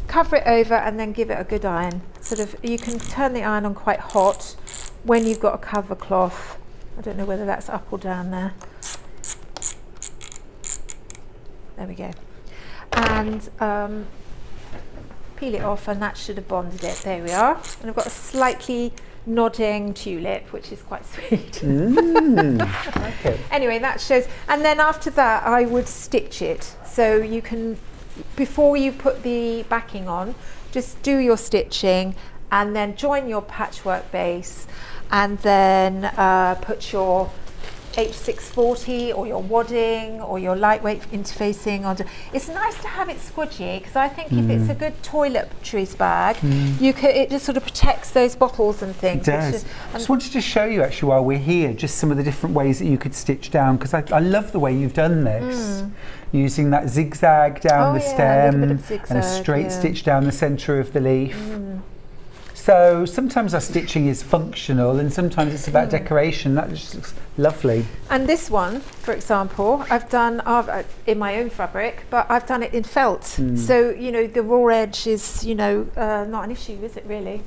cover it over and then give it a good iron. Sort of, you can turn the iron on quite hot when you've got a cover cloth. I don't know whether that's up or down there. There we go. And peel it off, and that should have bonded it. There we are. And I've got a slightly nodding tulip, which is quite sweet. Okay. Anyway, that shows. And then after that, I would stitch it. So you can, before you put the backing on, just do your stitching and then join your patchwork base, and then put your H640 or your wadding or your lightweight interfacing on. It's nice to have it squidgy, because I think if it's a good toiletries bag, you could, it just sort of protects those bottles and things. It does. I just wanted to show you actually while we're here just some of the different ways that you could stitch down, because I love the way you've done this. Using that zigzag down the stem and a straight stitch down the centre of the leaf. So sometimes our stitching is functional and sometimes it's about decoration. That just looks lovely. And this one, for example, I've done in my own fabric, but I've done it in felt. So, you know, the raw edge is, you know, not an issue, is it really?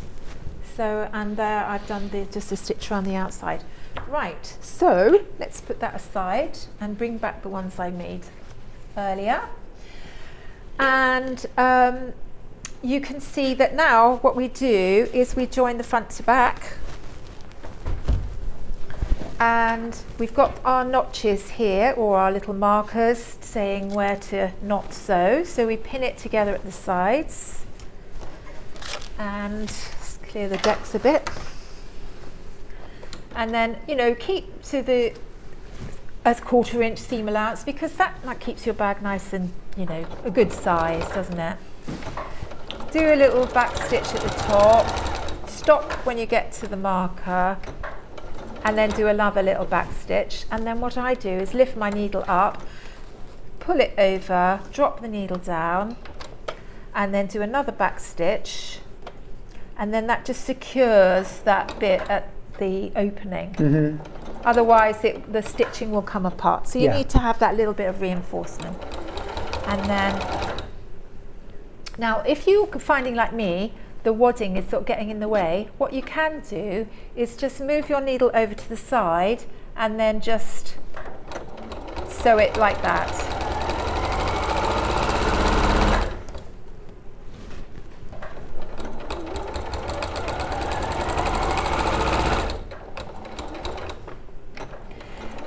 So, and there I've done just a stitch around the outside. Right, so let's put that aside and bring back the ones I made earlier. And you can see that now what we do is we join the front to back, and we've got our notches here, or our little markers saying where to not sew. So we pin it together at the sides and just clear the decks a bit, and then, you know, keep to the as 1/4 inch seam allowance, because that keeps your bag nice and, you know, a good size, doesn't it? Do a little back stitch at the top, stop when you get to the marker, and then do another little back stitch. And then what I do is lift my needle up, pull it over, drop the needle down, and then do another back stitch, and then that just secures that bit at the opening. Otherwise the stitching will come apart, so you need to have that little bit of reinforcement. And then, now if you're finding, like me, the wadding is sort of getting in the way, what you can do is just move your needle over to the side and then just sew it like that.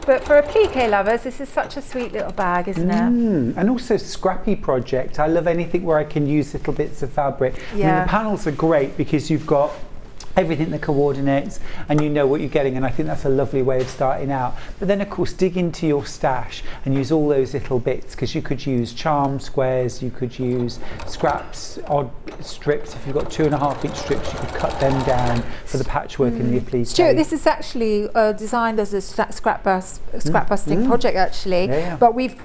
But for appliqué lovers, this is such a sweet little bag, isn't it? And also scrappy project. I love anything where I can use little bits of fabric. I mean, the panels are great because you've got everything that coordinates and you know what you're getting, and I think that's a lovely way of starting out. But then of course dig into your stash and use all those little bits, because you could use charm squares, you could use scraps, odd strips. If you've got 2.5 inch strips, you could cut them down for the patchwork and the appliqué. Stuart, this is actually designed as a scrap busting project actually, but we've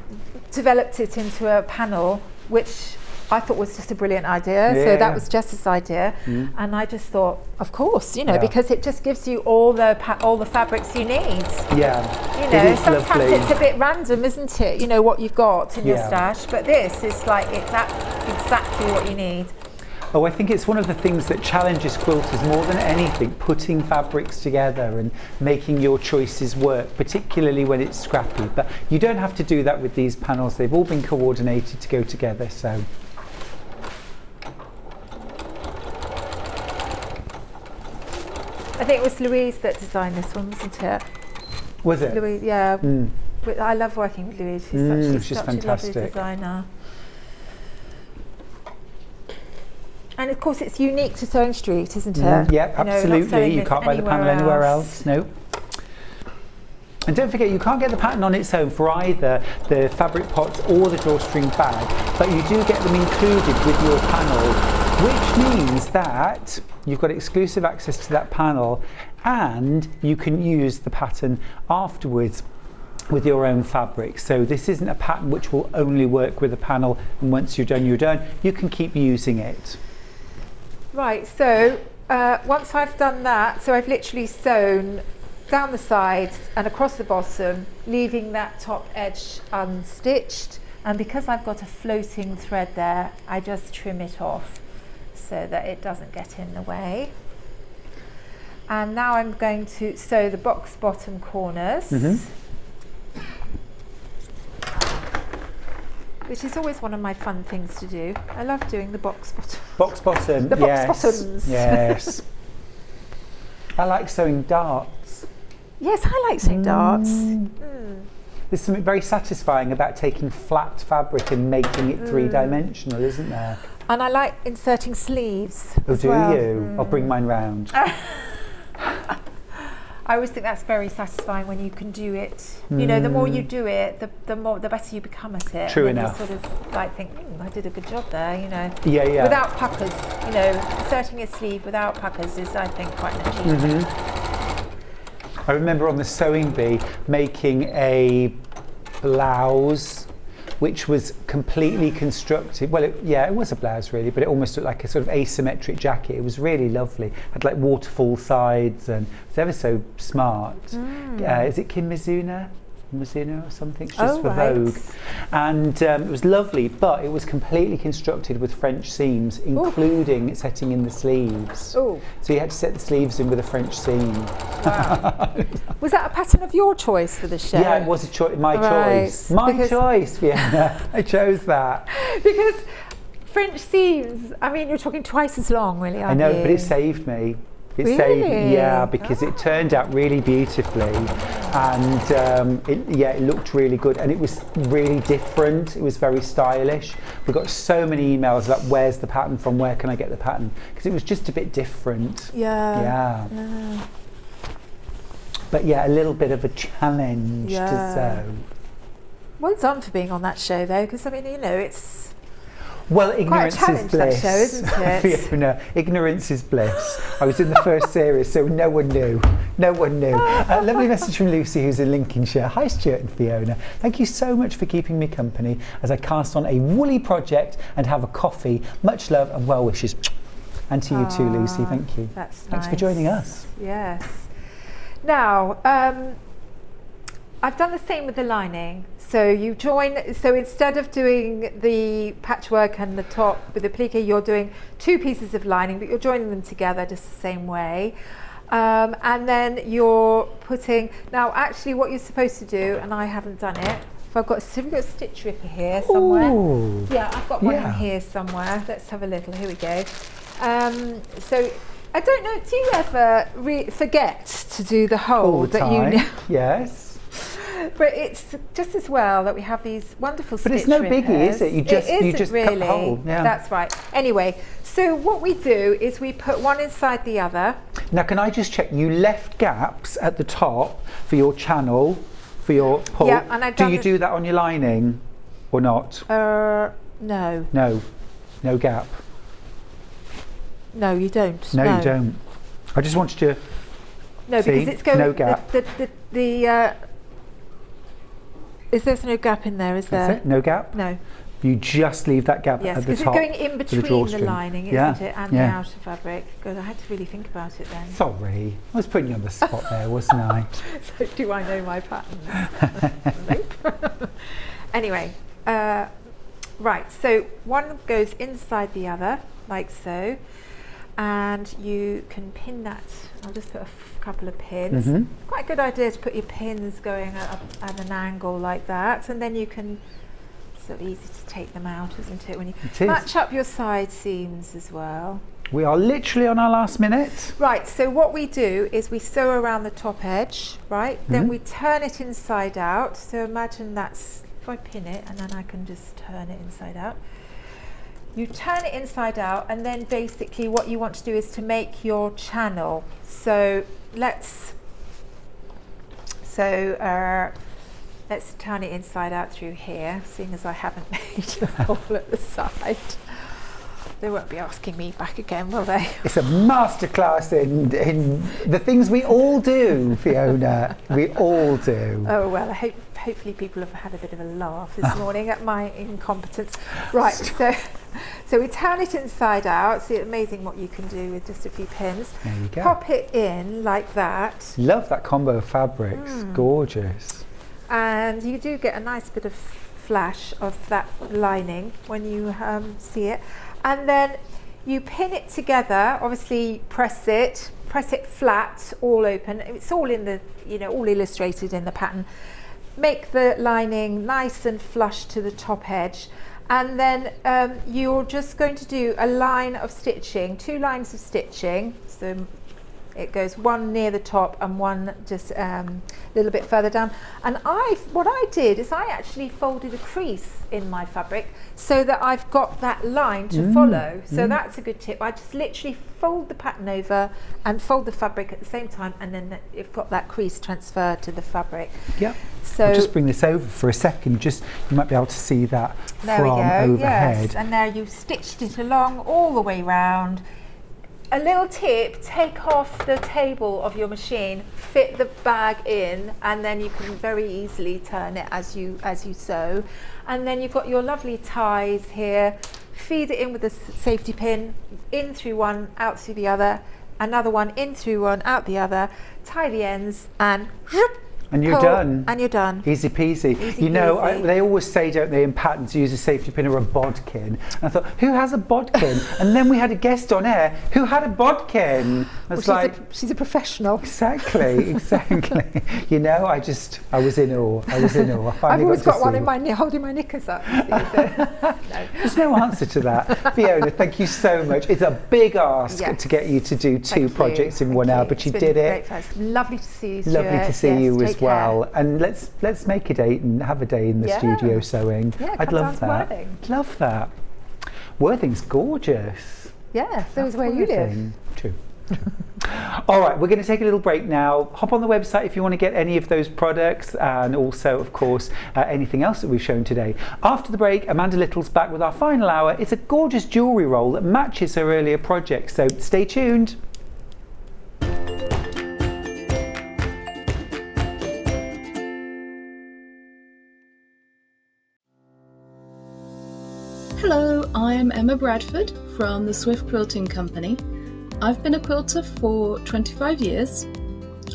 developed it into a panel, which I thought was just a brilliant idea. So that was Jess's idea, and I just thought, of course, you know, because it just gives you all the fabrics you need. You know, sometimes it's a bit random, isn't it? You know what you've got in your stash, but this is like exactly what you need. Oh, I think it's one of the things that challenges quilters more than anything, putting fabrics together and making your choices work, particularly when it's scrappy. But you don't have to do that with these panels. They've all been coordinated to go together. So. I think it was Louise that designed this one, wasn't it? Was it? Louise, I love working with Louise. She's such a lovely designer. And of course it's unique to Sewing Street, isn't it? Yeah, You know, we're not absolutely. selling You this can't buy the panel anywhere else. No. And don't forget, you can't get the pattern on its own for either the fabric pots or the drawstring bag, but you do get them included with your panel, which means that you've got exclusive access to that panel and you can use the pattern afterwards with your own fabric. So this isn't a pattern which will only work with a panel, and once you're done, you're done. You can keep using it. Right, so once I've done that, so I've literally sewn down the sides and across the bottom, leaving that top edge unstitched. And because I've got a floating thread there, I just trim it off so that it doesn't get in the way. And now I'm going to sew the box bottom corners, which is always one of my fun things to do. I love doing the box bottom. Box bottom, The yes. box bottoms. Yes. I like sewing darts. Yes, I like sewing darts. There's something very satisfying about taking flat fabric and making it three-dimensional, isn't there? And I like inserting sleeves. Oh, as do well. you? I'll bring mine round. I always think that's very satisfying when you can do it. You know, the more you do it, the better you become at it. True and then enough. You sort of like think, I did a good job there. You know. Yeah, yeah. Without puckers, you know, inserting a sleeve without puckers is, I think, quite an achievement. I remember on the sewing bee making a blouse which was completely constructed. Well, it was a blouse really, but it almost looked like a sort of asymmetric jacket. It was really lovely. Had like waterfall sides and it was ever so smart. Is it Kim Mizuno or something? She's for Vogue. And it was lovely, but it was completely constructed with French seams, including setting in the sleeves. So you had to set the sleeves in with a French seam. Wow. Was that a pattern of your choice for the show? Yeah, it was my choice. My choice, Fiona. I chose that. Because French seams, I mean, you're talking twice as long, really, aren't you? I know, but it saved me. It saved me, because it turned out really beautifully, and it looked really good, and it was really different. It was very stylish. We got so many emails about where's the pattern from, where can I get the pattern, because it was just a bit different. Yeah. But yeah, a little bit of a challenge to sew. Well done for being on that show, though, because I mean, you know, it's. Well, ignorance quite a is challenge, bliss. that show, isn't it? Fiona, ignorance is bliss. I was in the first series, so no one knew. No one knew. Lovely message from Lucy, who's in Lincolnshire. Hi, Stuart and Fiona. Thank you so much for keeping me company as I cast on a woolly project and have a coffee. Much love and well wishes. And to you too, Lucy. Thank you. Thanks for joining us. Yes. Now, I've done the same with the lining. So you join, so instead of doing the patchwork and the top with the appliqué, you're doing two pieces of lining, but you're joining them together just the same way. And then you're putting, now actually what you're supposed to do, and I haven't done it, if I've got a stitch ripper here somewhere. Ooh. Yeah, I've got one in here somewhere. Let's have a little, here we go. So I don't know, do you ever forget to do the hole that you know? Yes. But it's just as well that we have these wonderful stitch rippers. But it's no biggie, is it? You just really cut the hole. Yeah. That's right. Anyway, so what we do is we put one inside the other. Now, can I just check? You left gaps at the top for your channel, for your pull. Yeah, and I've do you do that on your lining or not? No. No gap. No, you don't. No, you don't. I just wanted to. No, see, because it's going. No gap. Is there no gap in there? Is there? That's it? No gap? No. You just leave that gap at the top. Yes, because it's going in between the lining, isn't it, and the outer fabric. God, I had to really think about it then. Sorry, I was putting you on the spot there, wasn't I? So do I know my patterns? Nope. Anyway, right, so one goes inside the other, like so, and you can pin that. I'll just put a couple of pins. Quite a good idea to put your pins going up at an angle like that, and then you can, so easy to take them out, isn't it, when you match up your side seams as well. We are literally on our last minute. Right, so what we do is we sew around the top edge, right? Then we turn it inside out. So imagine that's, if I pin it and then I can just turn it inside out. you turn it inside out, and then basically what you want to do is to make your channel. So let's turn it inside out through here, seeing as I haven't made a hole at the side. They won't be asking me back again, will they? It's a masterclass in the things we all do, Fiona. We all do. Oh, well, hopefully people have had a bit of a laugh this morning at my incompetence. Right, so we turn it inside out. See, amazing what you can do with just a few pins. There you go. Pop it in like that. Love that combo of fabrics. Gorgeous. And you do get a nice bit of flash of that lining when you see it. And then you pin it together, obviously press it flat, all open. It's all in the, all illustrated in the pattern. Make the lining nice and flush to the top edge. And then you're just going to do a line of stitching, 2 lines of stitching. So it goes one near the top and one just a little bit further down. And what I did is I actually folded a crease in my fabric so that I've got that line to follow. So that's a good tip. I just literally fold the pattern over and fold the fabric at the same time, and then you've got that crease transferred to the fabric. Yep. So I'll just bring this over for a second. Just you might be able to see that there from we go. overhead. Yes, and there you've stitched it along all the way round. A little tip, take off the table of your machine, fit the bag in, and then you can very easily turn it as you sew. And then you've got your lovely ties here. Feed it in with a safety pin, in through one, out through the other, another one, in through one, out the other, tie the ends, and you're done. And you're done. Easy peasy. Easy They always say, don't they, in patterns, use a safety pin or a bodkin. And I thought, who has a bodkin? And then we had a guest on air who had a bodkin. She's a professional. Exactly. I was in awe. I've always got one holding my knickers up. No. There's no answer to that. Fiona, thank you so much. It's a big ask to get you to do 2 projects in 1 hour, but you did it. It's lovely to see you, Stuart. Lovely to see you as well. Care. And let's make a date and have a day in the studio sewing. Yeah, I'd love that. Love that. Worthing's gorgeous. Yeah, so is where you live. True. All right, we're going to take a little break now. Hop on the website if you want to get any of those products, and also, of course, anything else that we've shown today. After the break, Amanda Little's back with our final hour. It's a gorgeous jewellery roll that matches her earlier project, so stay tuned. Hello, I'm Emma Bradford from the Swift Quilting Company. I've been a quilter for 25 years.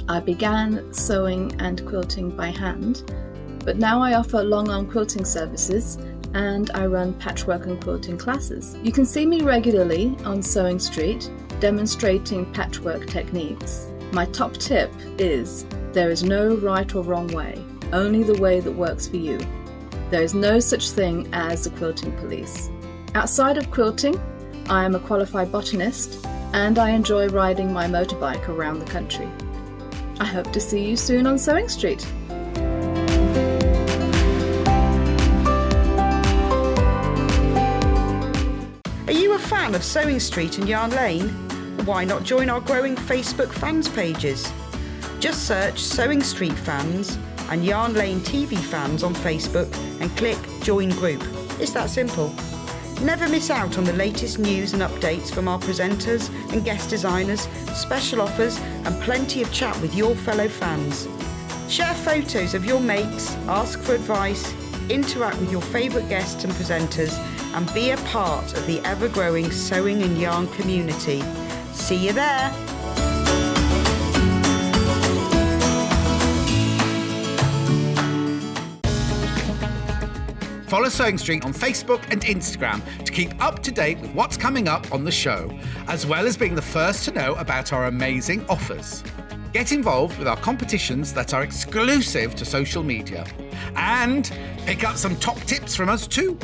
I began sewing and quilting by hand, but now I offer long arm quilting services and I run patchwork and quilting classes. You can see me regularly on Sewing Street demonstrating patchwork techniques. My top tip is there is no right or wrong way, only the way that works for you. There is no such thing as the quilting police. Outside of quilting, I am a qualified botanist and I enjoy riding my motorbike around the country. I hope to see you soon on Sewing Street. Are you a fan of Sewing Street and Yarn Lane? Why not join our growing Facebook fans pages? Just search Sewing Street Fans and Yarn Lane TV Fans on Facebook and click Join Group. It's that simple. Never miss out on the latest news and updates from our presenters and guest designers, special offers and plenty of chat with your fellow fans. Share photos of your makes, ask for advice, interact with your favourite guests and presenters and be a part of the ever-growing sewing and yarn community. See you there! Follow Sewing Street on Facebook and Instagram to keep up to date with what's coming up on the show, as well as being the first to know about our amazing offers. Get involved with our competitions that are exclusive to social media. And pick up some top tips from us too.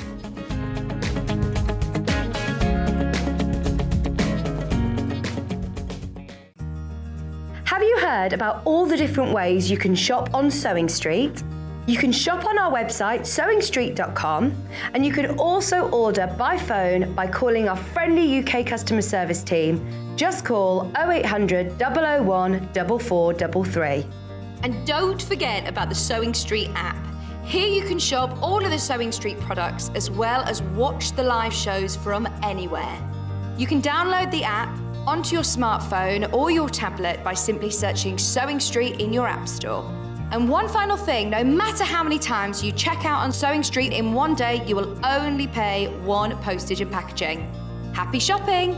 Have you heard about all the different ways you can shop on Sewing Street? You can shop on our website sewingstreet.com, and you can also order by phone by calling our friendly UK customer service team. Just call 0800 001 4433. And don't forget about the Sewing Street app. Here you can shop all of the Sewing Street products as well as watch the live shows from anywhere. You can download the app onto your smartphone or your tablet by simply searching Sewing Street in your app store. And one final thing, no matter how many times you check out on Sewing Street in one day, you will only pay one postage and packaging. Happy shopping!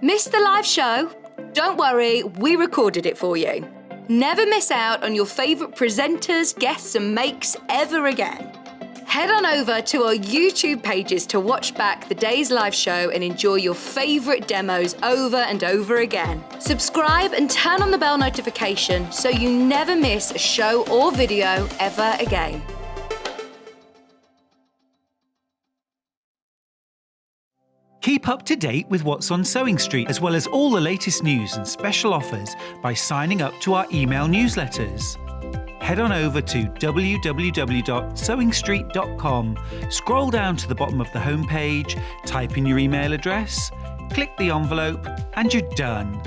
Missed the live show? Don't worry, we recorded it for you. Never miss out on your favourite presenters, guests and makes ever again. Head on over to our YouTube pages to watch back the day's live show and enjoy your favourite demos over and over again. Subscribe and turn on the bell notification so you never miss a show or video ever again. Keep up to date with what's on Sewing Street, as well as all the latest news and special offers by signing up to our email newsletters. Head on over to www.sewingstreet.com, scroll down to the bottom of the homepage, type in your email address, click the envelope, and you're done.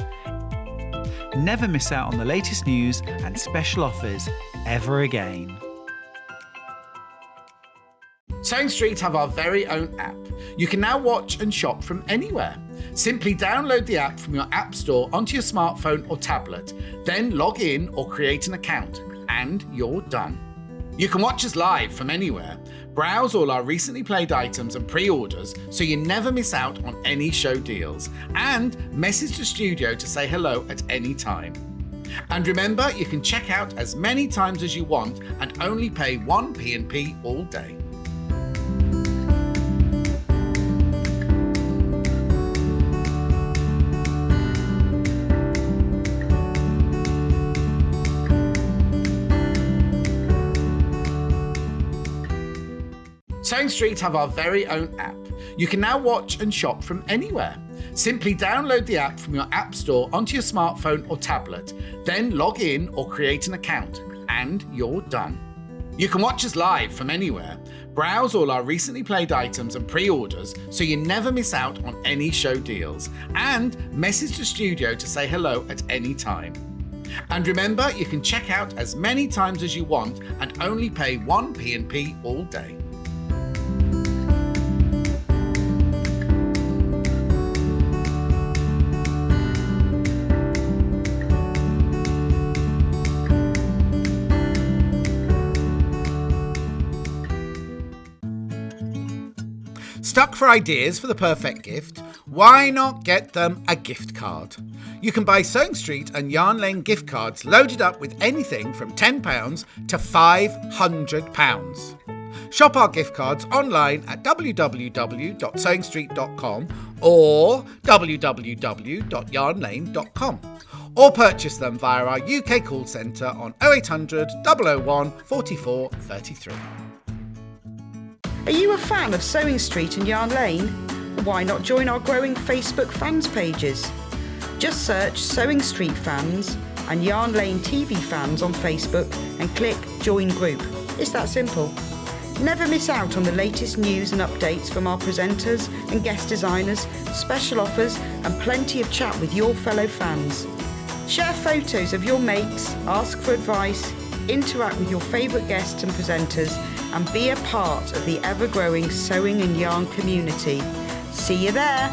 Never miss out on the latest news and special offers ever again. Sewing Street have our very own app. You can now watch and shop from anywhere. Simply download the app from your app store onto your smartphone or tablet, then log in or create an account, and you're done. You can watch us live from anywhere, browse all our recently played items and pre-orders so you never miss out on any show deals, and message the studio to say hello at any time. And remember, you can check out as many times as you want and only pay one P&P all day. Sewing Street have our very own app. You can now watch and shop from anywhere. Simply download the app from your app store onto your smartphone or tablet, then log in or create an account, and you're done. You can watch us live from anywhere, browse all our recently played items and pre-orders so you never miss out on any show deals, and message the studio to say hello at any time. And remember, you can check out as many times as you want and only pay one P&P all day. Stuck for ideas for the perfect gift? Why not get them a gift card? You can buy Sewing Street and Yarn Lane gift cards loaded up with anything from £10 to £500. Shop our gift cards online at www.sewingstreet.com or www.yarnlane.com, or purchase them via our UK call centre on 0800 001 44 33. Are you a fan of Sewing Street and Yarn Lane? Why not join our growing Facebook fans pages? Just search Sewing Street Fans and Yarn Lane TV Fans on Facebook and click Join Group. It's that simple. Never miss out on the latest news and updates from our presenters and guest designers, special offers and plenty of chat with your fellow fans. Share photos of your makes, ask for advice, interact with your favourite guests and presenters, and be a part of the ever-growing sewing and yarn community. See you there!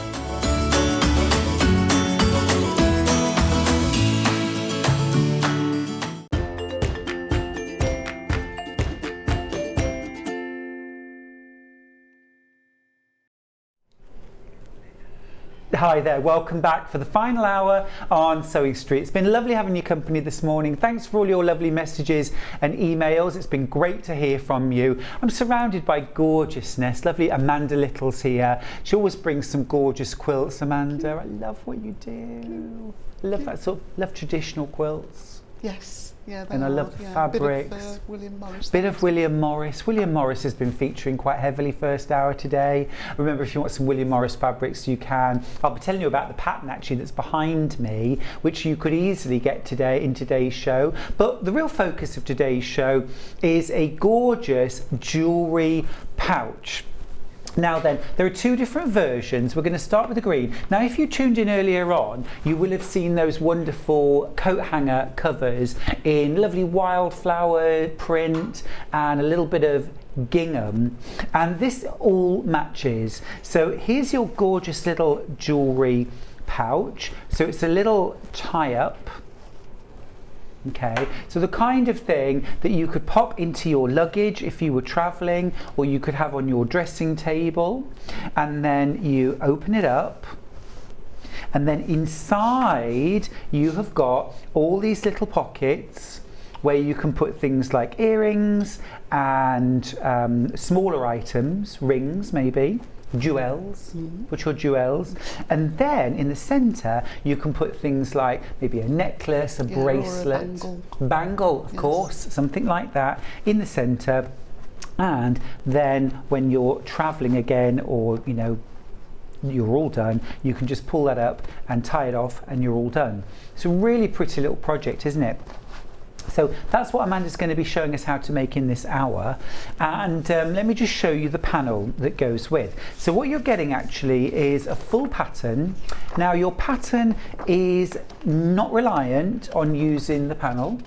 Hi there, welcome back for the final hour on Sewing Street. It's been lovely having your company this morning. Thanks for all your lovely messages and emails. It's been great to hear from you. I'm surrounded by gorgeousness. Lovely Amanda Little's here. She always brings some gorgeous quilts. Amanda, I love what you do. I love that love traditional quilts. Yes, yeah, they And I are, love the yeah. fabrics. Bit of William Morris. Bit of William Morris. William Morris has been featuring quite heavily first hour today. Remember, if you want some William Morris fabrics, you can. I'll be telling you about the pattern actually that's behind me, which you could easily get today in today's show. But the real focus of today's show is a gorgeous jewellery pouch. Now then, there are two different versions. We're going to start with the green. Now, if you tuned in earlier on, you will have seen those wonderful coat hanger covers in lovely wildflower print and a little bit of gingham, and this all matches. So here's your gorgeous little jewellery pouch. So it's a little tie-up. Okay, so the kind of thing that you could pop into your luggage if you were travelling, or you could have on your dressing table, and then you open it up, and then inside you have got all these little pockets where you can put things like earrings and smaller items, rings maybe, jewels, put your jewels, and then in the centre you can put things like maybe a necklace, a bracelet, or a bangle, of course, something like that in the centre. And then when you're travelling again, or you know, you're all done, you can just pull that up and tie it off and you're all done. It's a really pretty little project, isn't it? So that's what Amanda's going to be showing us how to make in this hour, and let me just show you the panel that goes with. So what you're getting actually is a full pattern. Now your pattern is not reliant on using the panel.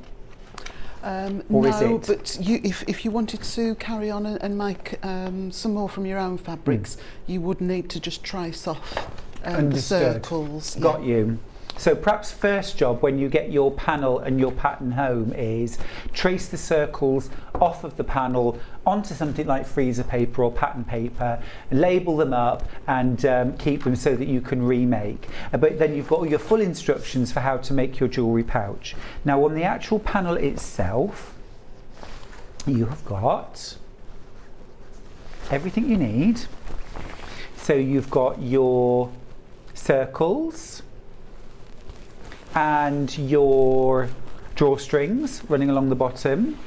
Or no, is it? but if you wanted to carry on and make some more from your own fabrics, you would need to just trace off the circles. Got you. So perhaps first job when you get your panel and your pattern home is trace the circles off of the panel onto something like freezer paper or pattern paper, label them up and keep them so that you can remake. But then you've got all your full instructions for how to make your jewellery pouch. Now on the actual panel itself, you have got everything you need. So you've got your circles and your drawstrings running along the bottom.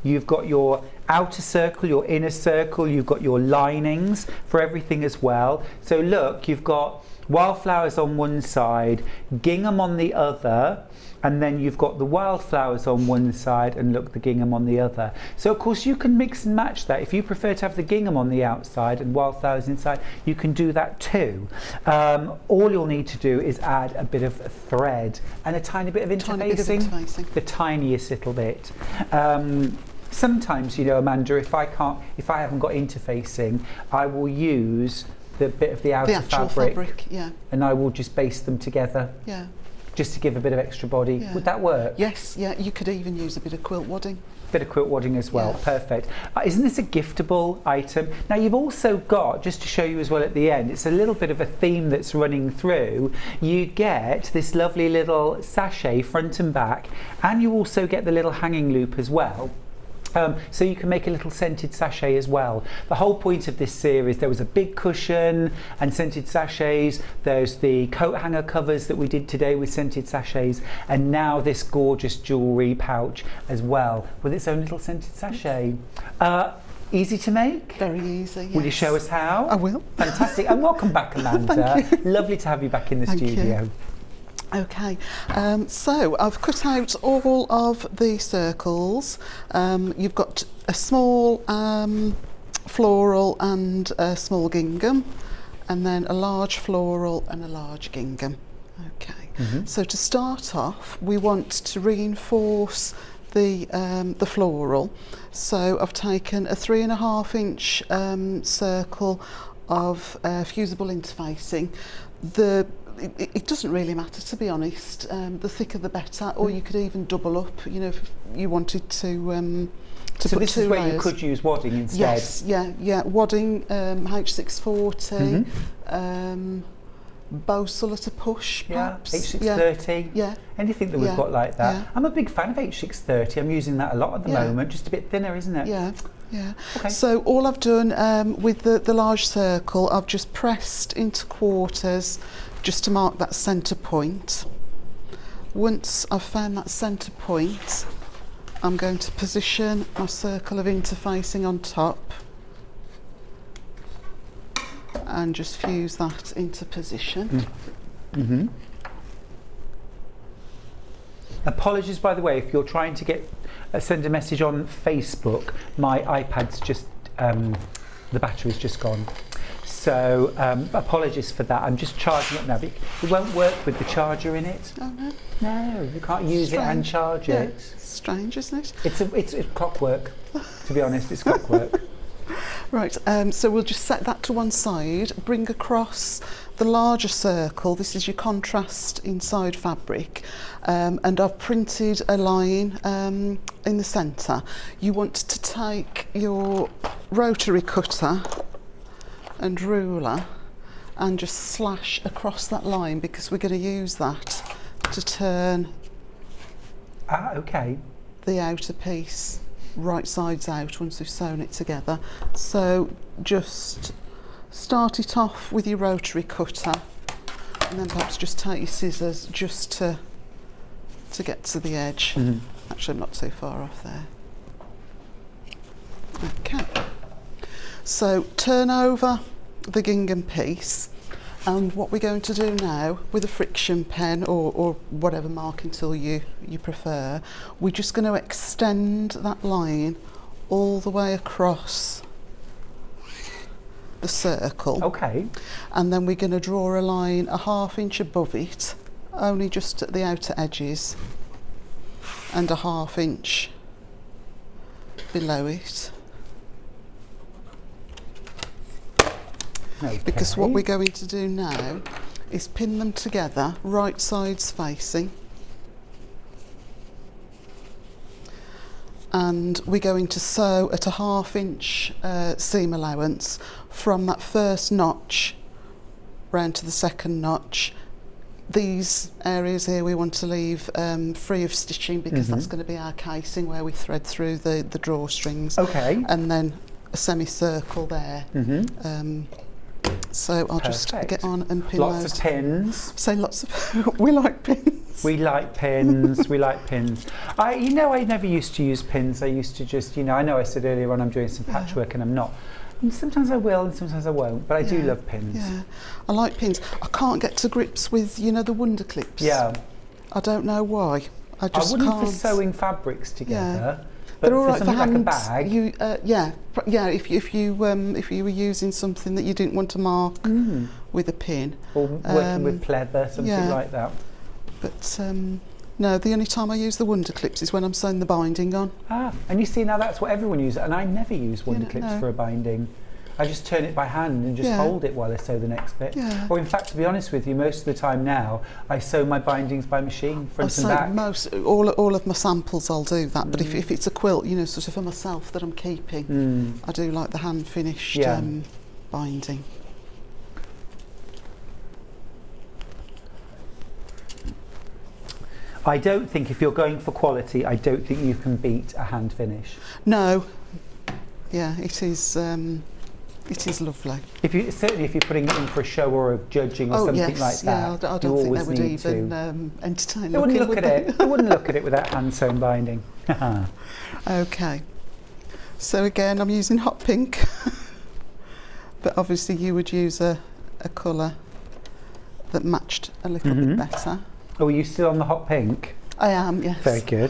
You've got your outer circle, your inner circle, you've got your linings for everything as well. So look, you've got wildflowers on one side, gingham on the other, and then you've got the wildflowers on one side and look, the gingham on the other. So of course you can mix and match that. If you prefer to have the gingham on the outside and wildflowers inside, you can do that too. All you'll need to do is add a bit of thread and a tiny bit of interfacing. The tiniest little bit. Sometimes, you know, Amanda, if I haven't got interfacing, I will use the bit of the outer fabric, and I will just baste them together. Yeah. Just to give a bit of extra body. Yeah. Would that work? Yes, yeah, you could even use a bit of quilt wadding. Bit of quilt wadding as well, perfect. Isn't this a giftable item? Now you've also got, just to show you as well at the end, it's a little bit of a theme that's running through. You get this lovely little sachet front and back, and you also get the little hanging loop as well. So you can make a little scented sachet as well. The whole point of this series, there was a big cushion and scented sachets, there's the coat hanger covers that we did today with scented sachets, and now this gorgeous jewellery pouch as well with its own little scented sachet. Easy to make? Very easy, yes. Will you show us how? I will. Fantastic, and welcome back, Amanda. Thank you. Lovely to have you back in the studio. You. Okay, so I've cut out all of the circles. You've got a small floral and a small gingham, and then a large floral and a large gingham. Okay, so to start off, we want to reinforce the floral. So I've taken a 3.5 inch circle of fusible interfacing. It doesn't really matter, to be honest. The thicker the better, or you could even double up, you know, if you wanted to so put this 2 is where layers. you could use wadding instead? Yes, yeah, wadding, H640, Bosal at a push, perhaps. H630, anything that we've got like that. Yeah. I'm a big fan of H630, I'm using that a lot at the moment, just a bit thinner, isn't it? Yeah. Okay. So all I've done with the large circle, I've just pressed into quarters just to mark that centre point, Once I've found that centre point, I'm going to position my circle of interfacing on top and just fuse that into position. Mm-hmm. Apologies, by the way, if you're trying to send a message on Facebook, my iPad's just, the battery's just gone. So apologies for that. I'm just charging it now, but it won't work with the charger in it. Oh no. No, you can't use it and charge it. Strange, isn't it? It's clockwork, to be honest, it's clockwork. Right, so we'll just set that to one side, bring across the larger circle. This is your contrast inside fabric, and I've printed a line in the centre. You want to take your rotary cutter and ruler and just slash across that line, because we're going to use that to turn the outer piece right sides out once we've sewn it together. So just start it off with your rotary cutter, and then perhaps just take your scissors just to get to the edge. Mm-hmm. Actually, I'm not too far off there. Okay, so turn over the gingham piece, and what we're going to do now with a friction pen or whatever marking tool you prefer, we're just going to extend that line all the way across the circle. Okay. And then we're going to draw a line a ½ inch above it, only just at the outer edges, and a ½ inch below it. Okay. Because what we're going to do now is pin them together, right sides facing, and we're going to sew at a ½ inch seam allowance from that first notch round to the second notch. These areas here we want to leave free of stitching, because that's going to be our casing where we thread through the drawstrings. Okay. And then a semicircle there. So I'll just get on and pin lots those. of pins. Say lots of. We like pins. We like pins. We like pins. I never used to use pins. I used to just, I know I said earlier on I'm doing some patchwork and I'm not. And sometimes I will and sometimes I won't, but I do love pins. Yeah, I like pins. I can't get to grips with, the wonder clips. Yeah. I don't know why. I wouldn't can't. for sewing fabrics together. Yeah. But they're all right for for something hands. like a bag. If you were using something that you didn't want to mark with a pin, or working with pleather, something like that. But no, the only time I use the wonder clips is when I'm sewing the binding on. And you see, now that's what everyone uses, and I never use wonder clips for a binding. I just turn it by hand and just hold it while I sew the next bit. Yeah. Or in fact, to be honest with you, most of the time now I sew my bindings by machine, front and back. All of my samples I'll do that, but if it's a quilt, sort of for myself that I'm keeping, I do like the hand finished binding. I don't think, if you're going for quality, I don't think you can beat a hand finish. No. Yeah, it is. It is lovely. Certainly if you're putting it in for a show or a judging or something like that, I don't think they would even entertain. They wouldn't look at it. They wouldn't look at it without hand sewn binding. Okay. So again, I'm using hot pink, but obviously you would use a colour that matched a little bit better. Oh, are you still on the hot pink? I am. Yes. Very good.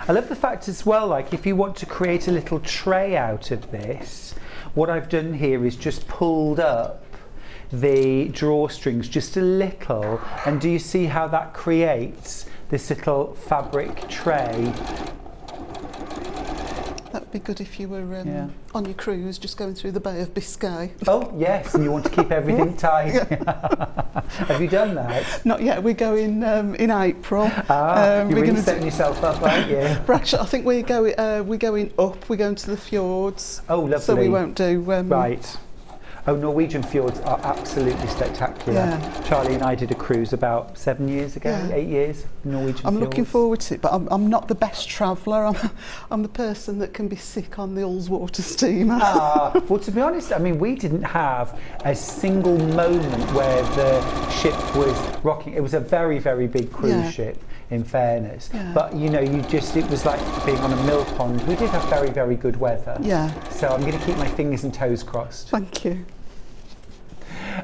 I love the fact as well, like if you want to create a little tray out of this, what I've done here is just pulled up the drawstrings just a little, and do you see how that creates this little fabric tray? That would be good if you were on your cruise, just going through the Bay of Biscay. Oh yes, and you want to keep everything tight. Have you done that? Not yet. We're going in April. You're really setting yourself up, aren't you? Actually, I think we're going up. We're going to the fjords. Oh, lovely. So we won't do right. Oh, Norwegian fjords are absolutely spectacular. Yeah. Charlie and I did a cruise about 7 years ago, 8 years, Norwegian I'm fjords. looking forward to it, but I'm not the best traveller. I'm the person that can be sick on the Ullswater steamer. Well, to be honest, I mean, we didn't have a single moment where the ship was rocking. It was a very, very big cruise ship, in fairness. Yeah. But, you know, it was like being on a mill pond. We did have very, very good weather. Yeah. So I'm going to keep my fingers and toes crossed. Thank you.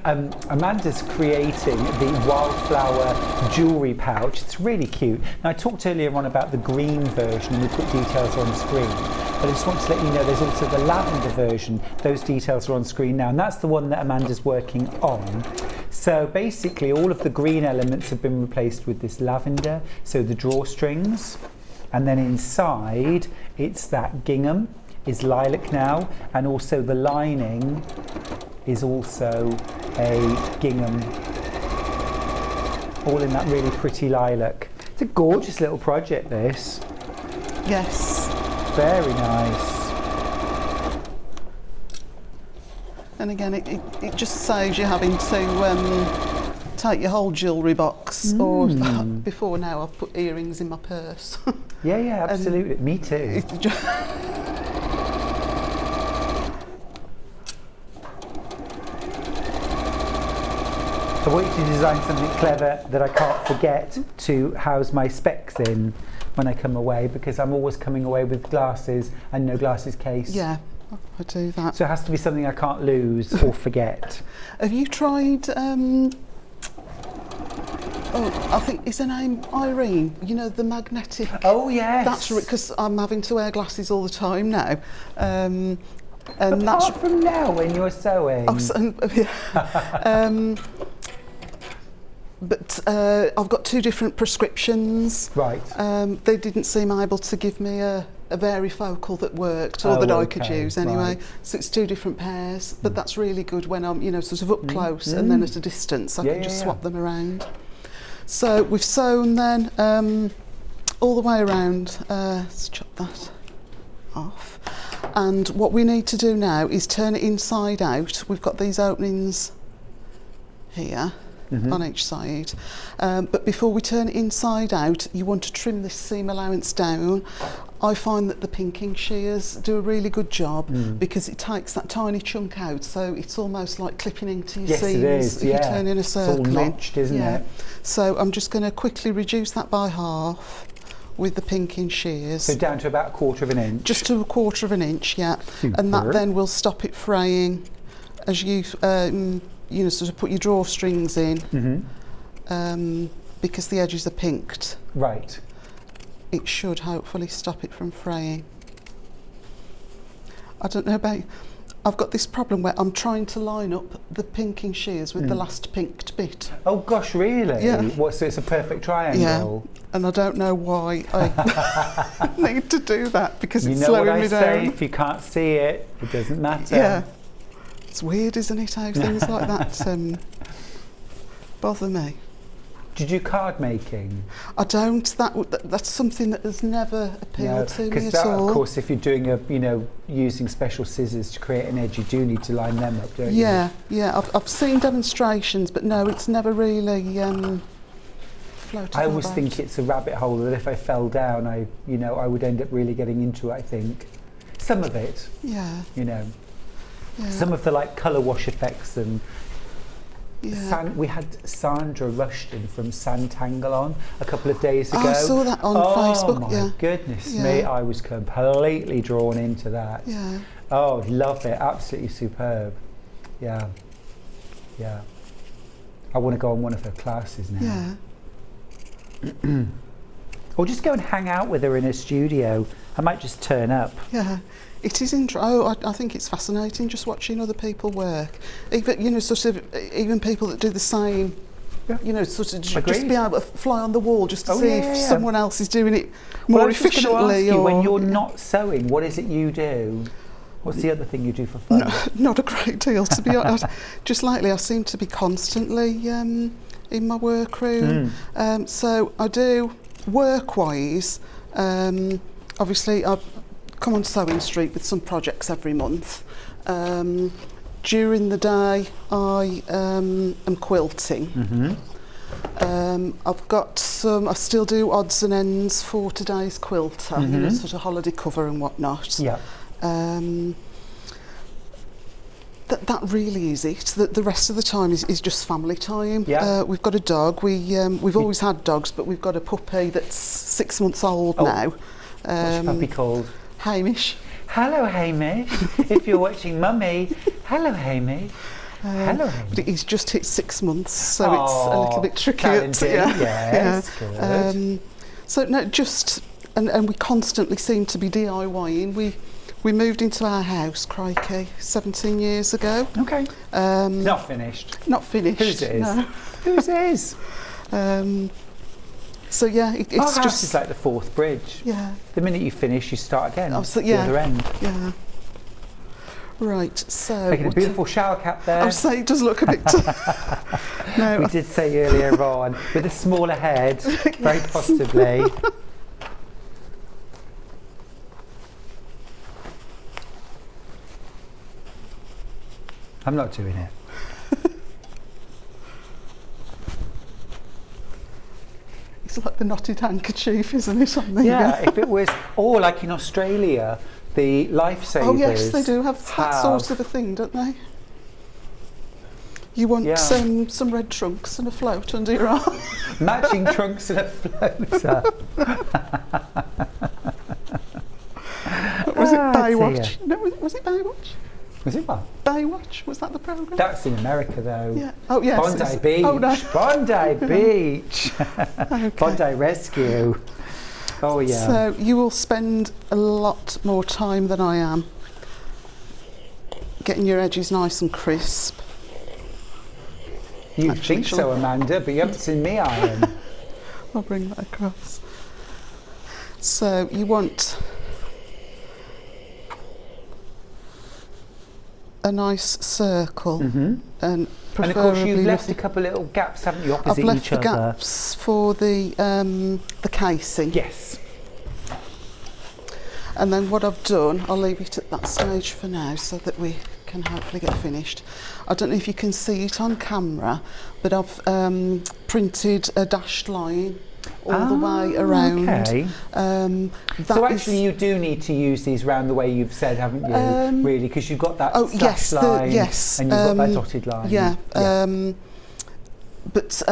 Amanda's creating the wildflower jewellery pouch. It's really cute. Now, I talked earlier on about the green version and we put details on screen, but I just want to let you know there's also the lavender version. Those details are on screen now, and that's the one that Amanda's working on. So basically all of the green elements have been replaced with this lavender, so the drawstrings, and then inside it's that gingham is lilac now, and also the lining is also a gingham, all in that really pretty lilac. It's a gorgeous little project, this. Yes. Very nice. And again, it just saves you having to take your whole jewellery box, or before now I've put earrings in my purse. Yeah, absolutely. Me too. I want you to design something clever that I can't forget to house my specs in when I come away, because I'm always coming away with glasses and no glasses case. Yeah, I do that. So it has to be something I can't lose or forget. Have you tried, I think, is her name Irene? You know, the magnetic... Oh, yes. That's because I'm having to wear glasses all the time now. And apart from now when you're sewing. But I've got 2 different prescriptions. Right. They didn't seem able to give me a varifocal that worked, or that I could use anyway. Right. So it's 2 different pairs, but that's really good when I'm, you know, sort of up close and then at a distance. I can just swap them around. So we've sewn then all the way around. Let's chop that off. And what we need to do now is turn it inside out. We've got these openings here. On each side, but before we turn it inside out, you want to trim this seam allowance down. I find that the pinking shears do a really good job because it takes that tiny chunk out, so it's almost like clipping into your seams. It is, if you turn in a circle. It's all notched, isn't it? So I'm just going to quickly reduce that by half with the pinking shears. So down to about 1/4 of an inch. Just to 1/4 of an inch, yeah. Super. And that then will stop it fraying as you you know, sort of put your drawstrings in, because the edges are pinked. Right. It should hopefully stop it from fraying. I don't know about, I've got this problem where I'm trying to line up the pinking shears with the last pinked bit. Oh gosh, really? Yeah. What, so it's a perfect triangle? Yeah, and I don't know why I need to do that, because it's slowing me down. You know what I say, if you can't see it, it doesn't matter. Yeah. It's weird, isn't it, how things like that bother me. Do you do card making? I don't. That's something that has never appealed to me at all. Of course, if you're doing using special scissors to create an edge, you do need to line them up, don't you? Yeah. I've seen demonstrations, but no, it's never really floated. I always think it's a rabbit hole that if I fell down, I would end up really getting into it. I think some of it. Yeah. Some of the colour wash effects and we had Sandra Rushton from Santangle on a couple of days ago. I saw that on Facebook. Oh my goodness me, I was completely drawn into that. Yeah. Oh, love it, absolutely superb. Yeah. I want to go on one of her classes now. Yeah. Or just go and hang out with her in her studio. I might just turn up. Yeah. It is interesting. I think it's fascinating just watching other people work. Even even people that do the same. Just be able to fly on the wall just to see if someone else is doing it more efficiently. When you're not sewing, what is it you do? What's the other thing you do for fun? Not a great deal, to be honest. Just lately, I seem to be constantly in my workroom. So I do work-wise. Obviously, I come on Sewing Street with some projects every month. during the day I am quilting. I've got some, I still do odds and ends for today's quilter, you know, sort of holiday cover and whatnot. Yeah. That really is it. The rest of the time is just family time. Yeah. We've got a dog. We've always had dogs, but we've got a puppy that's 6 months old now. What's your puppy called? Hamish. Hello, Hamish. If you're watching Mummy, hello, Hamish. Hello, Hamish. But he's just hit 6 months, so it's a little bit tricky. Challenging, yes, good. So no, just and we constantly seem to be DIYing. We moved into our house, crikey, 17 years ago. Okay. Not finished. Not finished. Whose is? No. Whose is? So yeah, it's Our house just is like the fourth bridge. Yeah. The minute you finish, you start again. So, The other end. Yeah. Right. So Making a beautiful shower cap there. I was saying it does look a bit. No. We did say earlier on with a smaller head, very possibly. I'm not doing it. It's like the knotted handkerchief, isn't it? On the, if it was, or like in Australia, the lifesavers. Oh yes, they do have that sort of a thing, don't they? You want some red trunks and a float under your arm. Matching trunks and a floater. Was it Baywatch? No, was it Baywatch? Was it what? Baywatch? Was that the programme? That's in America though. Yeah. Oh yes. Bondi Beach. Oh no. Bondi Beach. Okay. Bondi Rescue. Oh yeah. So you will spend a lot more time than I am getting your edges nice and crisp. You think so, Amanda, but you haven't seen me iron. I'll bring that across. So you want a nice circle, and preferably. And of course, you've left a couple of little gaps, haven't you, opposite I've left each the other? gaps for the casing. Yes. And then what I've done, I'll leave it at that stage for now, so that we can hopefully get finished. I don't know if you can see it on camera, but I've printed a dashed line all the way around. Okay. So actually you do need to use these round the way you've said, haven't you, really, because you've got that slash line and you've got that dotted line. Yeah. But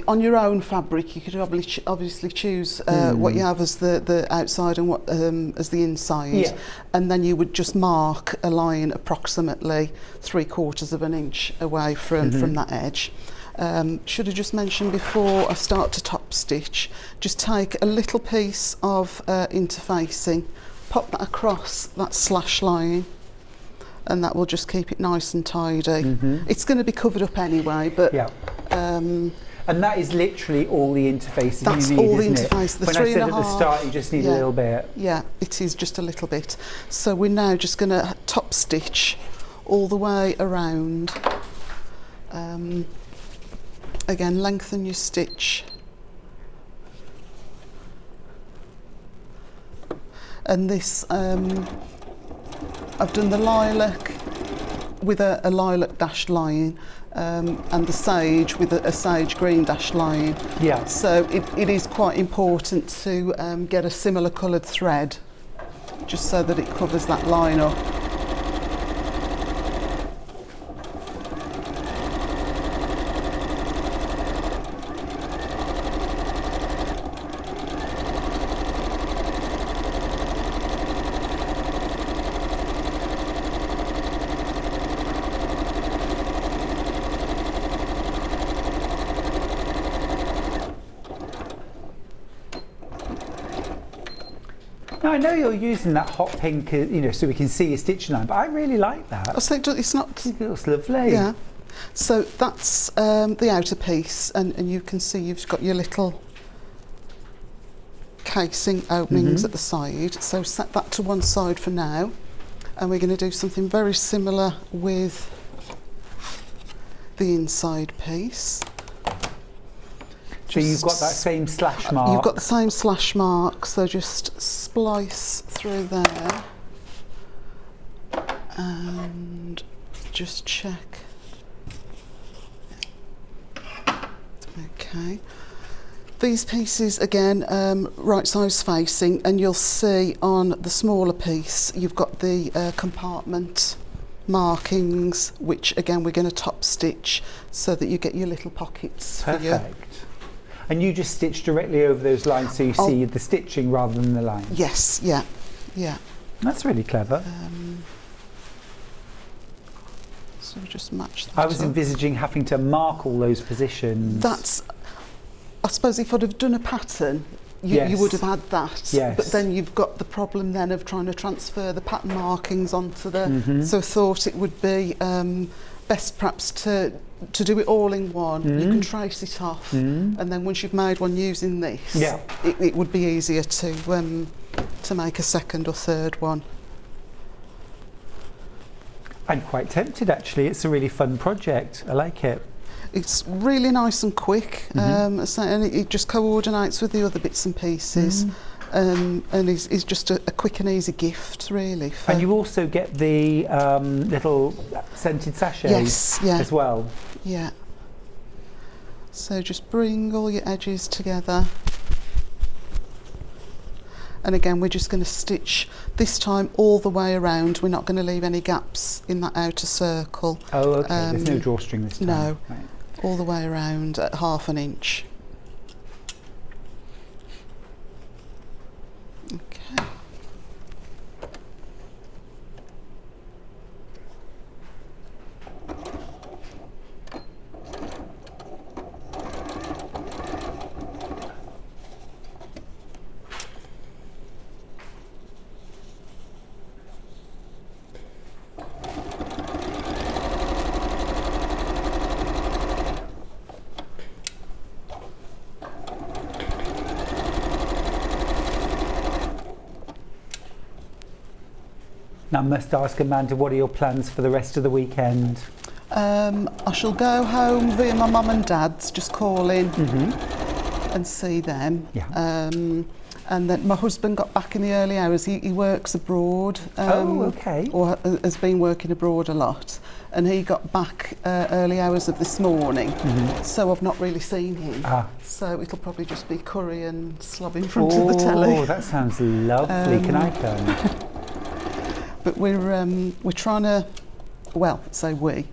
on your own fabric, you could obviously choose what you have as the outside and what as the inside, and then you would just mark a line approximately 3/4 of an inch away from that edge. Should have just mentioned before I start to top stitch, just take a little piece of interfacing, pop that across that slash line, and that will just keep it nice and tidy. It's going to be covered up anyway, but and that is literally all the interfaces that's you need, all the isn't interface. it? The when I said at the start you just need a little bit. Yeah, it is just a little bit. So we're now just going to top stitch all the way around. Again, lengthen your stitch. And this, I've done the lilac with a lilac dashed line, and the sage with a sage green dashed line. Yeah. So it is quite important to get a similar coloured thread, just so that it covers that line up. Now I know you're using that hot pink, so we can see your stitching line, but I really like that. I say it's not. It looks lovely. Yeah. So that's the outer piece, and you can see you've got your little casing openings at the side. So set that to one side for now, and we're going to do something very similar with the inside piece. So you've got that same slash mark. You've got the same slash mark, so just splice through there and just check. Okay. These pieces again, right size facing, and you'll see on the smaller piece you've got the compartment markings, which again we're going to top stitch so that you get your little pockets. Perfect. And you just stitch directly over those lines so you see the stitching rather than the lines? Yes, yeah, yeah. That's really clever. So just match that I was up. envisaging having to mark all those positions. That's, I suppose if I'd have done a pattern, you would have had that. Yes. But then you've got the problem then of trying to transfer the pattern markings onto the... So I thought it would be best perhaps to do it all in one. You can trace it off, and then once you've made one using this, it would be easier to make a second or third one. I'm quite tempted actually. It's a really fun project. I like it. It's really nice and quick, and it just coordinates with the other bits and pieces, and is just a quick and easy gift, really. And you also get the little scented sachets as well. Yeah. So just bring all your edges together. And again, we're just going to stitch this time all the way around. We're not going to leave any gaps in that outer circle. Oh, okay. There's no drawstring this time. No. Right. All the way around at 1/2 inch. Okay. Now I must ask Amanda, what are your plans for the rest of the weekend? I shall go home via my mum and dad's, just call in and see them. Yeah. And then my husband got back in the early hours. He works abroad. Okay. Or has been working abroad a lot. And he got back early hours of this morning. So I've not really seen him. So it'll probably just be curry and slob in front of the telly. Oh, that sounds lovely. Can I come? But we're trying to, well, say we.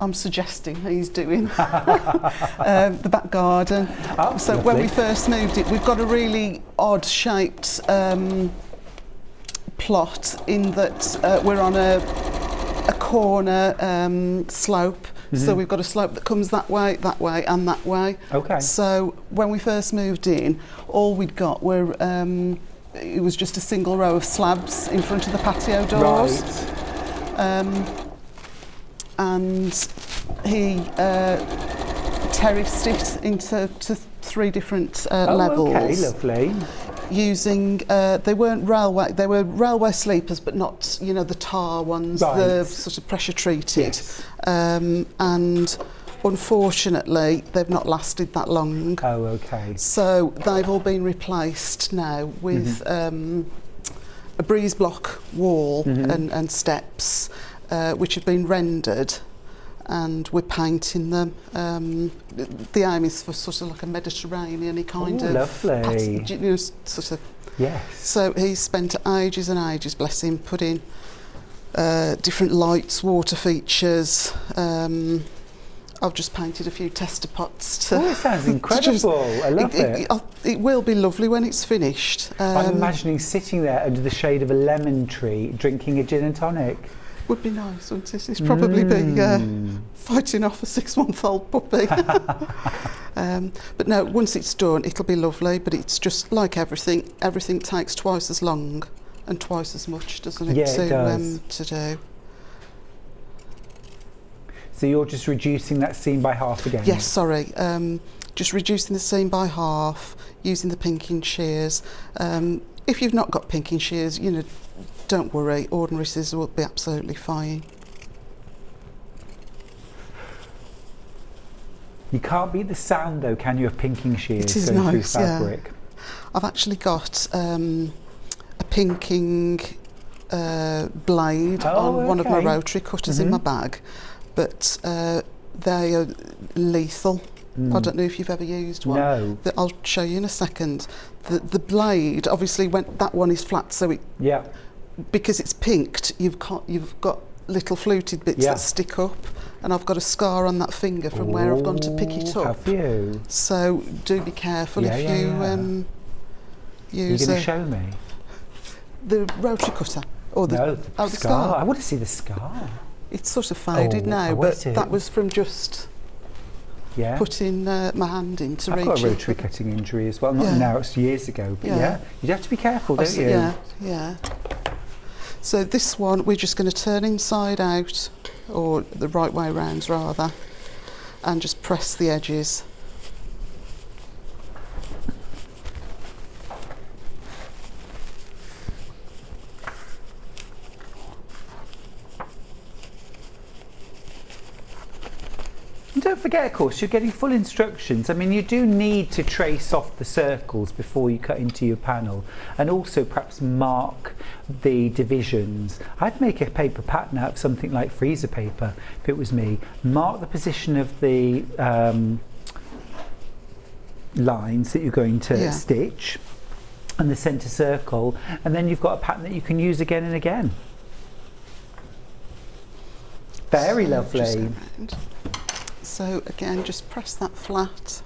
I'm suggesting he's doing the back garden. Oh, so lovely. when we first moved it, we've got a really odd shaped plot in that we're on a corner slope. So we've got a slope that comes that way, and that way. Okay. So when we first moved in, all we'd got were it was just a single row of slabs in front of the patio doors. Right. And he terraced it into 3 different levels. Okay, lovely. Using they were railway sleepers, but not the tar ones, Right. the sort of pressure treated. Yes. And unfortunately, they've not lasted that long. Oh, okay. So they've all been replaced now with a breeze block wall and steps, which have been rendered, and we're painting them. The aim is for sort of like a Mediterranean-y kind of lovely. pattern, sort of. Yes. So he's spent ages and ages, bless him, putting different lights, water features. I've just painted a few tester pots. It sounds incredible. I love it. It will be lovely when it's finished. I'm imagining sitting there under the shade of a lemon tree, drinking a gin and tonic. Would be nice, wouldn't it? It's probably be fighting off a 6-month-old puppy. But no, once it's done, it'll be lovely. But it's just like everything. Everything takes twice as long and twice as much, doesn't it? Yeah, it does. To do. So you're just reducing that seam by half again? Yes, sorry. Just reducing the seam by half, using the pinking shears. If you've not got pinking shears, don't worry, ordinary scissors will be absolutely fine. You can't beat the sound though, can you, of pinking shears It is going nice, through fabric? Yeah. I've actually got a pinking blade on one of my rotary cutters in my bag, but they are lethal. I don't know if you've ever used one. No. I'll show you in a second. The blade, obviously, when that one is flat, so it because it's pinked, you've got little fluted bits that stick up, and I've got a scar on that finger from where I've gone to pick it up. Have you? So do be careful if you use. You're going to show me the rotary cutter or the the scar. I want to see the scar. It's sort of faded now, but that was from just putting my hand in to reach it. I've got a rotary cutting injury as well. Not now, it's years ago, but you'd have to be careful, don't you? Yeah. So this one, we're just going to turn inside out, or the right way round rather, and just press the edges. And don't forget, of course, you're getting full instructions. I mean, you do need to trace off the circles before you cut into your panel, and also perhaps mark the divisions. I'd make a paper pattern out of something like freezer paper if it was me. Mark the position of the lines that you're going to stitch and the centre circle, and then you've got a pattern that you can use again and again. Very lovely. So again, just press that flat,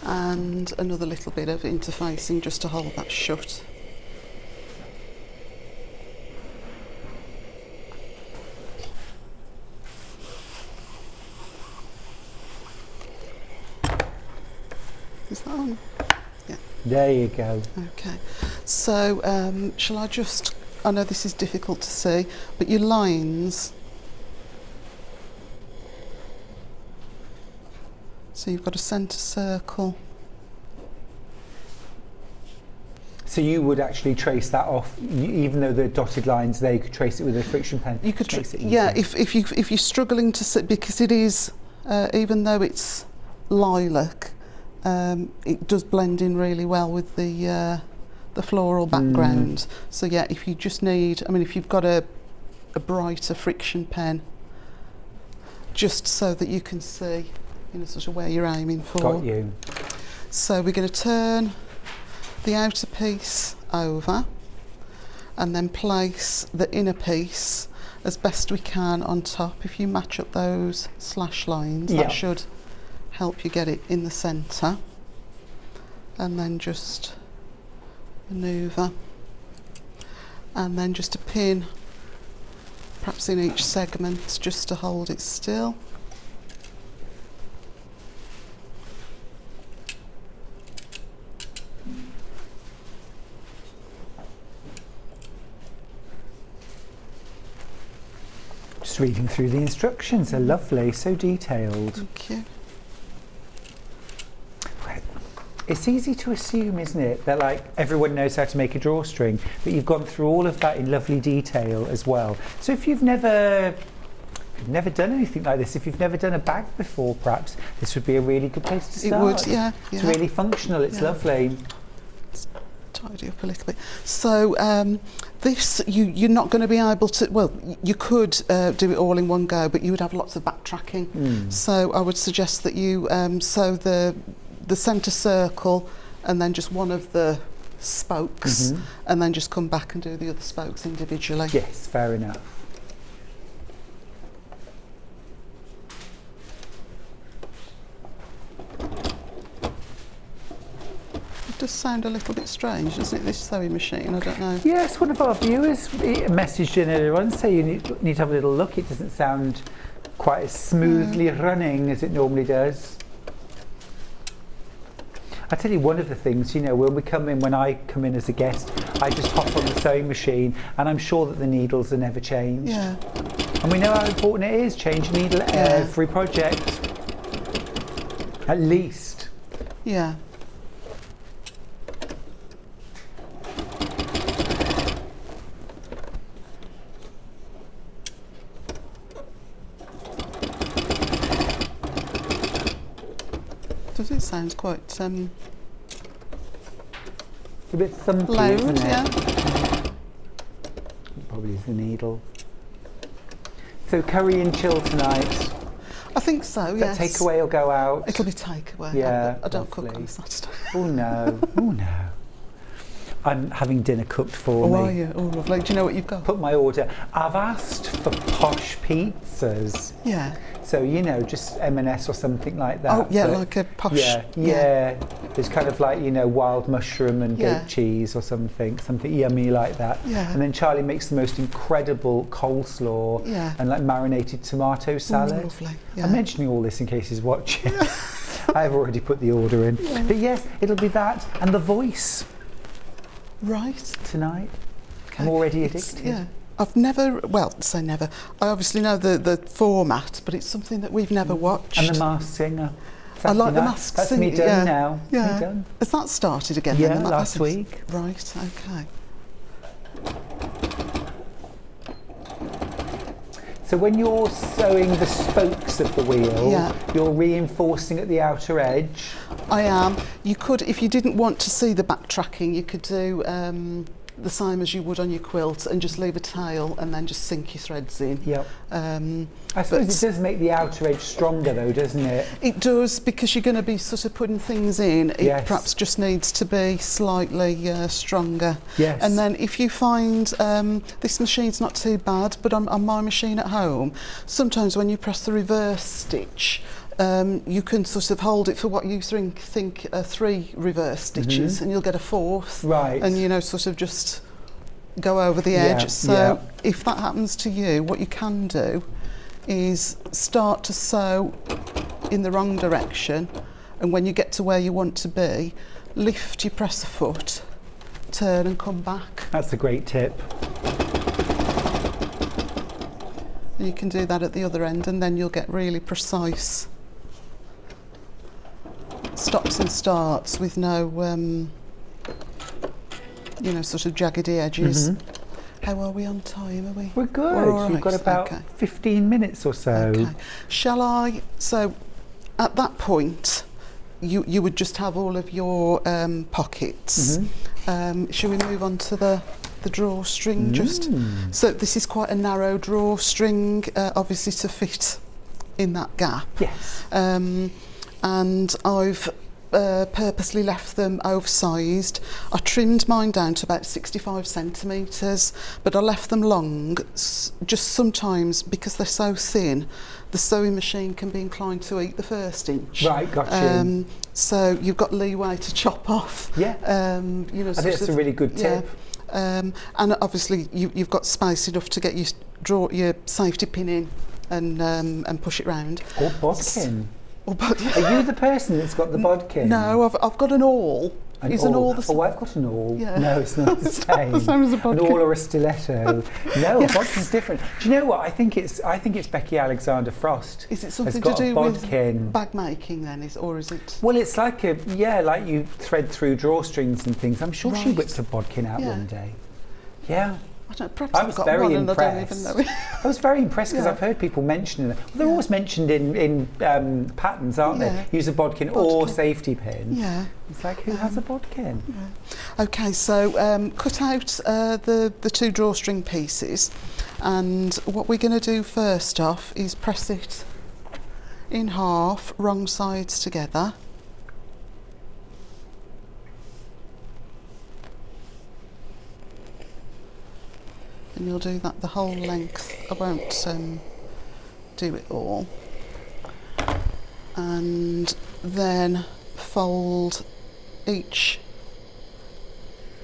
and another little bit of interfacing just to hold that shut. Is that on? Yeah. There you go. Okay. So shall I just, I know this is difficult to see, but your lines, so you've got a centre circle. So you would actually trace that off, even though the dotted lines there, you could trace it with a friction pen. You could trace it. Yeah, if you're struggling to see, because it is, even though it's lilac, it does blend in really well with the floral background. So yeah, if you just need, I mean, if you've got a brighter friction pen, just so that you can see, you know, sort of where you're aiming for. Got you. So we're going to turn the outer piece over and then place the inner piece as best we can on top. If you match up those slash lines, that should help you get it in the centre. And then just manoeuvre. And then just a pin, perhaps in each segment, just to hold it still. Just reading through the instructions, they're lovely, so detailed. Thank you. It's easy to assume, isn't it, that like everyone knows how to make a drawstring, but you've gone through all of that in lovely detail as well. So if you've never done anything like this, if you've never done a bag before, perhaps this would be a really good place to start. It would, yeah. It's really functional, it's lovely. Tidy up a little bit. So this, you're not going to be able to, well, you could do it all in one go, but you would have lots of backtracking. So I would suggest that you sew the centre circle and then just one of the spokes, and then just come back and do the other spokes individually. Yes, fair enough. It does sound a little bit strange, doesn't it, this sewing machine? I don't know. Yes, one of our viewers messaged in earlier on, say you need to have a little look. It doesn't sound quite as smoothly running as it normally does. I tell you, one of the things, you know, when I come in as a guest, I just hop on the sewing machine and I'm sure that the needles are never changed. Yeah. And we know how important it is, change a needle every project. At least. Yeah. Does it sound quite a bit thumpy, loud, isn't it? yeah. Probably is the needle. So curry and chill tonight. I think so, Is yes. that takeaway or go out? It'll be takeaway. Yeah, I don't cook lovely. on Saturday. Oh no, oh no. I'm having dinner cooked for me. Oh, are you? Oh, lovely. Do you know what you've got? Put my order. I've asked for posh pizzas. Yeah. So, you know, just M&S or something like that. Oh, yeah, but like a posh... Yeah. It's kind of like, you know, wild mushroom and Yeah. goat cheese or something yummy like that. Yeah. And then Charlie makes the most incredible coleslaw Yeah. and like marinated tomato salad. lovely, yeah. I'm mentioning all this in case he's watching. I've already put the order in. Yeah. But yes, it'll be that and The Voice Right. tonight. Okay. I'm already It's- addicted. Yeah. I've never, well, say never. I obviously know the format, but it's something that we've never watched. And The Masked Singer. I like The Saturday night. Masked That's Singer. me done yeah. now. It's Yeah. me done. Has that started again? Yeah, then? last That's- week. Right, okay. So when you're sewing the spokes of the wheel, Yeah. you're reinforcing at the outer edge. I am. You could, if you didn't want to see the backtracking, you could do the same as you would on your quilt and just leave a tail and then just sink your threads in. Yep. I But suppose it does make the outer edge stronger though, doesn't it? it does, because you're going to be sort of putting things in. It Yes. perhaps just needs to be slightly stronger. Yes. And then if you find this machine's not too bad, but on my machine at home, sometimes when you press the reverse stitch, you can sort of hold it for what you think are 3 reverse stitches, and you'll get a 4th. Right. And, you know, sort of just go over the edge. Yeah, So yeah. if that happens to you, what you can do is start to sew in the wrong direction, and when you get to where you want to be, lift your presser foot, turn and come back. That's a great tip. And you can do that at the other end, and then you'll get really precise stops and starts with no you know, sort of jaggedy edges. How are we on time? Are we? We're good. We're all We've got right. about Okay. 15 minutes or so. Okay. Shall I? So, at that point, you would just have all of your pockets. Shall we move on to the drawstring? Just so this is quite a narrow drawstring, obviously to fit in that gap. Yes. And I've purposely left them oversized. I trimmed mine down to about 65 centimetres, but I left them long, just sometimes because they're so thin, the sewing machine can be inclined to eat the first inch. Right, gotcha. So you've got leeway to chop off. Yeah. You know, I think that's a really good tip. And obviously you've got space enough to get your safety pin in and push it round. Or bodkin. Or bodkin. Are you the person that's got the bodkin? No, I've got an awl. Is an awl the same? Oh, I've got an awl. Yeah. No, it's not the same. the same as a An bodkin. awl or a stiletto. No, a bodkin's different. Do you know what? I think it's Becky Alexander Frost. Is it something has to got a do with bodkin. bag making then, or is it? Well, it's like like you thread through drawstrings and things. I'm sure she Right. whipped a bodkin out Yeah. one day. Yeah. I don't. Perhaps I I've was got very one and I don't impressed. even know it. I was very impressed because Yeah. I've heard people mentioning it. Well, they're always mentioned in patterns, aren't Yeah. they? Use a bodkin or Bodkin. safety pin. Yeah. It's like, who has a bodkin? Okay, so cut out the 2 drawstring pieces, and what we're going to do first off is press it in half, wrong sides together. And you'll do that the whole length. I won't do it all. And then fold each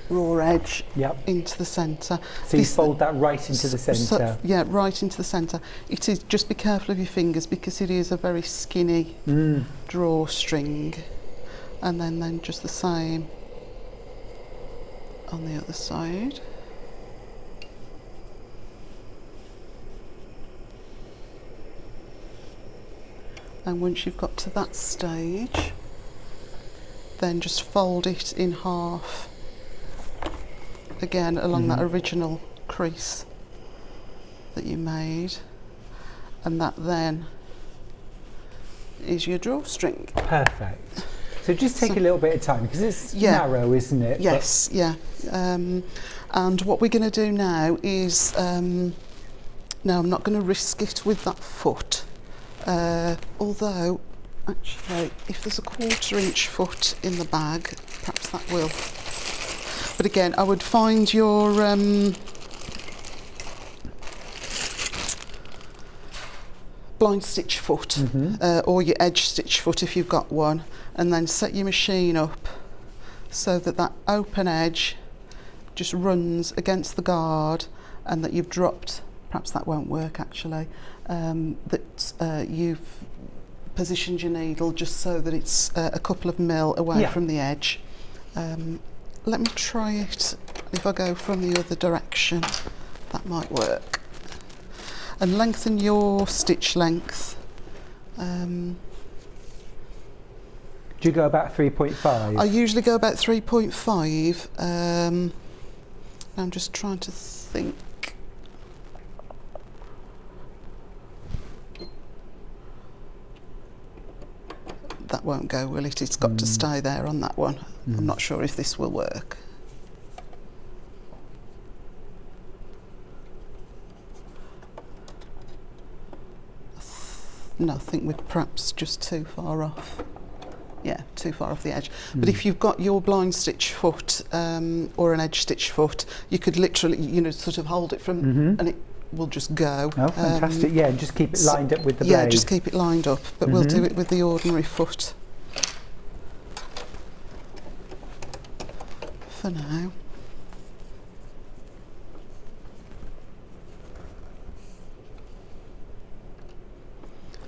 raw edge into the centre. So you fold that right into the centre? Yeah, right into the centre. It is, just be careful of your fingers because it is a very skinny drawstring. And then just the same on the other side. And once you've got to that stage, then just fold it in half again along that original crease that you made, and that then is your drawstring. Perfect. So So just take a little bit of time because it's narrow, isn't it? Yes, and what we're going to do now is, no, I'm not going to risk it with that foot, although actually if there's a 1/4 inch foot in the bag, perhaps that will. But again, I would find your blind stitch foot or your edge stitch foot if you've got one, and then set your machine up so that that open edge just runs against the guard, and that you've dropped, perhaps that won't work actually, that you've positioned your needle just so that it's a couple of mil away from the edge. Let me try it. If I go from the other direction, that might work. And lengthen your stitch length. Do you go about 3.5? I usually go about 3.5. I'm just trying to think. That won't go, will it? It's got to stay there on that one. I'm not sure if this will work. No, I think we're perhaps just too far off. Yeah, too far off the edge. But if you've got your blind stitch foot or an edge stitch foot, you could literally, you know, sort of hold it from, and it will just go. Oh, fantastic! Yeah, and just keep it lined up with the blade. Yeah, just keep it lined up. But we'll do it with the ordinary foot for now.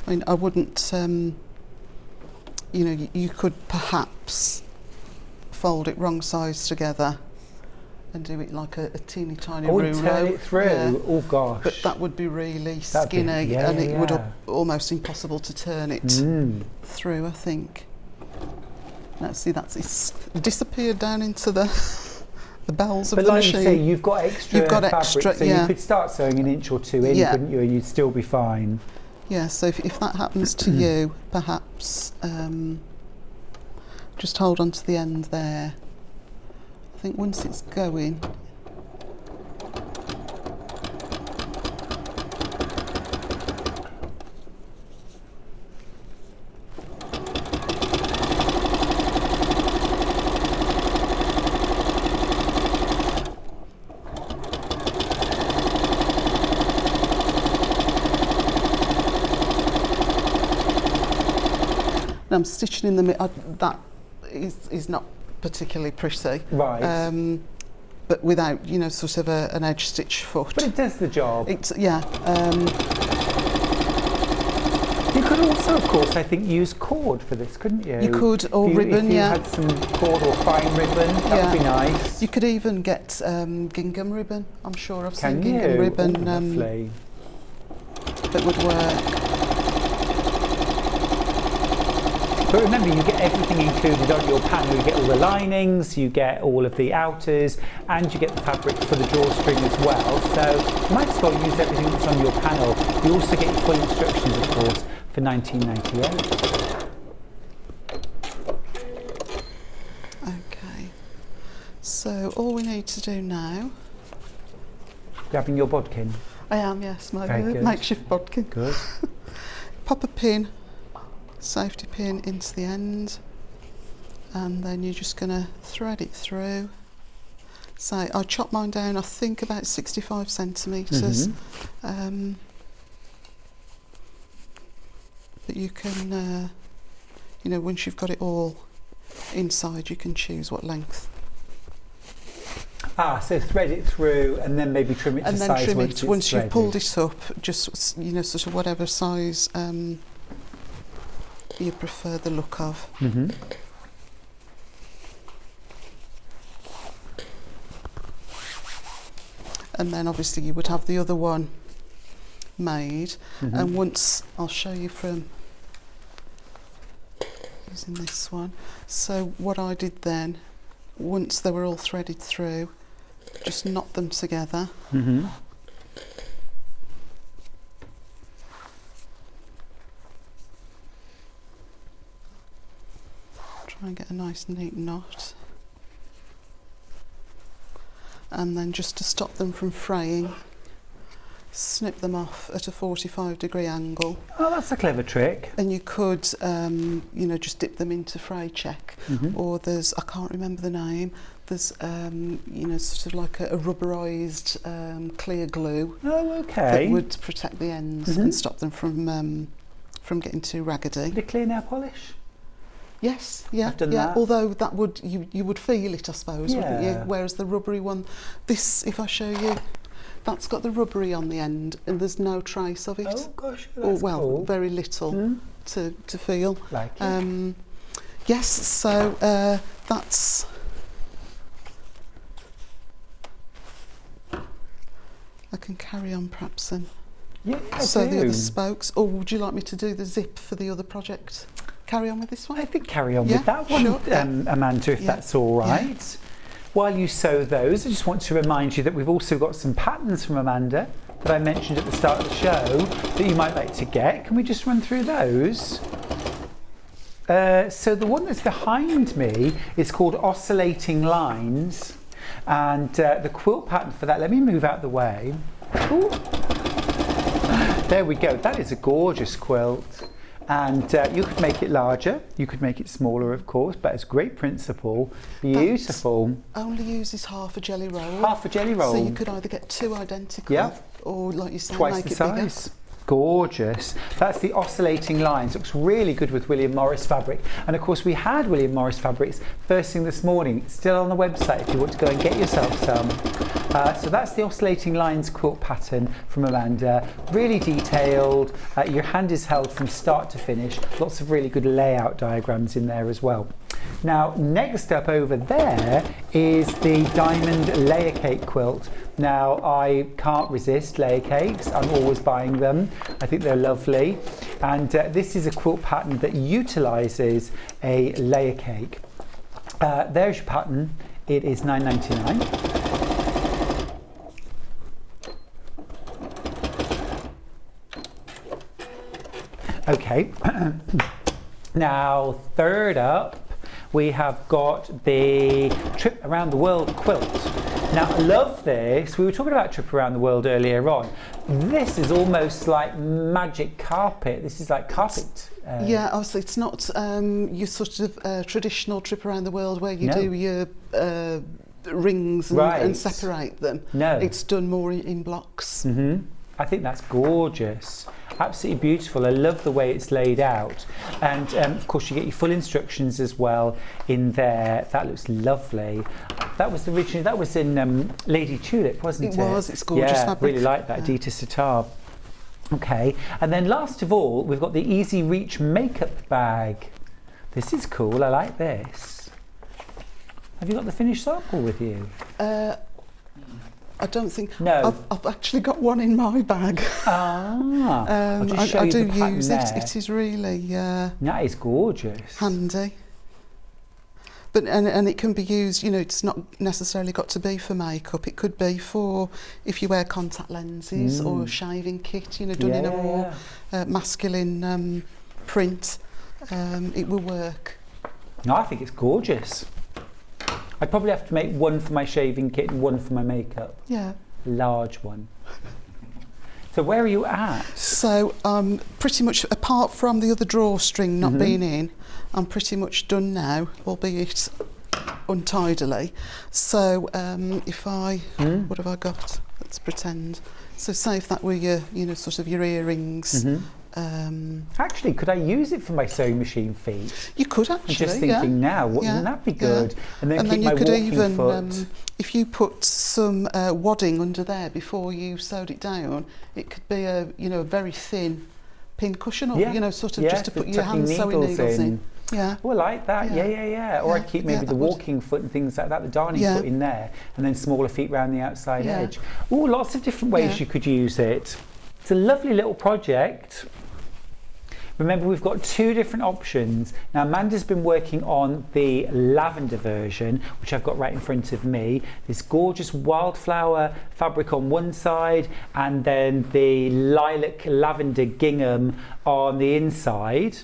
I mean, I wouldn't, you know, you could perhaps fold it wrong size together and do it like a teeny tiny ruler. Turn it through. Yeah. Oh gosh. But that would be really skinny, and it would almost impossible to turn it through, I think. Now see, it's disappeared down into the bells of the machine. But like you say, you've got extra fabric, so you could start sewing an inch or two in, couldn't you, and you'd still be fine. Yeah, so if that happens to you, perhaps just hold on to the end there. I think once it's going, I'm stitching in the middle. That is not particularly pretty, right? But without, you know, sort of an edge stitch foot. But it does the job. It's you could also, of course, I think, use cord for this, couldn't you? You could, or ribbon. If you had some cord or fine ribbon, that would be nice. You could even get gingham ribbon. I'm sure I've seen gingham ribbon. Lovely. That would work. But remember, you get everything included on your panel. You get all the linings, you get all of the outers, and you get the fabric for the drawstring as well. So you might as well use everything that's on your panel. You also get your full instructions, of course, for £19.98. Okay. So all we need to do now. Grabbing your bodkin. I am, yes, my Very makeshift bodkin. Good. Pop a pin. Safety pin into the end, and then you're just going to thread it through. So I chopped mine down, I think about 65 centimetres. But you can, you know, once you've got it all inside, you can choose what length. So thread it through and then maybe trim it to size. And then trim it once you've pulled it up, just, you know, sort of whatever size you prefer the look of. And then obviously you would have the other one made, and once, I'll show you from using this one. So what I did then, once they were all threaded through, just knot them together. Try and get a nice neat knot. And then just to stop them from fraying, snip them off at a 45-degree angle. Oh, that's a clever trick. And you could, you know, just dip them into fray check. Or there's, I can't remember the name, there's, you know, sort of like a rubberised clear glue. Oh, okay. That would protect the ends and stop them from getting too raggedy. The clear nail polish? Yes, yeah, I've done yeah. that. Although that would, you would feel it, I suppose, wouldn't you? Yeah. Whereas the rubbery one, this, if I show you, that's got the rubbery on the end and there's no trace of it. Oh gosh, or that's well, cool. very little to feel. Like it. Yes, so that's. I can carry on perhaps then. Yeah, so the other spokes, or would you like me to do the zip for the other project? Carry on with this one? I think carry on with that one, sure, Amanda, if that's all right. Yeah. While you sew those, I just want to remind you that we've also got some patterns from Amanda that I mentioned at the start of the show that you might like to get. Can we just run through those? So the one that's behind me is called Oscillating Lines, and the quilt pattern for that, let me move out the way. Ooh. There we go, that is a gorgeous quilt. And you could make it larger, you could make it smaller, of course, but it's a great principle. Beautiful. That only uses half a jelly roll. Half a jelly roll. So you could either get two identical, or like you say, twice make the it size. bigger. Gorgeous. That's the Oscillating Lines. Looks really good with William Morris fabric. And of course we had William Morris fabrics first thing this morning. It's still on the website if you want to go and get yourself some. So that's the Oscillating Lines quilt pattern from Amanda. Really detailed. Your hand is held from start to finish. Lots of really good layout diagrams in there as well. Now, next up over there is the Diamond Layer Cake quilt. Now, I can't resist layer cakes. I'm always buying them. I think they're lovely. And this is a quilt pattern that utilises a layer cake. There's your pattern. It is $9.99. Okay. Now, third up, we have got the Trip Around the World quilt. Now, I love this. We were talking about Trip Around the World earlier on. This is almost like magic carpet. This is like carpet. Yeah, obviously it's not your sort of traditional Trip Around the World where you do your rings and separate them. No. It's done more in blocks. I think that's gorgeous. Absolutely beautiful. I love the way it's laid out, and of course you get your full instructions as well in there. That looks lovely. That was originally, that was in Lady Tulip, wasn't it? It was. It's gorgeous fabric. Really like that Adita Sitar. Okay, and then last of all we've got the Easy Reach makeup bag. This is cool. I like this. Have you got the finished sample with you? I don't think. No. I've actually got one in my bag. I'll just show I you do the pattern use there. it. It is really that is gorgeous. handy. But and it can be used. You know, it's not necessarily got to be for makeup. It could be for if you wear contact lenses or a shaving kit. You know, done in a more masculine print. It will work. No, I think it's gorgeous. I'd probably have to make one for my shaving kit and one for my makeup. Yeah. Large one. So where are you at? So pretty much, apart from the other drawstring not being in, I'm pretty much done now, albeit untidily. So if I, what have I got? Let's pretend. So say if that were your, you know, sort of your earrings. Actually, could I use it for my sewing machine feet? You could actually. I'm just thinking now, wouldn't that be good? And then keep you my could walking even, foot. if you put some wadding under there before you sewed it down, it could be a, you know, a very thin pin cushion, or you know, sort of just to put your hand sewing needles in. Yeah. Oh, I like that. Yeah. Or I'd keep maybe the walking foot and things like that, the darning foot in there, and then smaller feet round the outside edge. Oh, lots of different ways you could use it. It's a lovely little project. Remember, we've got two different options. Now, Amanda's been working on the lavender version, which I've got right in front of me. This gorgeous wildflower fabric on one side, and then the lilac lavender gingham on the inside.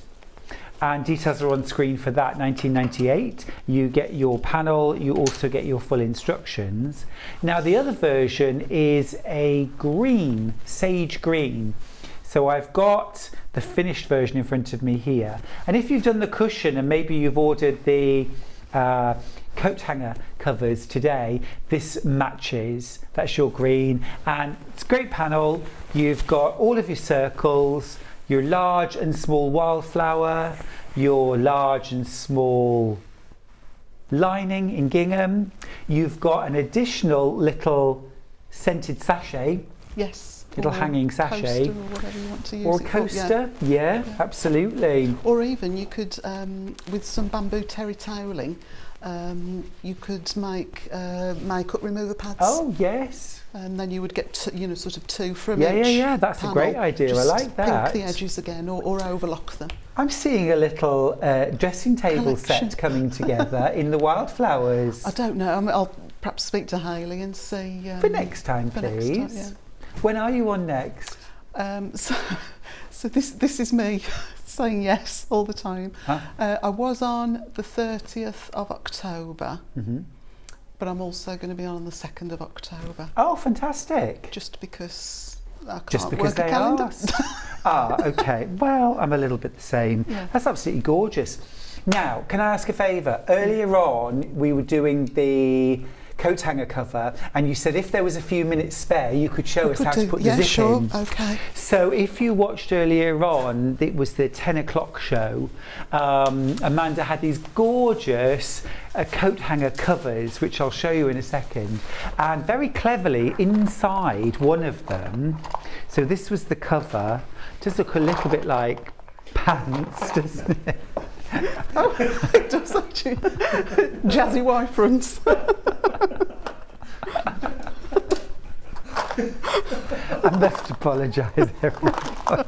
and details are on screen for that. $19.98. You get your panel, you also get your full instructions. Now the other version is a green, sage green. So I've got the finished version in front of me here. And if you've done the cushion and maybe you've ordered the coat hanger covers today, this matches. That's your green, and it's a great panel. You've got all of your circles, your large and small wildflower, your large and small lining in gingham. You've got an additional little scented sachet. Yes. Little hanging sachet. Coaster or whatever you want to use. Or a coaster, yeah, absolutely. Or even you could, with some bamboo terry toweling, you could make makeup remover pads. Oh, yes. And then you would get, sort of 2 from each. Yeah, that's panel. a great idea. Just I like that. Pink the edges again, or overlock them. I'm seeing a little dressing table set coming together in the wildflowers. I don't know. I'll perhaps speak to Hayley and see. For next time, please. Next time, yeah. When are you on next? So this is me saying yes all the time. Huh? I was on the 30th of October, but I'm also going to be on the 2nd of October. Oh, fantastic! Just because I can't Just because work a they calendar. asked. Okay. Well, I'm a little bit the same. Yeah. That's absolutely gorgeous. Now, can I ask a favour? Earlier on, we were doing the coat hanger cover, and you said if there was a few minutes spare you could show us how to put the zip in. Okay. So if you watched earlier on, it was the 10 o'clock show, Amanda had these gorgeous coat hanger covers, which I'll show you in a second, and very cleverly inside one of them, so this was the cover, does look a little bit like pants, doesn't it? Oh, it does actually. Jazzy Y fronts. I must apologise, everybody.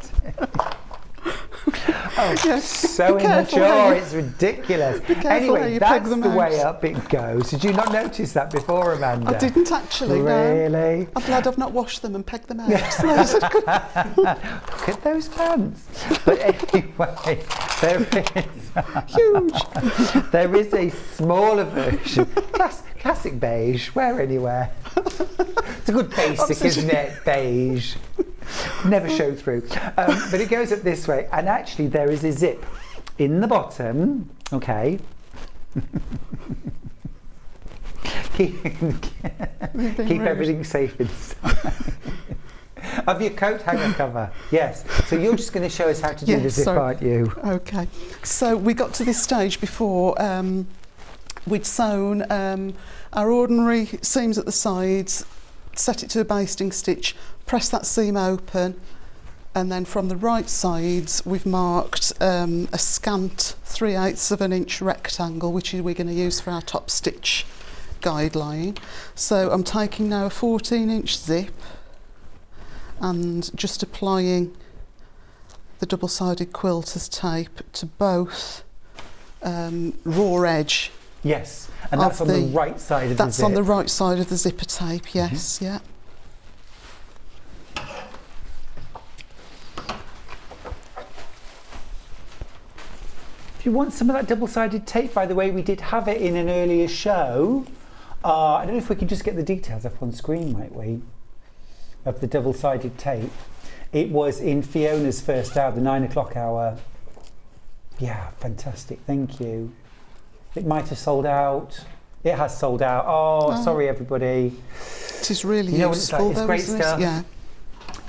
Oh, Yes, so be careful immature, how you- it's ridiculous. Be careful how Anyway, you peg that's them the way out. up it goes. Did you not notice that before, Amanda? I didn't actually. Really? No. I'm glad I've not washed them and pegged them out. Look at those pants. But anyway, there is Huge. there is a smaller version. Classic beige. Wear anywhere. It's a good basic, isn't it? Beige. Never show through. But it goes up this way, and actually there is a zip in the bottom. Okay. keep everything safe inside. Of your coat hanger cover, yes. So you're just going to show us how to do the zip, aren't you? Okay. So we got to this stage before we'd sewn our ordinary seams at the sides, set it to a basting stitch, press that seam open, and then from the right sides we've marked a scant 3/8 of an inch rectangle, which we're going to use for our top stitch guideline. So I'm taking now a 14-inch zip and just applying the double-sided quilter's tape to both raw edge. Yes, and that's on the right side of the zip. That's on the right side of the zipper tape, yes, yeah. If you want some of that double-sided tape, by the way, we did have it in an earlier show. I don't know if we can just get the details up on screen, might we? Of the double-sided tape. It was in Fiona's first hour, the 9 o'clock hour. Yeah, fantastic, thank you. It might have sold out. It has sold out. Oh, sorry everybody. It is really useful. useful. What it's like, it's great stuff. Yeah.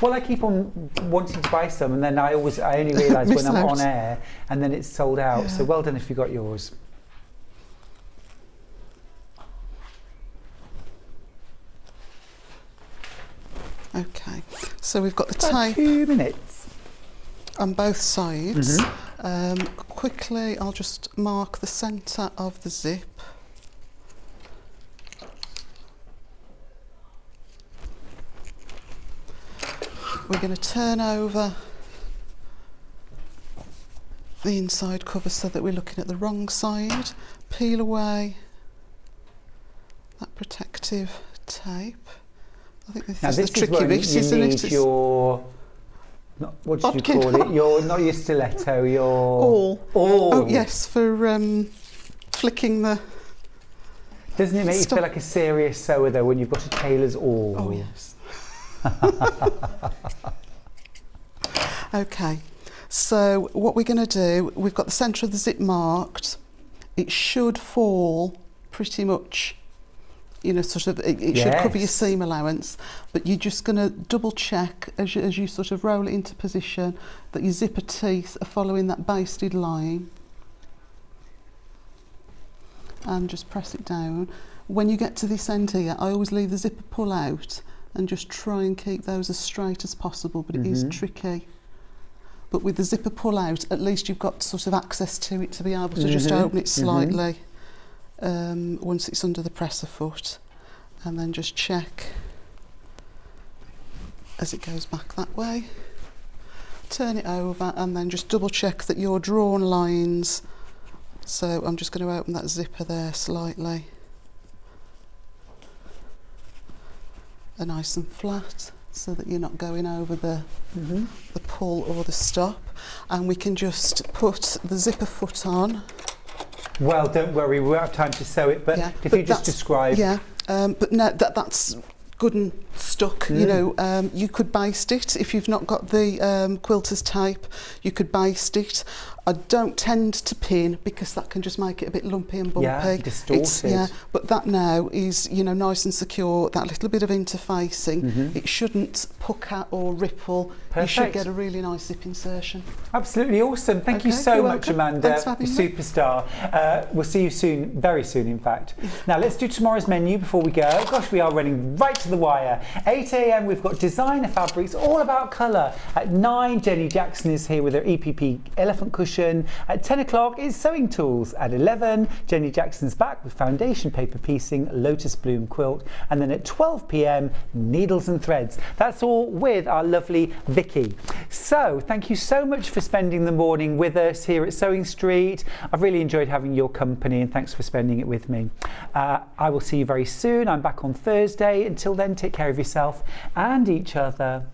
Well, I keep on wanting to buy some, and then I only realise when I'm on air, and then it's sold out. Yeah. So well done if you got yours. Okay, so we've got the About tape 2 minutes on both sides. Quickly, I'll just mark the centre of the zip. We're going to turn over the inside cover so that we're looking at the wrong side. Peel away that protective tape. I think this is the tricky bit, isn't it? You need your What did you call it? Not your stiletto, your... Awl. Awl. Oh, yes, for flicking the... Doesn't it make you feel like a serious sewer, though, when you've got a tailor's awl? Oh, yes. Okay, so what we're going to do, we've got the centre of the zip marked. It should fall pretty much, you know, sort of, it should cover your seam allowance, but you're just going to double check as you sort of roll it into position that your zipper teeth are following that basted line. And just press it down. When you get to this end here, I always leave the zipper pull out and just try and keep those as straight as possible, but it is tricky. But with the zipper pull out, at least you've got sort of access to it to be able to just open it slightly once it's under the presser foot, and then just check as it goes back that way. Turn it over and then just double check that your drawn lines. So I'm just going to open that zipper there slightly. And nice and flat, so that you're not going over the pull or the stop. And we can just put the zipper foot on. Well, don't worry, we won't have time to sew it, but if you just describe... Yeah, but no, that's good and stuck. You know, you could baste it if you've not got the quilter's tape. You could baste it. I don't tend to pin because that can just make it a bit lumpy and bumpy. Yeah, distorted. But that now is, you know, nice and secure. That little bit of interfacing, it shouldn't pucker or ripple. Perfect. You should get a really nice zip insertion. Absolutely awesome. Thank you so much, Amanda. Thanks for having me. Superstar. We'll see you soon, very soon, in fact. Now, let's do tomorrow's menu before we go. Gosh, we are running right to the wire. 8 a.m, we've got designer fabrics, all about colour. At 9, Jenny Jackson is here with her EPP elephant cushion. At 10 o'clock is sewing tools. At 11, Jenny Jackson's back with foundation paper piecing, lotus bloom quilt. And then at 12 p.m, needles and threads. That's all with our lovely Vicky. So thank you so much for spending the morning with us here at Sewing Street. I've really enjoyed having your company, and thanks for spending it with me. I will see you very soon. I'm back on Thursday. Until then, take care of yourself and each other.